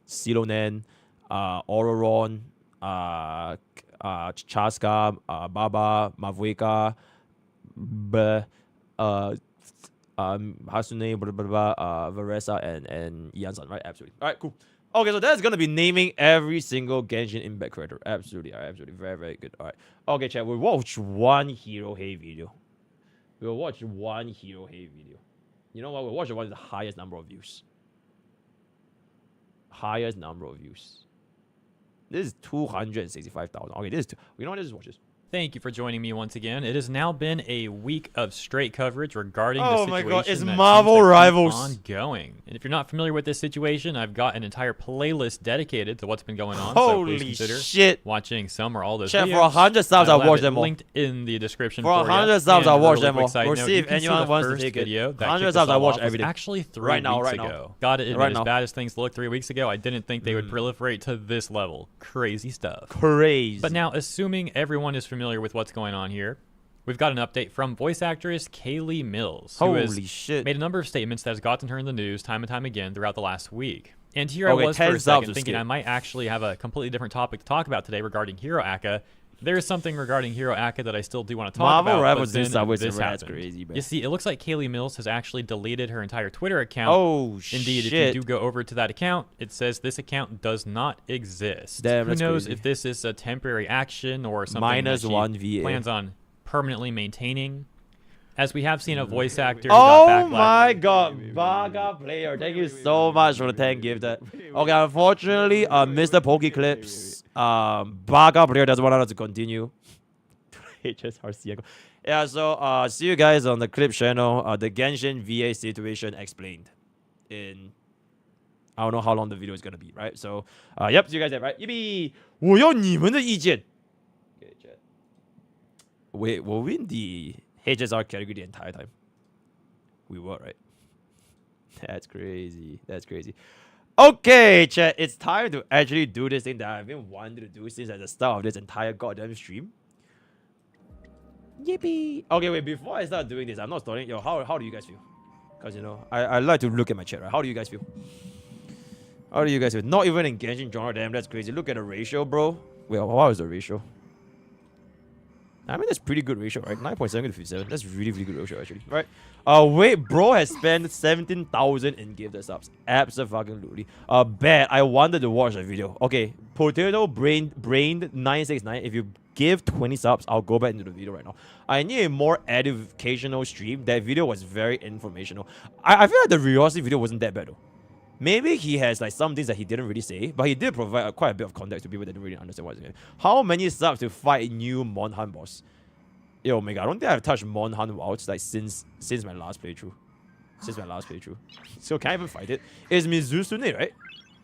Silonen, Auroron, Chaska, Baba, Mavuika, Hasune, Varesa, and Yansan, right? Absolutely. All right, cool. Okay, so that's gonna be naming every single Genshin Impact character. Absolutely, absolutely, very, very good. All right. Okay, chat. We'll watch one Hero Hey video. We'll watch one Hero Hey video. You know what? We'll watch the one with the highest number of views. Highest number of views. This is 265,000. Okay, this is you know what? Let's just watch this. Thank you for joining me once again. It has now been a week of straight coverage regarding the situation. Oh my god, it's that Marvel Rivals ongoing. And if you're not familiar with this situation, I've got an entire playlist dedicated to what's been going on. Holy so please consider shit. watching some or all those Chat, videos. for 100 subs, I'll watch them all. Linked in the description. For 100 subs, I'll watch them all. We'll see if anyone wants to take it. 100 subs, I'll watch everything. Actually, 3 weeks ago. Gotta admit, as bad as things looked 3 weeks ago, I didn't think they would proliferate to this level. Crazy stuff. Crazy. But now, assuming everyone is familiar with what's going on here, we've got an update from voice actress Kaylee Mills, who has made a number of statements that has gotten her in the news time and time again throughout the last week. And here I was for a second thinking I might actually have a completely different topic to talk about today regarding Hero Aka. There is something regarding Hero Aka that I still do want to talk about. Rivals but then this happened. Crazy, you see, it looks like Kaylee Mills has actually deleted her entire Twitter account. Oh, Indeed, shit. if you do go over to that account, it says this account does not exist. Damn, Who knows crazy. if this is a temporary action or something -1 that she VA. plans on permanently maintaining. As we have seen a voice actor. Oh my god, Baga player. Thank you so much for the 10 gift. Okay, unfortunately, MrPokke clips. Baga player doesn't want us to continue. HSRC. Yeah, so see you guys on the clip channel. The Genshin VA situation explained in I don't know how long the video is gonna be, right? So yep, see you guys there, right? Yippee! 我要你们的意见. Okay, chat. Wait, were we in the HSR category the entire time? We were, right? That's crazy. That's crazy. Okay, chat. It's time to actually do this thing that I've been wanting to do since at the start of this entire goddamn stream. Yippee! Okay, wait. Before I start doing this, I'm not starting. Yo, how do you guys feel? Because, you know, I like to look at my chat, right? How do you guys feel? How do you guys feel? Not even in Genshin genre, damn, that's crazy. Look at the ratio, bro. Wait, what was the ratio? I mean, that's pretty good ratio, right? 9.7 to 57. That's really, really good ratio, actually. Right? Wait, bro has spent 17,000 in gifted subs. Absolutely. Bad. I wanted to watch that video. Okay, Potato Brained 969. If you give 20 subs, I'll go back into the video right now. I need a more educational stream. That video was very informational. I feel like the Ryosi video wasn't that bad, though. Maybe he has like some things that he didn't really say, but he did provide quite a bit of context to people that didn't really understand what's going on. How many subs to fight new Monhan boss? Yo, Omega, I don't think I've touched Monhan wilds like since my last playthrough. So can I even fight it? It's Mizusune, right?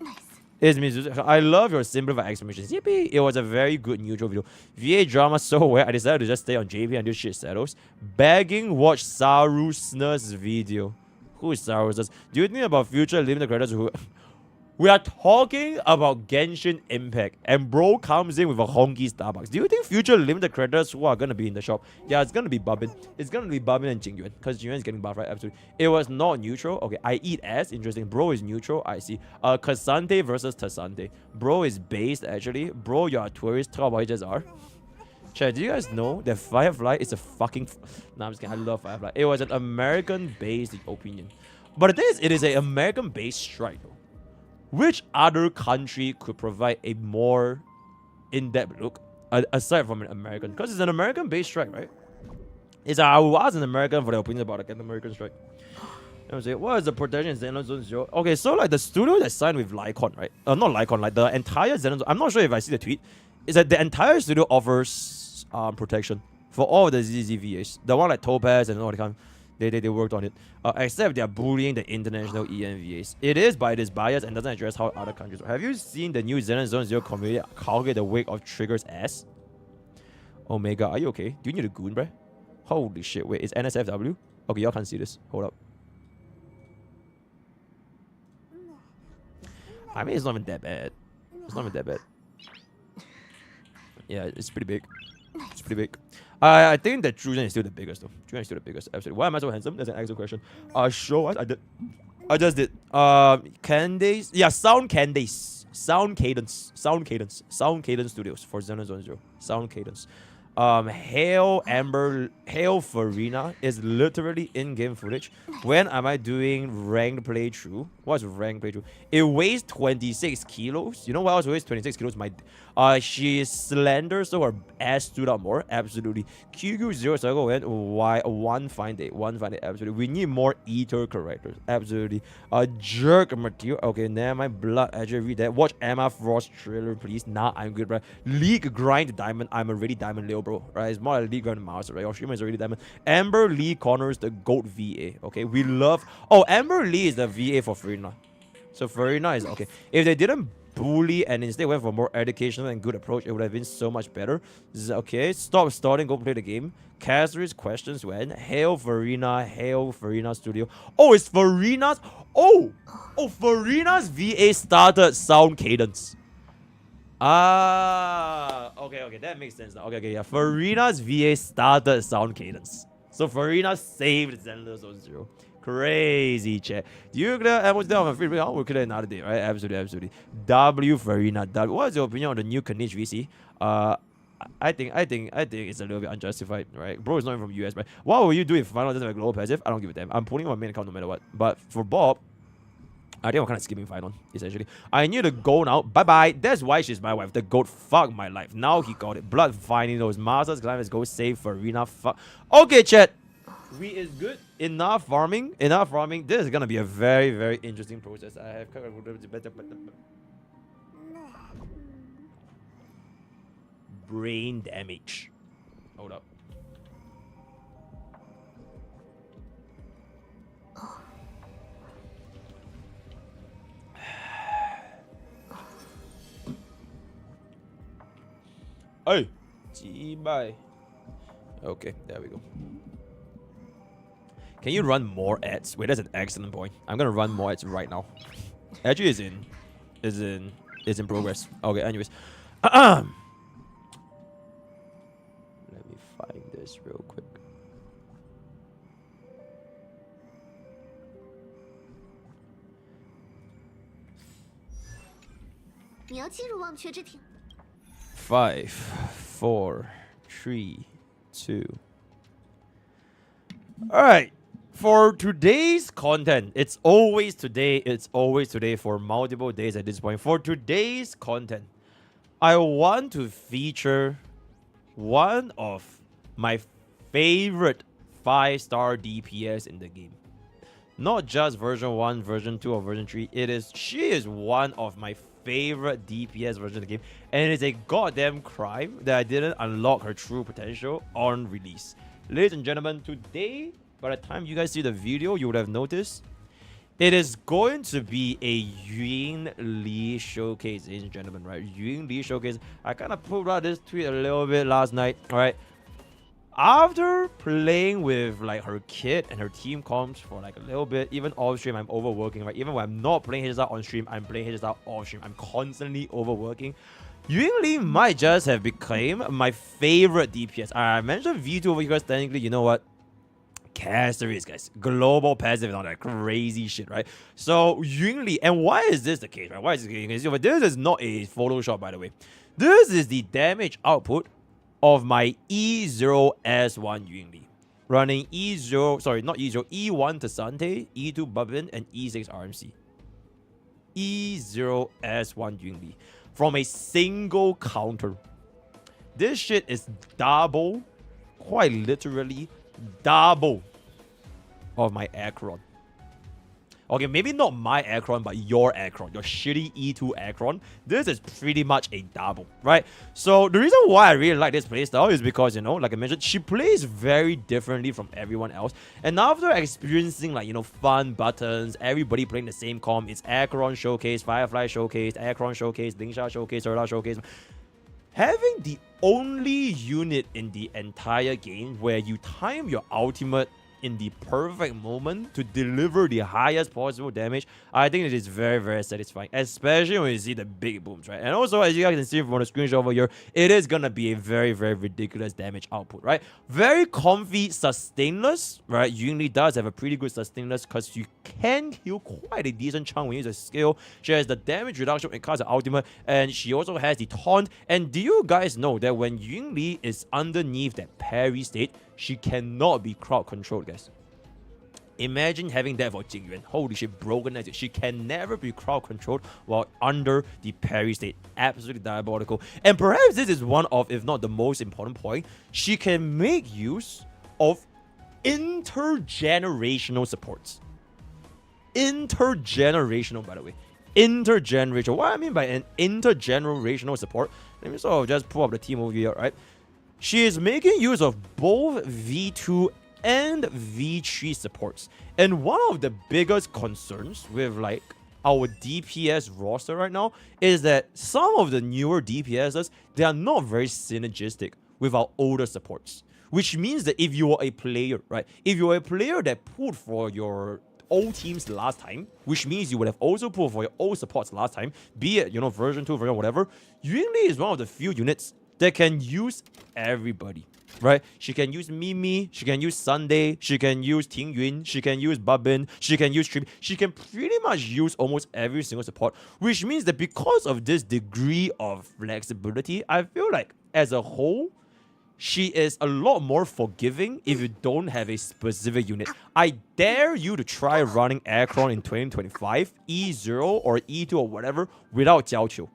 Nice. It's Mizusune. I love your simplified explanations. Yippee! It was a very good neutral video. VA drama so well, I decided to just stay on JP until shit settles. Begging watch Sarusner's video. Who is Star Wars? Do you think about future limited creators who... We are talking about Genshin Impact, and bro comes in with a honky Starbucks. Do you think future limited creators who are going to be in the shop? Yeah, it's going to be Babin. It's going to be Babin and Jingyuan, because Jingyuan is getting buffed, right? Absolutely. It was not neutral. Okay, I eat ass. Interesting. Bro is neutral. I see. Kasante versus Tasante. Bro is based, actually. Bro, you're a tourist. Talk about HSR. Chat, do you guys know that Firefly is a fucking... Nah, I'm just kidding. I love Firefly. It was an American-based opinion. But the thing is, it is an American-based strike, though. Which other country could provide a more in-depth look, aside from an American? Because it's an American-based strike, right? I was an American for the opinion about an American strike. You know what I'm saying? What is the protection in Xenon Zone 0? Okay, so like the studio that signed with Lycon, right? Not Lycon, like the entire Xenon Zone... I'm not sure if I see the tweet. Is that the entire studio offers protection for all of the ZZVAs. The one like Topaz and all the kind, they worked on it. Except they are bullying the international ENVAs. It is by this bias and doesn't address how other countries. Have you seen the new Xenon Zone 0 community calculate the weight of Trigger's ass? Omega, are you okay? Do you need a goon, bruh? Holy shit, wait, it's NSFW? Okay, y'all can't see this. Hold up. I mean, it's not even that bad. It's not even that bad. Yeah, it's pretty big. It's pretty big. I think that Trujan is still the biggest, though. Trujan is still the biggest. Absolutely. Why am I so handsome? That's an excellent question. Show us. I just did. Candace. Yeah, Sound Candace. Sound Cadence Studios for Xenon Zone 0. Sound Cadence. Hail Farina is literally in-game footage. When am I doing ranked playthrough? What's ranked playthrough? It weighs 26 kilos. You know what else weighs 26 kilos? She is slender, so her ass stood out more. Absolutely. QQ 0 circle and one fine day. Absolutely. We need more eater characters. Absolutely. Jerk material. Okay, now my blood. Actually, read that. Watch Emma Frost trailer, please. Nah, I'm good, bro. League grind diamond. I'm already diamond Leo, bro. Right? It's more like League grind master, right? Your streamer is already diamond. Amber Lee Connors, the GOAT VA. Okay, we love. Oh, Amber Lee is the VA for Farina. So Farina is okay. If they didn't bully and instead went for more educational and good approach, it would have been so much better. Okay, stop stalling, go play the game. Casary's questions when Hail Farina Studio. Oh, it's Farina's. Oh, Farina's VA started Sound Cadence. Okay, that makes sense now. Okay, yeah. Farina's VA started Sound Cadence. So Farina saved Xenon Zone 0. Crazy chat. Do you clear ammo down on a free break? We'll clear another day, right? Absolutely. W Farina. What is your opinion on the new Kanish VC? I think it's a little bit unjustified, right? Bro is not even from US, right? What will you do if Final doesn't have a Globalpassive? I don't give a damn. I'm pulling my main account no matter what. But for Bob, I think I'm kind of skipping Final, essentially. I need to go now. Bye-bye. That's why she's my wife. The goat. Fuck my life. Now he got it. Blood finding those masters. Let's go save Farina. Fuck. Okay, chat. We is good. Enough farming. This is gonna be a very, very interesting process. I have brain damage. Hold up. Hey, bye. Okay, there we go. Can you run more ads? Wait, that's an excellent point. I'm gonna run more ads right now. Actually, is in progress. Okay, anyways, let me find this real quick. Five, 4, 3, 2. All right. For today's content, it's always today for multiple days at this point. For today's content, I want to feature one of my favorite 5-star DPS in the game. Not just version 1, version 2, or version 3. She is one of my favorite DPS version of the game. And it is a goddamn crime that I didn't unlock her true potential on release. Ladies and gentlemen, today, by the time you guys see the video, you would have noticed it is going to be a Yun Li showcase, ladies and gentlemen, right? Yun Li showcase. I kind of pulled out this tweet a little bit last night, all right? After playing with like her kit and her team comps for like a little bit, even off stream, I'm overworking, right? Even when I'm not playing HSR on stream, I'm playing HSR off stream. I'm constantly overworking. Yun Li might just have become my favorite DPS. I mentioned V2 over here, guys. Technically, you know what? Caster is, guys. Globalpassive and all that crazy shit, right? So, Yun Li, and why is this the case, right? Why is this the case? This is not a Photoshop, by the way. This is the damage output of my E0S1 Yun Li. Running E1 Tasante, E2 Bubbin, and E6 RMC. E0S1 Yun Li. From a single counter. This shit is double, quite literally double of my Akron. Okay, maybe not my Akron, but your Akron, your shitty E2 Akron. This is pretty much a double, right? So the reason why I really like this playstyle is because, you know, like I mentioned, she plays very differently from everyone else. And after experiencing, like, you know, fun buttons, everybody playing the same comp, it's Akron Showcase, Firefly Showcase, Akron Showcase, Lingsha Showcase, Serla Showcase. Having the only unit in the entire game where you time your ultimate in the perfect moment to deliver the highest possible damage, I think it is very, very satisfying, especially when you see the big booms, right? And also, as you guys can see from the screenshot over here, it is gonna be a very, very ridiculous damage output, right? Very comfy sustainless, right? Yun Li does have a pretty good sustainless because you can heal quite a decent chunk when you use a skill. She has the damage reduction when it casts the ultimate, and she also has the taunt. And do you guys know that when Yun Li is underneath that parry state, she cannot be crowd controlled, guys? Imagine having that for Jingyuan. Holy shit, broken as it. She can never be crowd controlled while under the parry state. Absolutely diabolical. And perhaps this is one of, if not the most important point, she can make use of intergenerational supports. Intergenerational, by the way. Intergenerational. What I mean by an intergenerational support, let me sort of just pull up the team over here, right? She is making use of both V2 and V3 supports. And one of the biggest concerns with like our DPS roster right now is that some of the newer DPSs, they are not very synergistic with our older supports. Which means that if you are a player, right? If you are a player that pulled for your old teams last time, which means you would have also pulled for your old supports last time, be it, you know, version 2, version whatever, Yun Li is one of the few units that can use everybody, right? She can use Mimi, she can use Sunday, she can use Ting Yun, she can use Babin, she can use Trip. She can pretty much use almost every single support, which means that because of this degree of flexibility, I feel like as a whole, she is a lot more forgiving if you don't have a specific unit. I dare you to try running Akron in 2025, E0 or E2 or whatever, without Jiao Qiu.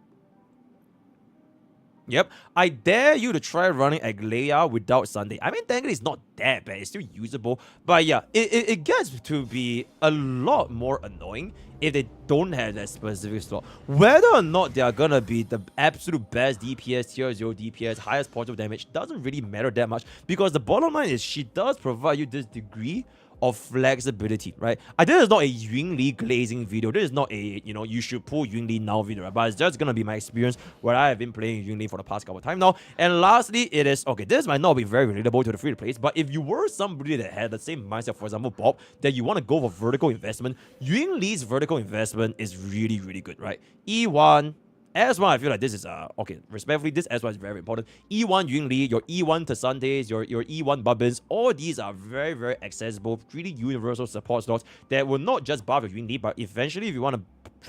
Yep, I dare you to try running Aglaia without Sunday. I mean, technically it's not that bad, it's still usable. But yeah, it gets to be a lot more annoying if they don't have that specific slot. Whether or not they are gonna be the absolute best DPS, tier 0 DPS, highest portable damage, doesn't really matter that much. Because the bottom line is she does provide you this degree of flexibility, right? This is not a Yunli glazing video. This is not a, you should pull Yunli now video, right? But it's just gonna be my experience where I have been playing Yunli for the past couple of times now. And lastly, it is, okay, this might not be very relatable to the free-to-plays, but if you were somebody that had the same mindset, for example, Bob, that you want to go for vertical investment, Yunli's vertical investment is really, really good, right? E1, S1, I feel like this is, okay, respectfully, this S1 is very important. E1 Yunli, your E1 to Sundays, your E1 Bubbins, all these are very, very accessible, really universal support slots that will not just buff your Yunli, but eventually, if you want to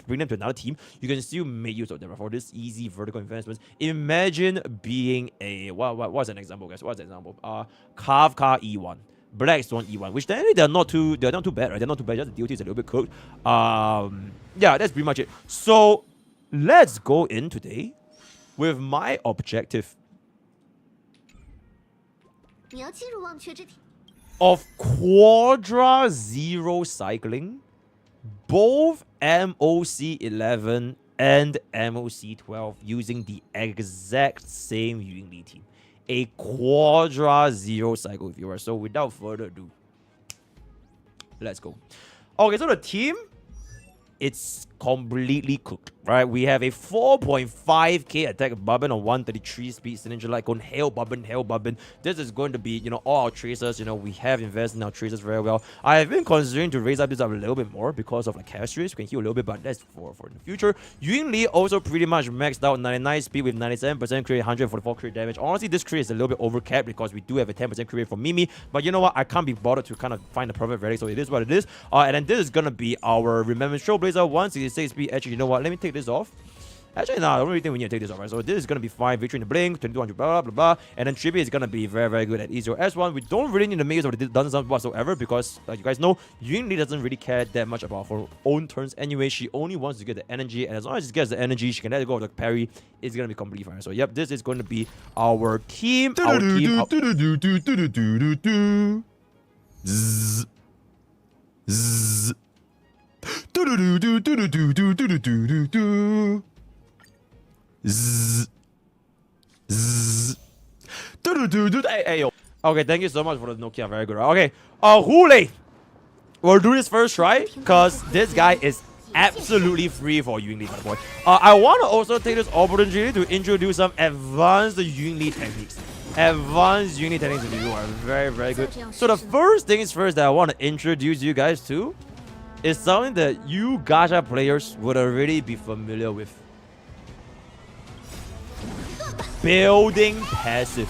bring them to another team, you can still make use of them for this easy vertical investments. Imagine being a, what's an example, guys? What's an example? Kafka E1. Black Swan E1, which technically they're not too bad, right? They're not too bad, just the DOT is a little bit cooked. Yeah, that's pretty much it. So, let's go in today with my objective of Quadra 0 cycling both MOC 11 and MOC 12 using the exact same Yunli team. A Quadra 0 cycle viewer. So without further ado, let's go. Okay, so the team, it's completely cooked, right? We have a 4.5k attack Bubbin on 133 speed Signature Light Cone. Hail Bubbin. This is going to be, all our tracers. We have invested in our tracers very well. I have been considering to raise this up a little bit more because of like chemistry. You can heal a little bit, but that's for the future. Yunli also pretty much maxed out 99 speed with 97% crit, 144 crit damage. Honestly, this crit is a little bit overcapped because we do have a 10% crit rate for Mimi. But you know what? I can't be bothered to kind of find the perfect relic, so it is what it is. And then this is gonna be our Remembrance Trailblazer 166 speed. Actually, you know what? Let me take this off. Actually, no, I don't really think we need to take this off, right? So this is going to be fine. Victory in the Blink, 2200, blah, blah, blah. And then Tribute is going to be very, very good at E0 S1. We don't really need to make use of the Dungeons whatsoever because, like you guys know, Yunli doesn't really care that much about her own turns anyway. She only wants to get the energy, and as long as she gets the energy, she can let it go of the parry. It's going to be completely fine. So, yep, this is going to be our team. Hey, yo. Okay, thank you so much for the Nokia. Very good. Okay, Hule. We'll do this first try because this guy is absolutely free for Yunli, my boy. I want to also take this opportunity to introduce some advanced Yunli techniques. Advanced Yunli techniques in the video are very, very good. So the first things first that I want to introduce you guys to is something that you gacha players would already be familiar with. Building passive.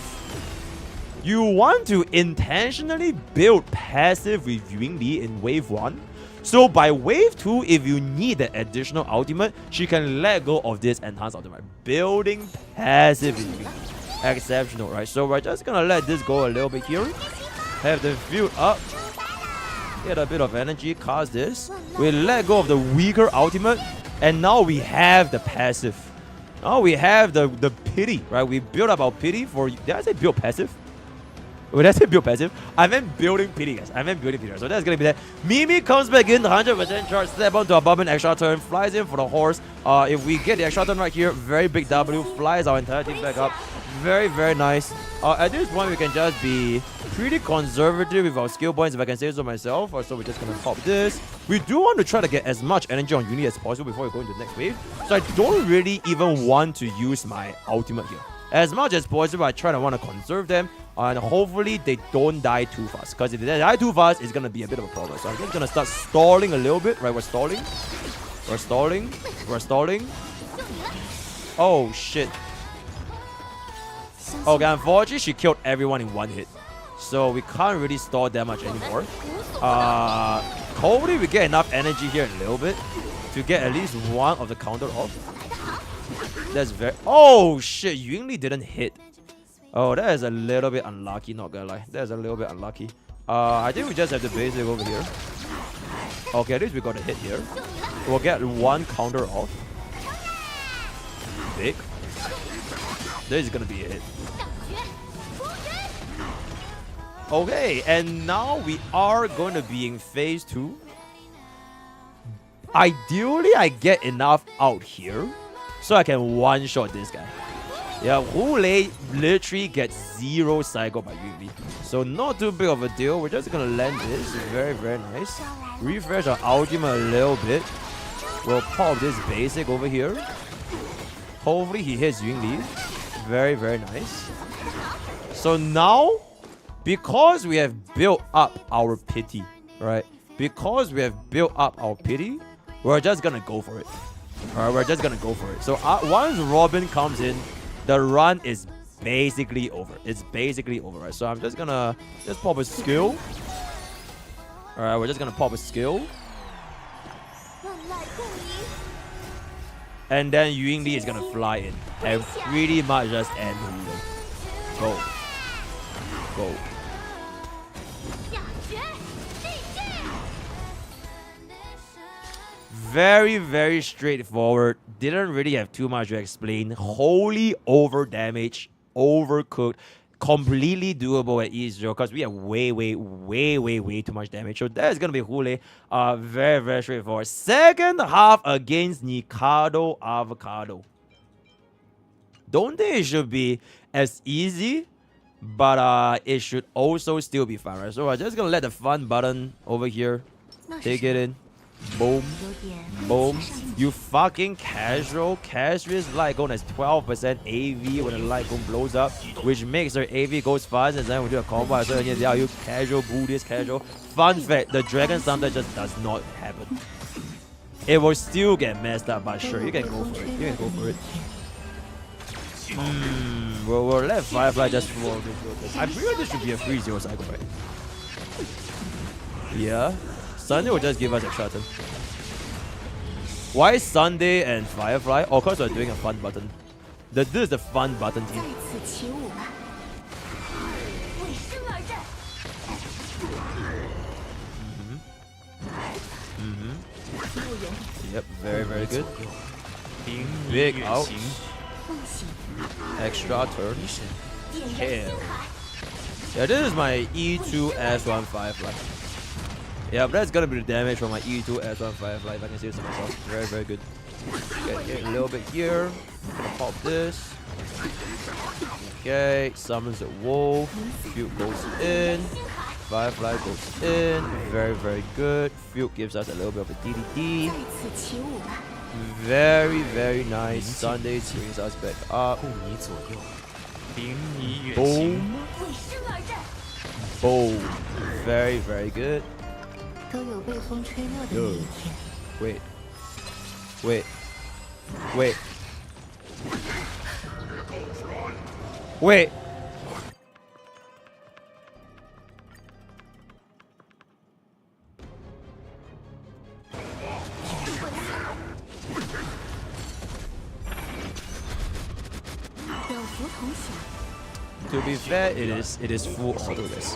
You want to intentionally build passive with Yunli in wave 1. So by wave 2, if you need the additional ultimate, she can let go of this enhanced ultimate. Building passive with Yunli. Exceptional, right? So we're just gonna let this go a little bit here. Have the field up. Get a bit of energy, cast this. We let go of the weaker ultimate. And now we have the passive. Now we have the pity, right? We built up our pity for... Did I say build passive? When I say build passive, I meant building pity, guys. I meant building pity. So that's going to be that. Mimi comes back in, 100% charge, step onto a Bubbin, extra turn, flies in for the horse. If we get the extra turn right here, very big W, flies our entire team back up. Very, very nice. At this point, we can just be pretty conservative with our skill points, if I can say so myself. So we're just going to pop this. We do want to try to get as much energy on Yunli as possible before we go into the next wave. So I don't really even want to use my ultimate here. As much as possible, I try to want to conserve them. And hopefully they don't die too fast. Because if they die too fast, it's going to be a bit of a problem. So I'm just going to start stalling a little bit. Right, we're stalling. We're stalling. We're stalling. Oh, shit. Okay, unfortunately, she killed everyone in one hit. So we can't really stall that much anymore. Hopefully we get enough energy here a little bit to get at least one of the counter off. That's very... Oh, shit. Yunli didn't hit. Oh, that is a little bit unlucky, not gonna lie. That is a little bit unlucky. I think we just have to base it over here. Okay, at least we got a hit here. We'll get one counter off. Big. This is gonna be it. Okay, and now we are going to be in phase 2. Ideally, I get enough out here so I can one-shot this guy. Yeah, Hu Lei literally gets 0 cycle by Yunli. So not too big of a deal. We're just gonna land this. Very, very nice. Refresh our ultimate a little bit. We'll pop this basic over here. Hopefully he hits Yunli. Very, very nice. So now, because we have built up our pity, right? Because we have built up our pity, we're just gonna go for it. Alright, we're just gonna go for it. So once Robin comes in, the run is basically over. It's basically over, right? So I'm just gonna pop a skill. Alright, we're just gonna pop a skill. And then Yunli is gonna fly in and pretty much just end Hulu. Go. Go. Very, very straightforward. Didn't really have too much to explain. Wholly over damage, overcooked, completely doable at E0 because we have way too much damage. So that is gonna be Hule. Very, very straightforward. Second half against Nikado Avocado. Don't think it should be as easy, but it should also still be fun, right? So I'm just gonna let the fun button over here take it in. Boom. Boom. You fucking casual. Castrius Lightgun has 12% AV when the Lightgun blows up, which makes her AV goes fast, and then we do a combo. So you casual, Buddhist casual. Fun fact, the Dragon Thunder just does not happen. It will still get messed up, but sure, you can go for it. You can go for it. We'll let Firefly just roll this. I'm pretty sure this should be a 3-0 cycle, right? Yeah. Sunday will just give us a shot. Why Sunday and Firefly? Oh, because we're doing a fun button. This is the fun button team. Yep, very, very good. Big out. Extra turn. Hell. Yeah, this is my E2 S1 Firefly. Yeah, but that's gonna be the damage from my E2 S1 Firefly if I can see it to myself. Very, very good. Get a little bit here. Gonna pop this. Okay, summons a wolf. Fuke goes in. Firefly goes in. Very, very good. Fuke gives us a little bit of a DDD. Very, very nice. Sunday brings us back up. Boom. Boom. Very, very good. Yo. Wait. Wait. Wait. Wait. To be fair, it is full auto this.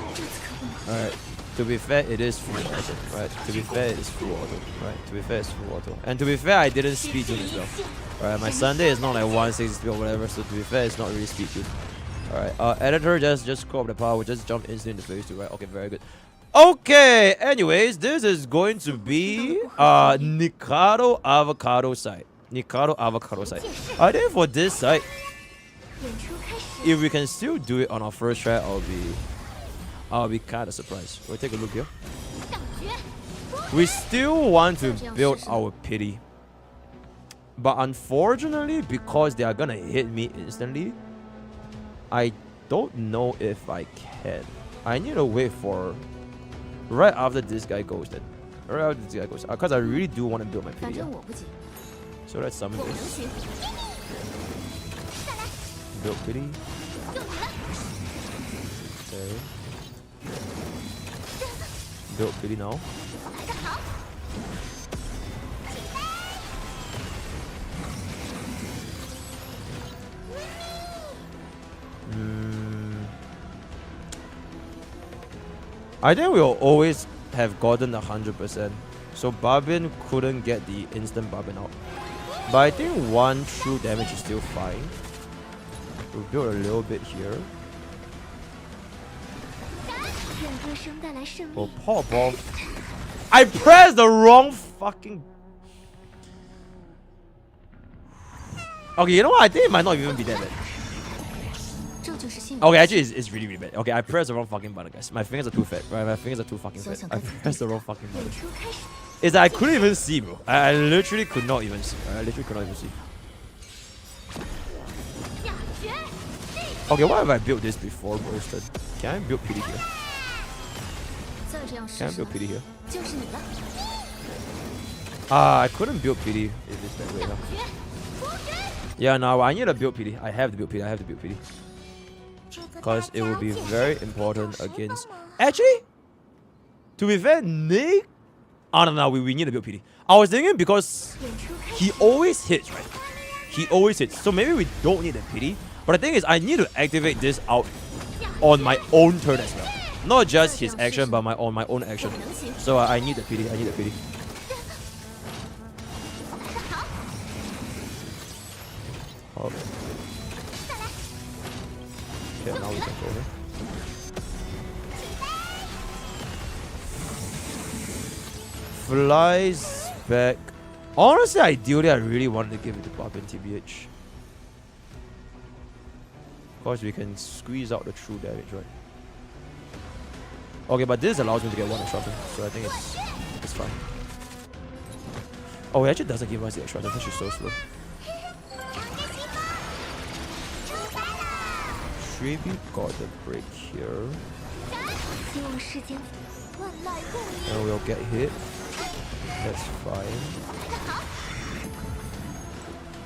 Alright. To be fair, it is full auto. Right. To be fair, it is full auto. Right. To be fair, it's full auto. And to be fair, I didn't speed tune as well. Alright, my Sunday is not like 160 speed or whatever, so to be fair, it's not really speed tune. Alright, editor just crop the power, we just jump instantly into phase 2, right? Okay, very good. Okay, anyways, this is going to be Nikado Avocado side. Nikado Avocado side. I think for this side, if we can still do it on our first try, I'll be kind of surprised. We'll take a look here. We still want to build our pity, but unfortunately, because they are gonna hit me instantly, I don't know if I can. I need to wait for right after this guy goes then. Right after this guy goes, because I really do want to build my pity. So let's summon this. Build pity. Okay. Build pity now. I think we'll always have gotten 100%. So Barbin couldn't get the instant Barbin out. But I think 1 true damage is still fine. We'll build a little bit here. We'll pop off. I pressed the wrong fucking... Okay, you know what? I think it might not even be that bad. Okay, actually, it's really, really bad. Okay, I pressed the wrong fucking button, guys. My fingers are too fat, right? My fingers are too fucking fat. I pressed the wrong fucking button. It's that I couldn't even see, bro. I literally could not even see. I literally could not even see. Okay, why have I built this before roasted? Can I build pity here? Can I build pity here? I couldn't build pity if it's that way, huh? Yeah, no, I need to build pity. I have to build pity. I have to build pity. Because it will be very important against... Actually, to be fair, Nick... I don't know, we need to build pity. I was thinking because he always hits, right? He always hits. So maybe we don't need a pity. But the thing is, I need to activate this out on my own turn as well. Not just his action, but on my own action. So I need the pity. I need the pity. Okay. Okay, now we can go here. Flies back. Honestly, ideally, I really wanted to give it to Barbin TBH. Of course, we can squeeze out the true damage, right? Okay, but this allows me to get one extra turn, so I think it's fine. Oh, it actually doesn't give us the extra turn, which is so slow. Shrevey got the break here. And we'll get hit. That's fine.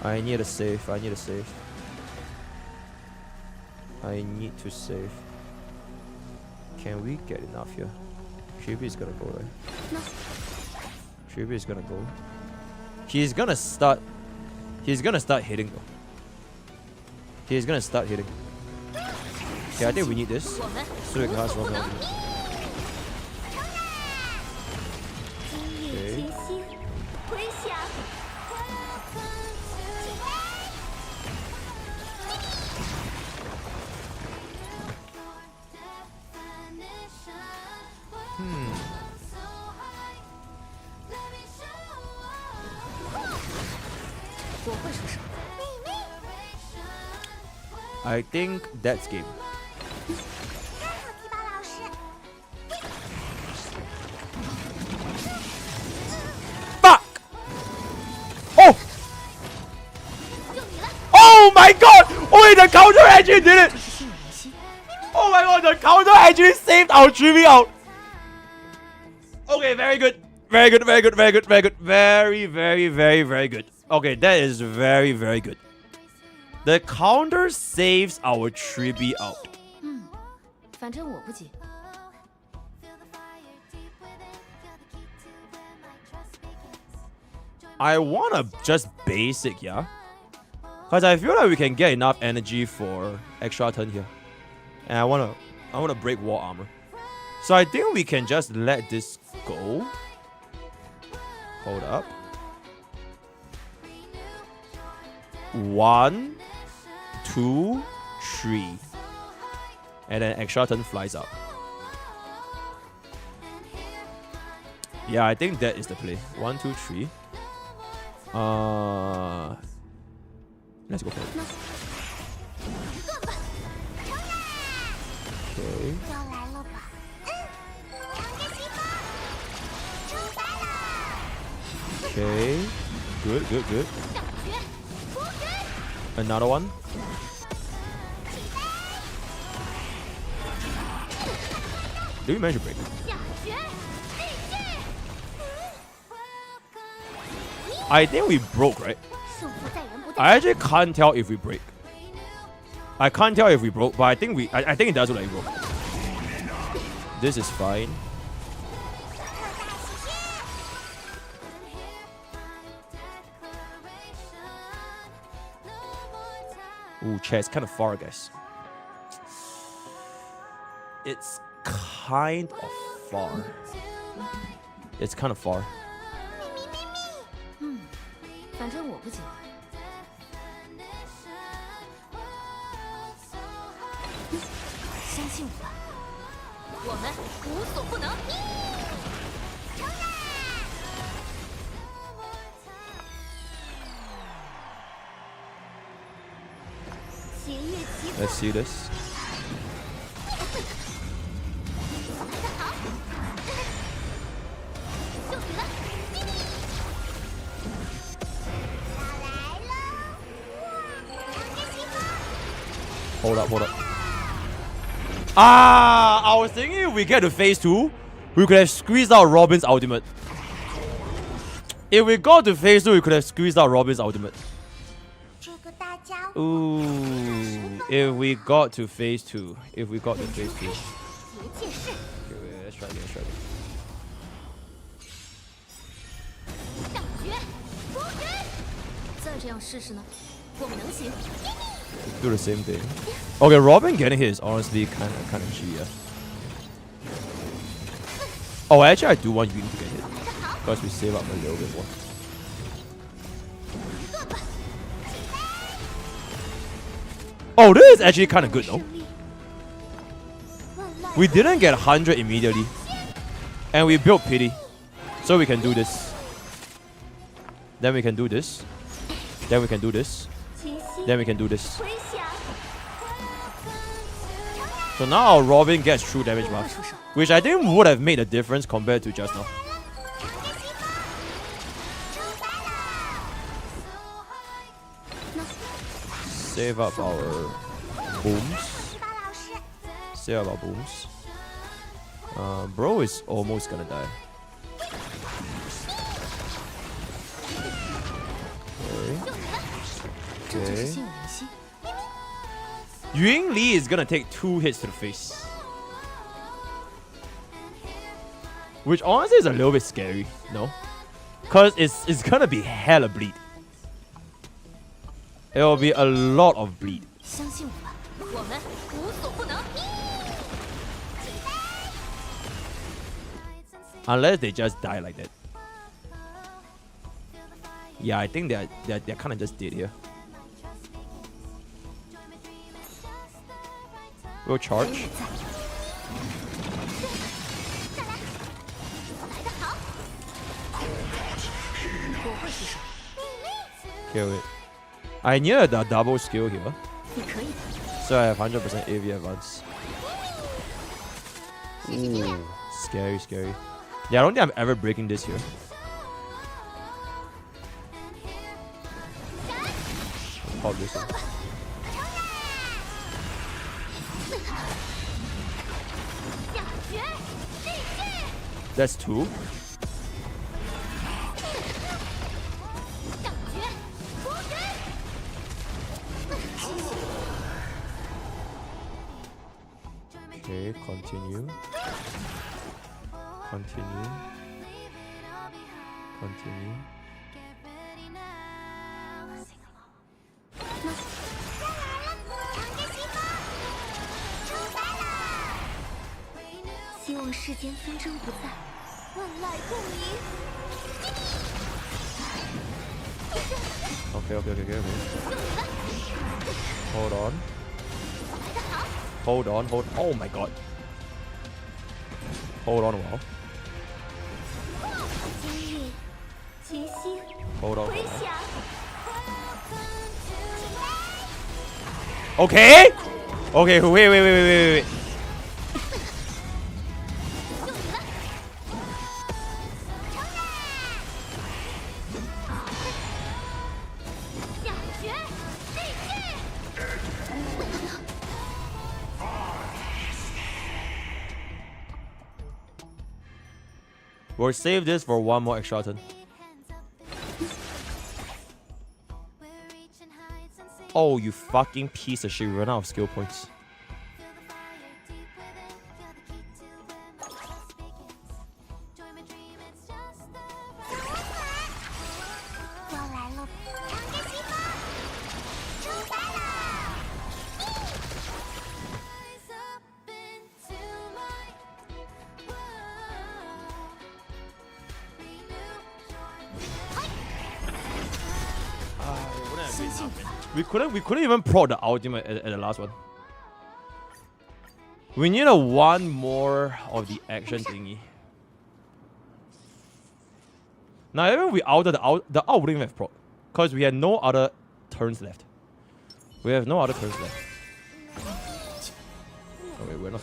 I need a save. I need a save. I need to save. Can we get enough here? Shrevey is gonna go, right? Shrevey is gonna go. He's gonna start hitting though. He's gonna start hitting. Okay, I think we need this. So we can last one more. Okay. I think that's game. Fuck! Oh! Oh my god! Oh wait, the counter actually did it! Oh my god, the counter actually saved our 3v out! Okay, very good. Very good, very good, very good, very good. Very, very, very, very good. Okay, that is very, very good. The counter saves our 3v out. I wanna just basic, yeah? Cause I feel like we can get enough energy for extra turn here. And I wanna break wall armor. So I think we can just let this go. Hold up. 1, 2, 3. And then extra turn flies up. Yeah, I think that is the play. 1, 2, 3. Let's go for it. Okay. Okay. Good, good, good. Another one. Did we manage to break? I think we broke, right? I actually can't tell if we break. I can't tell if we broke, but I think I think it does look like we broke. This is fine. Ooh, chair, it's kind of far, guys. It's kind of far. It's kind of far. 相信我吧，我们无所不能。冲啊！ Let's see this. Hold up, hold up. Ah, I was thinking if we get to phase 2, we could have squeezed out Robin's ultimate. If we got to phase 2, we could have squeezed out Robin's ultimate. Ooh, if we got to phase 2. If we got to phase 2. Okay, wait, let's try this, let's try this. Do the same thing. Okay, Robin getting hit is honestly kind of G, yeah. Oh, actually, I do want Yun to get hit because we save up a little bit more. Oh, this is actually kind of good though. We didn't get 100 immediately, and we built pity, so we can do this. Then we can do this. Then we can do this. Then we can do this. So now our Robin gets true damage buffs, which I think would have made a difference compared to just now. Save up our booms. Save up our booms. Bro is almost gonna die. Okay. Yun Li is gonna take 2 hits to the face, which honestly is a little bit scary, no? Cause it's gonna be hella bleed. It will be a lot of bleed. Unless they just die like that. Yeah, I think they're kind of just dead here. We'll charge. Okay, wait. I need a double skill here, so I have 100% AV advance. Ooh, scary, scary. Yeah, I don't think I'm ever breaking this here. Pop this one. That's 2. Okay, continue. Continue. Continue. Okay. Hold on. Hold on. Oh my god. Hold on a while. Hold on. Okay. Okay. Wait. We'll save this for one more extra turn. Oh, you fucking piece of shit. We ran out of skill points. We couldn't even prod the ultimate at the last one. We need a one more of the action thingy. Now, even we outed the out wouldn't even have proc, because we had no other turns left. We have no other turns left. Okay, we're not.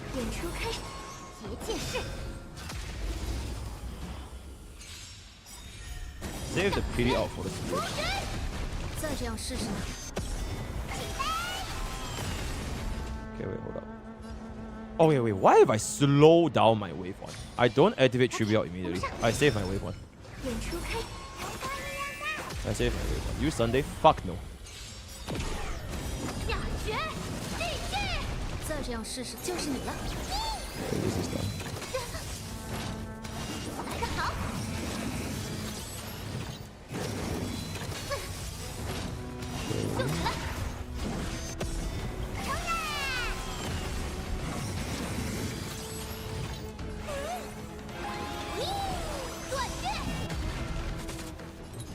Save the PD out for the spear. Okay, wait, hold up. Oh, wait. Why have I slowed down my wave 1? I don't activate tribute out immediately. I save my wave 1. I save my wave 1. You Sunday? Fuck no. Okay, this is done.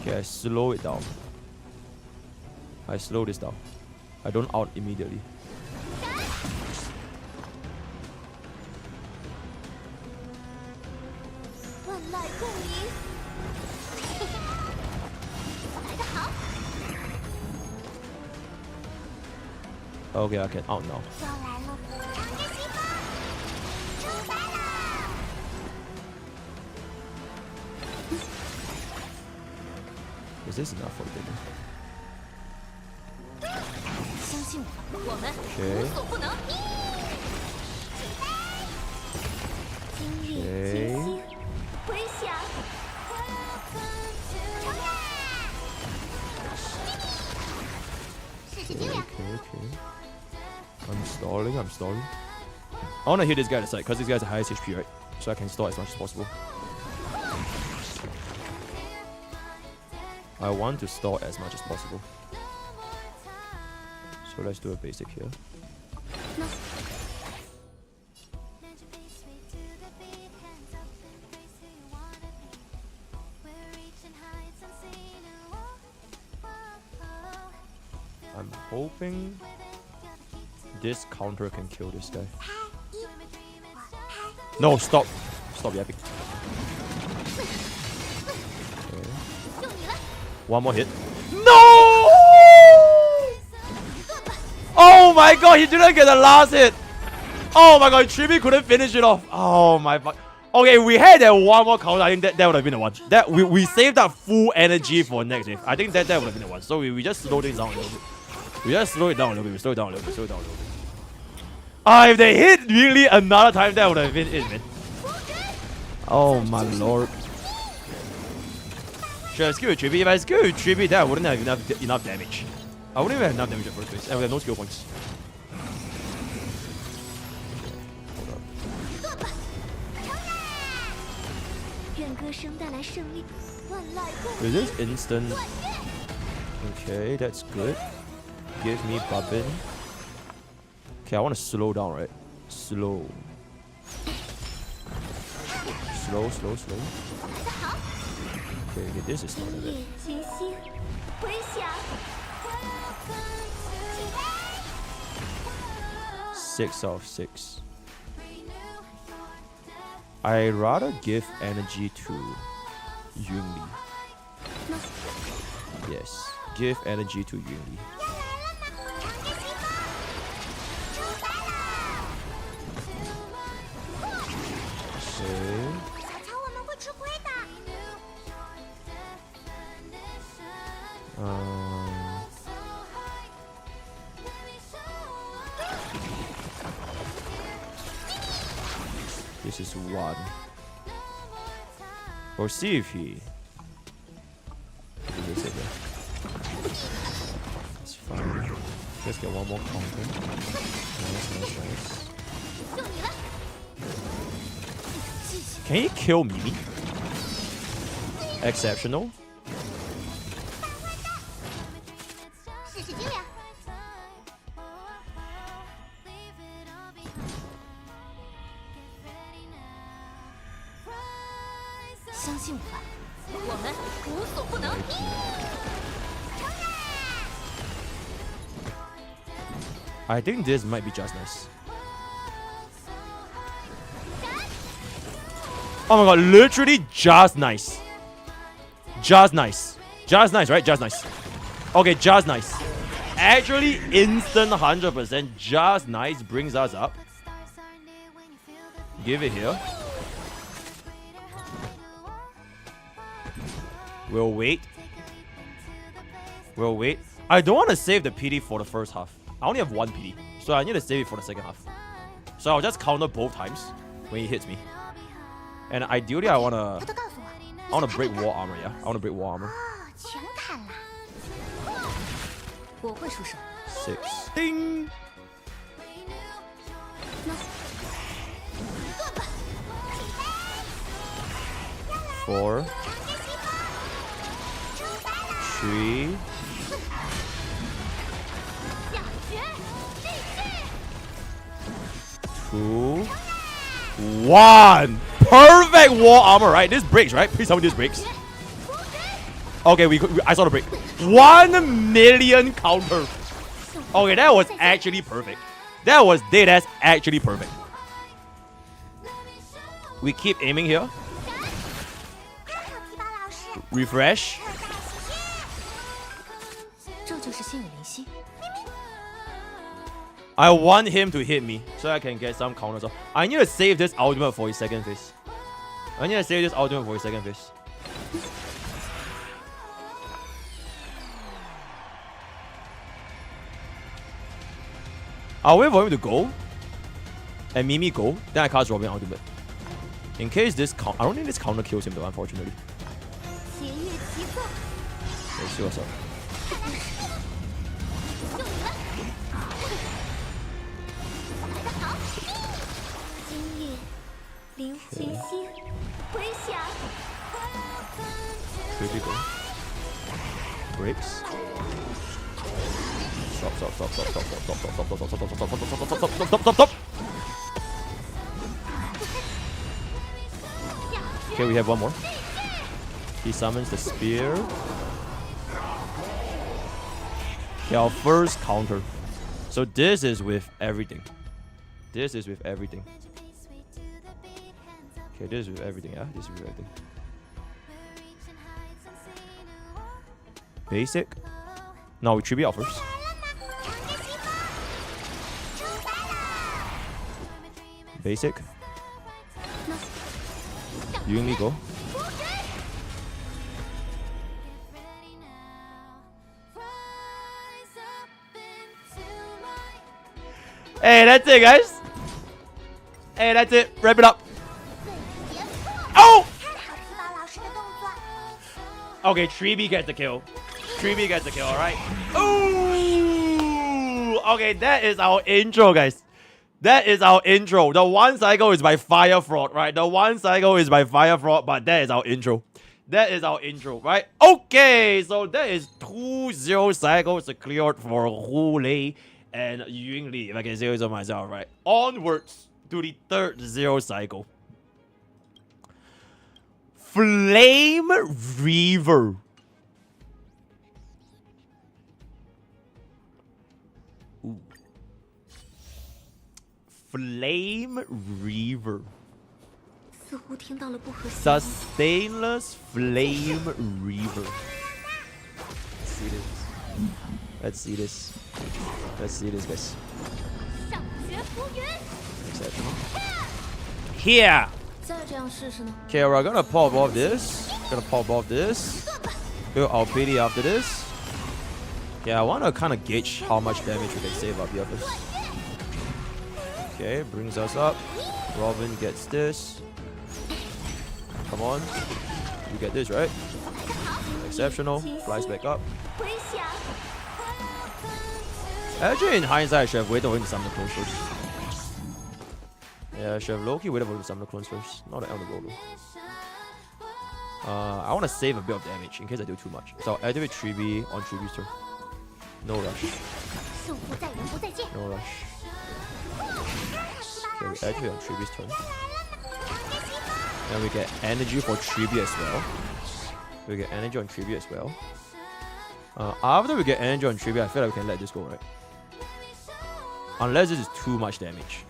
Okay, I slow it down. I slow this down. I don't out immediately. Okay, I can out now. Is this enough for dinner? Okay. Okay. I'm stalling. I want to hit this guy at the side because this guy's the highest HP, right? So I can stall as much as possible. I want to stall as much as possible. So let's do a basic here. I'm hoping this counter can kill this guy. No, stop. Stop yapping. Okay. One more hit. No! Oh my god, he didn't get the last hit. Oh my god, Chibi couldn't finish it off. Oh my fuck. Okay, we had that one more counter. I think that would have been the one. That we saved up full energy for next wave. I think that would have been the one. So we just slowed things down a little bit. We just slow it down a little bit. We slow it down a little bit. If they hit really another time, that would have been it, man. Oh my lord. Should I skill with Chibi? If I skill with Chibi, then I wouldn't have enough damage. I wouldn't even have enough damage at first place. And we have no skill points. Is this instant? Okay, that's good. Give me Bubbin. Okay, I want to slow down, right? Slow. Okay, this is not bad. 6 out of 6. I'd rather give energy to Yunli. Yes, give energy to Yunli. This is one. Or see if he. It's fine. Let's get one more counter. Nice. Can he kill Mimi? Exceptional. I think this might be just nice. Oh my god, literally just nice. Just nice. Just nice, right? Just nice. Okay, just nice. Actually, instant 100%. Just nice brings us up. Give it here. We'll wait. We'll wait. I don't want to save the PD for the first half. I only have one PD, so I need to save it for the second half. So I'll just counter both times when he hits me. And ideally, I wanna break wall armor. Yeah, I wanna break wall armor. 6. Ding. 4. 3. 2. 1. Perfect wall armor, right? This breaks, right? Please tell me this breaks. Okay, I saw the break. 1 million counter. Okay, that was actually perfect. That was dead ass actually perfect. We keep aiming here. Refresh. I want him to hit me so I can get some counters off. I need to save this ultimate for his second phase. I need to save this ultimate for his second phase. I'll wait for him to go. And Mimi go. Then I cast Robin ultimate. In case this I don't think this counter kills him though, unfortunately. Let's see what's up. Critical. Breaks. Stop. Okay, we have one more. He summons the spear. Okay, our first counter. So this is with everything. This is with everything. Okay, this is with everything, yeah? This is with everything. Basic. No, we tribute out first. Basic. Yumi go. Hey, that's it, guys. Hey, that's it. Wrap it up. Oh! Okay, Treeby gets the kill. Treeby gets the kill, alright? Ooh! Okay, that is our intro, guys. That is our intro. The one cycle is by Fire Fraud, right? The one cycle is by Fire Fraud, but that is our intro. That is our intro, right? Okay, so that is 2-0 cycles cleared for Hu Lei and Yun Li, if I can say so myself, right? Onwards to the third 0 cycle. Flame Reaver. Ooh. Flame Reaver. Sustainless Flame Reaver. Let's see this. Let's see this, guys. Exceptional. Here! Okay, we're gonna pop off this. Go our PD after this. Yeah, I wanna kinda gauge how much damage we can save up here first. Okay, brings us up. Robin gets this. Come on. You get this, right? Exceptional. Flies back up. Actually, in hindsight, I should have waited for him to summon the clones first. Yeah, I should have low-key waited for him to summon the clones first. Not the Elder Robo. I want to save a bit of damage in case I do too much. So I'll activate Treeby on Treeby's turn. No rush. No rush. Okay, we activate on Treeby's turn. And we get energy for Treeby as well. We get energy on Treeby as well. After we get energy on Treeby, I feel like we can let this go, right? Unless this is too much damage.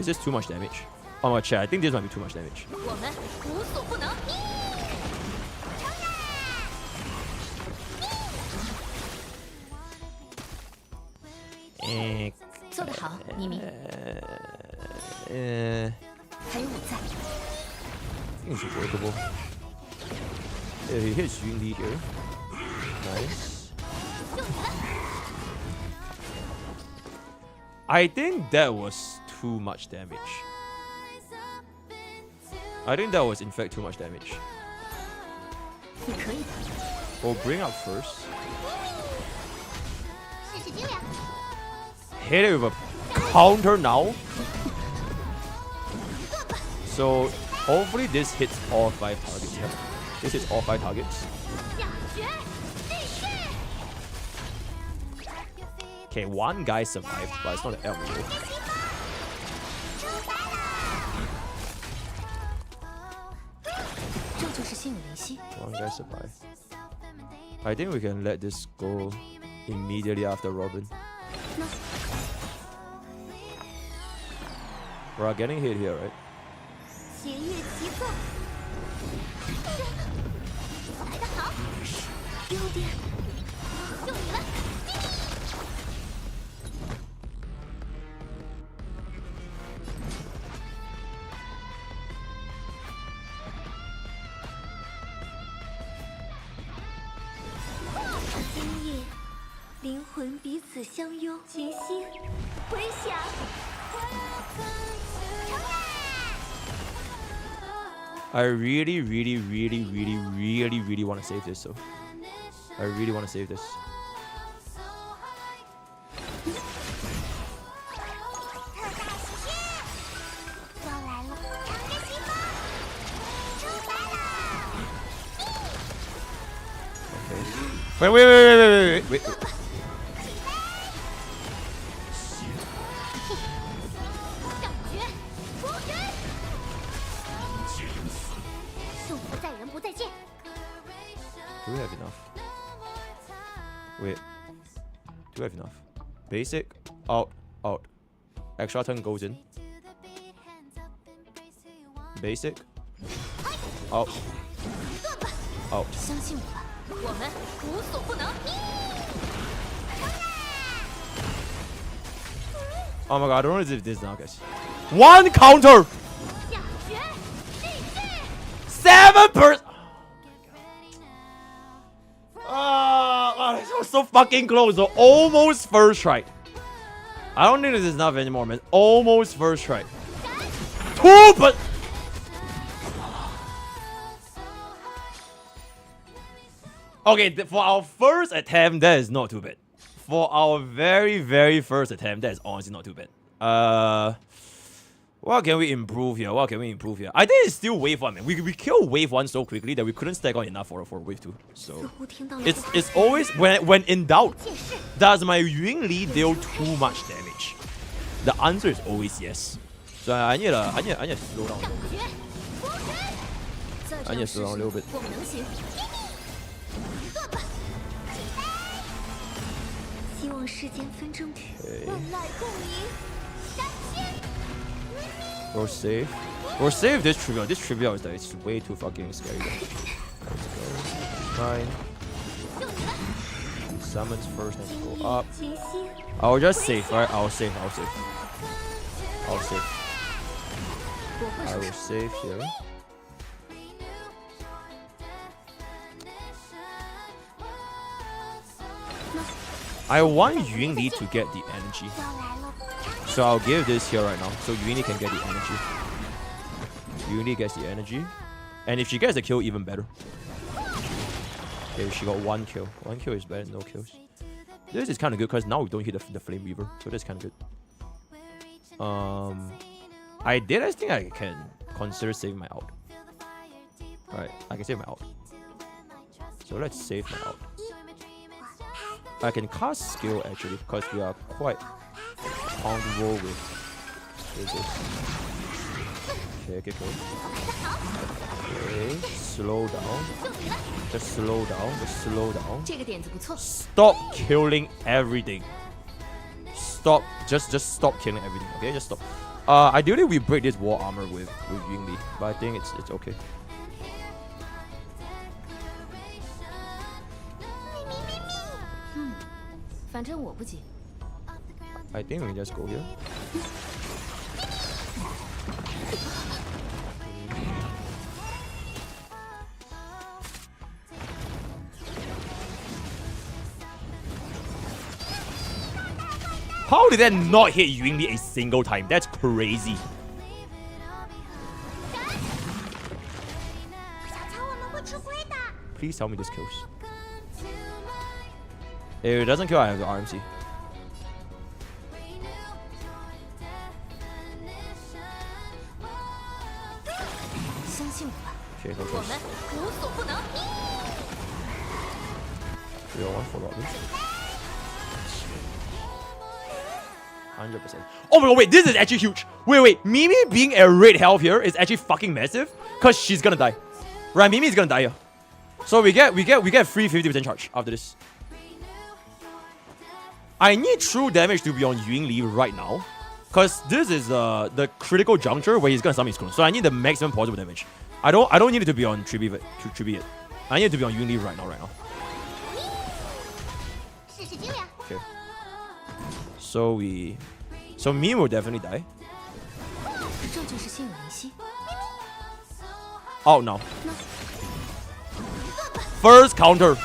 Is this too much damage? Oh my chat, I think this might be too much damage. I think it's workable. Yeah, he hits Yun Li here. Nice. I think that was too much damage. I think that was in fact too much damage. Oh, bring up first. Hit it with a counter now. So hopefully this hits all 5 targets. Yeah. This hits all 5 targets. Okay, one guy survived, but it's not an elbow. One guy survived. I think we can let this go immediately after Robin. We're getting hit here, right? I really want to save this, so I really want to save this. Okay. Wait. Do we have enough? Wait. Do we have enough? Basic. Out. Extra turn goes in. Basic. Out. Oh my god, I don't know if this now, guys. One counter! 7%! This was so fucking close. So almost first try. I don't think this is enough anymore, man. Almost first try. 2, but okay, for our first attempt, that is not too bad. For our very first attempt, that is honestly not too bad. What can we improve here? I think it's still wave 1, man. We killed wave 1 so quickly that we couldn't stack on enough for wave 2. So it's always when in doubt, does my Yun Li deal too much damage? The answer is always yes. So I need to slow down a little bit. Okay. We're safe this trivia. This trivia is like, it's way too fucking scary. Let's go. 9. Summons first and go up. I'll just save, right? I'll save. I will save here. I want Yun Li to get the energy. So I'll give this here right now, so Yun Li can get the energy. Yun Li gets the energy. And if she gets the kill, even better. Okay, she got 1 kill. 1 kill is better than no kills. This is kind of good because now we don't hit the Flame Weaver, so that's kind of good. I think I can consider saving my ult. Alright, I can save my ult. So let's save my ult. I can cast skill actually because we are quite on the roll with this. Okay. Okay, slow down. Just slow down. Stop killing everything. Just stop killing everything. Okay, just stop. Ideally we break this wall armor with Yingli, but I think it's okay. I think we can just go here. How did that not hit Yingli a single time? That's crazy. Please tell me this kills. If it doesn't kill, I have the RMC. Okay, no choice. 301 for Robin. 100%. Oh my god, wait, this is actually huge. Wait, Mimi being a red health here is actually fucking massive. Cause she's gonna die. Right, Mimi is gonna die here. So we get free 50% charge after this. I need true damage to be on Yingli right now. Cause this is the critical juncture where he's gonna summon his clone. So I need the maximum possible damage. I don't need it to be on Tribi yet. I need it to be on Yingli right now. Okay. So Mimi will definitely die. Oh no. First counter.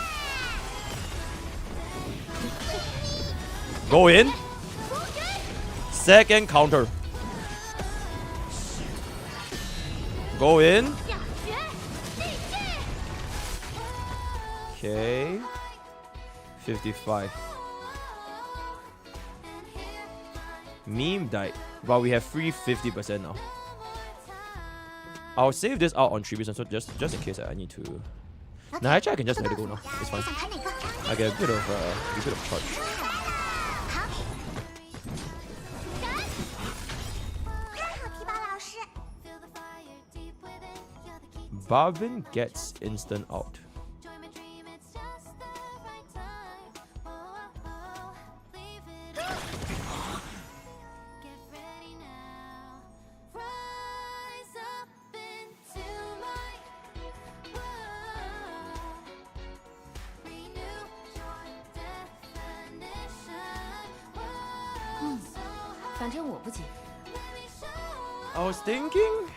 Go in. Second counter. Go in. Okay. 55. Meme died, but we have free 50% now. I'll save this out on tributes, so just in case I need to. Nah, actually I can just let it go now. It's fine. I get a bit of charge. Barbin gets instant out. I was thinking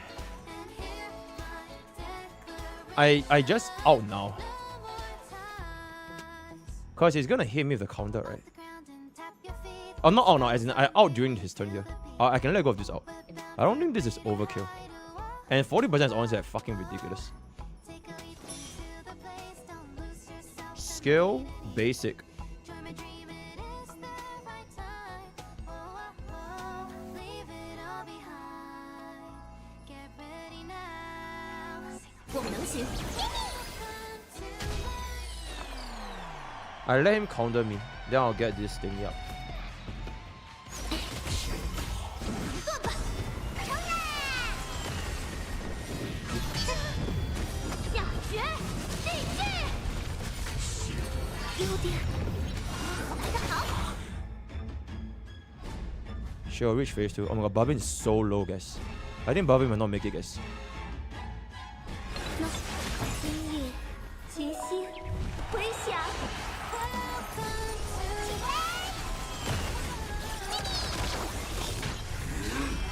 I just out now. Cause he's gonna hit me with the counter, right? Oh, not out now, as in I out during his turn here. I can let go of this out. I don't think this is overkill. And 40% is honestly like fucking ridiculous. Skill, basic. I let him counter me, then I'll get this thing up. Sure, reach phase 2. Oh my god, Barbin is so low, guys. I think Barbin might not make it, guys.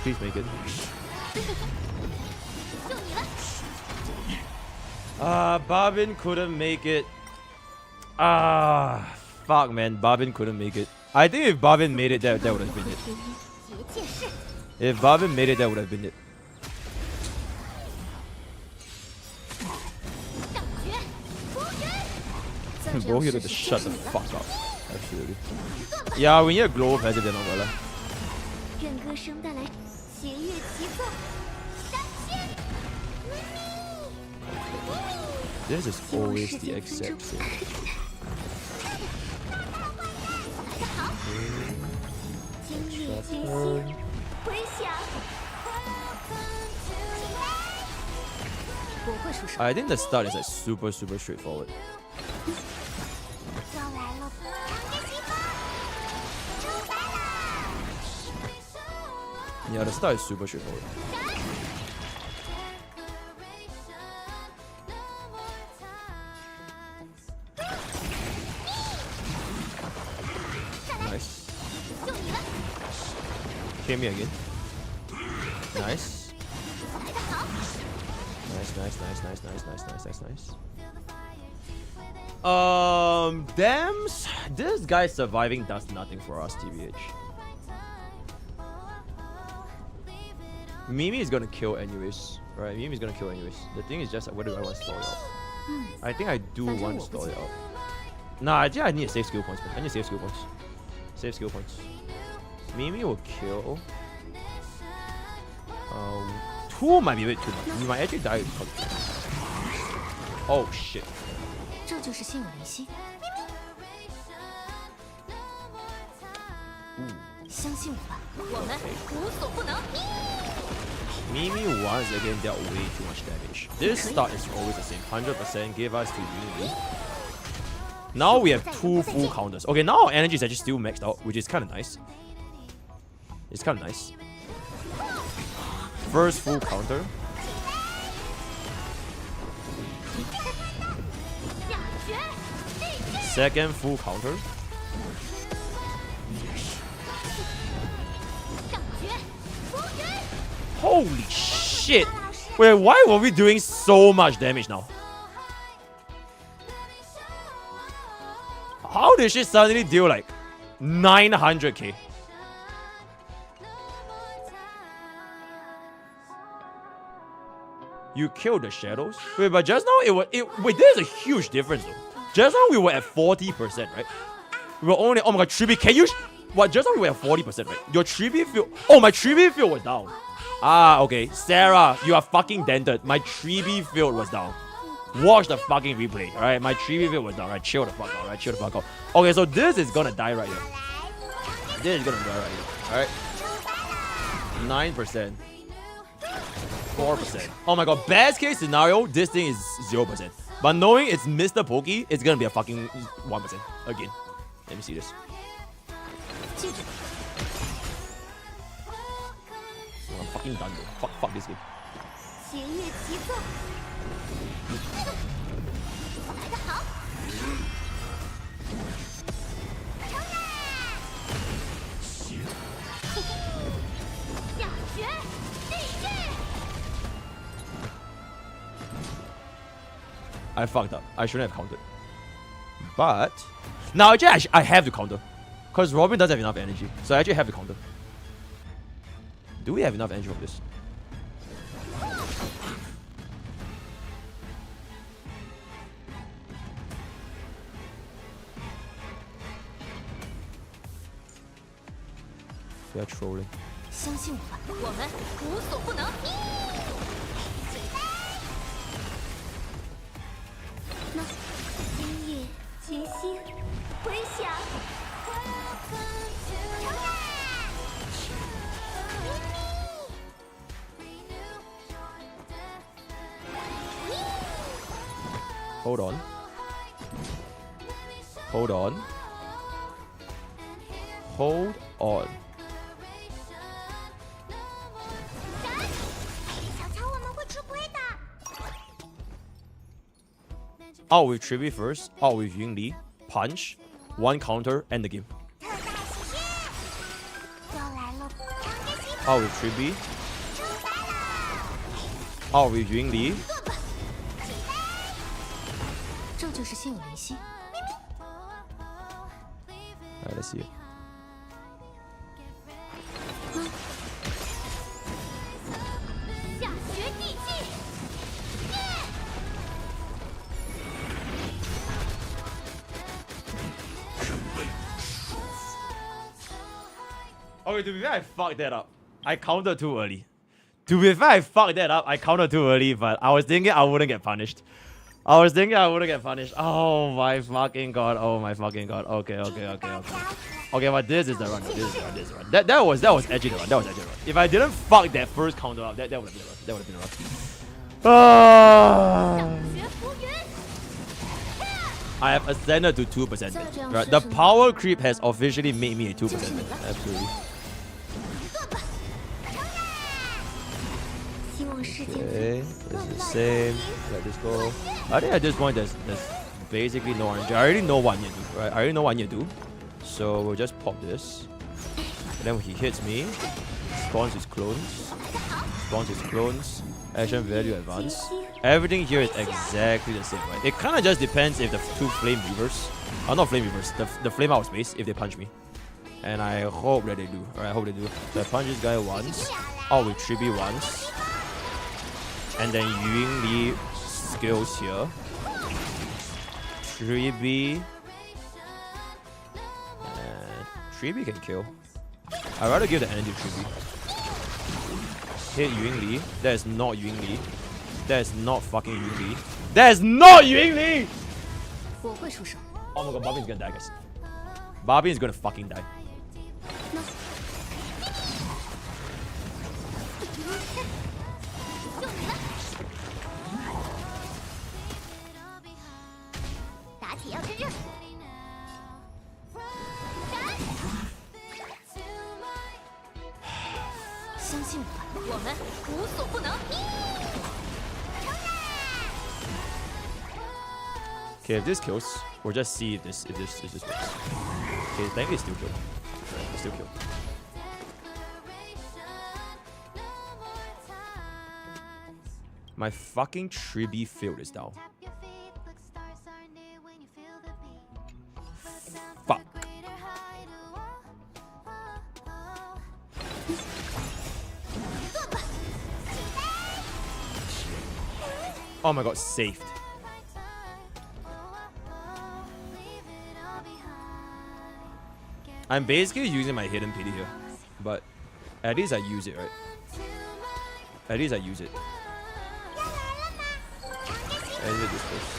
Please make it. Barbin couldn't make it. Fuck, man. Barbin couldn't make it. I think if Barbin made it, that would have been it. If Barbin made it, that would have been it. Both here to shut the fuck up. Absolutely. Yeah, we need a Globalpassive then, Umbrella. This is always the exact same. I think the start is like super straightforward. Yeah, the start is super straightforward. Nice. Came here again. Nice. Nice. Dams. This guy surviving does nothing for us, TBH. Mimi is gonna kill anyways, right? Mimi is gonna kill anyways. The thing is just like, whether do I want to stall it out? I think I do want to stall it out. Nah, I think I need to save skill points, man. I need to save skill points. Save skill points. Mimi will kill. 2 might be a bit too much. We might actually die with oh shit. 这就是心有灵犀。相信我吧，我们无所不能。 Mimi once again dealt way too much damage. This start is always the same. 100% give us to Mimi. Now we have 2 full counters. Okay, now our energy is actually still maxed out, which is kind of nice. It's kind of nice. First full counter. Second full counter. Holy shit! Wait, why were we doing so much damage now? How did she suddenly deal like 900k? You killed the shadows? Wait, but just now wait, there's a huge difference though. Just now we were at 40%, right? We were only, oh my god, Tribi, can you, what, just now we were at 40%, right? Your Tribi field, oh, my Tribi field was down. Ah, okay. Sarah, you are fucking dented. My Tribi field was down. Watch the fucking replay, alright? My Tribi field was down, right? Chill the fuck out, right? Chill the fuck out. Okay, so this is gonna die right here. This is gonna die right here, alright? 9%. 4%. Oh my god, best case scenario, this thing is 0%. But knowing it's MrPokke, it's gonna be a fucking 1% again. Let me see this. Oh, I'm fucking done though. Fuck this game. I fucked up. I shouldn't have countered. But now actually I have to counter. Because Robin doesn't have enough energy. So I actually have to counter. Do we have enough energy for this? We are trolling. 相信我吧，我们无所不能。那今夜静心回响。Hold on. Hold on. Hold on. Out with Tribi first. Out with Yingli. Punch. 1 counter. End the game. Out with Tribi. Out with Yingli. 这就是心有灵犀。Alright, let's see it. Okay, to be fair, I fucked that up. I counted too early. To be fair, I fucked that up. I counted too early, but I was thinking I wouldn't get punished. I was thinking I wouldn't get punished. Oh my fucking god. Oh my fucking god. Okay. Okay, but this is the run. This is the run. That was edgy the run. That was edgy the run. If I didn't fuck that first counter up, that would have been a run. That would have been a run. I have ascended to 2%. Right? The power creep has officially made me a 2%. Absolutely. Okay, this is the same. Let this go. I think at this point there's basically no RNG. I already know what I need to do, right? I already know what I need to do. So we'll just pop this. And then when he hits me, spawns his clones. Spawns his clones. Action value advance. Everything here is exactly the same, right? It kind of just depends if the two flame weavers, not flame weavers, the flame out of space, if they punch me. And I hope that they do. Alright, I hope they do. So I punch this guy once. Out with 3B once. And then Yun Li skills here. 3B. 3B can kill. I'd rather give the energy to 3B. Hit Yun Li. That is not Yun Li. That is not fucking Yun Li. That is not Yun Li! Oh my god, Barbin's gonna die, guys. Barbin is gonna fucking die. Okay, if this kills, we'll just see if this works. Okay, thankfully it's still killed. It's still killed. My fucking 3B field is down. Fuck. Oh my god, saved. I'm basically using my hidden pity here, but at least I use it, right? At least I use it. Exit this first.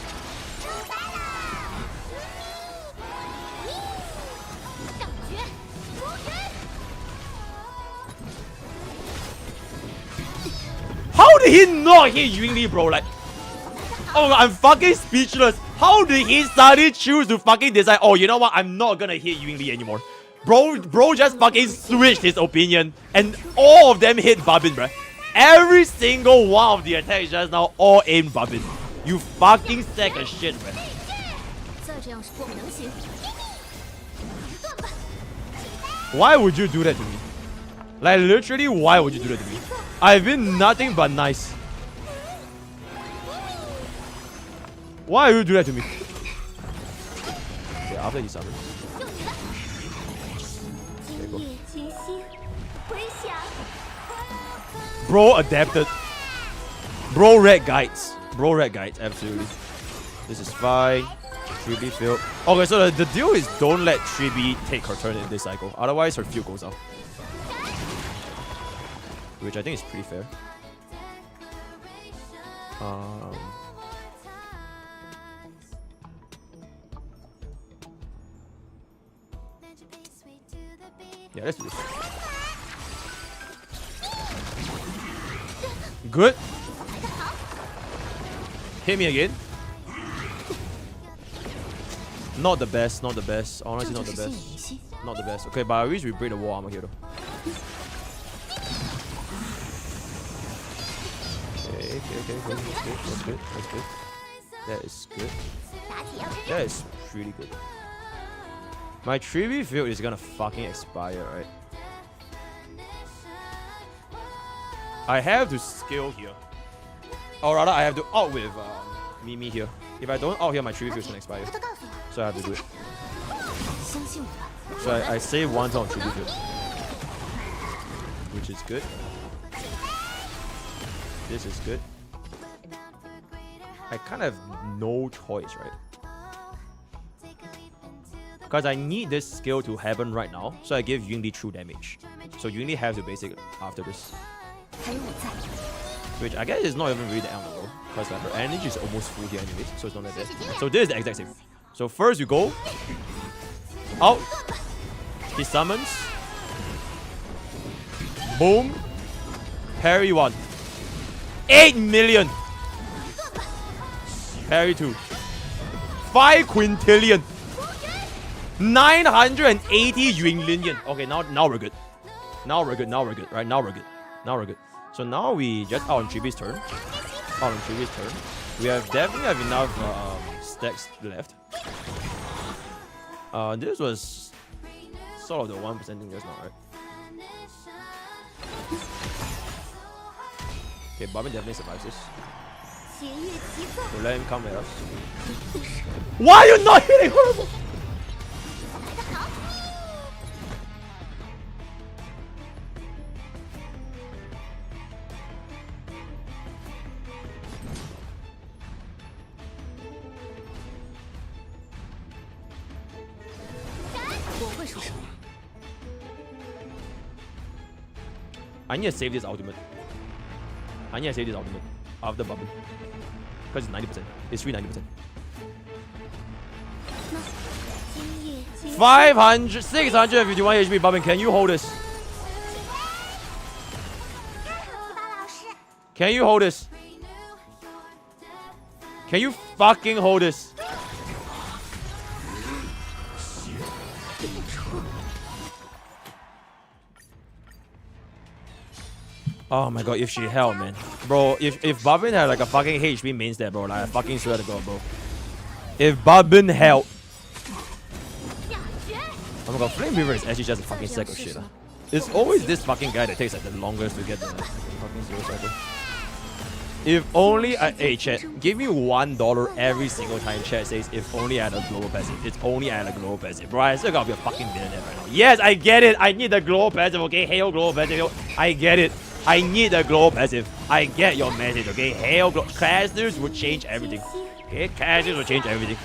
How did he not hit Yun Li, bro? Like, oh, I'm fucking speechless. How did he suddenly choose to fucking decide, oh, you know what? I'm not gonna hit Yun Li anymore. Bro just fucking switched his opinion, and all of them hit Barbin, bruh. Every single one of the attacks just now all aimed Barbin. You fucking sack of shit, bruh. Why would you do that to me? Like, literally, why would you do that to me? I've been nothing but nice. Why would you do that to me? Okay, after he summons. Okay, go. Bro adapted. Bro read guides. Bro read guides, absolutely. This is fine. 3B field. Okay, so the deal is don't let 3B take her turn in this cycle. Otherwise, her field goes out. Which I think is pretty fair. Yeah, let's do this. Good. Hit me again. Not the best, not the best. Honestly, not the best. Not the best. Okay, but I wish we break the wall armor here though. Okay. That's good. That is good. That is pretty good. My 3B field is gonna fucking expire, right? I have to skill here. Or rather, I have to out with Mimi here. If I don't out here, my 3B field is gonna expire. So I have to do it. So I save one turn on 3B field. Which is good. This is good. I kind of have no choice, right? Because I need this skill to happen right now, so I give Yun Li true damage. So Yun Li has to basic after this. Which I guess is not even really the end of the world, because like her energy is almost full here anyway, so it's not that bad. So this is the exact same. So first you go out, he summons, boom, parry 1, 8 million, parry 2, 5 quintillion, 980 Yun Linian. Okay, now we're good. Now we're good. Right, now we're good. So now we just out on Chibi's turn. We definitely have enough stacks left. This was sort of the 1% thing just now, right? Okay, Bobbin definitely survives this. We'll let him come with us. Why are you not hitting her? I need to save this ultimate. After Bobbin. Because it's 90%. It's free 90%. 500, 651 HP, Bobbin. Can you hold this? Can you hold this? Can you fucking hold this? Oh my god, if she held, man. Bro, if Bobbin had like a fucking HP main stat, bro, like I fucking swear to god, bro. If Bobbin held. Oh my god, Flame Weaver is actually just a fucking sack of shit. It's always this fucking guy that takes like the longest to get the fucking zero cycle. If only I... Hey, chat, give me $1 every single time chat says, if only I had a global passive. It's only I had a global passive. Bro, I still gotta be a fucking millionaire right now. Yes, I get it. I need the global passive, okay? Hail global passive. I get it. I need the global passive. I get your message, okay? Hail global... Casters will change everything. Okay? Casters will change everything.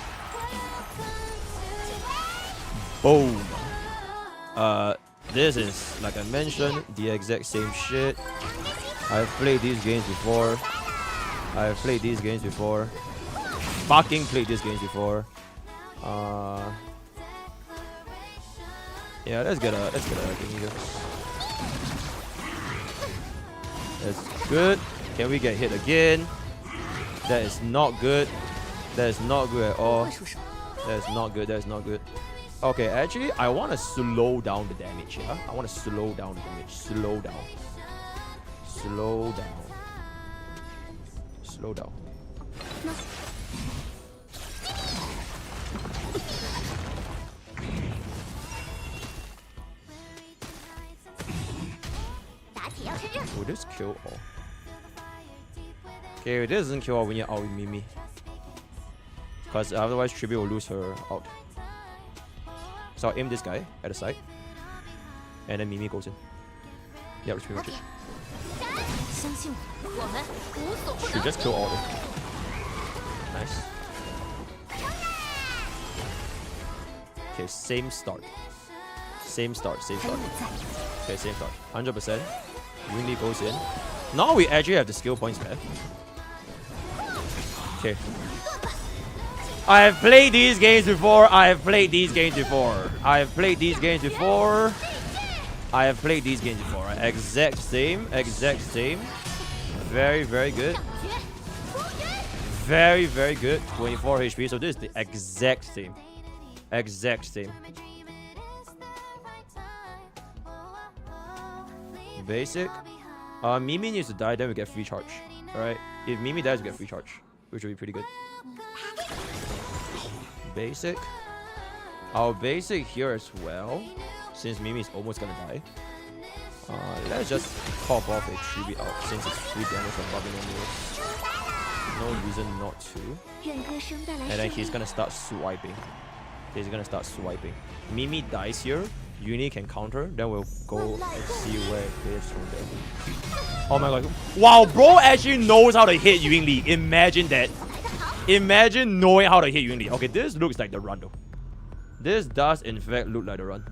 Boom. This is, like I mentioned, the exact same shit. I've played these games before. Fucking played these games before. Yeah, let's get a thing here. That's good. Can we get hit again? That is not good. That is not good at all. That is not good. That is not good. Okay, actually, I want to slow down the damage. Yeah, I want to slow down the damage. Slow down. Slow down. Slow down. Will this kill all? Okay, if this doesn't kill all, we need out with Mimi. Because otherwise, Tribi will lose her out. So I'll aim this guy at the side. And then Mimi goes in. Yeah, that's pretty much it. Should just kill all of them. Nice. Okay, same start. Okay, same start. 100%. Windy goes in. Now we actually have the skill points back. Okay. I have played these games before. Exact same. Very, very good. Very, very good. 24 HP. So this is the exact same. Basic. Mimi needs to die, then we get free charge. Alright. If Mimi dies, we get free charge, which will be pretty good. Basic. Our basic here as well, since Mimi is almost gonna die. Let's just pop off a tribute out since it's free damage from Bobbin anyways. No reason not to. And then he's gonna start swiping. Mimi dies here. Uni can counter. Then we'll go and see where it is from there. Oh my god. Wow, bro actually knows how to hit Yunli. Imagine that. Imagine knowing how to hit Yunli. Okay, this looks like the run though. This does in fact look like the run.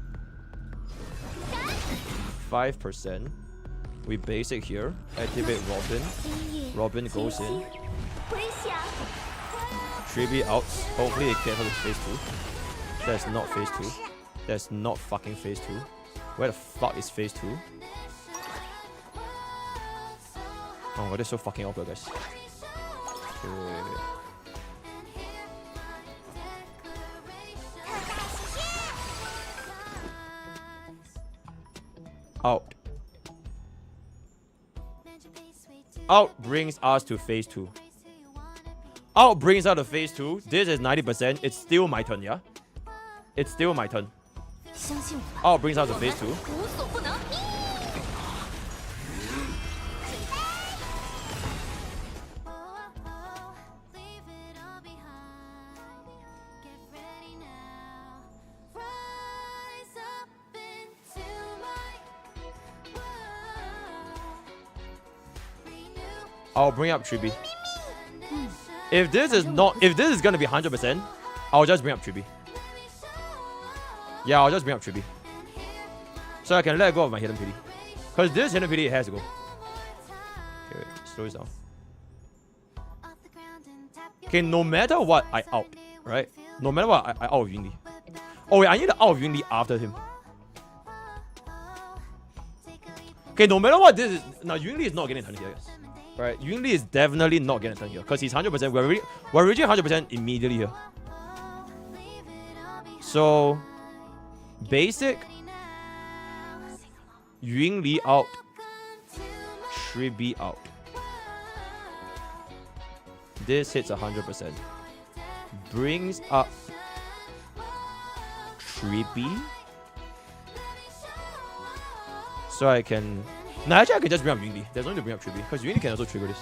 5%. We basic here. Activate Robin. Robin goes in. Tribi out. Hopefully it gets her to phase 2. That's not phase 2. That's not fucking phase 2. Where the fuck is phase 2? Oh god, that's so fucking awkward, guys. Okay, wait. Out. Out brings us to phase 2. Out brings us to phase 2. This is 90%. It's still my turn, yeah? It's still my turn. Out brings us to phase 2. I'll bring up Chibi. If this is gonna be 100%, I'll just bring up Chibi. Yeah, I'll just bring up Chibi. So I can let go of my hidden pity. Because this hidden pity has to go. Okay, wait, slow this down. Okay, no matter what, I out, right? No matter what, I out of Yunli. Oh wait, I need to out of Yunli after him. Okay, no matter what this is, now Yunli is not getting a turn here, guys. Right, Yunli is definitely not getting a turn here because he's 100%. We're reaching 100% immediately here. So, basic Yunli out, Chibi out. This hits 100%. Brings up Chibi. So I can... No, actually I can just bring up Yunli. There's no need to bring up Chibi because Yunli can also trigger this.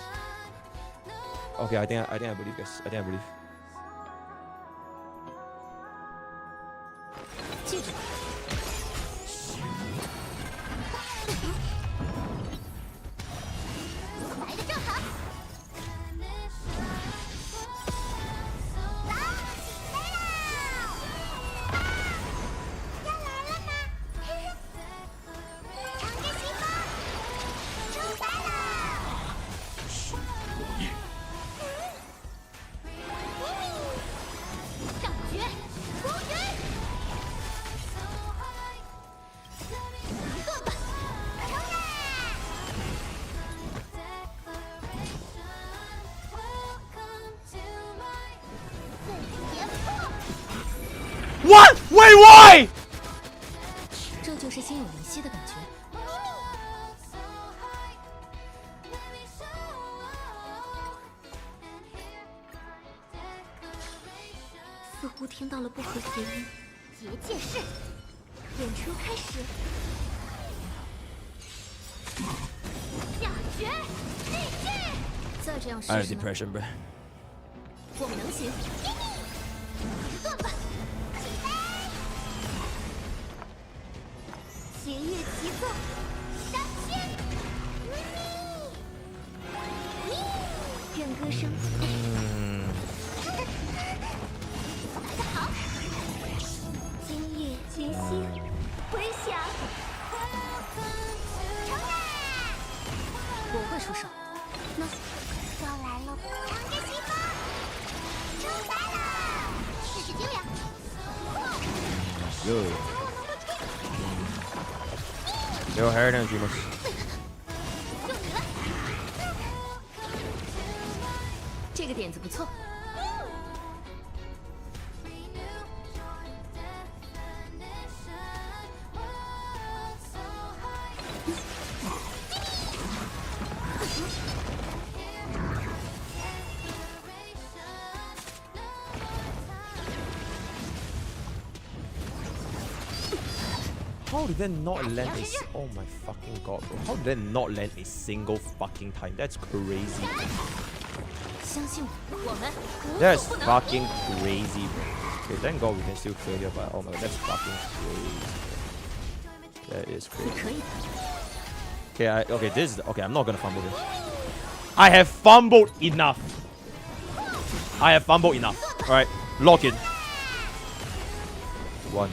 Okay, I think I believe, guys. I think I believe. What? Wait, why? 这就是心有灵犀的感觉。似乎听到了不和谐音。结界式，演出开始。下绝，继续。再这样试试呢 I have depression, bro. 我们能行。断吧。 结业齐奏，杀仙！愿歌声。来得好！今夜决心，回响。冲啊！我会出手。那要来了，长着西风，出来了！试试精良。有还是两局吗？这个点子不错。How did that not land a... Oh my fucking god, bro. How did that not land a single fucking time? That's crazy. That's fucking crazy, bro. Okay, thank god we can still clear here, but oh my god, that's fucking crazy. That is crazy. Okay, okay, I'm not gonna fumble this. I have fumbled enough. I have fumbled enough. Alright, lock in. 1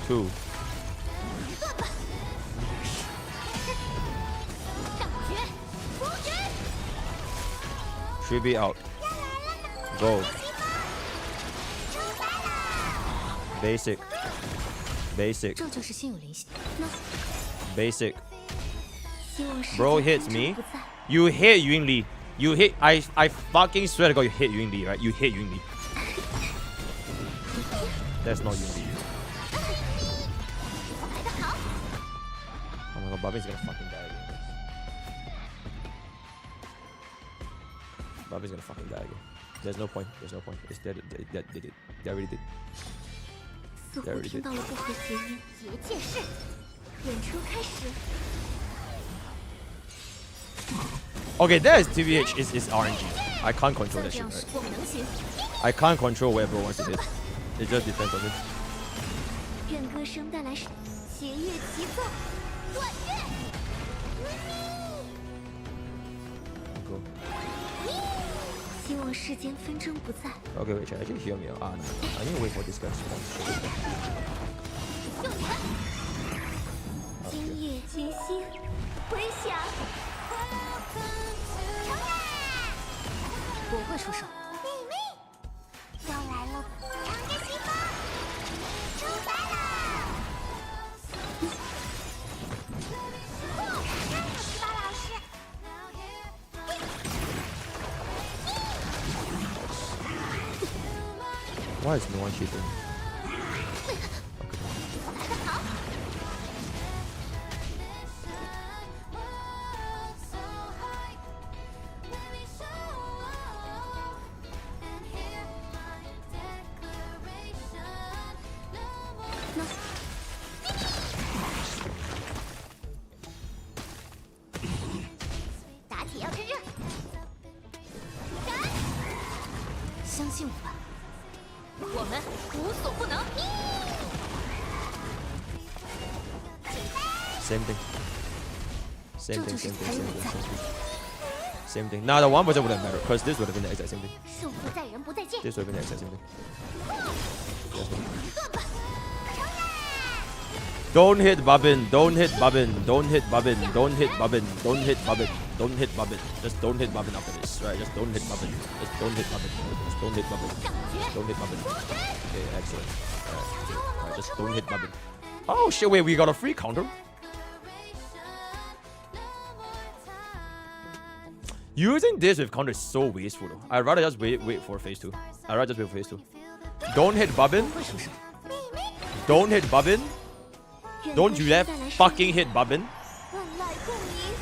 2 Chibi out. Go. Basic. Basic. Basic. Bro hits me. You hit Yunli. You hit... I fucking swear to god you hit Yunli, right? You hit Yunli. That's not Yunli. Oh my god, Bobby's gonna fucking die again. Bobby's gonna fucking die again. There's no point. There's no point. It's dead. They did it. They already did. They already did. Okay, that is TVH. Is RNG. I can't control that shit, right? I can't control where bro wants to hit. It just depends on it. Cool. Okay, wait, chat. Actually, hear me out. No. I need to wait for this guy to spawn. Why is no one cheating? Same thing. Same thing. Same thing. Nah, the 1% wouldn't matter, because this would have been the exact same thing. This would have been the exact same thing. Don't hit Bobbin. Don't hit Bobbin. Don't hit Bobbin. Don't hit Bobbin. Don't hit Bobbin. Don't hit Bobbin. Just don't hit Bobbin after this. Right? Just don't hit Bobbin. Just don't hit Bobbin. Just don't hit Bobbin. Don't hit Bobbin. Okay, excellent. Alright, just don't hit Bobbin. Oh shit! Wait, we got a free counter. Using this with counter is so wasteful though. I'd rather just wait for phase 2. I'd rather just wait for phase 2. Don't hit Bobbin. Don't hit Bobbin. Don't you dare fucking hit Bobbin.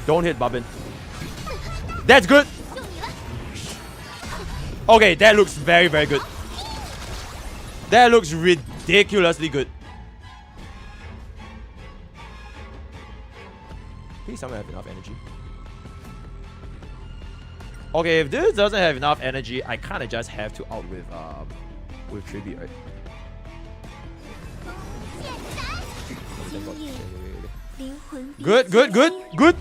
Don't hit Bobbin. That's good. Okay, that looks very, very good. That looks ridiculously good. Please someone have enough energy. Okay, if this doesn't have enough energy, I kind of just have to out with tribute, right? Good.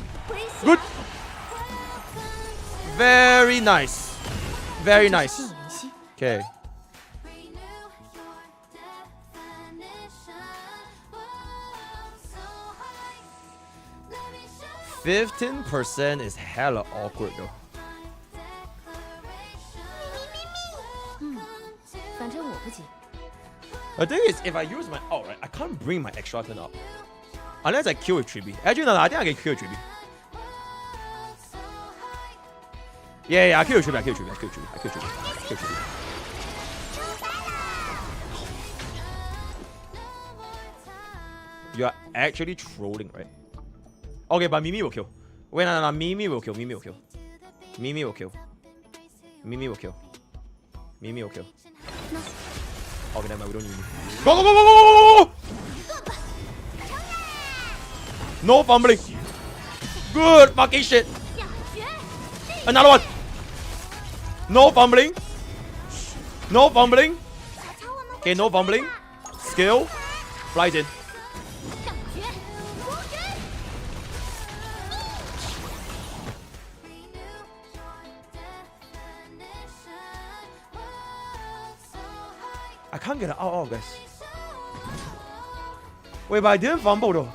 Very nice. Very nice. Okay. 15% is hella awkward though. The thing is, if I use my ult, right, I can't bring my extra turn up. Unless I kill with Tribi. Actually, no, I think I can kill with Tribi. Yeah, I kill with Tribi, I kill with Tribi. You are actually trolling, right? Okay, but Mimi will kill. Wait, no, Mimi will kill. Mimi will kill. Okay, never mind, we don't need Mimi. Go! No fumbling. Good fucking shit. Another one. No fumbling. Okay, no fumbling. Skill. Flies in. I can't get it out, guys. Wait, but I didn't fumble though.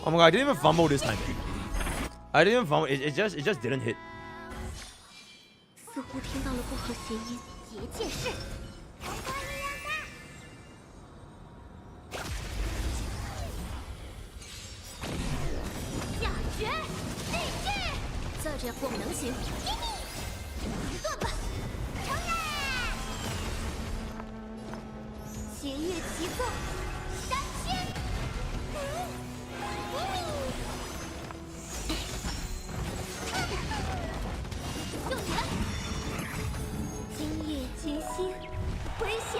Oh my god, I didn't even fumble this time. I didn't fumble. It just didn't hit. 似乎听到了不和谐音。结界式，下绝地狱，再这样不能行。断吧，冲啊！邪月齐奏，闪现。就你了，今夜群星回响。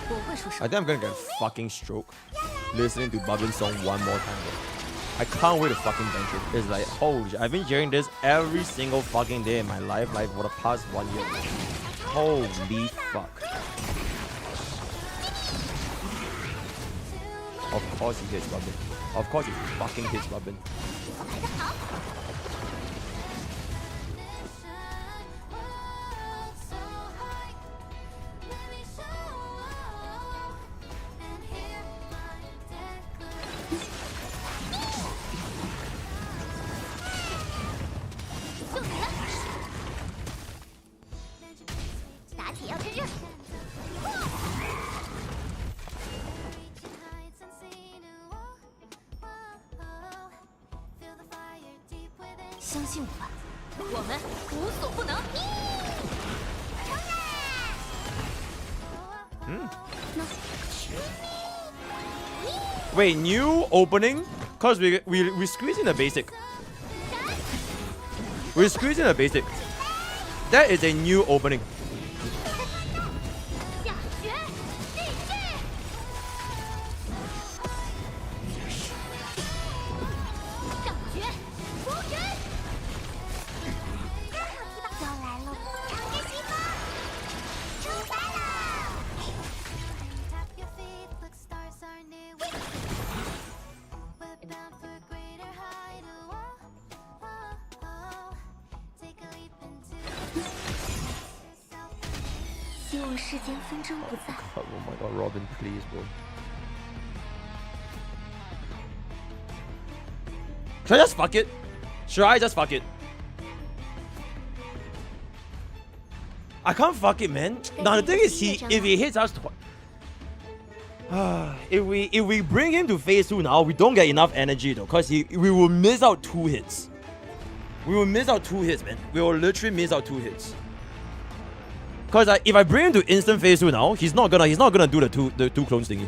我会出手。 I think I'm gonna get fucking stroke listening to Bubin's song one more time, bro. I can't wait to fucking bench it. It's like, holy shit. I've been hearing this every single fucking day in my life, like for the past 1 year. Holy fuck. Of course he hits Bubin. Of course he fucking hits Bubin. Wait, new opening? Cause we squeeze in the basic. We squeeze in the basic. That is a new opening. Oh my god, Robin, please, bro. Should I just fuck it? Should I just fuck it? I can't fuck it, man. Now the thing is, if he hits us if we bring him to phase 2 now, we don't get enough energy though, cause we will miss out 2 hits. We will miss out 2 hits, man. We will literally miss out 2 hits. Cause if I bring him to instant phase 2 now, he's not gonna do the two clones thingy.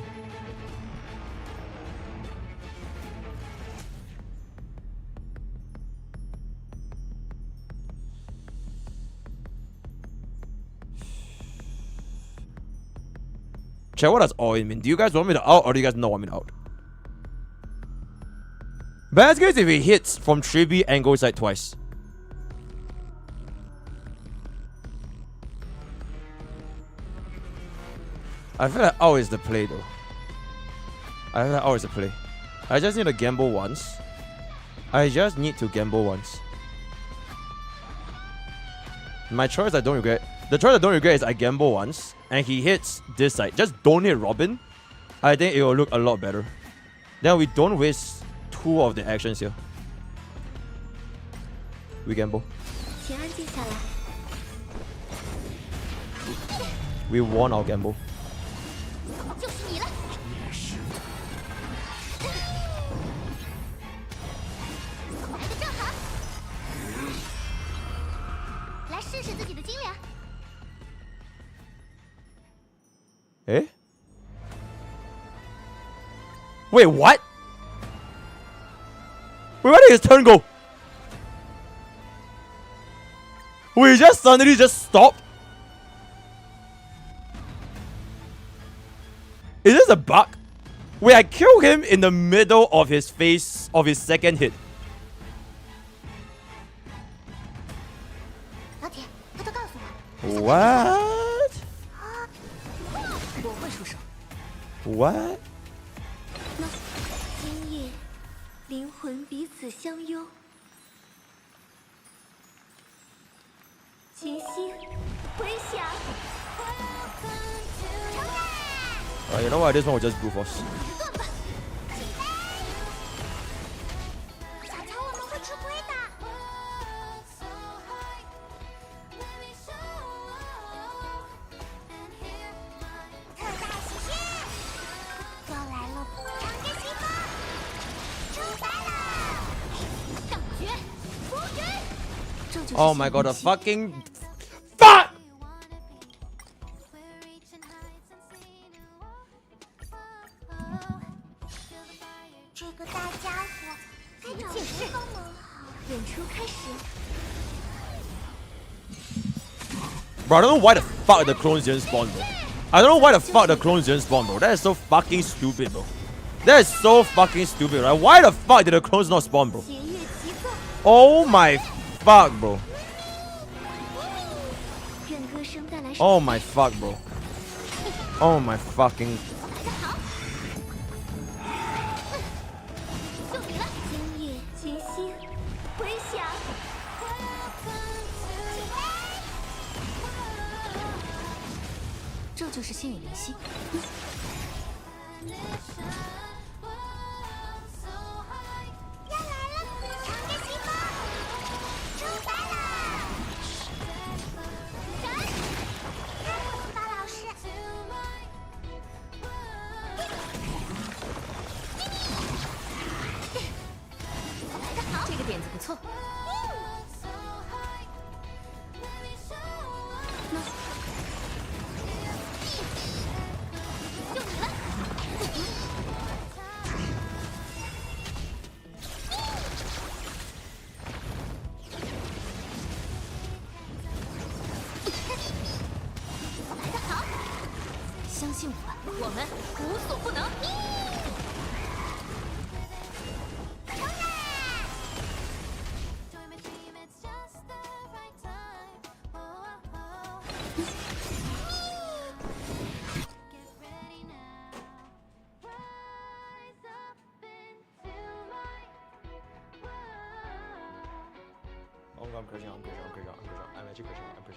Check what does all in mean. Do you guys want me to out or do you guys not want me to out? Best case if he hits from 3B and goes side twice. I feel like out is the play though. I feel like out is the play. I just need to gamble once. I just need to gamble once. My choice I don't regret. The choice I don't regret is I gamble once and he hits this side. Just don't hit Robin. I think it will look a lot better. Then we don't waste 2 of the actions here. We gamble. We won our gamble. Eh? Wait, what? Wait, where did his turn go? Wait, he just suddenly just stopped? Is this a bug? Wait, I killed him in the middle of his face of his second hit. What? What? 今夜灵魂彼此相拥，群星回响。You know what? This one will just brute force. Oh my god, the fucking fuck! Bro, I don't know why the fuck the clones didn't spawn, bro. I don't know why the fuck the clones didn't spawn, bro. That is so fucking stupid, bro. That is so fucking stupid, right? Why the fuck did the clones not spawn, bro? Oh my fuck, bro. Oh my fuck, bro. Oh my fucking... I'm pretty sure. I'm actually pretty sure.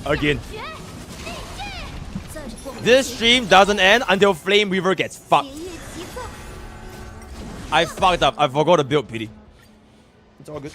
Again. This stream doesn't end until Flame Weaver gets fucked. I fucked up. I forgot to build pity. It's all good.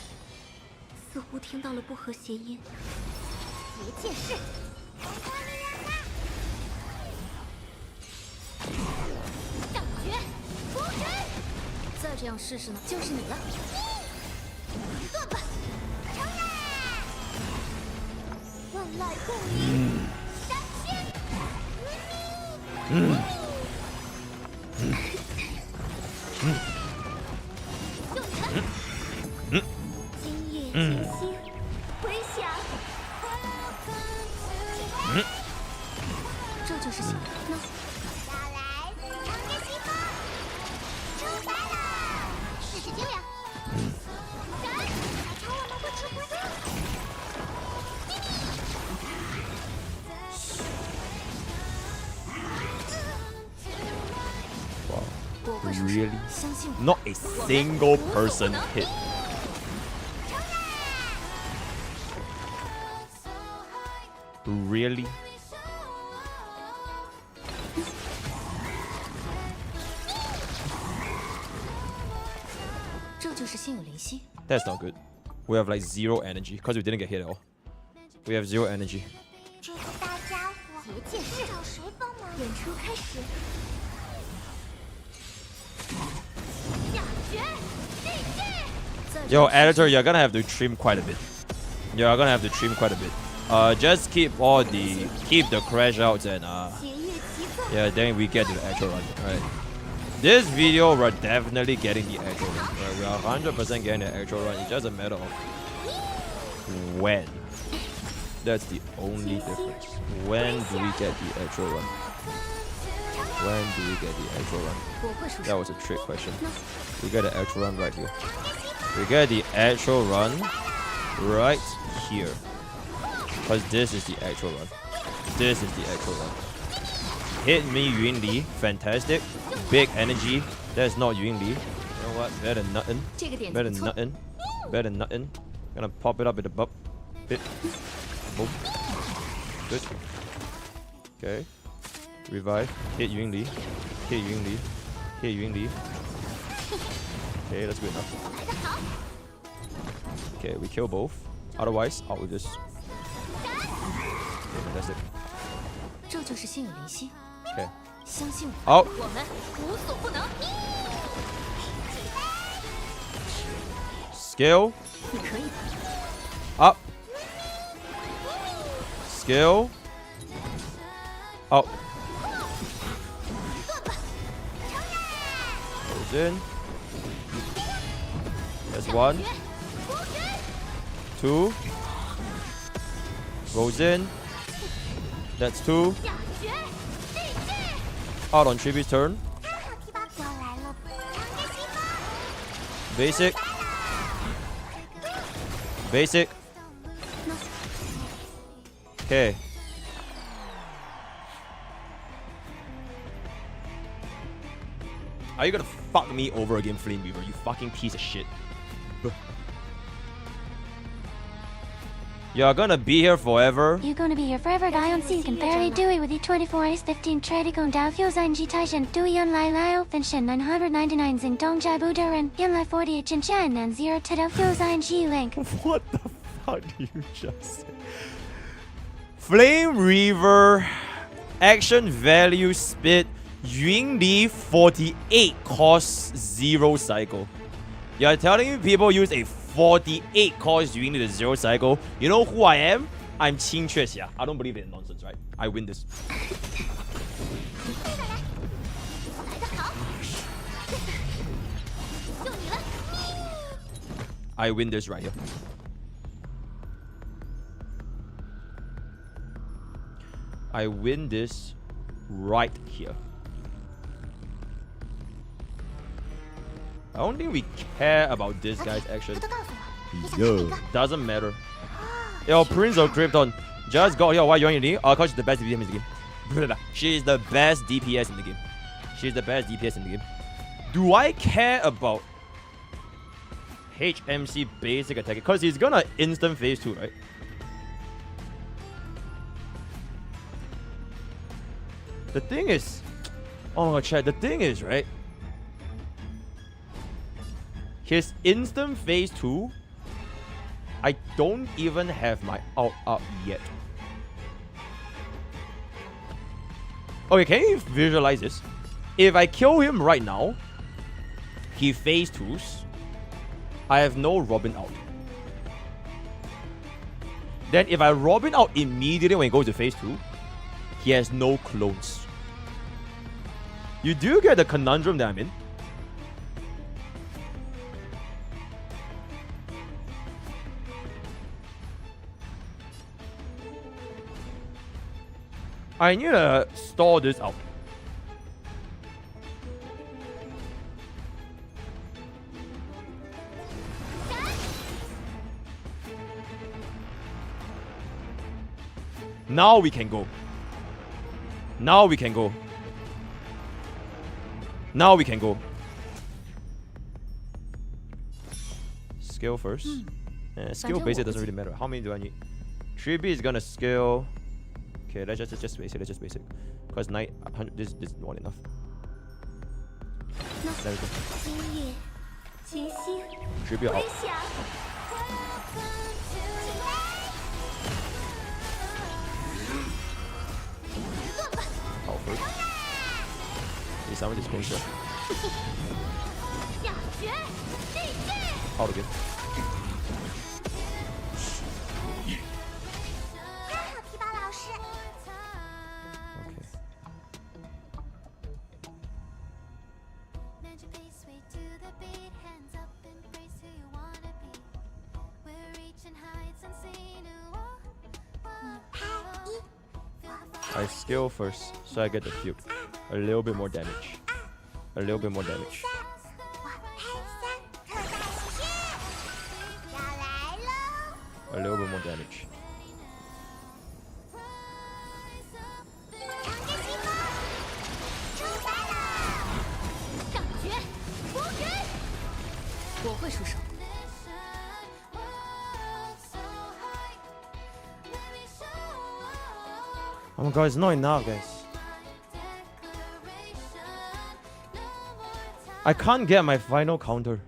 Really? Not a single person hit. Really? That's not good. We have like 0 energy because we didn't get hit at all. We have 0 energy. Yo, editor, you're gonna have to trim quite a bit. You're gonna have to trim quite a bit. Just keep the crash outs and yeah, then we get to the actual run. Right. This video, we're definitely getting the actual run. Right? We are 100% getting the actual run. It's just a matter of when. That's the only difference. When do we get the actual run? When do we get the actual run? That was a trick question. We get the actual run right here. We get the actual run right here. Because this is the actual run. This is the actual run. Hit me, Yun Li. Fantastic. Big energy. That's not Yun Li. You know what? Better than nothing. Better than nothing. Better than nothing. Gonna pop it up with a bump. Bit. Boom. Good. Okay. Revive. Hit Yun Li. Hit Yun Li. Hit Yun Li. Okay, that's good enough. Okay, we kill both. Otherwise, out with this. Okay, that's it. Okay. Out. Skill. Up. Skill. Out. Goes in. That's 1. 2. Goes in. That's 2. Out on Chibi's turn. Basic. Basic. Okay. Are you gonna fuck me over again, Flame Weaver? You fucking piece of shit. You're gonna be here forever. You're gonna be here forever. Dion C can barely do it with the 24 Ace 15 Tradigon Dao Fio Zine Ji Taishan Dui Yun Lai Lai Finshin 999 Zing Dong Jai Budaran Yun Lai 48 Chin Chan and 0 Tedao Fio Zine Ji Link. What the fuck did you just say? Flame Reaver action value spit Yun Li 48 costs 0 cycle. You're telling me people use a 48 cost Yun Li to 0 cycle? You know who I am? I'm Qing Chue Xia. I don't believe in nonsense, right? I win this. I win this right here. I win this right here. I don't think we care about this guy's action. Yo, doesn't matter. Yo, Prince of Krypton just got here. Why you need? Cause she's the best DPS in the game. She is the best DPS in the game. She's the best DPS in the game. Do I care about HMC basic attack? Because he's gonna instant phase 2, right? The thing is, oh my god, chat. The thing is, right? His instant phase 2, I don't even have my out up yet. Okay, can you visualize this? If I kill him right now, he phase 2s. I have no Robin out. Then if I Robin out immediately when he goes to phase 2, he has no clones. You do get the conundrum that I'm in. I need to store this out. Now we can go. Now we can go. Now we can go. Scale first. Skill basic doesn't really matter. How many do I need? 3B is gonna scale. Okay, let's just basic. Let's just basic. Because 900. This is not enough. There we go. 直标好。好分。第3位 dispenser。好了边。皮包老师。I skill first, so I get the field. A little bit more damage. A little bit more damage. A little bit more damage. Oh my god, it's not enough, guys. I can't get my final counter.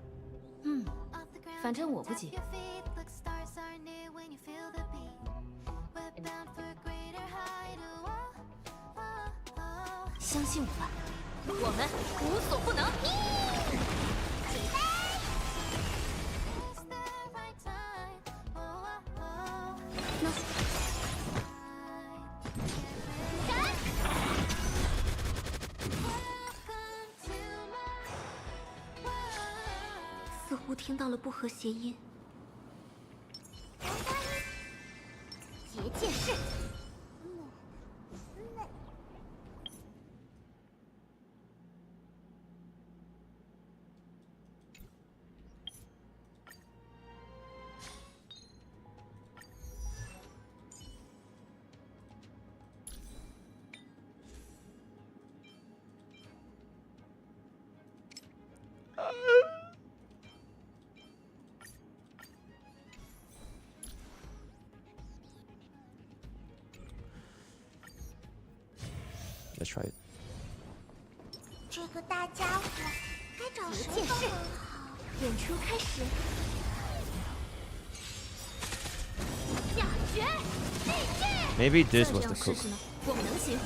反正我不急。相信我吧，我们无所不能。似乎听到了不和谐音。结界式。Let's try it. 这个大家伙该找谁帮忙好？演出开始。下决地狱。 Maybe this was the cook. 我们能行。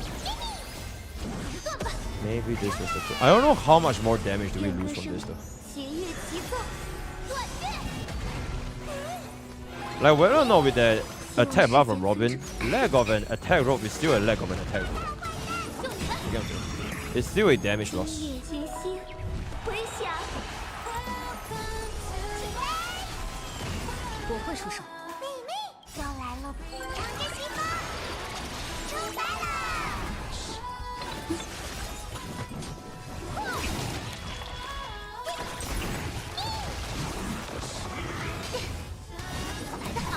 Maybe this was the cook. I don't know how much more damage do we lose from this though. 弦乐齐奏，断乐。 Like whether or not with the attack bar from Robin, leg of an attack rope is still a leg of an attack rope. It's still a damage loss. 我会出手。妹妹要来了，长着西风，出来了。来得好。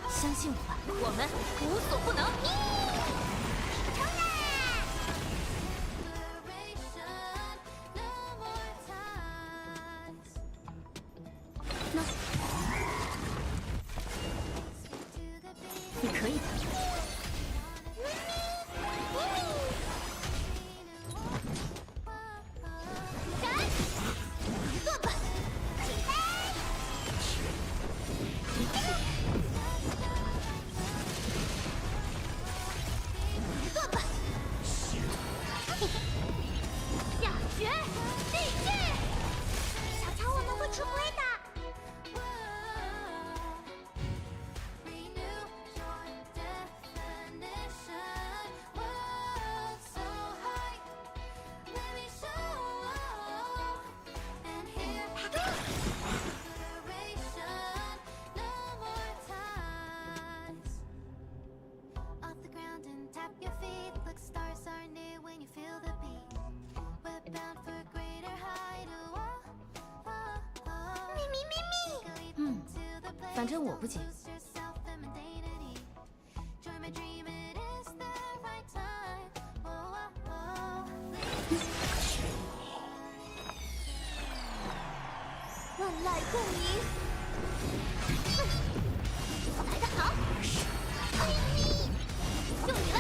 相信我吧，我们无所不能。你可以的。反正我不急。万籁共鸣。来得好，就你了。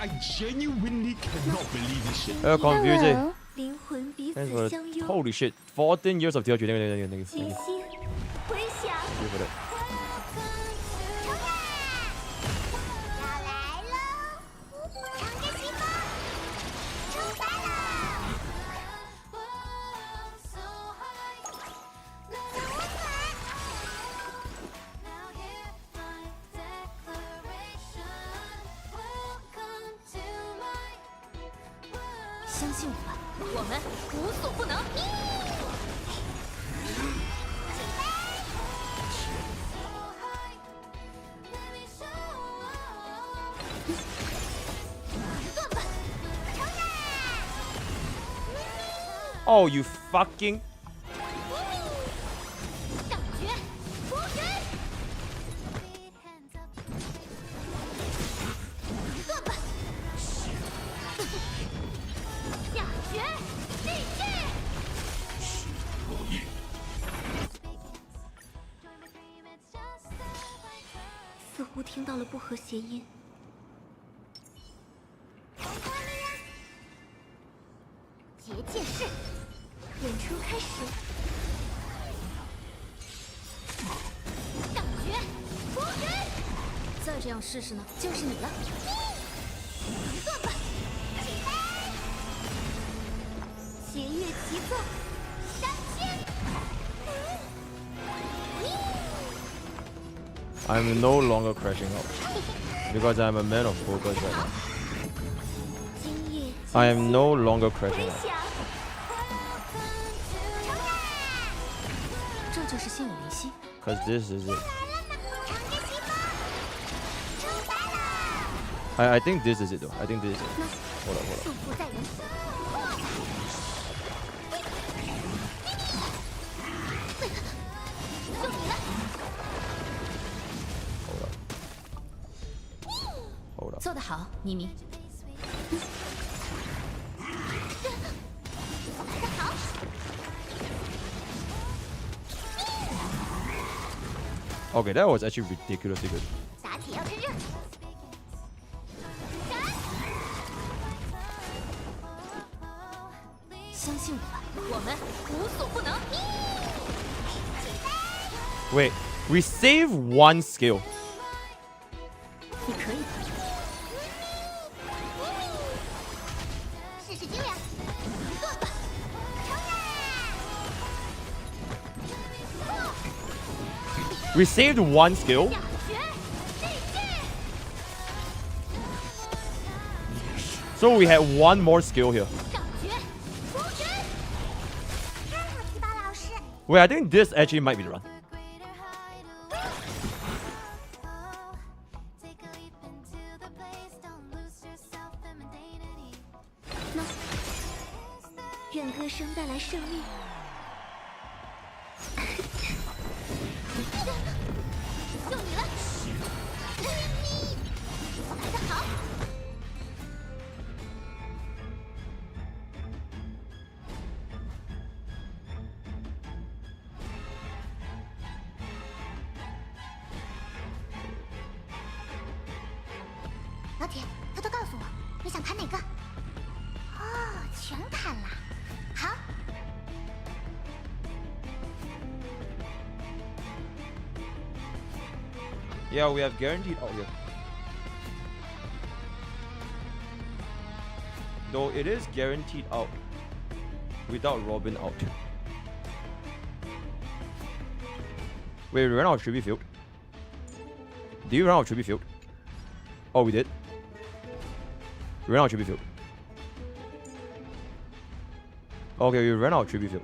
I genuinely cannot believe this shit. Confusing. 灵魂彼 Thanks 此 for 相 the, 拥， holy shit. 14 years of TLG. Thank you. 齐心回响。 Thank you for that. 要来喽！尝个西瓜，出发了！相信我吧，我们无所不能。Oh, you fucking. 感觉波人，断吧！下决地狱。似乎听到了不和谐音。结界式，演出开始。感觉波人，再这样试试呢，就是你了。断吧！起飞！弦乐齐奏，闪现！ I'm no longer crashing out because I'm a man of focus right now. 今夜 I am no longer crashing out. 这就是心有灵犀。 Cause this is it. I think this is it though. I think this is it. Hold up, hold up. 束缚在人。 Hold up. 做得好，妮妮。 Okay, that was actually ridiculously good. 打铁要趁热。相信我吧，我们无所不能。 Wait, we save one skill. 你可以的。 试试精良，断吧！冲呀！ We saved one skill. 下决地狱！ So we had one more skill here. 感觉波人，太好提拔老师。 Wait, I think this actually might be the run. No. 愿歌声带来胜利。就你了，来得好。 老铁，偷偷告诉我，你想砍哪个？哦，全砍了。好。Yeah, we have guaranteed out here. Though it is guaranteed out without Robin out. Wait, we ran out of tribute field. Did you run out of tribute field? Oh, we did. We ran out of tribute field. Okay, we ran out of tribute field.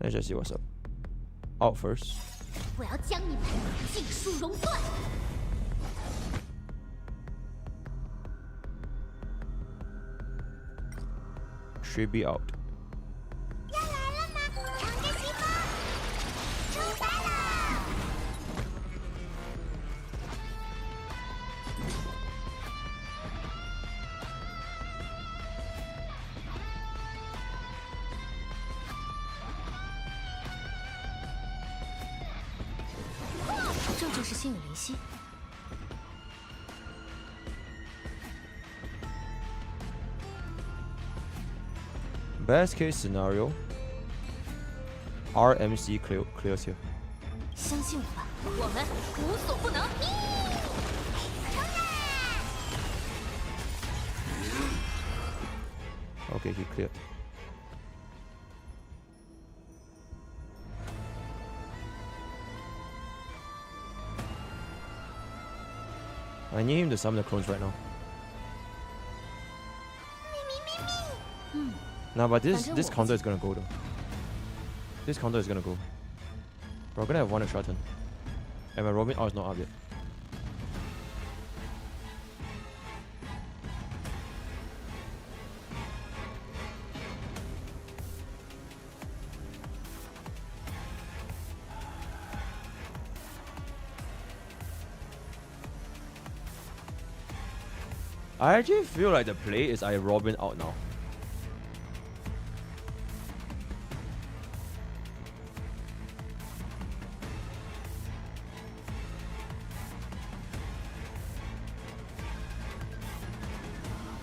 Let's just see what's up. Out first. 我要将你们尽数熔断。Tribby out. Best case scenario, RMC clears here. Okay, he cleared. I need him to summon the clones right now. Nah, but this counter is gonna go though. This counter is gonna go. We're gonna have one extra turn. And my Robin is not up yet. I actually feel like the play is I Robin out now.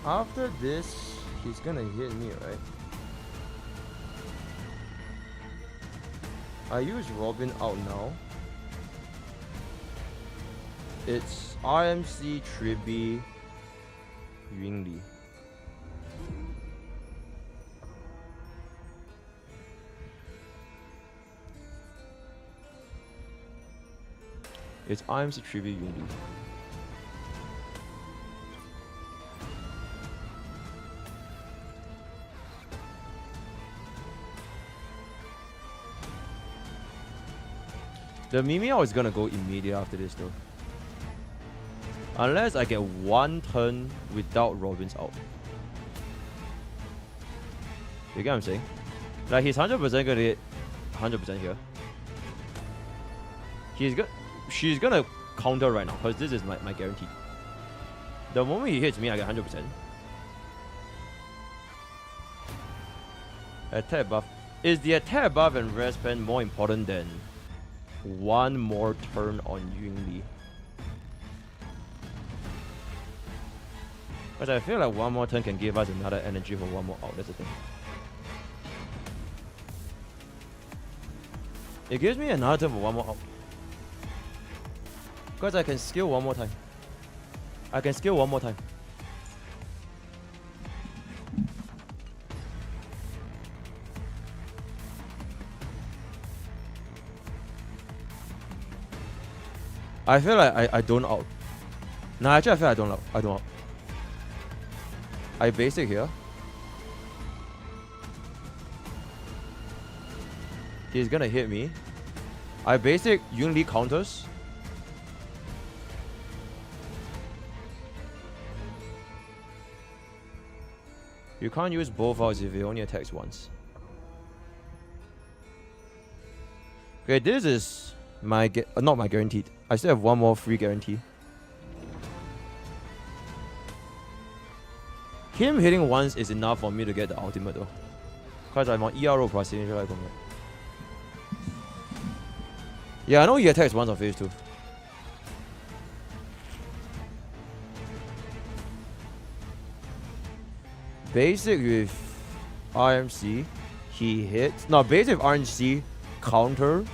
After this, he's gonna hit me, right? I use Robin out now. It's RMC Tribby Yunli. It's RMC Tribby Yunli. The Mimiao is gonna go immediate after this though. Unless I get one turn without Robin's out. You get what I'm saying? Like he's 100% gonna hit 100% here. She's gonna counter right now because this is my guarantee. The moment he hits me, I get 100%. Attack buff. Is the attack buff and rest pen more important than one more turn on Yunli? Because I feel like one more turn can give us another energy for one more out. That's the thing. It gives me another turn for one more out. Because I can skill one more time. I can skill one more time. I feel like I don't out. Nah, actually I feel like I don't out. I basic here. He's gonna hit me. I basic Yunli counters. You can't use both outs if he only attacks once. Okay, this is my not my guaranteed. I still have one more free guarantee. Him hitting once is enough for me to get the ultimate though. Because I'm on ERO plus signature like combat. Yeah, I know he attacks once on phase 2. Basic with RMC, he hits. No, basic with RMC, counter,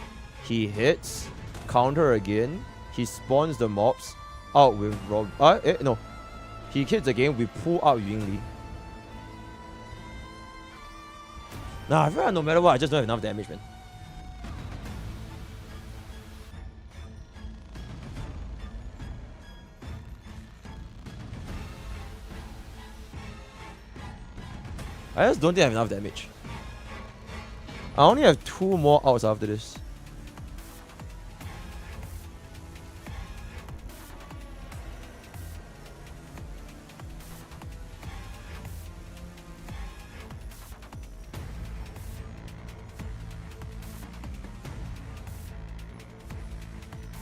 he hits, counter again, he spawns the mobs out with Rob. No. He hits again, we pull out Yunli. Nah, I feel like no matter what, I just don't have enough damage, man. I just don't think I have enough damage. I only have 2 more outs after this.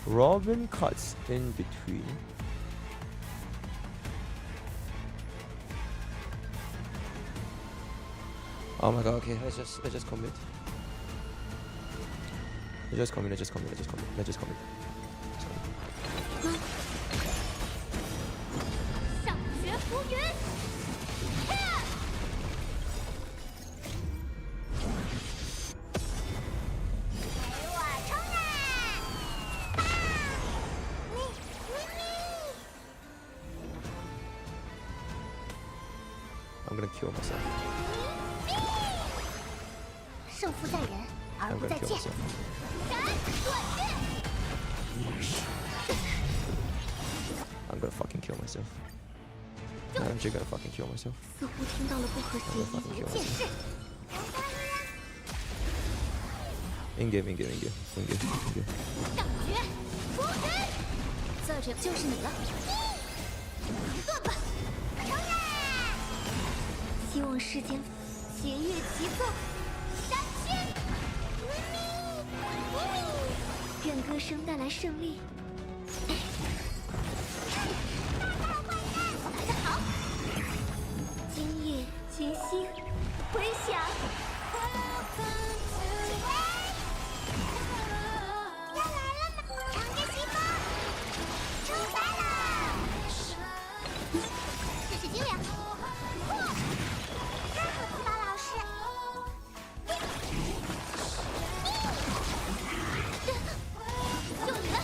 Robin cuts in between. Oh my god, okay, let's just commit. Let's just commit. I'm gonna kill myself. 胜负在人，而不在剑。I'm gonna fucking kill myself. I'm actually gonna fucking kill myself. 似乎听到了不合时宜的剑士。In game. 感觉，出人，这就是你了。断吧，承认！希望世间节约其作。 愿歌声带来胜利。来得好！今夜群星回响。要来了吗？乘着西风，出发了！这是精良。高老师。 就你了！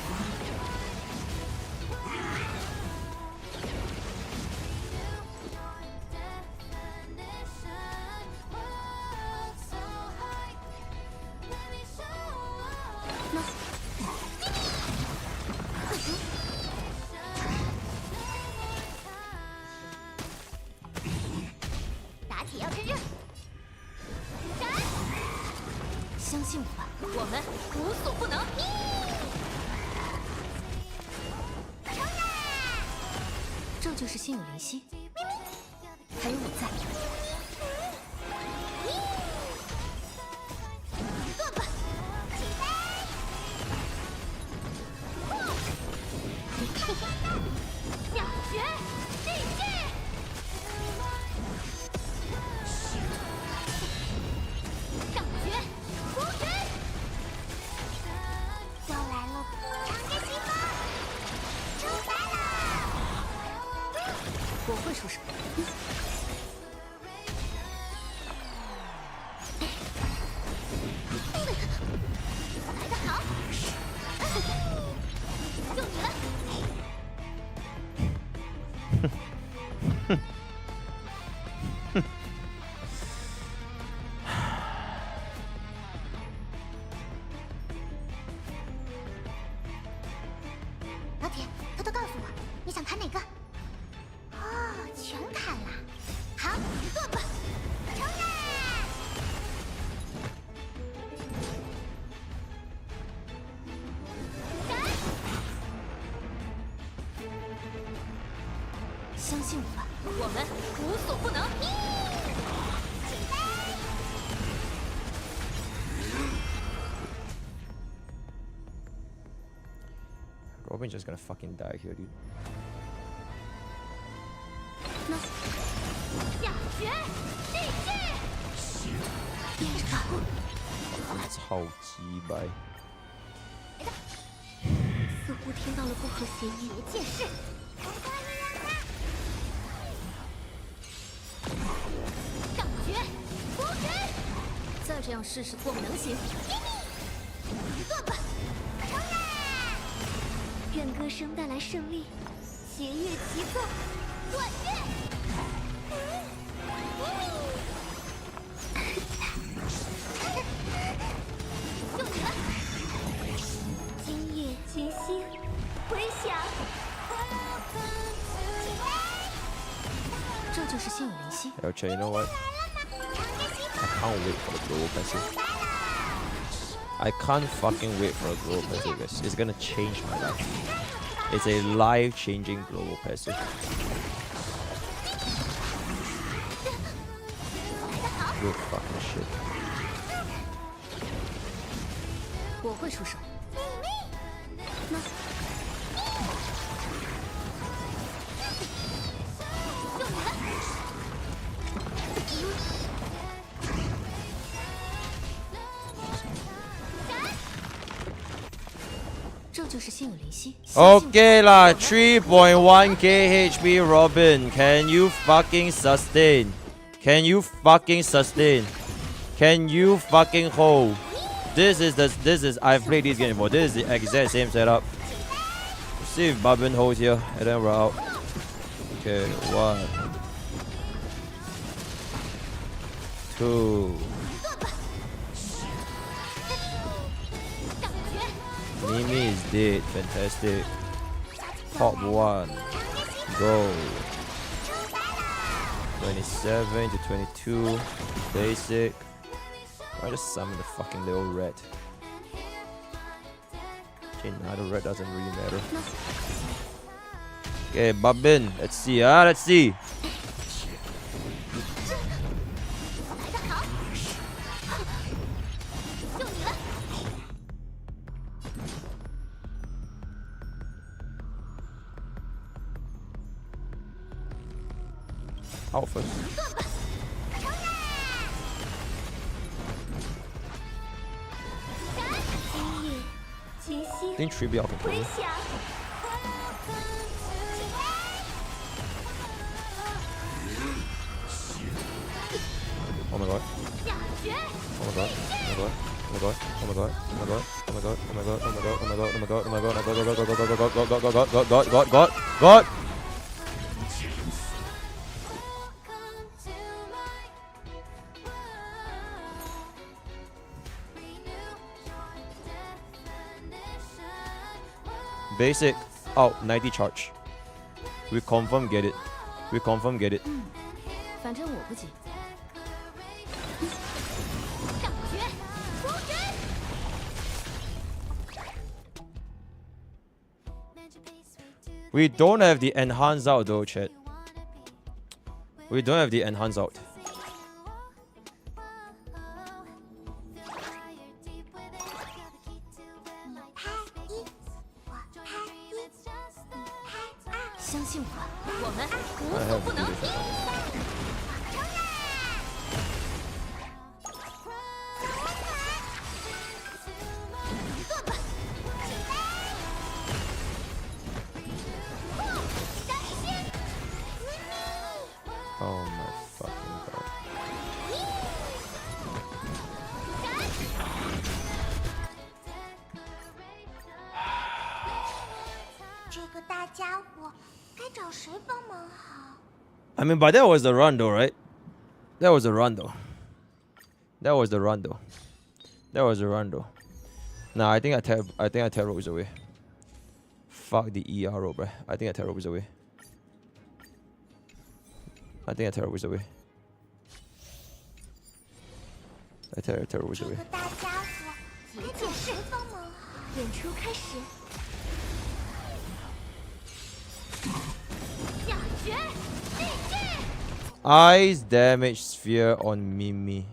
打铁要趁热，相信我吧，我们无所不能。 这就是心有灵犀，还有我在。断吧，起飞！秒绝，继续！上绝，出绝！要来了，乘着西风，出发了！ 我会出手。来得好，就你了。老铁，偷偷告诉我，你想砍哪个？ 全砍了，好，断吧，承认。相信我吧，我们无所不能。起飞！ Robin's just gonna fucking die here, dude. 下绝，继续！憋着保护。超鸡掰！似乎听到了不合协议的剑士。上绝，出绝！再这样试试，我们能行。断吧，承认！愿歌声带来胜利，节约其作，断绝！ 就你了！今夜群星回响。这就是心有灵犀。Okay, you know what? I can't wait for the Globalpassive. I can't fucking wait for a Globalpassive, guys. It's gonna change my life. It's a life-changing Globalpassive. Good fucking shit. 我会出手。Okay lah, 3.1k HP Robin. Can you fucking sustain? Can you fucking sustain? Can you fucking hold? This is I've played this game before. This is the exact same setup. Let's see if Babin holds here and then we're out. Okay, 1, 2. Mimi is dead. Fantastic. Top 1. Go. 27 to 22. Basic. I just summon the fucking little rat. Okay, now the rat doesn't really matter. Okay, Babin. Let's see. Let's see. Out first. I think 3B out control. Oh my god. Oh my god. Oh my god. Oh my god. Oh my god. Oh my god. Oh my god. Oh my god. Oh my god. Oh my god. Oh my god. Oh my god. God. Basic out 90 charge. We confirm get it. We confirm get it. We don't have the enhance out though, chat. We don't have the enhance out. Oh my fucking god. I mean, but that was the run though, right? That was the run though. That was the run though. That was the run though. Nah, I think I tear ropes away. Fuck the ERO, bruh. I think I tear ropes away. I think I tear ropes away. I tear ropes away. Ice damage sphere on Mimi.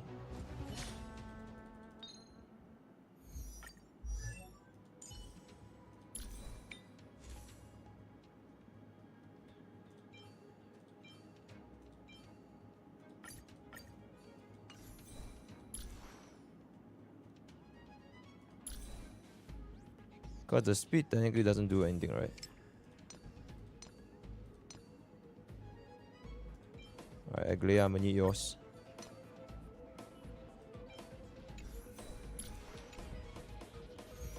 Because the speed technically doesn't do anything, right? Alright, Aglea, I'm gonna need yours.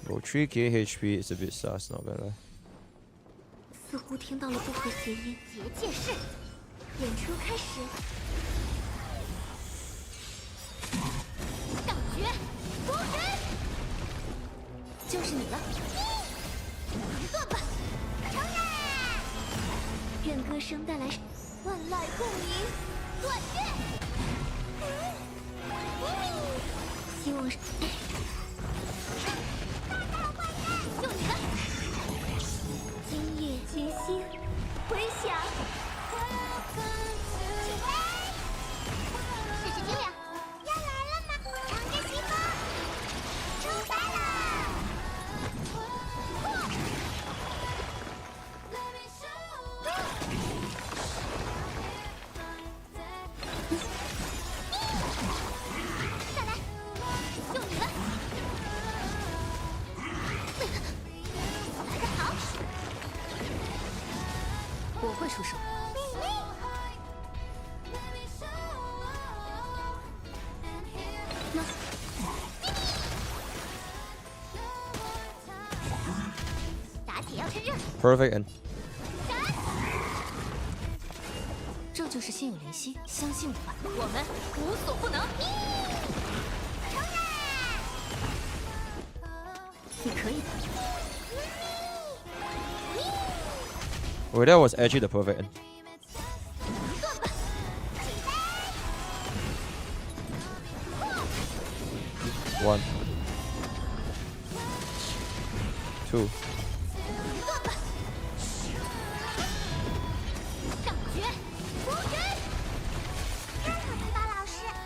Bro, 3k HP is a bit sus, not gonna lie. 似乎听到了不和谐音，结界式，演出开始。上绝，封神，就是你了。断吧，成啦！愿歌声带来万籁共鸣，断绝。希望是。就你了。今夜群星回响。试试精灵，要来了吗？乘着西风，出发了！会出手。打铁要趁热。 Perfect end. 这就是心有灵犀，相信我吧，我们无所不能。你可以的。 Wait, that was actually the perfect end. One, two.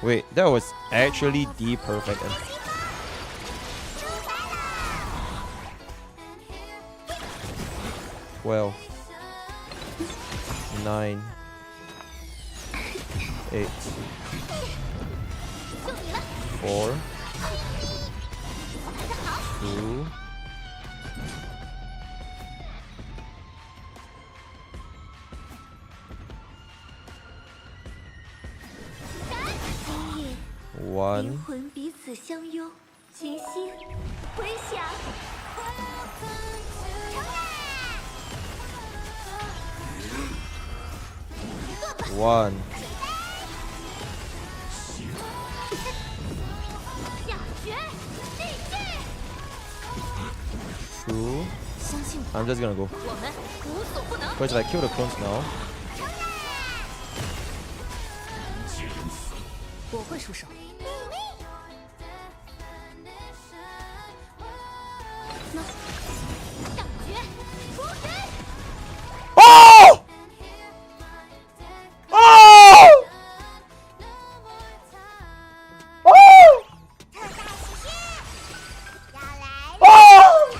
Wait, that was actually the perfect end. Well, 9, 8, 4, 2. One. 灵魂彼此相拥，齐心回响。 One. Two. I'm just gonna go. Because if I kill the clones now. 我会出手。 Oh! Oh! Oh! Oh!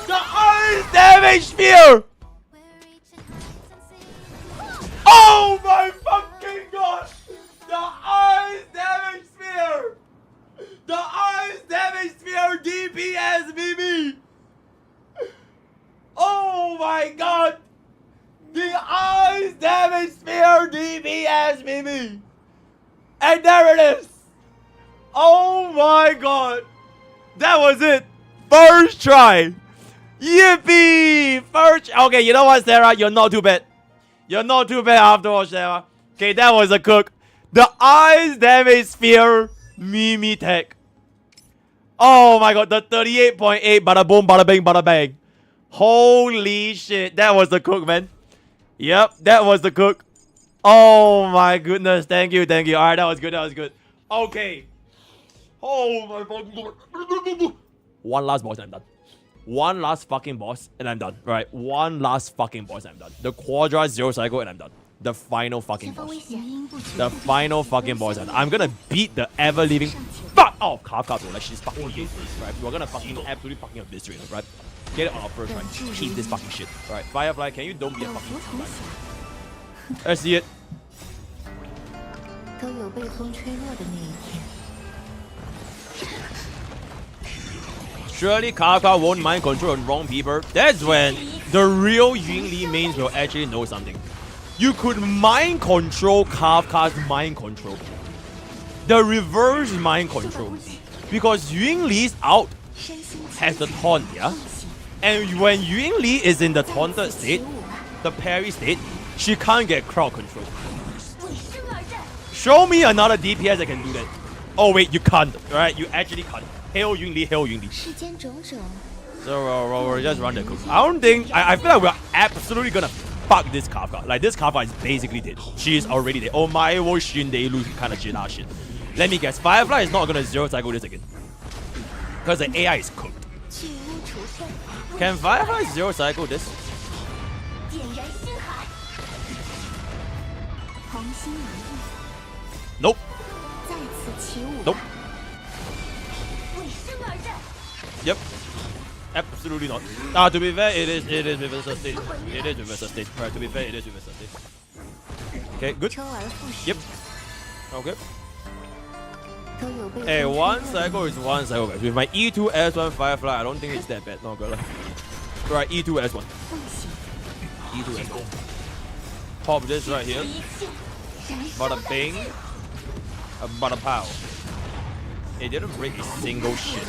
The ice damage sphere! Oh my fucking god! The ice damage sphere! The ice damage sphere DPS BB! Oh my god! The ice damage sphere DPS BB! And there it is! Oh my god! That was it! First try! Yippee! First. Okay, you know what, Sarah? You're not too bad. You're not too bad after all, Sarah. Okay, that was a cook. The ice damage sphere Mimi tech. Oh my god, the 38.8 bada boom, bada bang, bada bang. Holy shit, that was the cook, man. Yep, that was the cook. Oh my goodness, thank you, thank you. Alright, that was good, that was good. Okay. Oh my fucking god. One last boss and I'm done. One last fucking boss and I'm done. Right, one last fucking boss and I'm done. The Quadra Zero Cycle and I'm done. The final fucking boss. The final fucking boss. And I'm gonna beat the ever-living fuck off Kafka, bro. Like, she's fucking useless, right? We're gonna fucking absolutely fucking eviscerate her, right? Get it on our first, right? Keep this fucking shit. Right, Firefly, can you don't be a fucking right? Let's see it. 都有被风吹落的那一天。 Surely Kafka won't mind control the wrong people. That's when the real Yunli mains will actually know something. You could mind control Kafka's mind control. The reverse mind control. Because Yunli's out has the taunt, yeah? And when Yunli is in the taunted state, the parry state, she can't get crowd control. Show me another DPS that can do that. Oh wait, you can't, right? You actually can't. Hail Yunli, hail Yunli. So we're just run the cook. I don't think, I feel like we're absolutely gonna fuck this Kafka. Like, this Kafka is basically dead. She is already dead. Oh my, wo shin they lose kind of shit. Let me guess, Firefly is not gonna zero cycle this again. Because the AI is cooked. Can Firefly zero cycle this? Nope. Nope. Yep. Absolutely not. To be fair, it is with a sustain. It is with a sustain. Right, to be fair, it is with a sustain. Okay, good. Yep. Okay. Hey, one cycle is one cycle, guys. With my E2S1 Firefly, I don't think it's that bad. Not gonna lie. Right, E2S1. E2 and go. Pop this right here. Bada bing. Bada pow. It didn't break a single shit.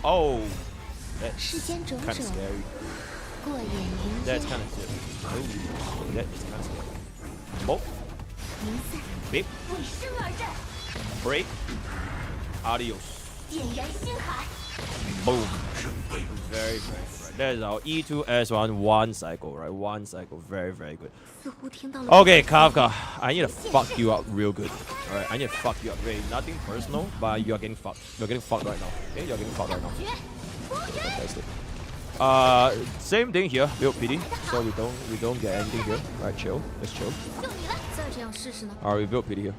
Oh, that's kind of scary. That's kind of scary. Oh, that is kind of scary. Boop. Beep. Break. Adios. Boom. Very, very right. That is our E2 S1 one cycle, right? One cycle. Very, very good. Okay, Kafka. I need to fuck you up real good. Alright, I need to fuck you up. Really, nothing personal, but you're getting fucked. You're getting fucked right now. Okay, you're getting fucked right now. Fantastic. Same thing here. Build pity, so we don't get anything here. Right, chill. Let's chill. Alright, we build pity here.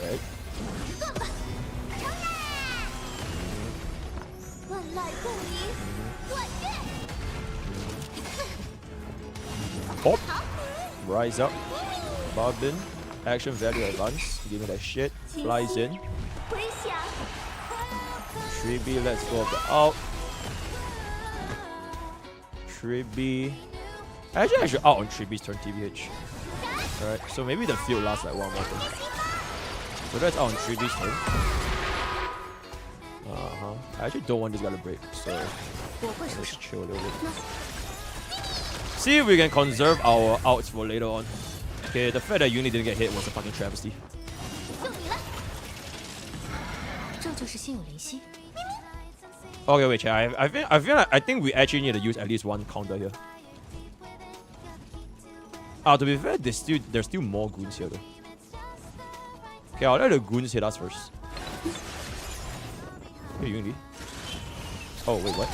Right. Pop. Rise up. Bobbin. Action value advance. Give me that shit. Flies in. 3B, let's go up the out. 3B. Actually, I should out on 3B's turn TBH. Alright, so maybe the field lasts like one more turn. So that's out on 3B's turn. I actually don't want this guy to break, so let's chill a little bit. See if we can conserve our outs for later on. Okay, the fact that Uni didn't get hit was a fucking travesty. Okay, wait, chat. I think we actually need to use at least one counter here. To be fair, there's still more goons here though. Okay, I'll let the goons hit us first. Hey, Uni. Oh, wait, what?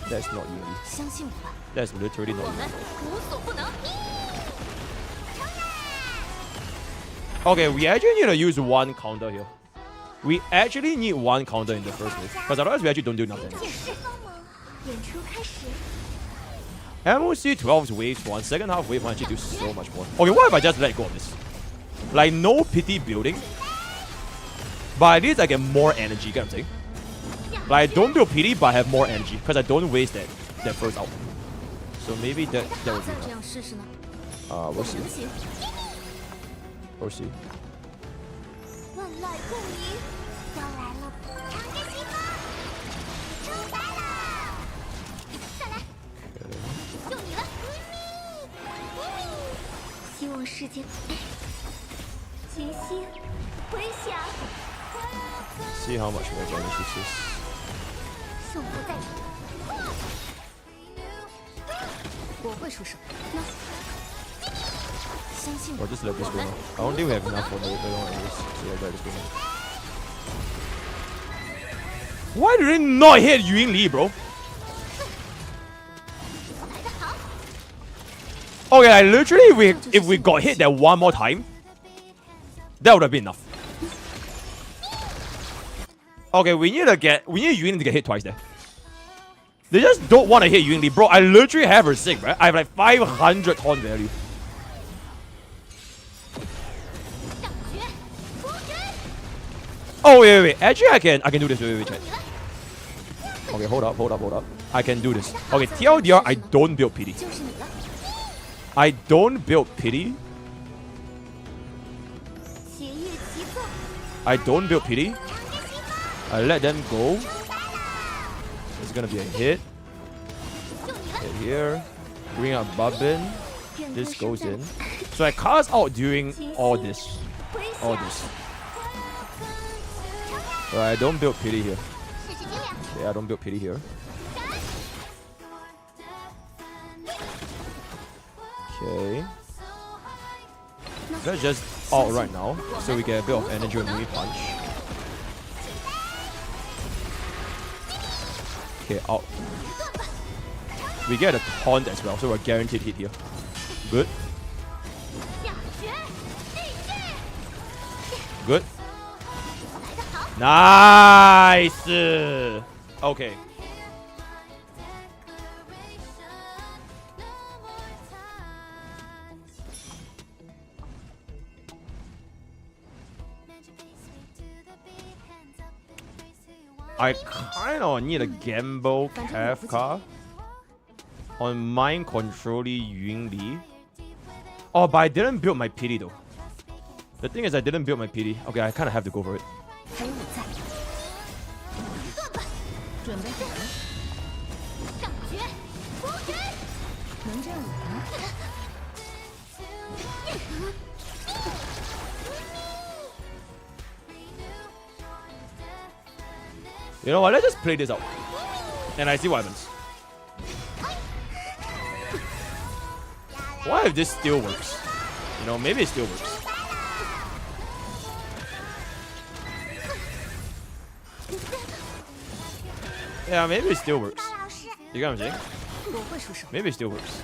That's not Uni. That's literally not Uni. Okay, we actually need to use one counter here. We actually need one counter in the first wave, because otherwise we actually don't do nothing. MOC 12's waves 1, second half wave 1 actually do so much more. Okay, what if I just let go of this? Like, no pity building, but at least I get more energy, get what I'm saying? Like, I don't build pity, but I have more energy, because I don't waste that first out. So maybe that would be enough. We'll see. We'll see. See how much more damage this is. Or just let this go now. I don't think we have enough for the long anyways, so let this go now. Why did it not hit Yuan Li, bro? Okay, like literally if we got hit that one more time, that would have been enough. Okay, we need Yuan to get hit twice there. They just don't want to hit Yuan Li, bro. I literally have her sick, right? I have like 500 taunt value. Oh wait. Actually, I can do this. Wait, chat. Okay, hold up. I can do this. Okay, TLDR, I don't build pity. I don't build pity. I don't build pity. I let them go. It's gonna be a hit. Hit here. Bring up Bobbin. This goes in. So I cast out during all this. Alright, I don't build pity here. Yeah, I don't build pity here. Okay. Let's just out right now, so we get a bit of energy when we punch. Okay, out. We get a taunt as well, so we're guaranteed hit here. Good. Good. Nice! Okay. I kind of need a Gamble Kafka on mind controlling Yunli. Oh, but I didn't build my pity though. The thing is, I didn't build my pity. Okay, I kind of have to go for it. You know what? Let's just play this out, and I see what happens. What if this still works? You know, maybe it still works. Yeah, maybe it still works. You get what I'm saying? Maybe it still works.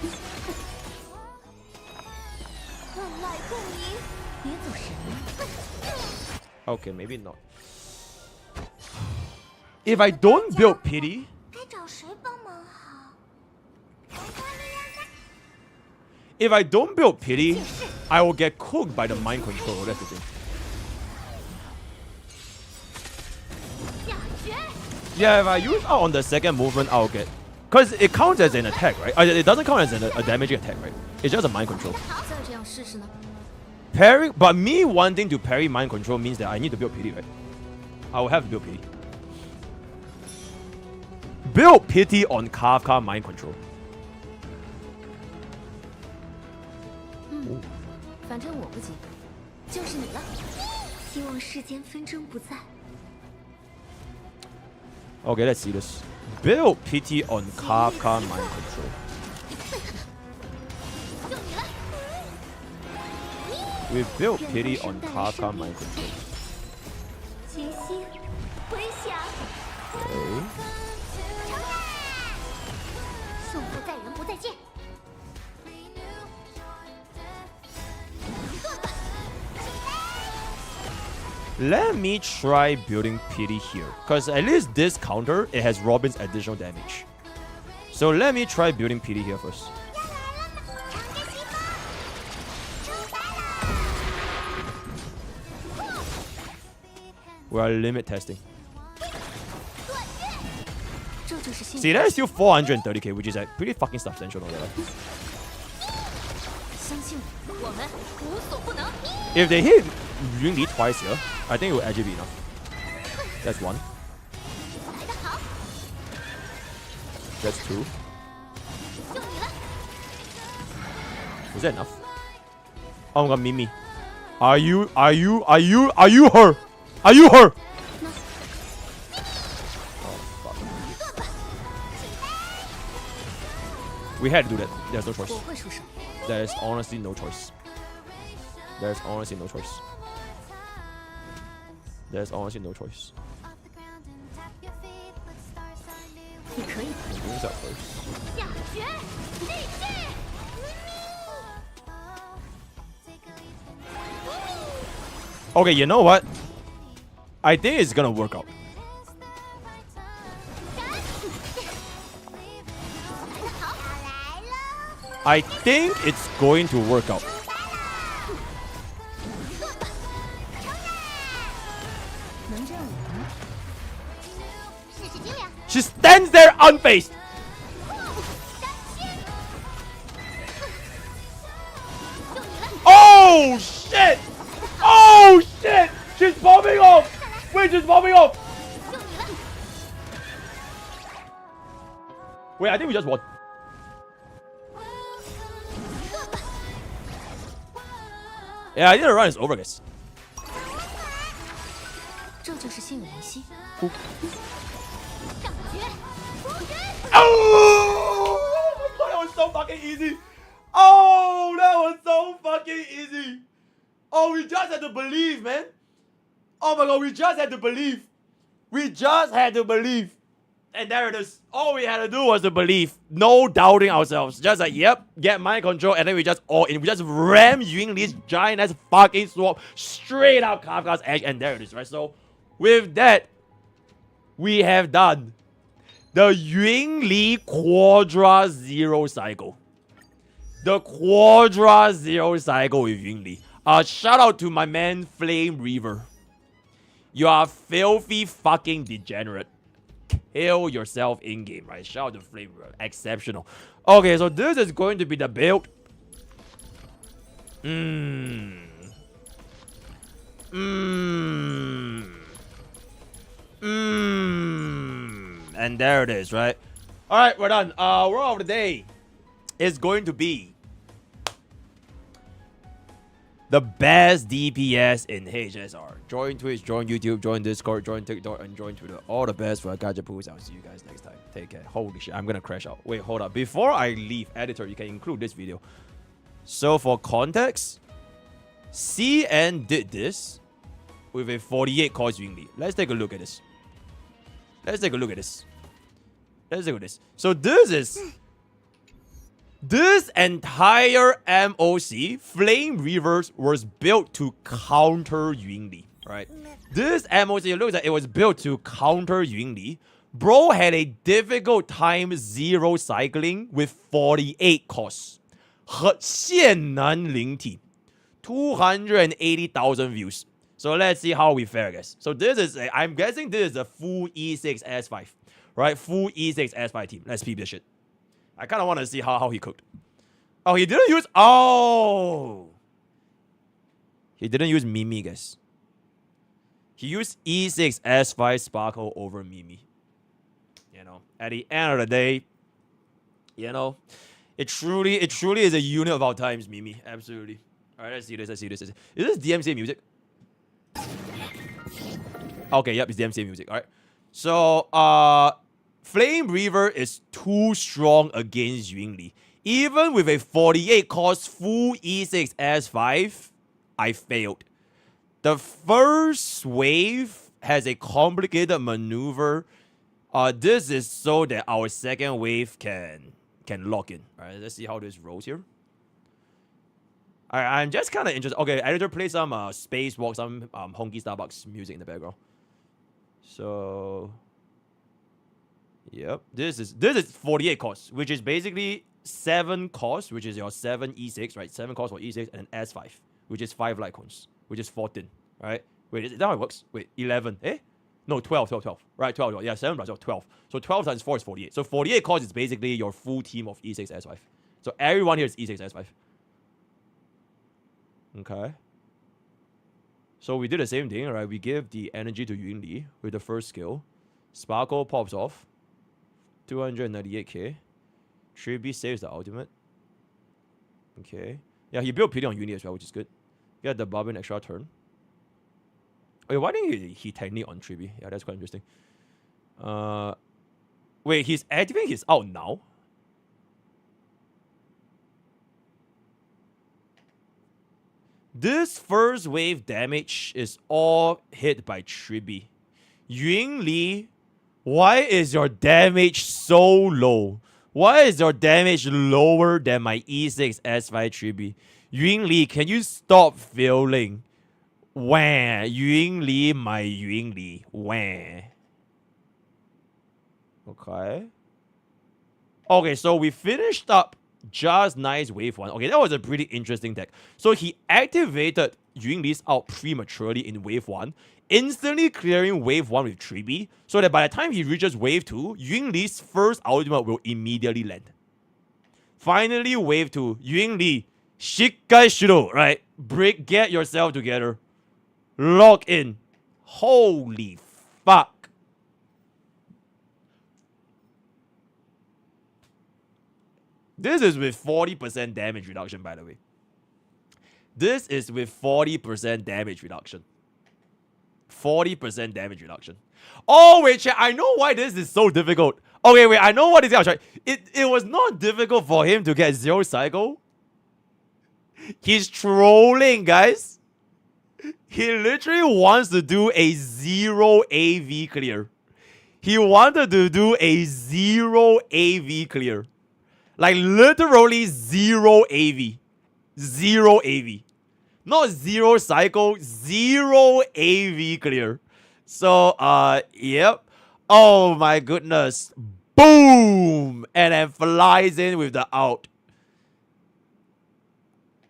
Okay, maybe not. If I don't build pity, if I don't build pity, I will get cooked by the mind control. That's the thing. Yeah, if I use out on the second movement, I'll get... Because it counts as an attack, right? It doesn't count as a damaging attack, right? It's just a mind control. Parry, but me wanting to parry mind control means that I need to build pity, right? I will have to build pity. Build pity on Kafka mind control. Okay, let's see this. Build pity on Kafka mind control. We built pity on Kafka mind control. Okay. Let me try building pity here, because at least this counter, it has Robin's additional damage. So let me try building pity here first. We are limit testing. See, that is still 430k, which is like pretty fucking substantial. If they hit Yunli twice here, I think it will actually be enough. That's one. That's two. Is that enough? Oh my god, Mimi. Are you her? Are you her? Oh, fuck. We had to do that. There's no choice. There is honestly no choice. There's honestly no choice. There's honestly no choice. Wings up first. Okay, you know what? I think it's gonna work out. I think it's going to work out. She stands there unfazed. Oh shit! Oh shit! She's popping off! Wait, she's popping off! Wait, I think we just won. Yeah, I think the run is over, guys. Oh my god, that was so fucking easy. Oh, that was so fucking easy. Oh, we just had to believe, man. Oh my god, we just had to believe. We just had to believe. And there it is. All we had to do was to believe. No doubting ourselves. Just like, yep, get mind control. And then we just all in. We just ram Yunli's giant ass fucking sword straight out Kafka's edge. And there it is, right? So, with that, we have done the Yunli Quadra Zero cycle. The Quadra Zero cycle with Yunli. Shout out to my man Flame Reaver. You are filthy fucking degenerate. heal yourself in game, right? Shout out to Flame Reaver, exceptional. Okay, so this is going to be the build. And there it is, right? All right, we're done. Word of the day is going to be the best DPS in HSR. Join Twitch, join YouTube, join Discord, join TikTok, and join Twitter. All the best for Gajapoos. I'll see you guys next time. Take care. Holy shit, I'm gonna crash out. Wait, hold up. Before I leave, editor, you can include this video. So for context, CN did this with a 48 cost Yingli. Let's take a look at this. Let's take a look at this. Let's look at this. So this entire MOC, Flame Reavers, was built to counter Yingli, right? This MOC, it looks like it was built to counter Yingli. Bro had a difficult time zero cycling with 48 costs. 现难灵体 280,000 views. So let's see how we fare, guys. So this is, I'm guessing this is a full E6 S5, right? Full E6 S5 team. Let's peep this shit. I kind of want to see how he cooked. Oh, he didn't use... Oh! He didn't use Mimi, guys. He used E6 S5 Sparkle over Mimi. You know, at the end of the day, you know, it truly is a unit of our times, Mimi. Absolutely. All right, let's see this. Is this DMCA music? Okay, yep, it's DMCA music. All right. So, Flame Reaver is too strong against Yingli. Even with a 48 cost full E6 S5, I failed. The first wave has a complicated maneuver. This is so that our second wave can lock in. All right, let's see how this rolls here. All right, I'm just kind of interested. Okay, editor, play some Spacewalk, some Honky Starbucks music in the background. So, yep, this is 48 costs, which is basically 7 costs, which is your 7 E6, right? 7 costs for E6 and an S5, which is 5 light cones, which is 14, right? Wait, is that how it works? Wait, 11, eh? No, 12. Right, 12. Yeah, 7 plus 12. So 12 times 4 is 48. So 48 costs is basically your full team of E6 S5. So everyone here is E6 S5. Okay. So we did the same thing, right? We give the energy to Yunli with the first skill. Sparkle pops off. 298k. Triby saves the ultimate. Okay. Yeah, he built pity on Yunli as well, which is good. Get the Barbin extra turn. Wait, why didn't he technique on Triby? Yeah, that's quite interesting. Wait, he's activating his out now? This first wave damage is all hit by Triby. Yunli, why is your damage so low? Why is your damage lower than my E6 S5 Triby? Yunli, can you stop failing? Wah, Yunli, my Yunli. Wah. Okay. Okay, so we finished up just nice wave 1. Okay, that was a pretty interesting deck. So he activated Yunli's out prematurely in wave 1, instantly clearing wave 1 with Triby, so that by the time he reaches wave 2, Yunli's first ultimate will immediately land. Finally, wave 2, Yunli, Shikai Shiro, right? Get yourself together. Lock in. Holy fuck. This is with 40% damage reduction, by the way. This is with 40% damage reduction. 40% damage reduction. Oh, wait, chat, I know why this is so difficult. Okay, wait, I know what is it. It was not difficult for him to get 0 cycle. He's trolling, guys. He literally wants to do a 0 AV clear. He wanted to do a 0 AV clear. Like literally 0 AV. 0 AV. Not 0 cycle, 0 AV clear. So, yep. Oh my goodness. Boom! And then flies in with the out.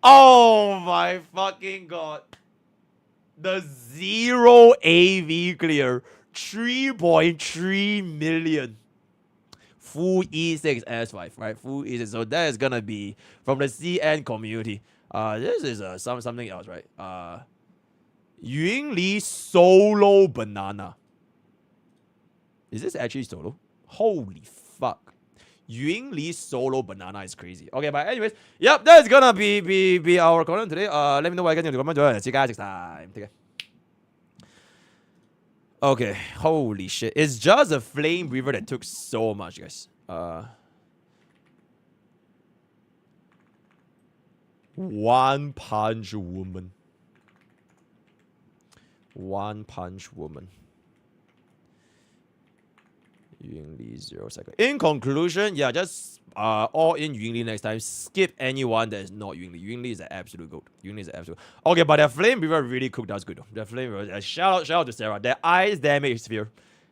Oh my fucking god. The 0 AV clear 3.3 million. Full E6 S5, right? Full E6. So that is gonna be from the CN community. This is something else, right? Yun Li solo banana. Is this actually solo? Holy fuck. Yun Li solo banana is crazy. Okay, but anyways, yep, that's gonna be our content today. Let me know what I get in the comment. See you guys next time. Take care. Okay, holy shit. It's just a flame weaver that took so much, guys. One Punch Woman. One Punch Woman. Yun Li 0 second. In conclusion, yeah, just all in Yun Li next time. Skip anyone that is not Yun Li. Yun Li is an absolute goat. Yun Li is an absolute. Okay, but that flame weaver really cooked us good though. The flame weaver. Shout out to Sarah. That ice damage sphere.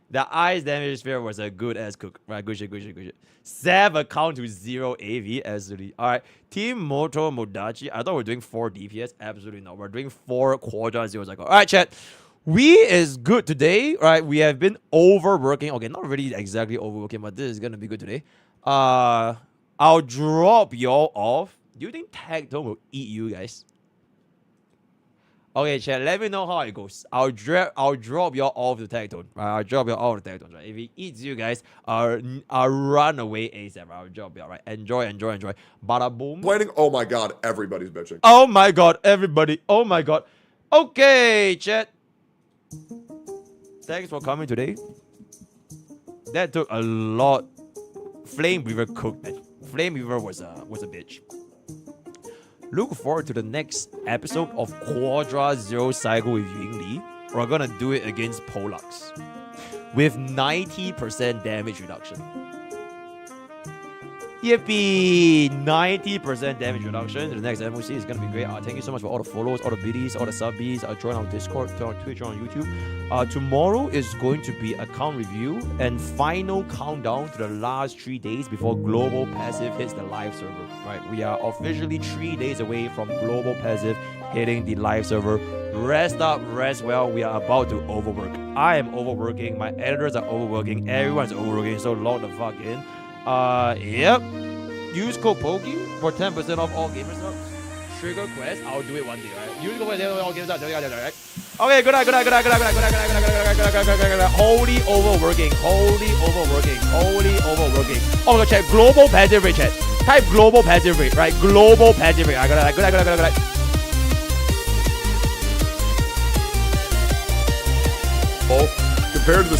The ice damage sphere was a good ass cook. Right, good shit. Save account to 0 AV. Absolutely. Alright. Team Moto Modachi. I thought we were doing 4 DPS. Absolutely not. We're doing 4 Quadra 0 cycle. Alright, chat. We is good today, right? We have been overworking. Okay, not really exactly overworking, but this is gonna be good today. I'll drop y'all off. Do you think Tagtone will eat you guys? Okay, chat, let me know how it goes. I'll drop y'all off to Tagtone. I'll drop y'all off to Tagtone. Right? If he eats you guys, I'll run away ASAP. I'll drop y'all, right? Enjoy. Bada boom. Complaining? Oh my god, everybody's bitching. Oh my god, everybody. Oh my god. Okay, chat. Thanks for coming today. That took a lot. Flame Weaver cooked, man. Flame Weaver was a bitch. Look forward to the next episode of Quadra 0 Cycle with Yun Li. We're gonna do it against Pollux with 90% damage reduction. Yippee! 90% damage reduction. The next MOC is gonna be great. Thank you so much for all the follows, all the biddies, all the subbies. Join our Discord, join our Twitch, join our YouTube. Tomorrow is going to be account review and final countdown to the last 3 days before Globalpassive hits the live server. Right, we are officially 3 days away from Globalpassive hitting the live server. Rest up, rest well. We are about to overwork. I am overworking. My editors are overworking. Everyone's overworking. So log the fuck in. Yep. Use code POKE for 10% off all gamer stuff. Trigger quest, I'll do it one day, right? Use code POKE for all gamer stuff, right? Okay, good night. Holy overworking. Oh, go check global passive rate, chat. Type global passive rate, right? Global passive rate. Good night. Oh, compared to the